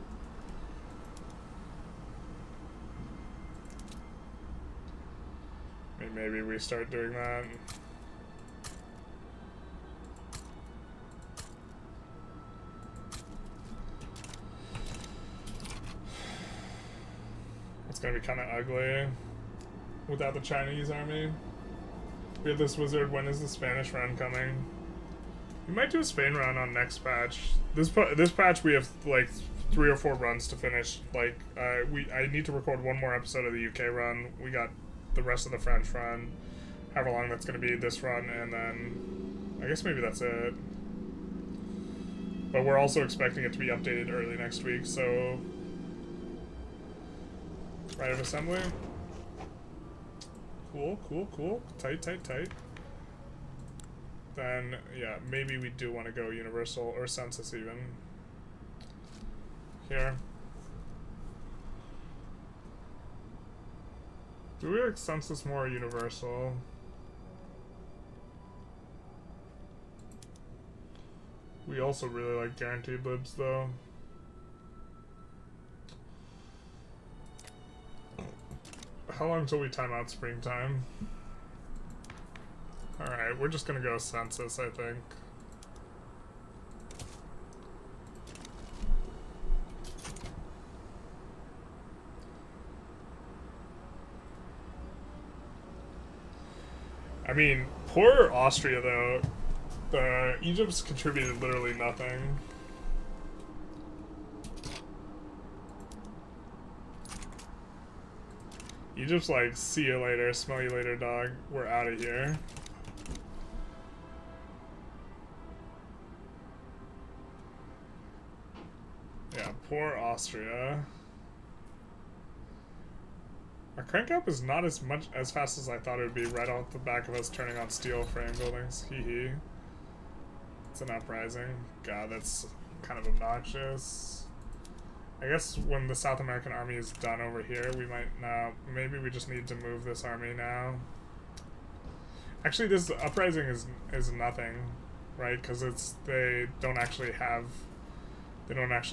I mean, maybe we start doing that. It's gonna be kind of ugly without the Chinese army. We have this wizard. When is the Spanish run coming? We might do a Spain run on next patch. This patch we have like 3 or 4 runs to finish. Like I need to record one more episode of the UK run. We got the rest of the French run, however long that's going to be this run, and then I guess maybe that's it. But we're also expecting it to be updated early next week. So right of assembly. Cool. Tight. Then, yeah, maybe we do want to go universal or census even. Here. Do we like census more or universal? We also really like guaranteed libs though. How long till we time out springtime? Alright, we're just gonna go census, I think. I mean, poor Austria though. Egypt's contributed literally nothing. Egypt's like, see you later, smell you later, dog. We're out of here. Yeah, poor Austria. Our crank up is not as fast as I thought it would be right off the back of us turning on steel frame buildings. Hee hee. It's an uprising. God, that's kind of obnoxious. I guess when the South American army is done over here, we might now. Maybe we just need to move this army now. Actually, this uprising is nothing, right? Because they don't actually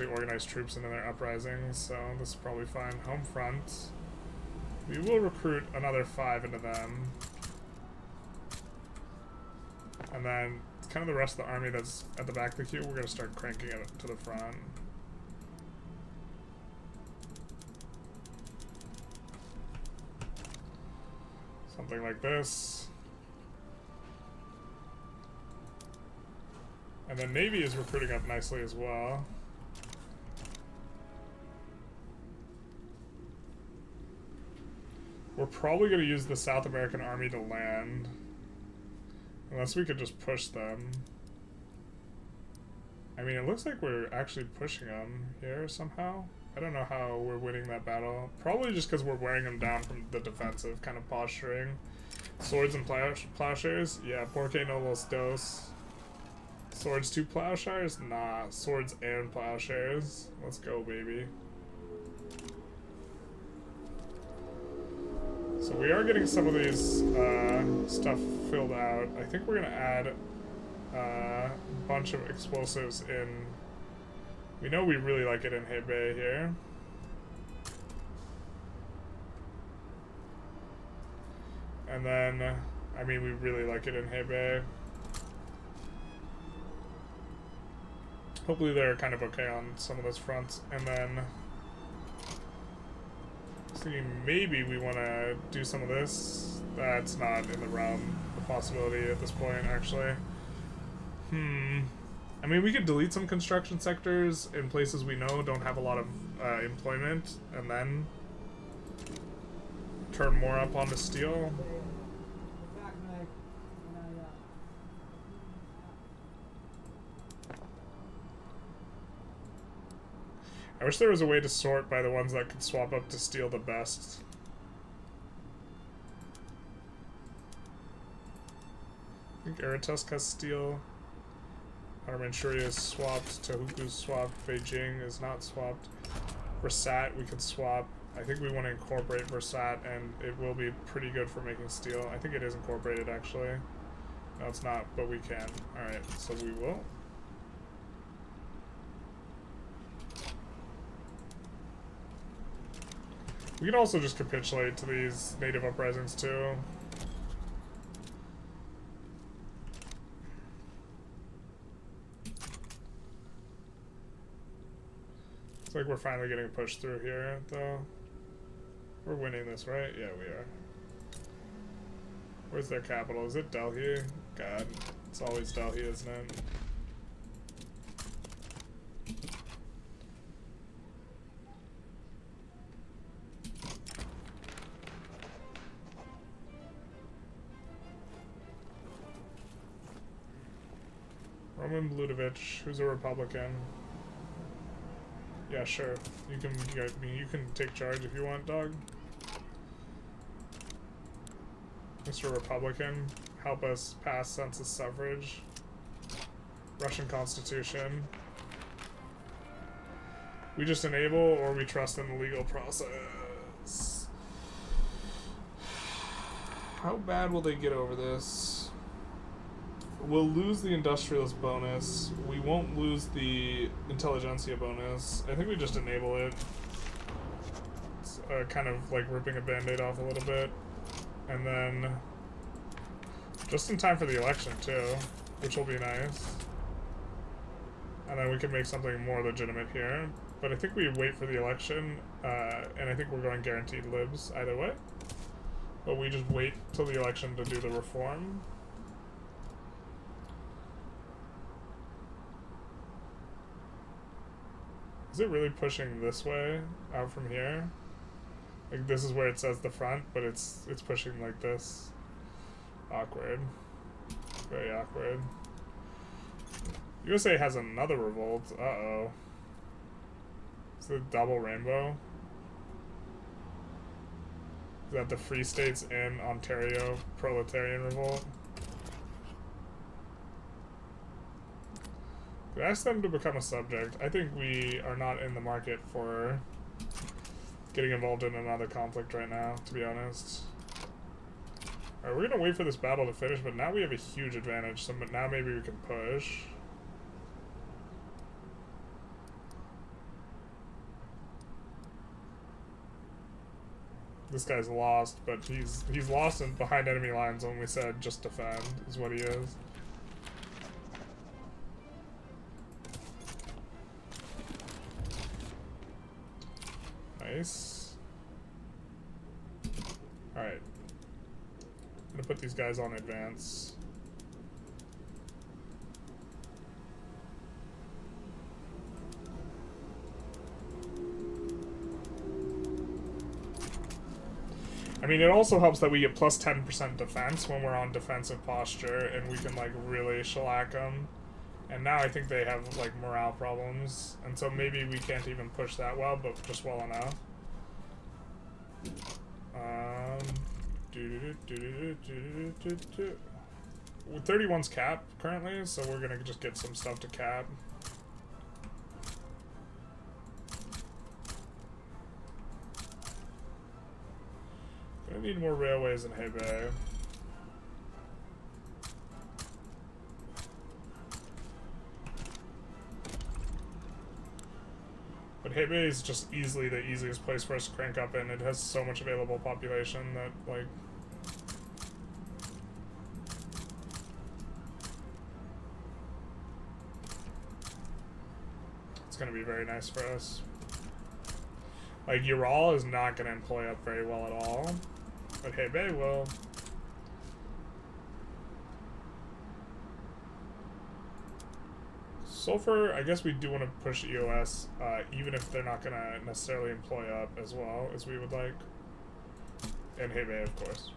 organize troops into their uprisings, so this is probably fine. Home front. We will recruit another 5 into them. And then kind of the rest of the army that's at the back of the queue, we're going to start cranking it to the front. Something like this. And then Navy is recruiting up nicely as well. We're probably going to use the South American army to land. Unless we could just push them. I mean, it looks like we're actually pushing them here somehow. I don't know how we're winning that battle. Probably just because we're wearing them down from the defensive, kind of posturing. Swords and plowshares? Yeah, porque no los dos. Swords to plowshares? Nah, swords and plowshares. Let's go, baby. So we are getting some of these stuff filled out. I think we're going to add a bunch of explosives in. We know we really like it in Hebei here. And then, I mean, we really like it in Hebei. Hopefully they're kind of okay on some of those fronts. And then, thinking maybe we want to do some of this. That's not in the realm of possibility at this point, actually. I mean, we could delete some construction sectors in places we know don't have a lot of employment, and then turn more up onto steel. I wish there was a way to sort by the ones that could swap up to steel the best. I think Eretusk has steel. Manchuria is swapped. Tohoku's swapped. Beijing is not swapped. Versat we could swap. I think we want to incorporate Versat, and it will be pretty good for making steel. I think it is incorporated, actually. No, it's not, but we can. Alright, so we will. We can also just capitulate to these native uprisings, too. It's like we're finally getting pushed through here, though. We're winning this, right? Yeah, we are. Where's their capital? Is it Delhi? God, it's always Delhi, isn't it? Roman Blutovich, who's a Republican. Yeah, sure. You can take charge if you want, dog. Mr. Republican, help us pass census suffrage. Russian Constitution. We just enable or we trust in the legal process. How bad will they get over this? We'll lose the Industrialist bonus. We won't lose the Intelligentsia bonus. I think we just enable it. It's kind of like ripping a band-aid off a little bit. And then just in time for the election too, which will be nice. And then we can make something more legitimate here. But I think we wait for the election, and I think we're going guaranteed libs either way. But we just wait till the election to do the reform. Is it really pushing this way, out from here? Like this is where it says the front, but it's pushing like this. Awkward. Very awkward. USA has another revolt. Uh-oh. It's a double rainbow. Is that the Free States and Ontario Proletarian Revolt? Could ask them to become a subject. I think we are not in the market for getting involved in another conflict right now, to be honest. Alright, we're gonna wait for this battle to finish, but now we have a huge advantage, so now maybe we can push. This guy's lost, but he's lost in behind enemy lines when we said just defend is what he is. Nice. Alright. I'm gonna put these guys on advance. I mean, it also helps that we get plus 10% defense when we're on defensive posture, and we can, like, really shellac them. And now I think they have, like, morale problems, and so maybe we can't even push that well, but just well enough. 31's cap currently, so we're gonna just get some stuff to cap. Gonna need more railways in Hebei. But Hebei is just easily the easiest place for us to crank up in. It has so much available population that, like... it's gonna be very nice for us. Like, Ural is not gonna employ up very well at all. But Hebei will. Sulfur, I guess we do want to push EOS, even if they're not gonna necessarily employ up as well as we would like. And Hebei, of course.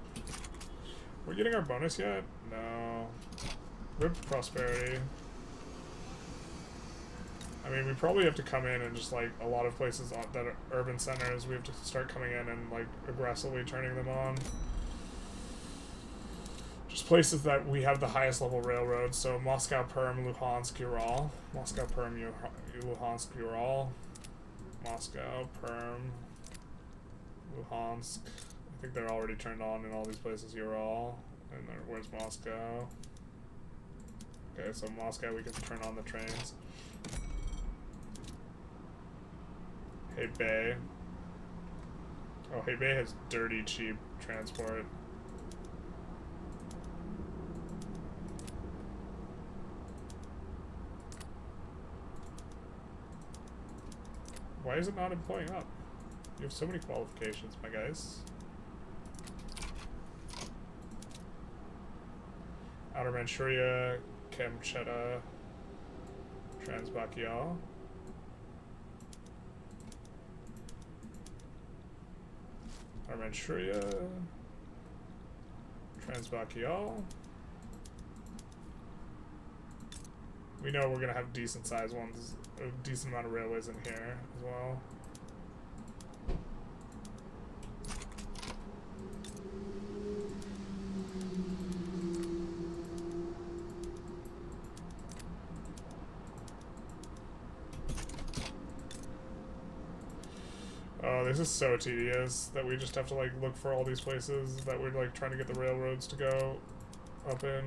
We're getting our bonus yet? No. RIP Prosperity. I mean, we probably have to come in and just, like, a lot of places that are urban centers, we have to start coming in and, like, aggressively turning them on. Just places that we have the highest level railroads, so Moscow, Perm, Luhansk, Ural. Moscow, Perm, Luhansk, Ural. Moscow, Perm, Luhansk. I think they're already turned on in all these places, Ural. And then, where's Moscow? Okay, so Moscow, we can turn on the trains. Hebei. Oh, Hebei has dirty cheap transport. Why is it not employing up? You have so many qualifications, my guys. Outer Manchuria, Kamchatka, Transbaikal. Outer Manchuria, Transbaikal. We know we're gonna have decent sized ones, a decent amount of railways in here as well. Oh, this is so tedious that we just have to, like, look for all these places that we're, like, trying to get the railroads to go up in.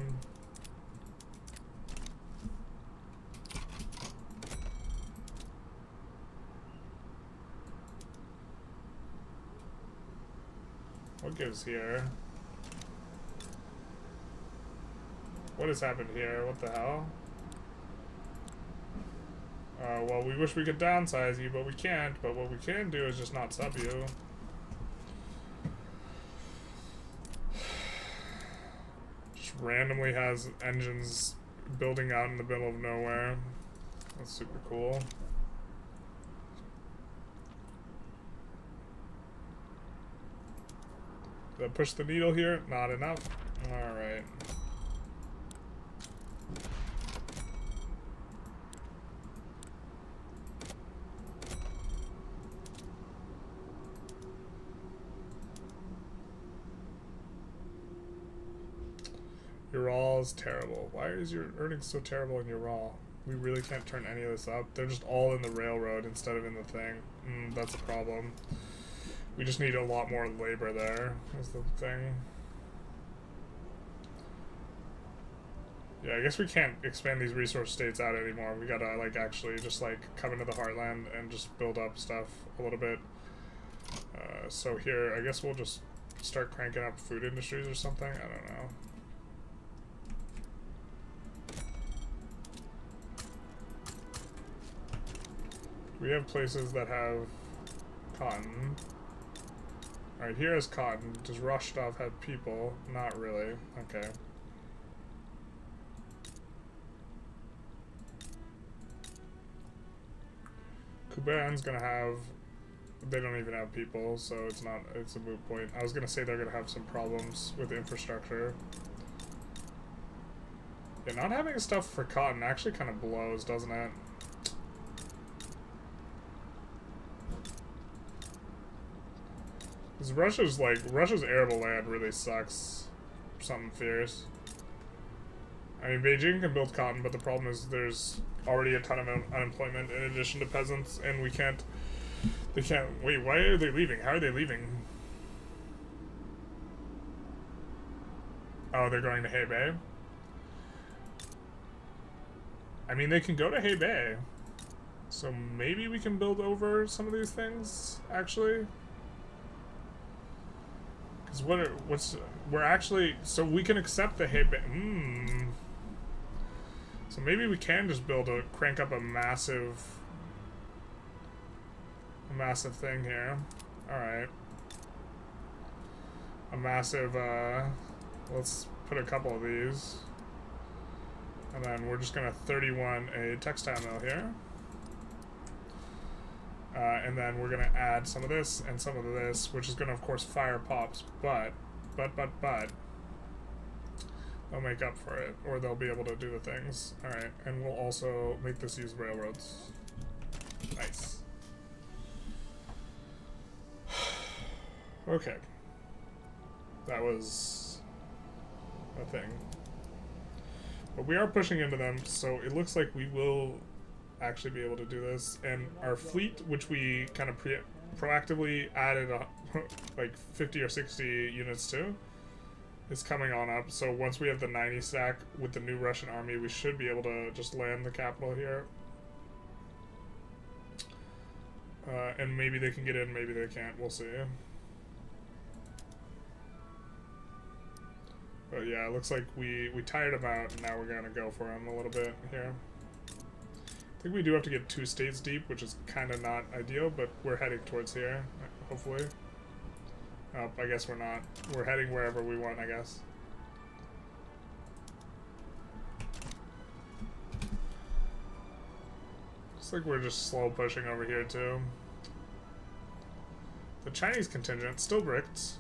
What gives here? What has happened here? What the hell? Well, we wish we could downsize you, but we can't. But what we can do is just not sub you. Just randomly has engines building out in the middle of nowhere. That's super cool. That push the needle here? Not enough. Alright. Ural is terrible. Why is your earnings so terrible in Ural? We really can't turn any of this up. They're just all in the railroad instead of in the thing. That's a problem. We just need a lot more labor there, is the thing. Yeah, I guess we can't expand these resource states out anymore. We gotta, like, actually just, like, come into the heartland and just build up stuff a little bit. So here, I guess we'll just start cranking up food industries or something. I don't know. We have places that have cotton. Alright, here is cotton. Does Rostov have people? Not really. Okay. Kuban's gonna have... They don't even have people, so it's not... It's a moot point. I was gonna say they're gonna have some problems with infrastructure. Yeah, not having stuff for cotton actually kind of blows, doesn't it? Because Russia's arable land really sucks. Something fierce. I mean, Beijing can build cotton, but the problem is there's already a ton of unemployment in addition to peasants, and we can't... They can't... Wait, why are they leaving? How are they leaving? Oh, they're going to Hebei? I mean, they can go to Hebei. So maybe we can build over some of these things, actually. We're actually, so we can accept the Hebei. So maybe we can just crank up a massive thing here. Alright. A massive, let's put a couple of these. And then we're just gonna 31 a textile mill here. And then we're gonna add some of this and some of this, which is gonna, of course, fire pops, but, they'll make up for it, or they'll be able to do the things. Alright, and we'll also make this use railroads. Nice. Okay. That was a thing. But we are pushing into them, so it looks like we will actually be able to do this. And our fleet, which we kind of proactively added like 50 or 60 units to, is coming on up. So once we have the 90 stack with the new Russian army, we should be able to just land the capital here. And maybe they can get in, maybe they can't, we'll see. But yeah, it looks like we tired them out, and now we're gonna go for them a little bit here. I think we do have to get 2 states deep, which is kind of not ideal, but we're heading towards here, hopefully. Oh, I guess we're not. We're heading wherever we want, I guess. Looks like we're just slow pushing over here, too. The Chinese contingent still bricked.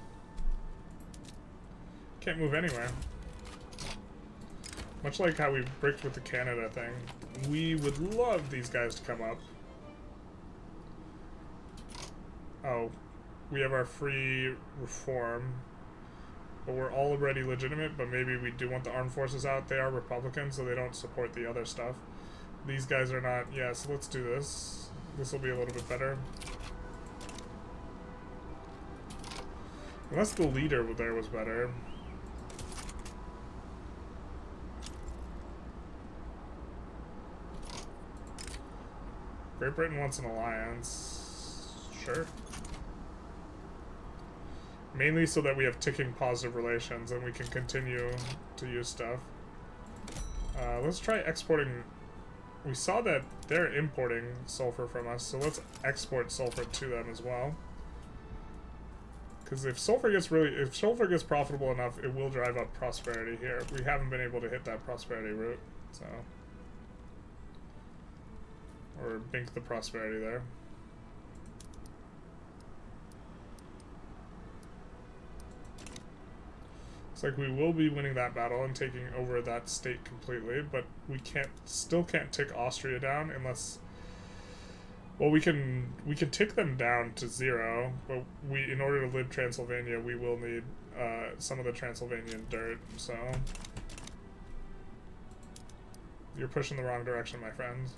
Can't move anywhere. Much like how we bricked with the Canada thing. We would love these guys to come up. Oh, we have our free reform. But we're already legitimate, but maybe we do want the armed forces out. They are Republican, so they don't support the other stuff. These guys are not. Yeah, so let's do this. This will be a little bit better. Unless the leader there was better. Great Britain wants an alliance. Sure. Mainly so that we have ticking positive relations and we can continue to use stuff. Let's try exporting. We saw that they're importing sulfur from us, so let's export sulfur to them as well. Because if sulfur gets profitable enough, it will drive up prosperity here. We haven't been able to hit that prosperity route, so. Or bink the prosperity there. Looks like we will be winning that battle and taking over that state completely, but we still can't tick Austria down unless, well, we can tick them down to 0, but in order to lib Transylvania, we will need some of the Transylvanian dirt. So you're pushing the wrong direction, my friends.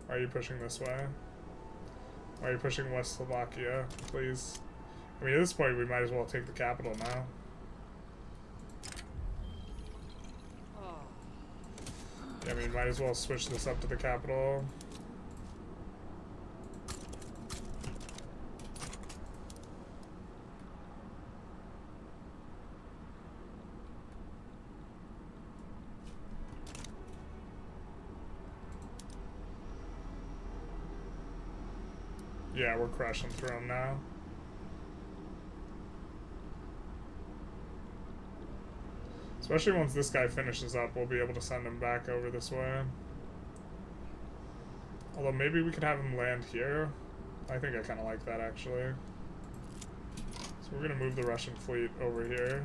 Why are you pushing this way? Why are you pushing West Slovakia, please? I mean, at this point, we might as well take the capital now. Yeah, I mean, might as well switch this up to the capital. Yeah, we're crushing through them now. Especially once this guy finishes up, we'll be able to send him back over this way. Although maybe we could have him land here. I think I kind of like that, actually. So we're going to move the Russian fleet over here,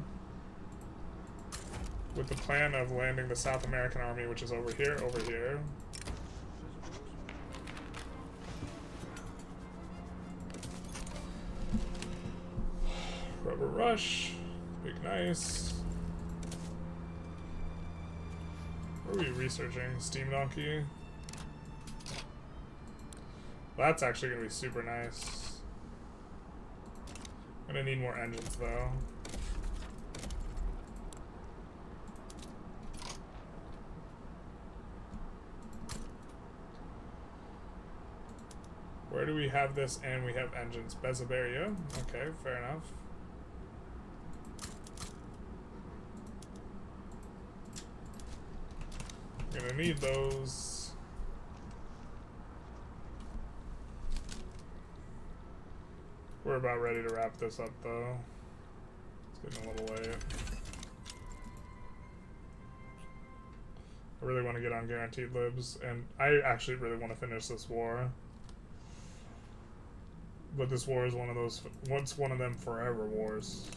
with the plan of landing the South American army, which is over here, Rubber rush. Big nice. What are we researching? Steam Donkey? That's actually going to be super nice. I'm going to need more engines, though. Where do we have this? And we have engines. Bezaberia. Okay, fair enough. Gonna need those. We're about ready to wrap this up, though. It's getting a little late. I really want to get on guaranteed libs, and I actually really want to finish this war. But this war is one of them forever wars.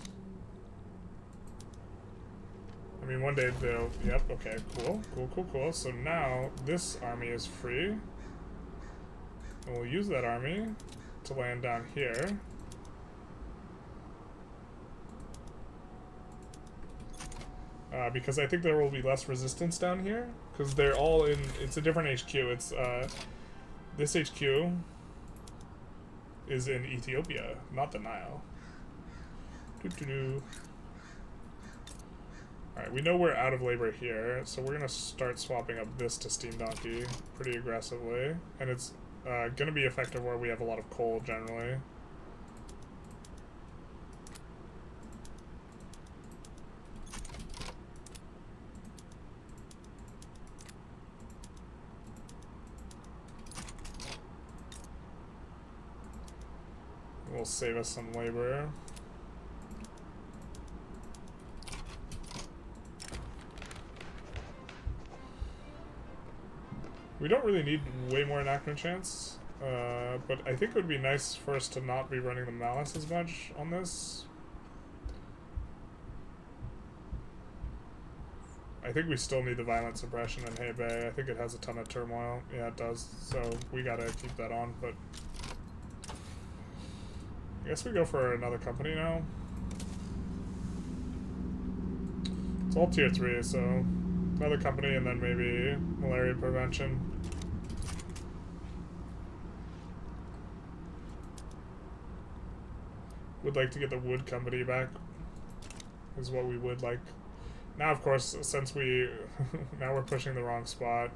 I mean, one day they'll... Yep, okay, cool. So now, this army is free. And we'll use that army to land down here. Because I think there will be less resistance down here. Because they're all in... It's a different HQ. It's, this HQ is in Ethiopia, not the Nile. Alright, we know we're out of labor here, so we're going to start swapping up this to Steam Donkey pretty aggressively. And it's going to be effective where we have a lot of coal, generally. Will save us some labor. We don't really need way more enactment chance, but I think it would be nice for us to not be running the malice as much on this. I think we still need the violent suppression in Hebei. I think it has a ton of turmoil. Yeah, it does. So we gotta keep that on, but I guess we go for another company now. It's all tier 3, so another company and then maybe malaria prevention. Would like to get the wood company back, is what we would like. Now, of course, since now we're pushing the wrong spot.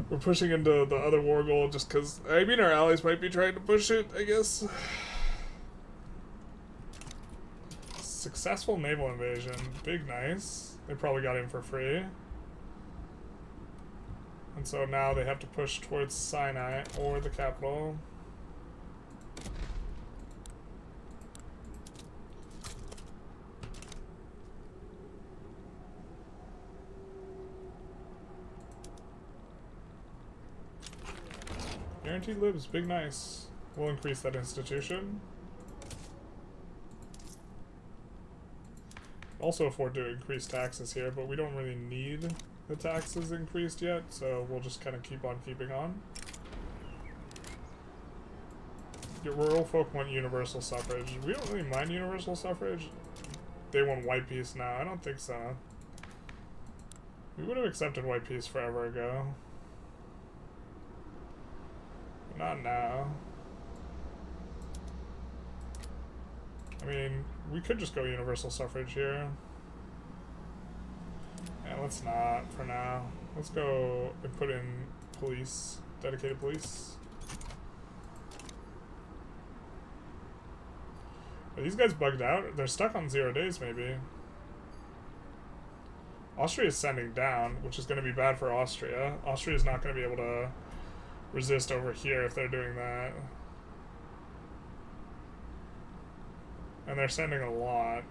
We're pushing into the other war goal just because, I mean, our allies might be trying to push it, I guess. Successful naval invasion. Big nice. They probably got in for free. And so now they have to push towards Sinai or the capital. Guaranteed libs, big nice. We'll increase that institution. also afford to increase taxes here, but we don't really need the taxes increased yet, so we'll just kind of keep on keeping on. Your rural folk want universal suffrage. We don't really mind universal suffrage. They want white peace now. I don't think so. We would have accepted white peace forever ago. But not now. I mean, we could just go universal suffrage here. Yeah, let's not for now. Let's go and put in police, dedicated police. Are these guys bugged out? They're stuck on 0 days, maybe. Austria is sending down, which is going to be bad for Austria. Austria is not going to be able to resist over here if they're doing that. And they're sending a lot.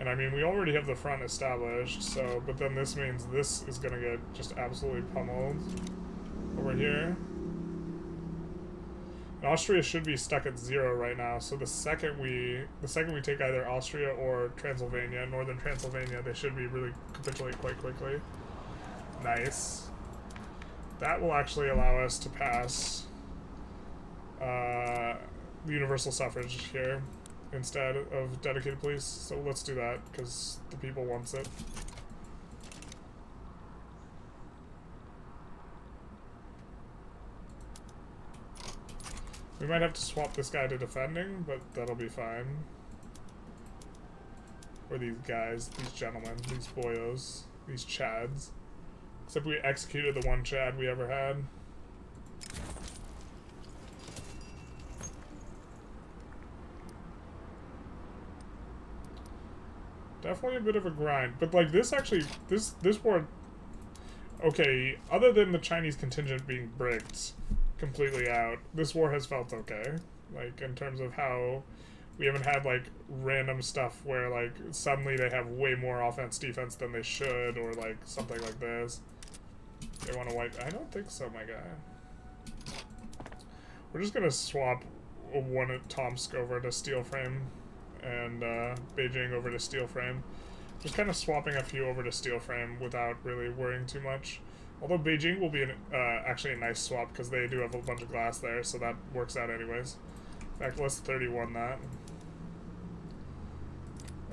And I mean, we already have the front established, so, but then this means this is gonna get just absolutely pummeled over here. And Austria should be stuck at 0 right now, so the second we take either Austria or Transylvania, northern Transylvania, they should be really capitulate quite quickly. Nice. That will actually allow us to pass universal suffrage here instead of dedicated police. So let's do that because the people wants it. We might have to swap this guy to defending, but that'll be fine. Or these guys, these gentlemen, these boyos, these chads. Except we executed the one Chad we ever had. Definitely a bit of a grind. But like this actually, this war, okay, other than the Chinese contingent being bricked completely out, this war has felt okay. Like in terms of how we haven't had like random stuff where like suddenly they have way more offense defense than they should, or like something like this. They want to wipe. I don't think so, my guy. We're just gonna swap one at Tomsk over to steel frame, and Beijing over to steel frame. Just kind of swapping a few over to steel frame without really worrying too much. Although Beijing will be actually a nice swap because they do have a bunch of glass there, so that works out anyways. In fact, let's 31 that.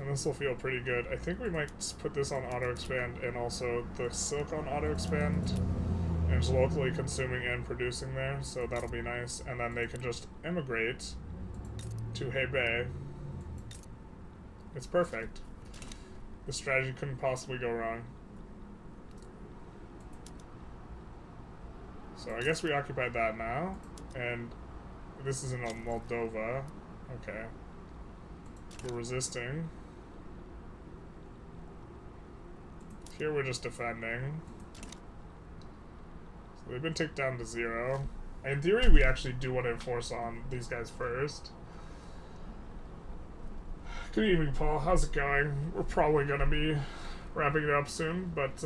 And this will feel pretty good. I think we might put this on auto expand and also the silk on auto expand. And it's locally consuming and producing there, so that'll be nice. And then they can just immigrate to Hebei. It's perfect. The strategy couldn't possibly go wrong. So I guess we occupied that now. And this is in Moldova. Okay. We're resisting. Here we're just defending. So they've been ticked down to 0. In theory, we actually do want to enforce on these guys first. Good evening, Paul. How's it going? We're probably going to be wrapping it up soon, but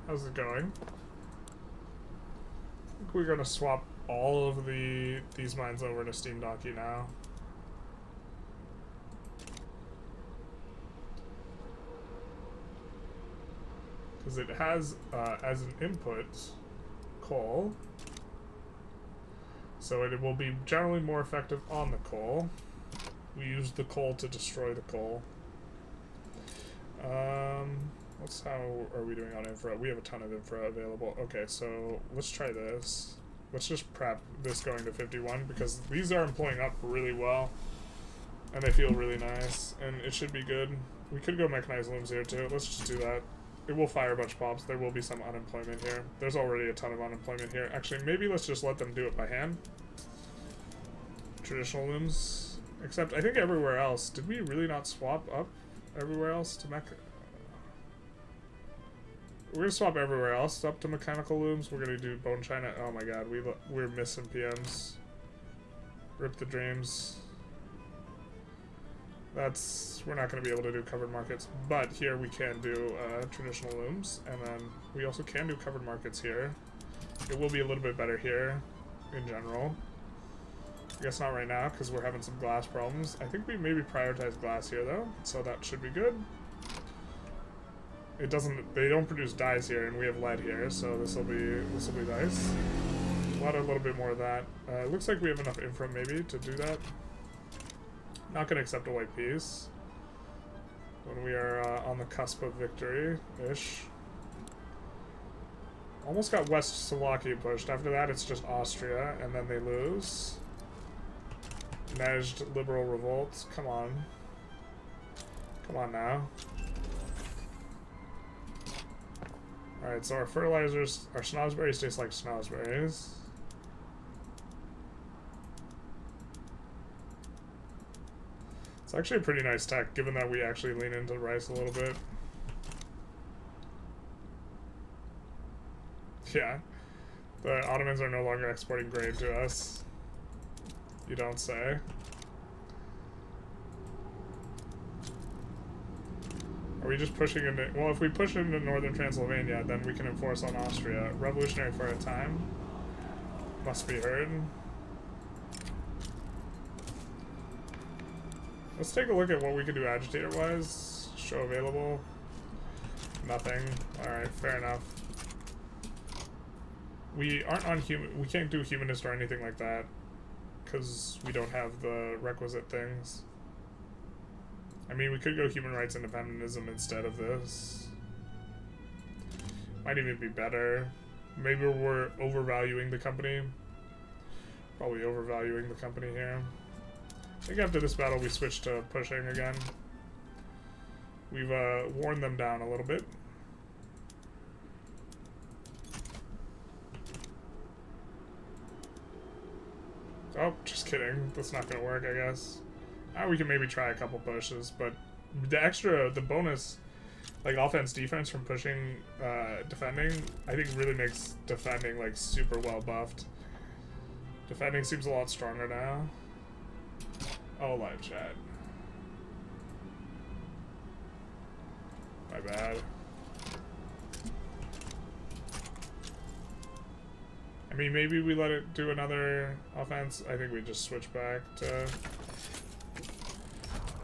how's it going? I think we're going to swap all of these mines over to Steam Donkey now. Because it has, as an input, coal. So it will be generally more effective on the coal. We use the coal to destroy the coal. How are we doing on infra? We have a ton of infra available. Okay, so let's try this. Let's just prep this going to 51 because these are employing up really well. And they feel really nice. And it should be good. We could go mechanized looms here too. Let's just do that. It will fire a bunch of pops. There will be some unemployment here. There's already a ton of unemployment here. Actually, maybe let's just let them do it by hand. Traditional looms. Except, I think everywhere else. Did we really not swap up everywhere else to mech? We're going to swap everywhere else up to mechanical looms. We're going to do bone china. Oh my god, we're missing PMs. Rip the dreams. We're not going to be able to do covered markets, but here we can do traditional looms, and then we also can do covered markets here. It will be a little bit better here in general. I guess not right now because we're having some glass problems. I think we maybe prioritize glass here though, so that should be good. It doesn't. They don't produce dyes here, and we have lead here, so this will be nice. A little bit more of that. It looks like we have enough infra maybe to do that. Not gonna accept a white piece when we are on the cusp of victory-ish. Almost got West Slovakia pushed. After that, it's just Austria, and then they lose. Managed liberal revolts. Come on. Come on now. Alright, so our fertilizers, our schnozberries taste like schnozberries. It's actually a pretty nice tech, given that we actually lean into rice a little bit. Yeah. The Ottomans are no longer exporting grain to us. You don't say. Are we just pushing into... Well, if we push into northern Transylvania, then we can enforce on Austria. Revolutionary for a time. Must be heard. Let's take a look at what we can do agitator-wise. Show available. Nothing. Alright, fair enough. We aren't on human... We can't do humanist or anything like that. Because we don't have the requisite things. I mean, we could go human rights independentism instead of this. Might even be better. Maybe we're overvaluing the company. Probably overvaluing the company here. I think after this battle we switch to pushing again. We've worn them down a little bit. Oh, just kidding. That's not gonna work, I guess. We can maybe try a couple pushes, but the bonus, like offense defense from pushing, defending, I think really makes defending like super well buffed. Defending seems a lot stronger now. Oh, live chat. My bad. I mean, maybe we let it do another offense. I think we just switch back to...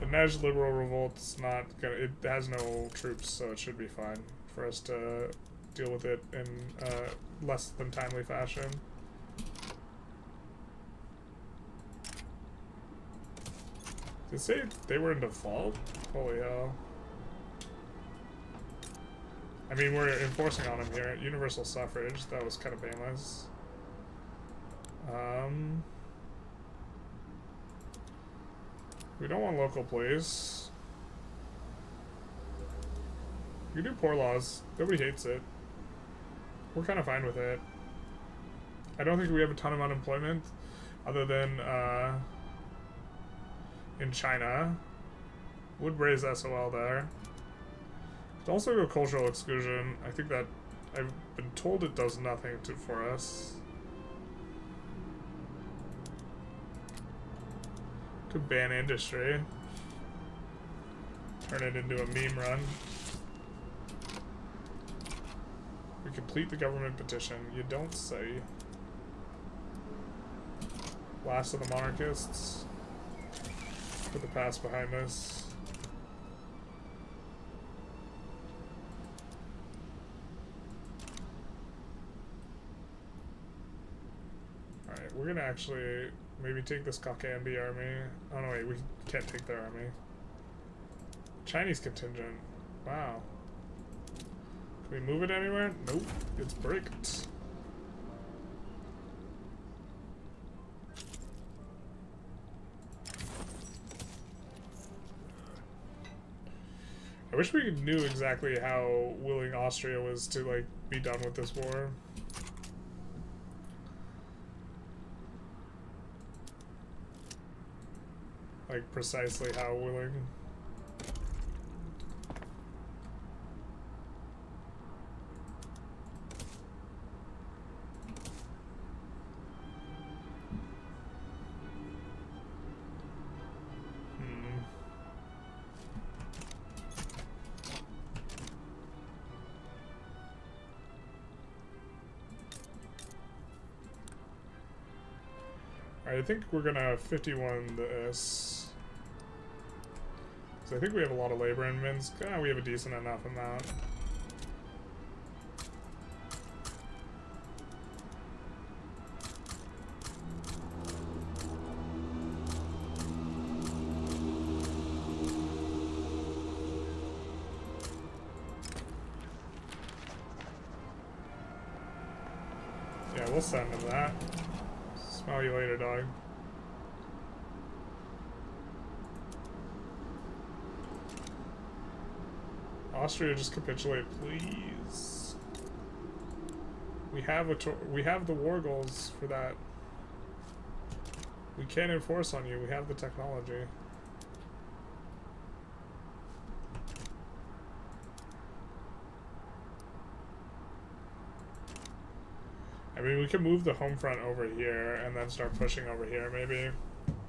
The Nej Liberal Revolt's not gonna... It has no troops, so it should be fine for us to deal with it in less than timely fashion. Did it say they were in default? Holy hell. I mean, we're enforcing on them here. Universal suffrage, that was kind of painless. We don't want local police. We do poor laws. Nobody hates it. We're kind of fine with it. I don't think we have a ton of unemployment, other than in China. Would raise SOL there. Could also go cultural exclusion. I think that I've been told it does nothing for us. Could ban industry. Turn it into a meme run. We complete the government petition. You don't say. Last of the monarchists. Put the past behind us. Alright, we're gonna actually maybe take this Kakandi army. Oh no, wait, we can't take their army. Chinese contingent. Wow. Can we move it anywhere? Nope. It's bricked. I wish we knew exactly how willing Austria was to, like, be done with this war. Like, precisely how willing. I think we're gonna 51 this. So I think we have a lot of labor in Minsk. We have a decent enough amount. Yeah, we'll send him that. Smell you later, dog. Austria, just capitulate, please. We have the war goals for that. We can't enforce on you. We have the technology. I mean, we can move the home front over here and then start pushing over here, maybe.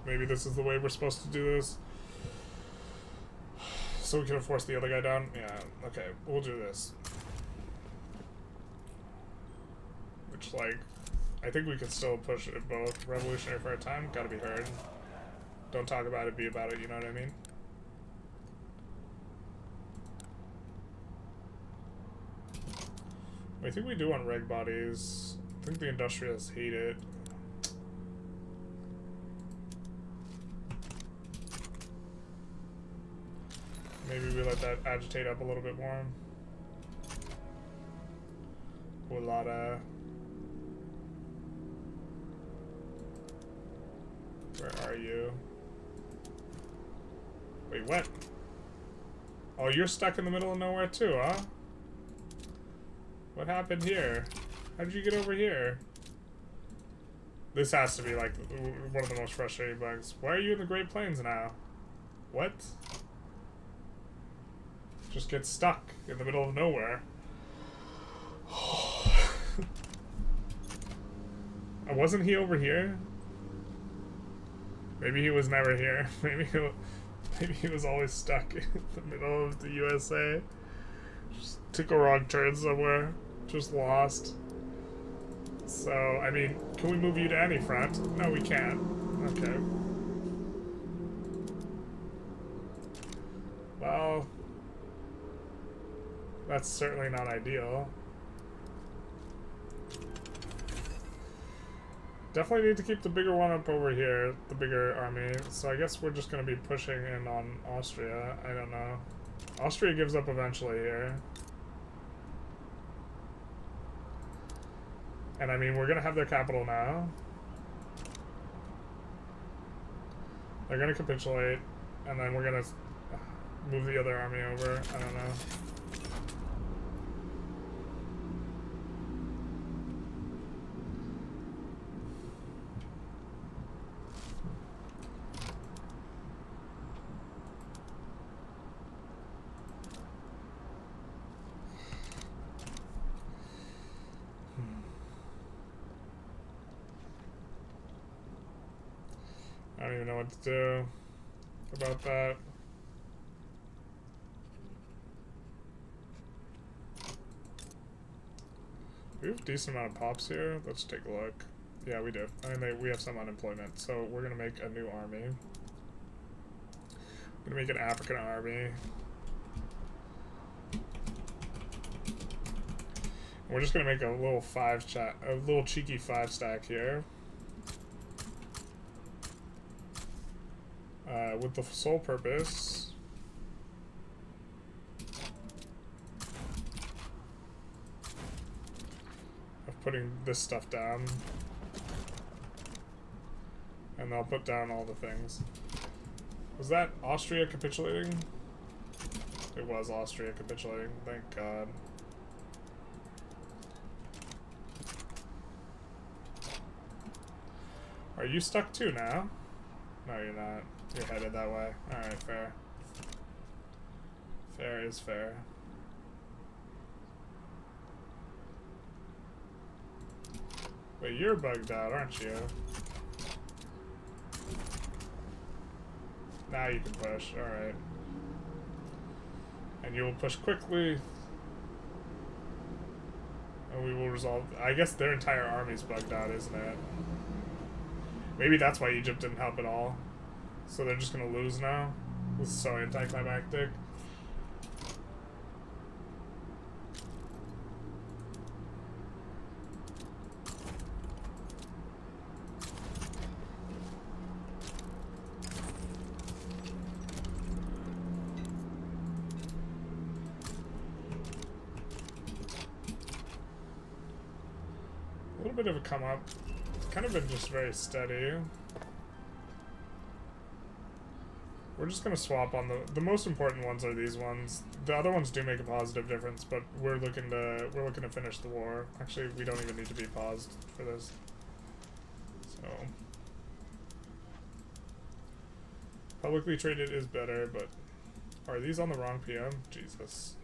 Maybe this is the way we're supposed to do this. So we can force the other guy down? Yeah, okay, we'll do this. Which, like, I think we can still push it both. Revolutionary for our time, gotta be heard. Don't talk about it, be about it, you know what I mean? I think we do want reg bodies. I think the Industrialists hate it. Maybe we let that agitate up a little bit more. Ulada. Where are you? Wait, what? Oh, you're stuck in the middle of nowhere too, huh? What happened here? How did you get over here? This has to be like one of the most frustrating bugs. Why are you in the Great Plains now? What? Just get stuck in the middle of nowhere. Wasn't he over here? Maybe he was never here. Maybe he was always stuck in the middle of the USA. Just took a wrong turn somewhere. Just lost. So, I mean, can we move you to any front? No, we can't. Okay. Well, that's certainly not ideal. Definitely need to keep the bigger one up over here, the bigger army. So I guess we're just going to be pushing in on Austria. I don't know. Austria gives up eventually here. And I mean, we're going to have their capital now. They're going to capitulate. And then we're going to move the other army over. I don't know. I don't even know what to do about that. We have a decent amount of pops here. Let's take a look. Yeah, we do. I mean, we have some unemployment, so we're gonna make a new army. We're gonna make an African army. We're just gonna make a little cheeky 5-stack here. With the sole purpose of putting this stuff down, and I'll put down all the things. Was that Austria capitulating? It was Austria capitulating, thank God. Are you stuck too now? No, you're not. You're headed that way. Alright, fair. Fair is fair. Wait, you're bugged out, aren't you? Now you can push, alright. And you will push quickly. And we will resolve... I guess their entire army's bugged out, isn't it? Maybe that's why Egypt didn't help at all. So they're just gonna lose now. This is so anticlimactic. A little bit of a come up. It's kind of been just very steady. We're just gonna swap on the most important ones are these ones. The other ones do make a positive difference, but we're looking to finish the war. Actually, we don't even need to be paused for this. So publicly traded is better, but are these on the wrong PM? Jesus.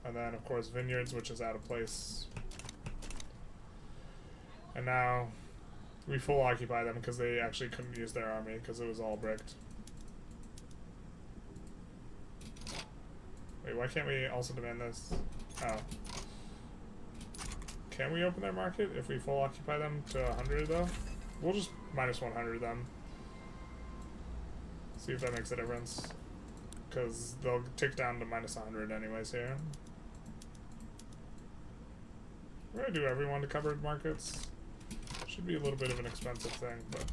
And then, of course, vineyards, which is out of place. And now we full occupy them because they actually couldn't use their army because it was all bricked. Wait, why can't we also demand this? Oh. Can we open their market if we full occupy them to 100 though? We'll just minus 100 them. See if that makes a difference. Because they'll tick down to minus 100 anyways here. We're gonna do everyone to covered markets. Should be a little bit of an expensive thing, but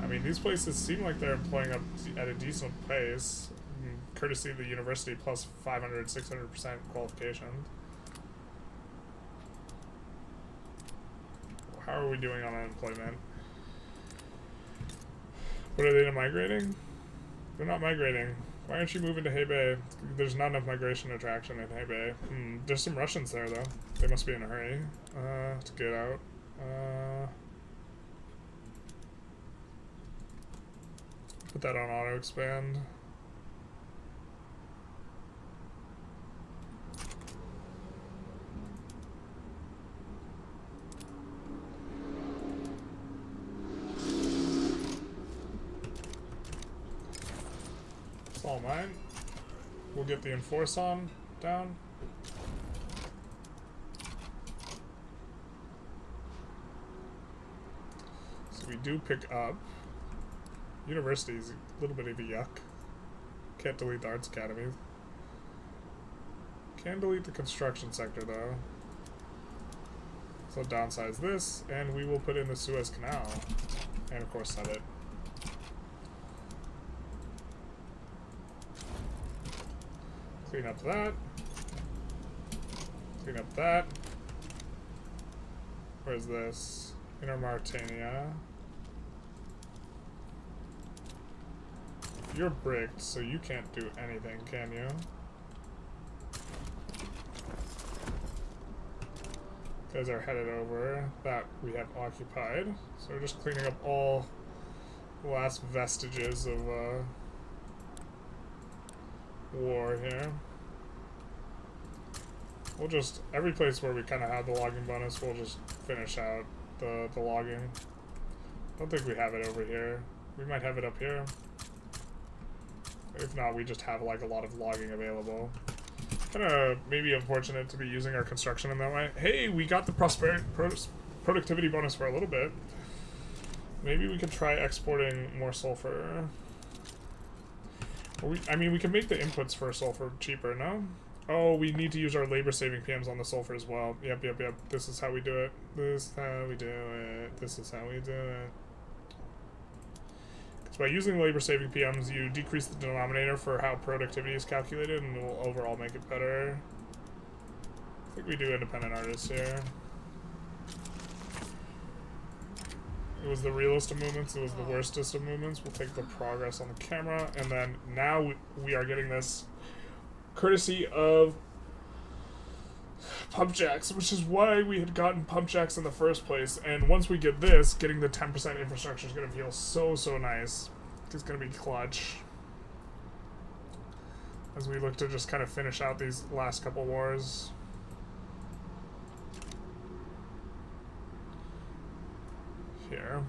I mean, these places seem like they're employing up at a decent pace, courtesy of the university plus 500, 600% qualification. How are we doing on unemployment? What are they migrating? They're not migrating. Why aren't you moving to Hebei? There's not enough migration attraction in Hebei. There's some Russians there, though. They must be in a hurry to get out. Put that on auto expand. It's all mine. We'll get the enforce on down. So we do pick up. University is a little bit of a yuck. Can't delete the arts academies. Can delete the construction sector though. So downsize this, and we will put in the Suez Canal, and of course sell it. Clean up that. Clean up that. Where's this? Inner Mauritania. You're bricked, so you can't do anything, can you? Guys are headed over. That we have occupied. So we're just cleaning up all the last vestiges of war here. We'll just, every place where we kind of have the logging bonus, we'll just finish out the logging. Don't think we have it over here. We might have it up here. If not, we just have like a lot of logging available. Kind of maybe unfortunate to be using our construction in that way. Hey, we got the productivity bonus for a little bit. Maybe we could try exporting more sulfur. I mean, we can make the inputs for sulfur cheaper, no? Oh, we need to use our labor-saving PMs on the sulfur as well. Yep. This is how we do it. This is how we do it. This is how we do it. So by using labor-saving PMs, you decrease the denominator for how productivity is calculated, and it will overall make it better. I think we do independent artists here. It was the realest of movements, it was the worstest of movements. We'll take the progress on the camera, and then now we are getting this courtesy of pump jacks, which is why we had gotten pump jacks in the first place. And once we get this, getting the 10% infrastructure is going to feel so nice. It's going to be clutch as we look to just kind of finish out these last couple wars. Here.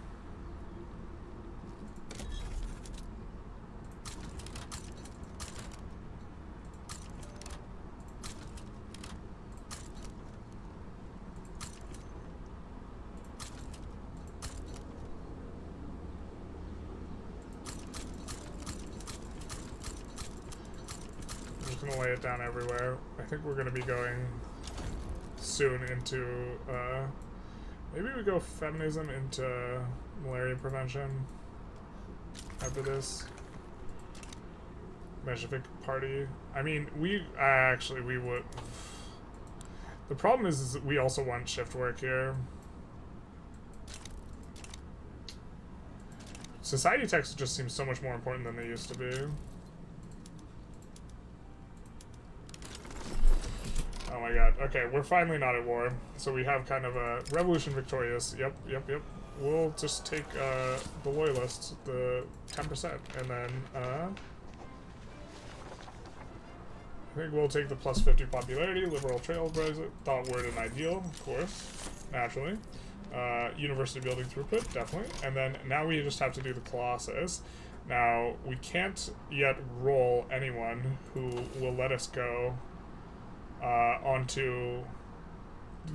lay it down everywhere. I think we're going to be going soon into, maybe we go feminism into malaria prevention after this. Menshevik party. I mean, we would. The problem is that we also want shift work here. Society texts just seem so much more important than they used to be. Oh my god. Okay, we're finally not at war. So we have kind of a revolution victorious. Yep. We'll just take the loyalists, the 10%, and then I think we'll take the plus 50 popularity, liberal trailblazer, thought word and ideal, of course, naturally. University building throughput, definitely. And then now we just have to do the Colossus. Now, we can't yet roll anyone who will let us go onto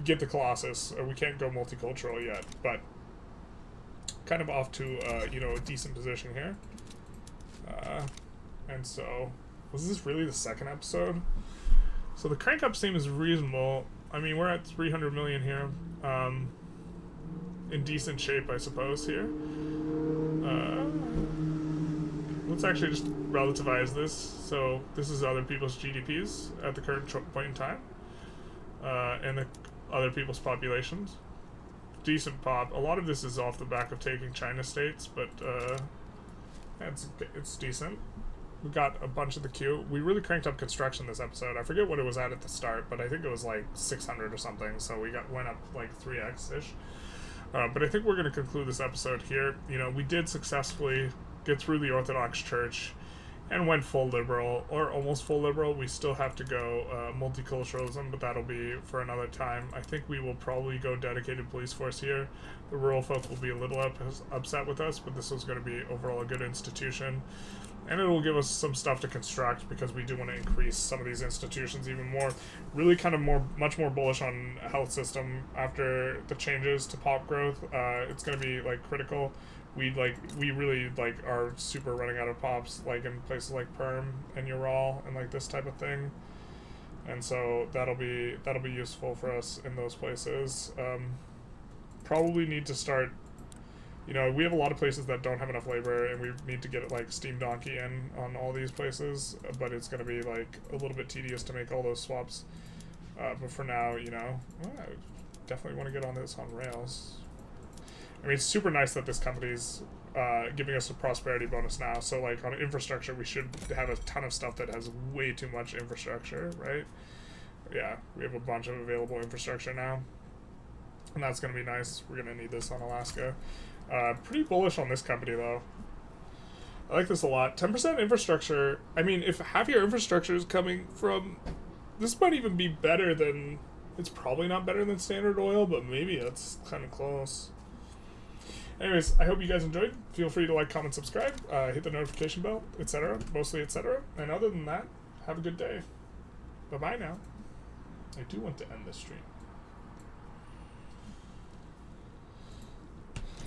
get the Colossus. We can't go multicultural yet, but kind of off to a decent position here. And so, was this really the second episode? So the crank up seems reasonable. I mean, we're at 300 million here. In decent shape, I suppose, here. Let's actually just relativize this. So this is other people's GDPs at the current point in time. And the other people's populations. Decent pop. A lot of this is off the back of taking China states, but it's decent. We got a bunch of the queue. We really cranked up construction this episode. I forget what it was at the start, but I think it was like 600 or something, so we went up like 3x-ish. But I think we're going to conclude this episode here. We did successfully get through the Orthodox Church and went full liberal, or almost full liberal. We still have to go multiculturalism, but that'll be for another time. I think we will probably go dedicated police force here. The rural folk will be a little upset with us, but this is going to be overall a good institution. And it will give us some stuff to construct because we do want to increase some of these institutions even more. Really kind of much more bullish on health system after the changes to pop growth. It's going to be like critical. We really are super running out of pops like in places like Perm and Ural and like this type of thing. And so that'll be useful for us in those places. Probably need to start. We have a lot of places that don't have enough labor, and we need to get like Steam Donkey in on all these places, but it's going to be like a little bit tedious to make all those swaps. But for now, I definitely want to get on this on Rails. I mean, it's super nice that this company's giving us a prosperity bonus now. So like on infrastructure, we should have a ton of stuff that has way too much infrastructure, right? Yeah, we have a bunch of available infrastructure now. And that's going to be nice. We're going to need this on Alaska. Pretty bullish on this company, though. I like this a lot. 10% infrastructure. I mean, if half your infrastructure is coming from... This might even be better than... It's probably not better than Standard Oil, but maybe it's kind of close. Anyways, I hope you guys enjoyed. Feel free to like, comment, subscribe, hit the notification bell, etc. Mostly etc. And other than that, have a good day. Bye-bye now. I do want to end this stream.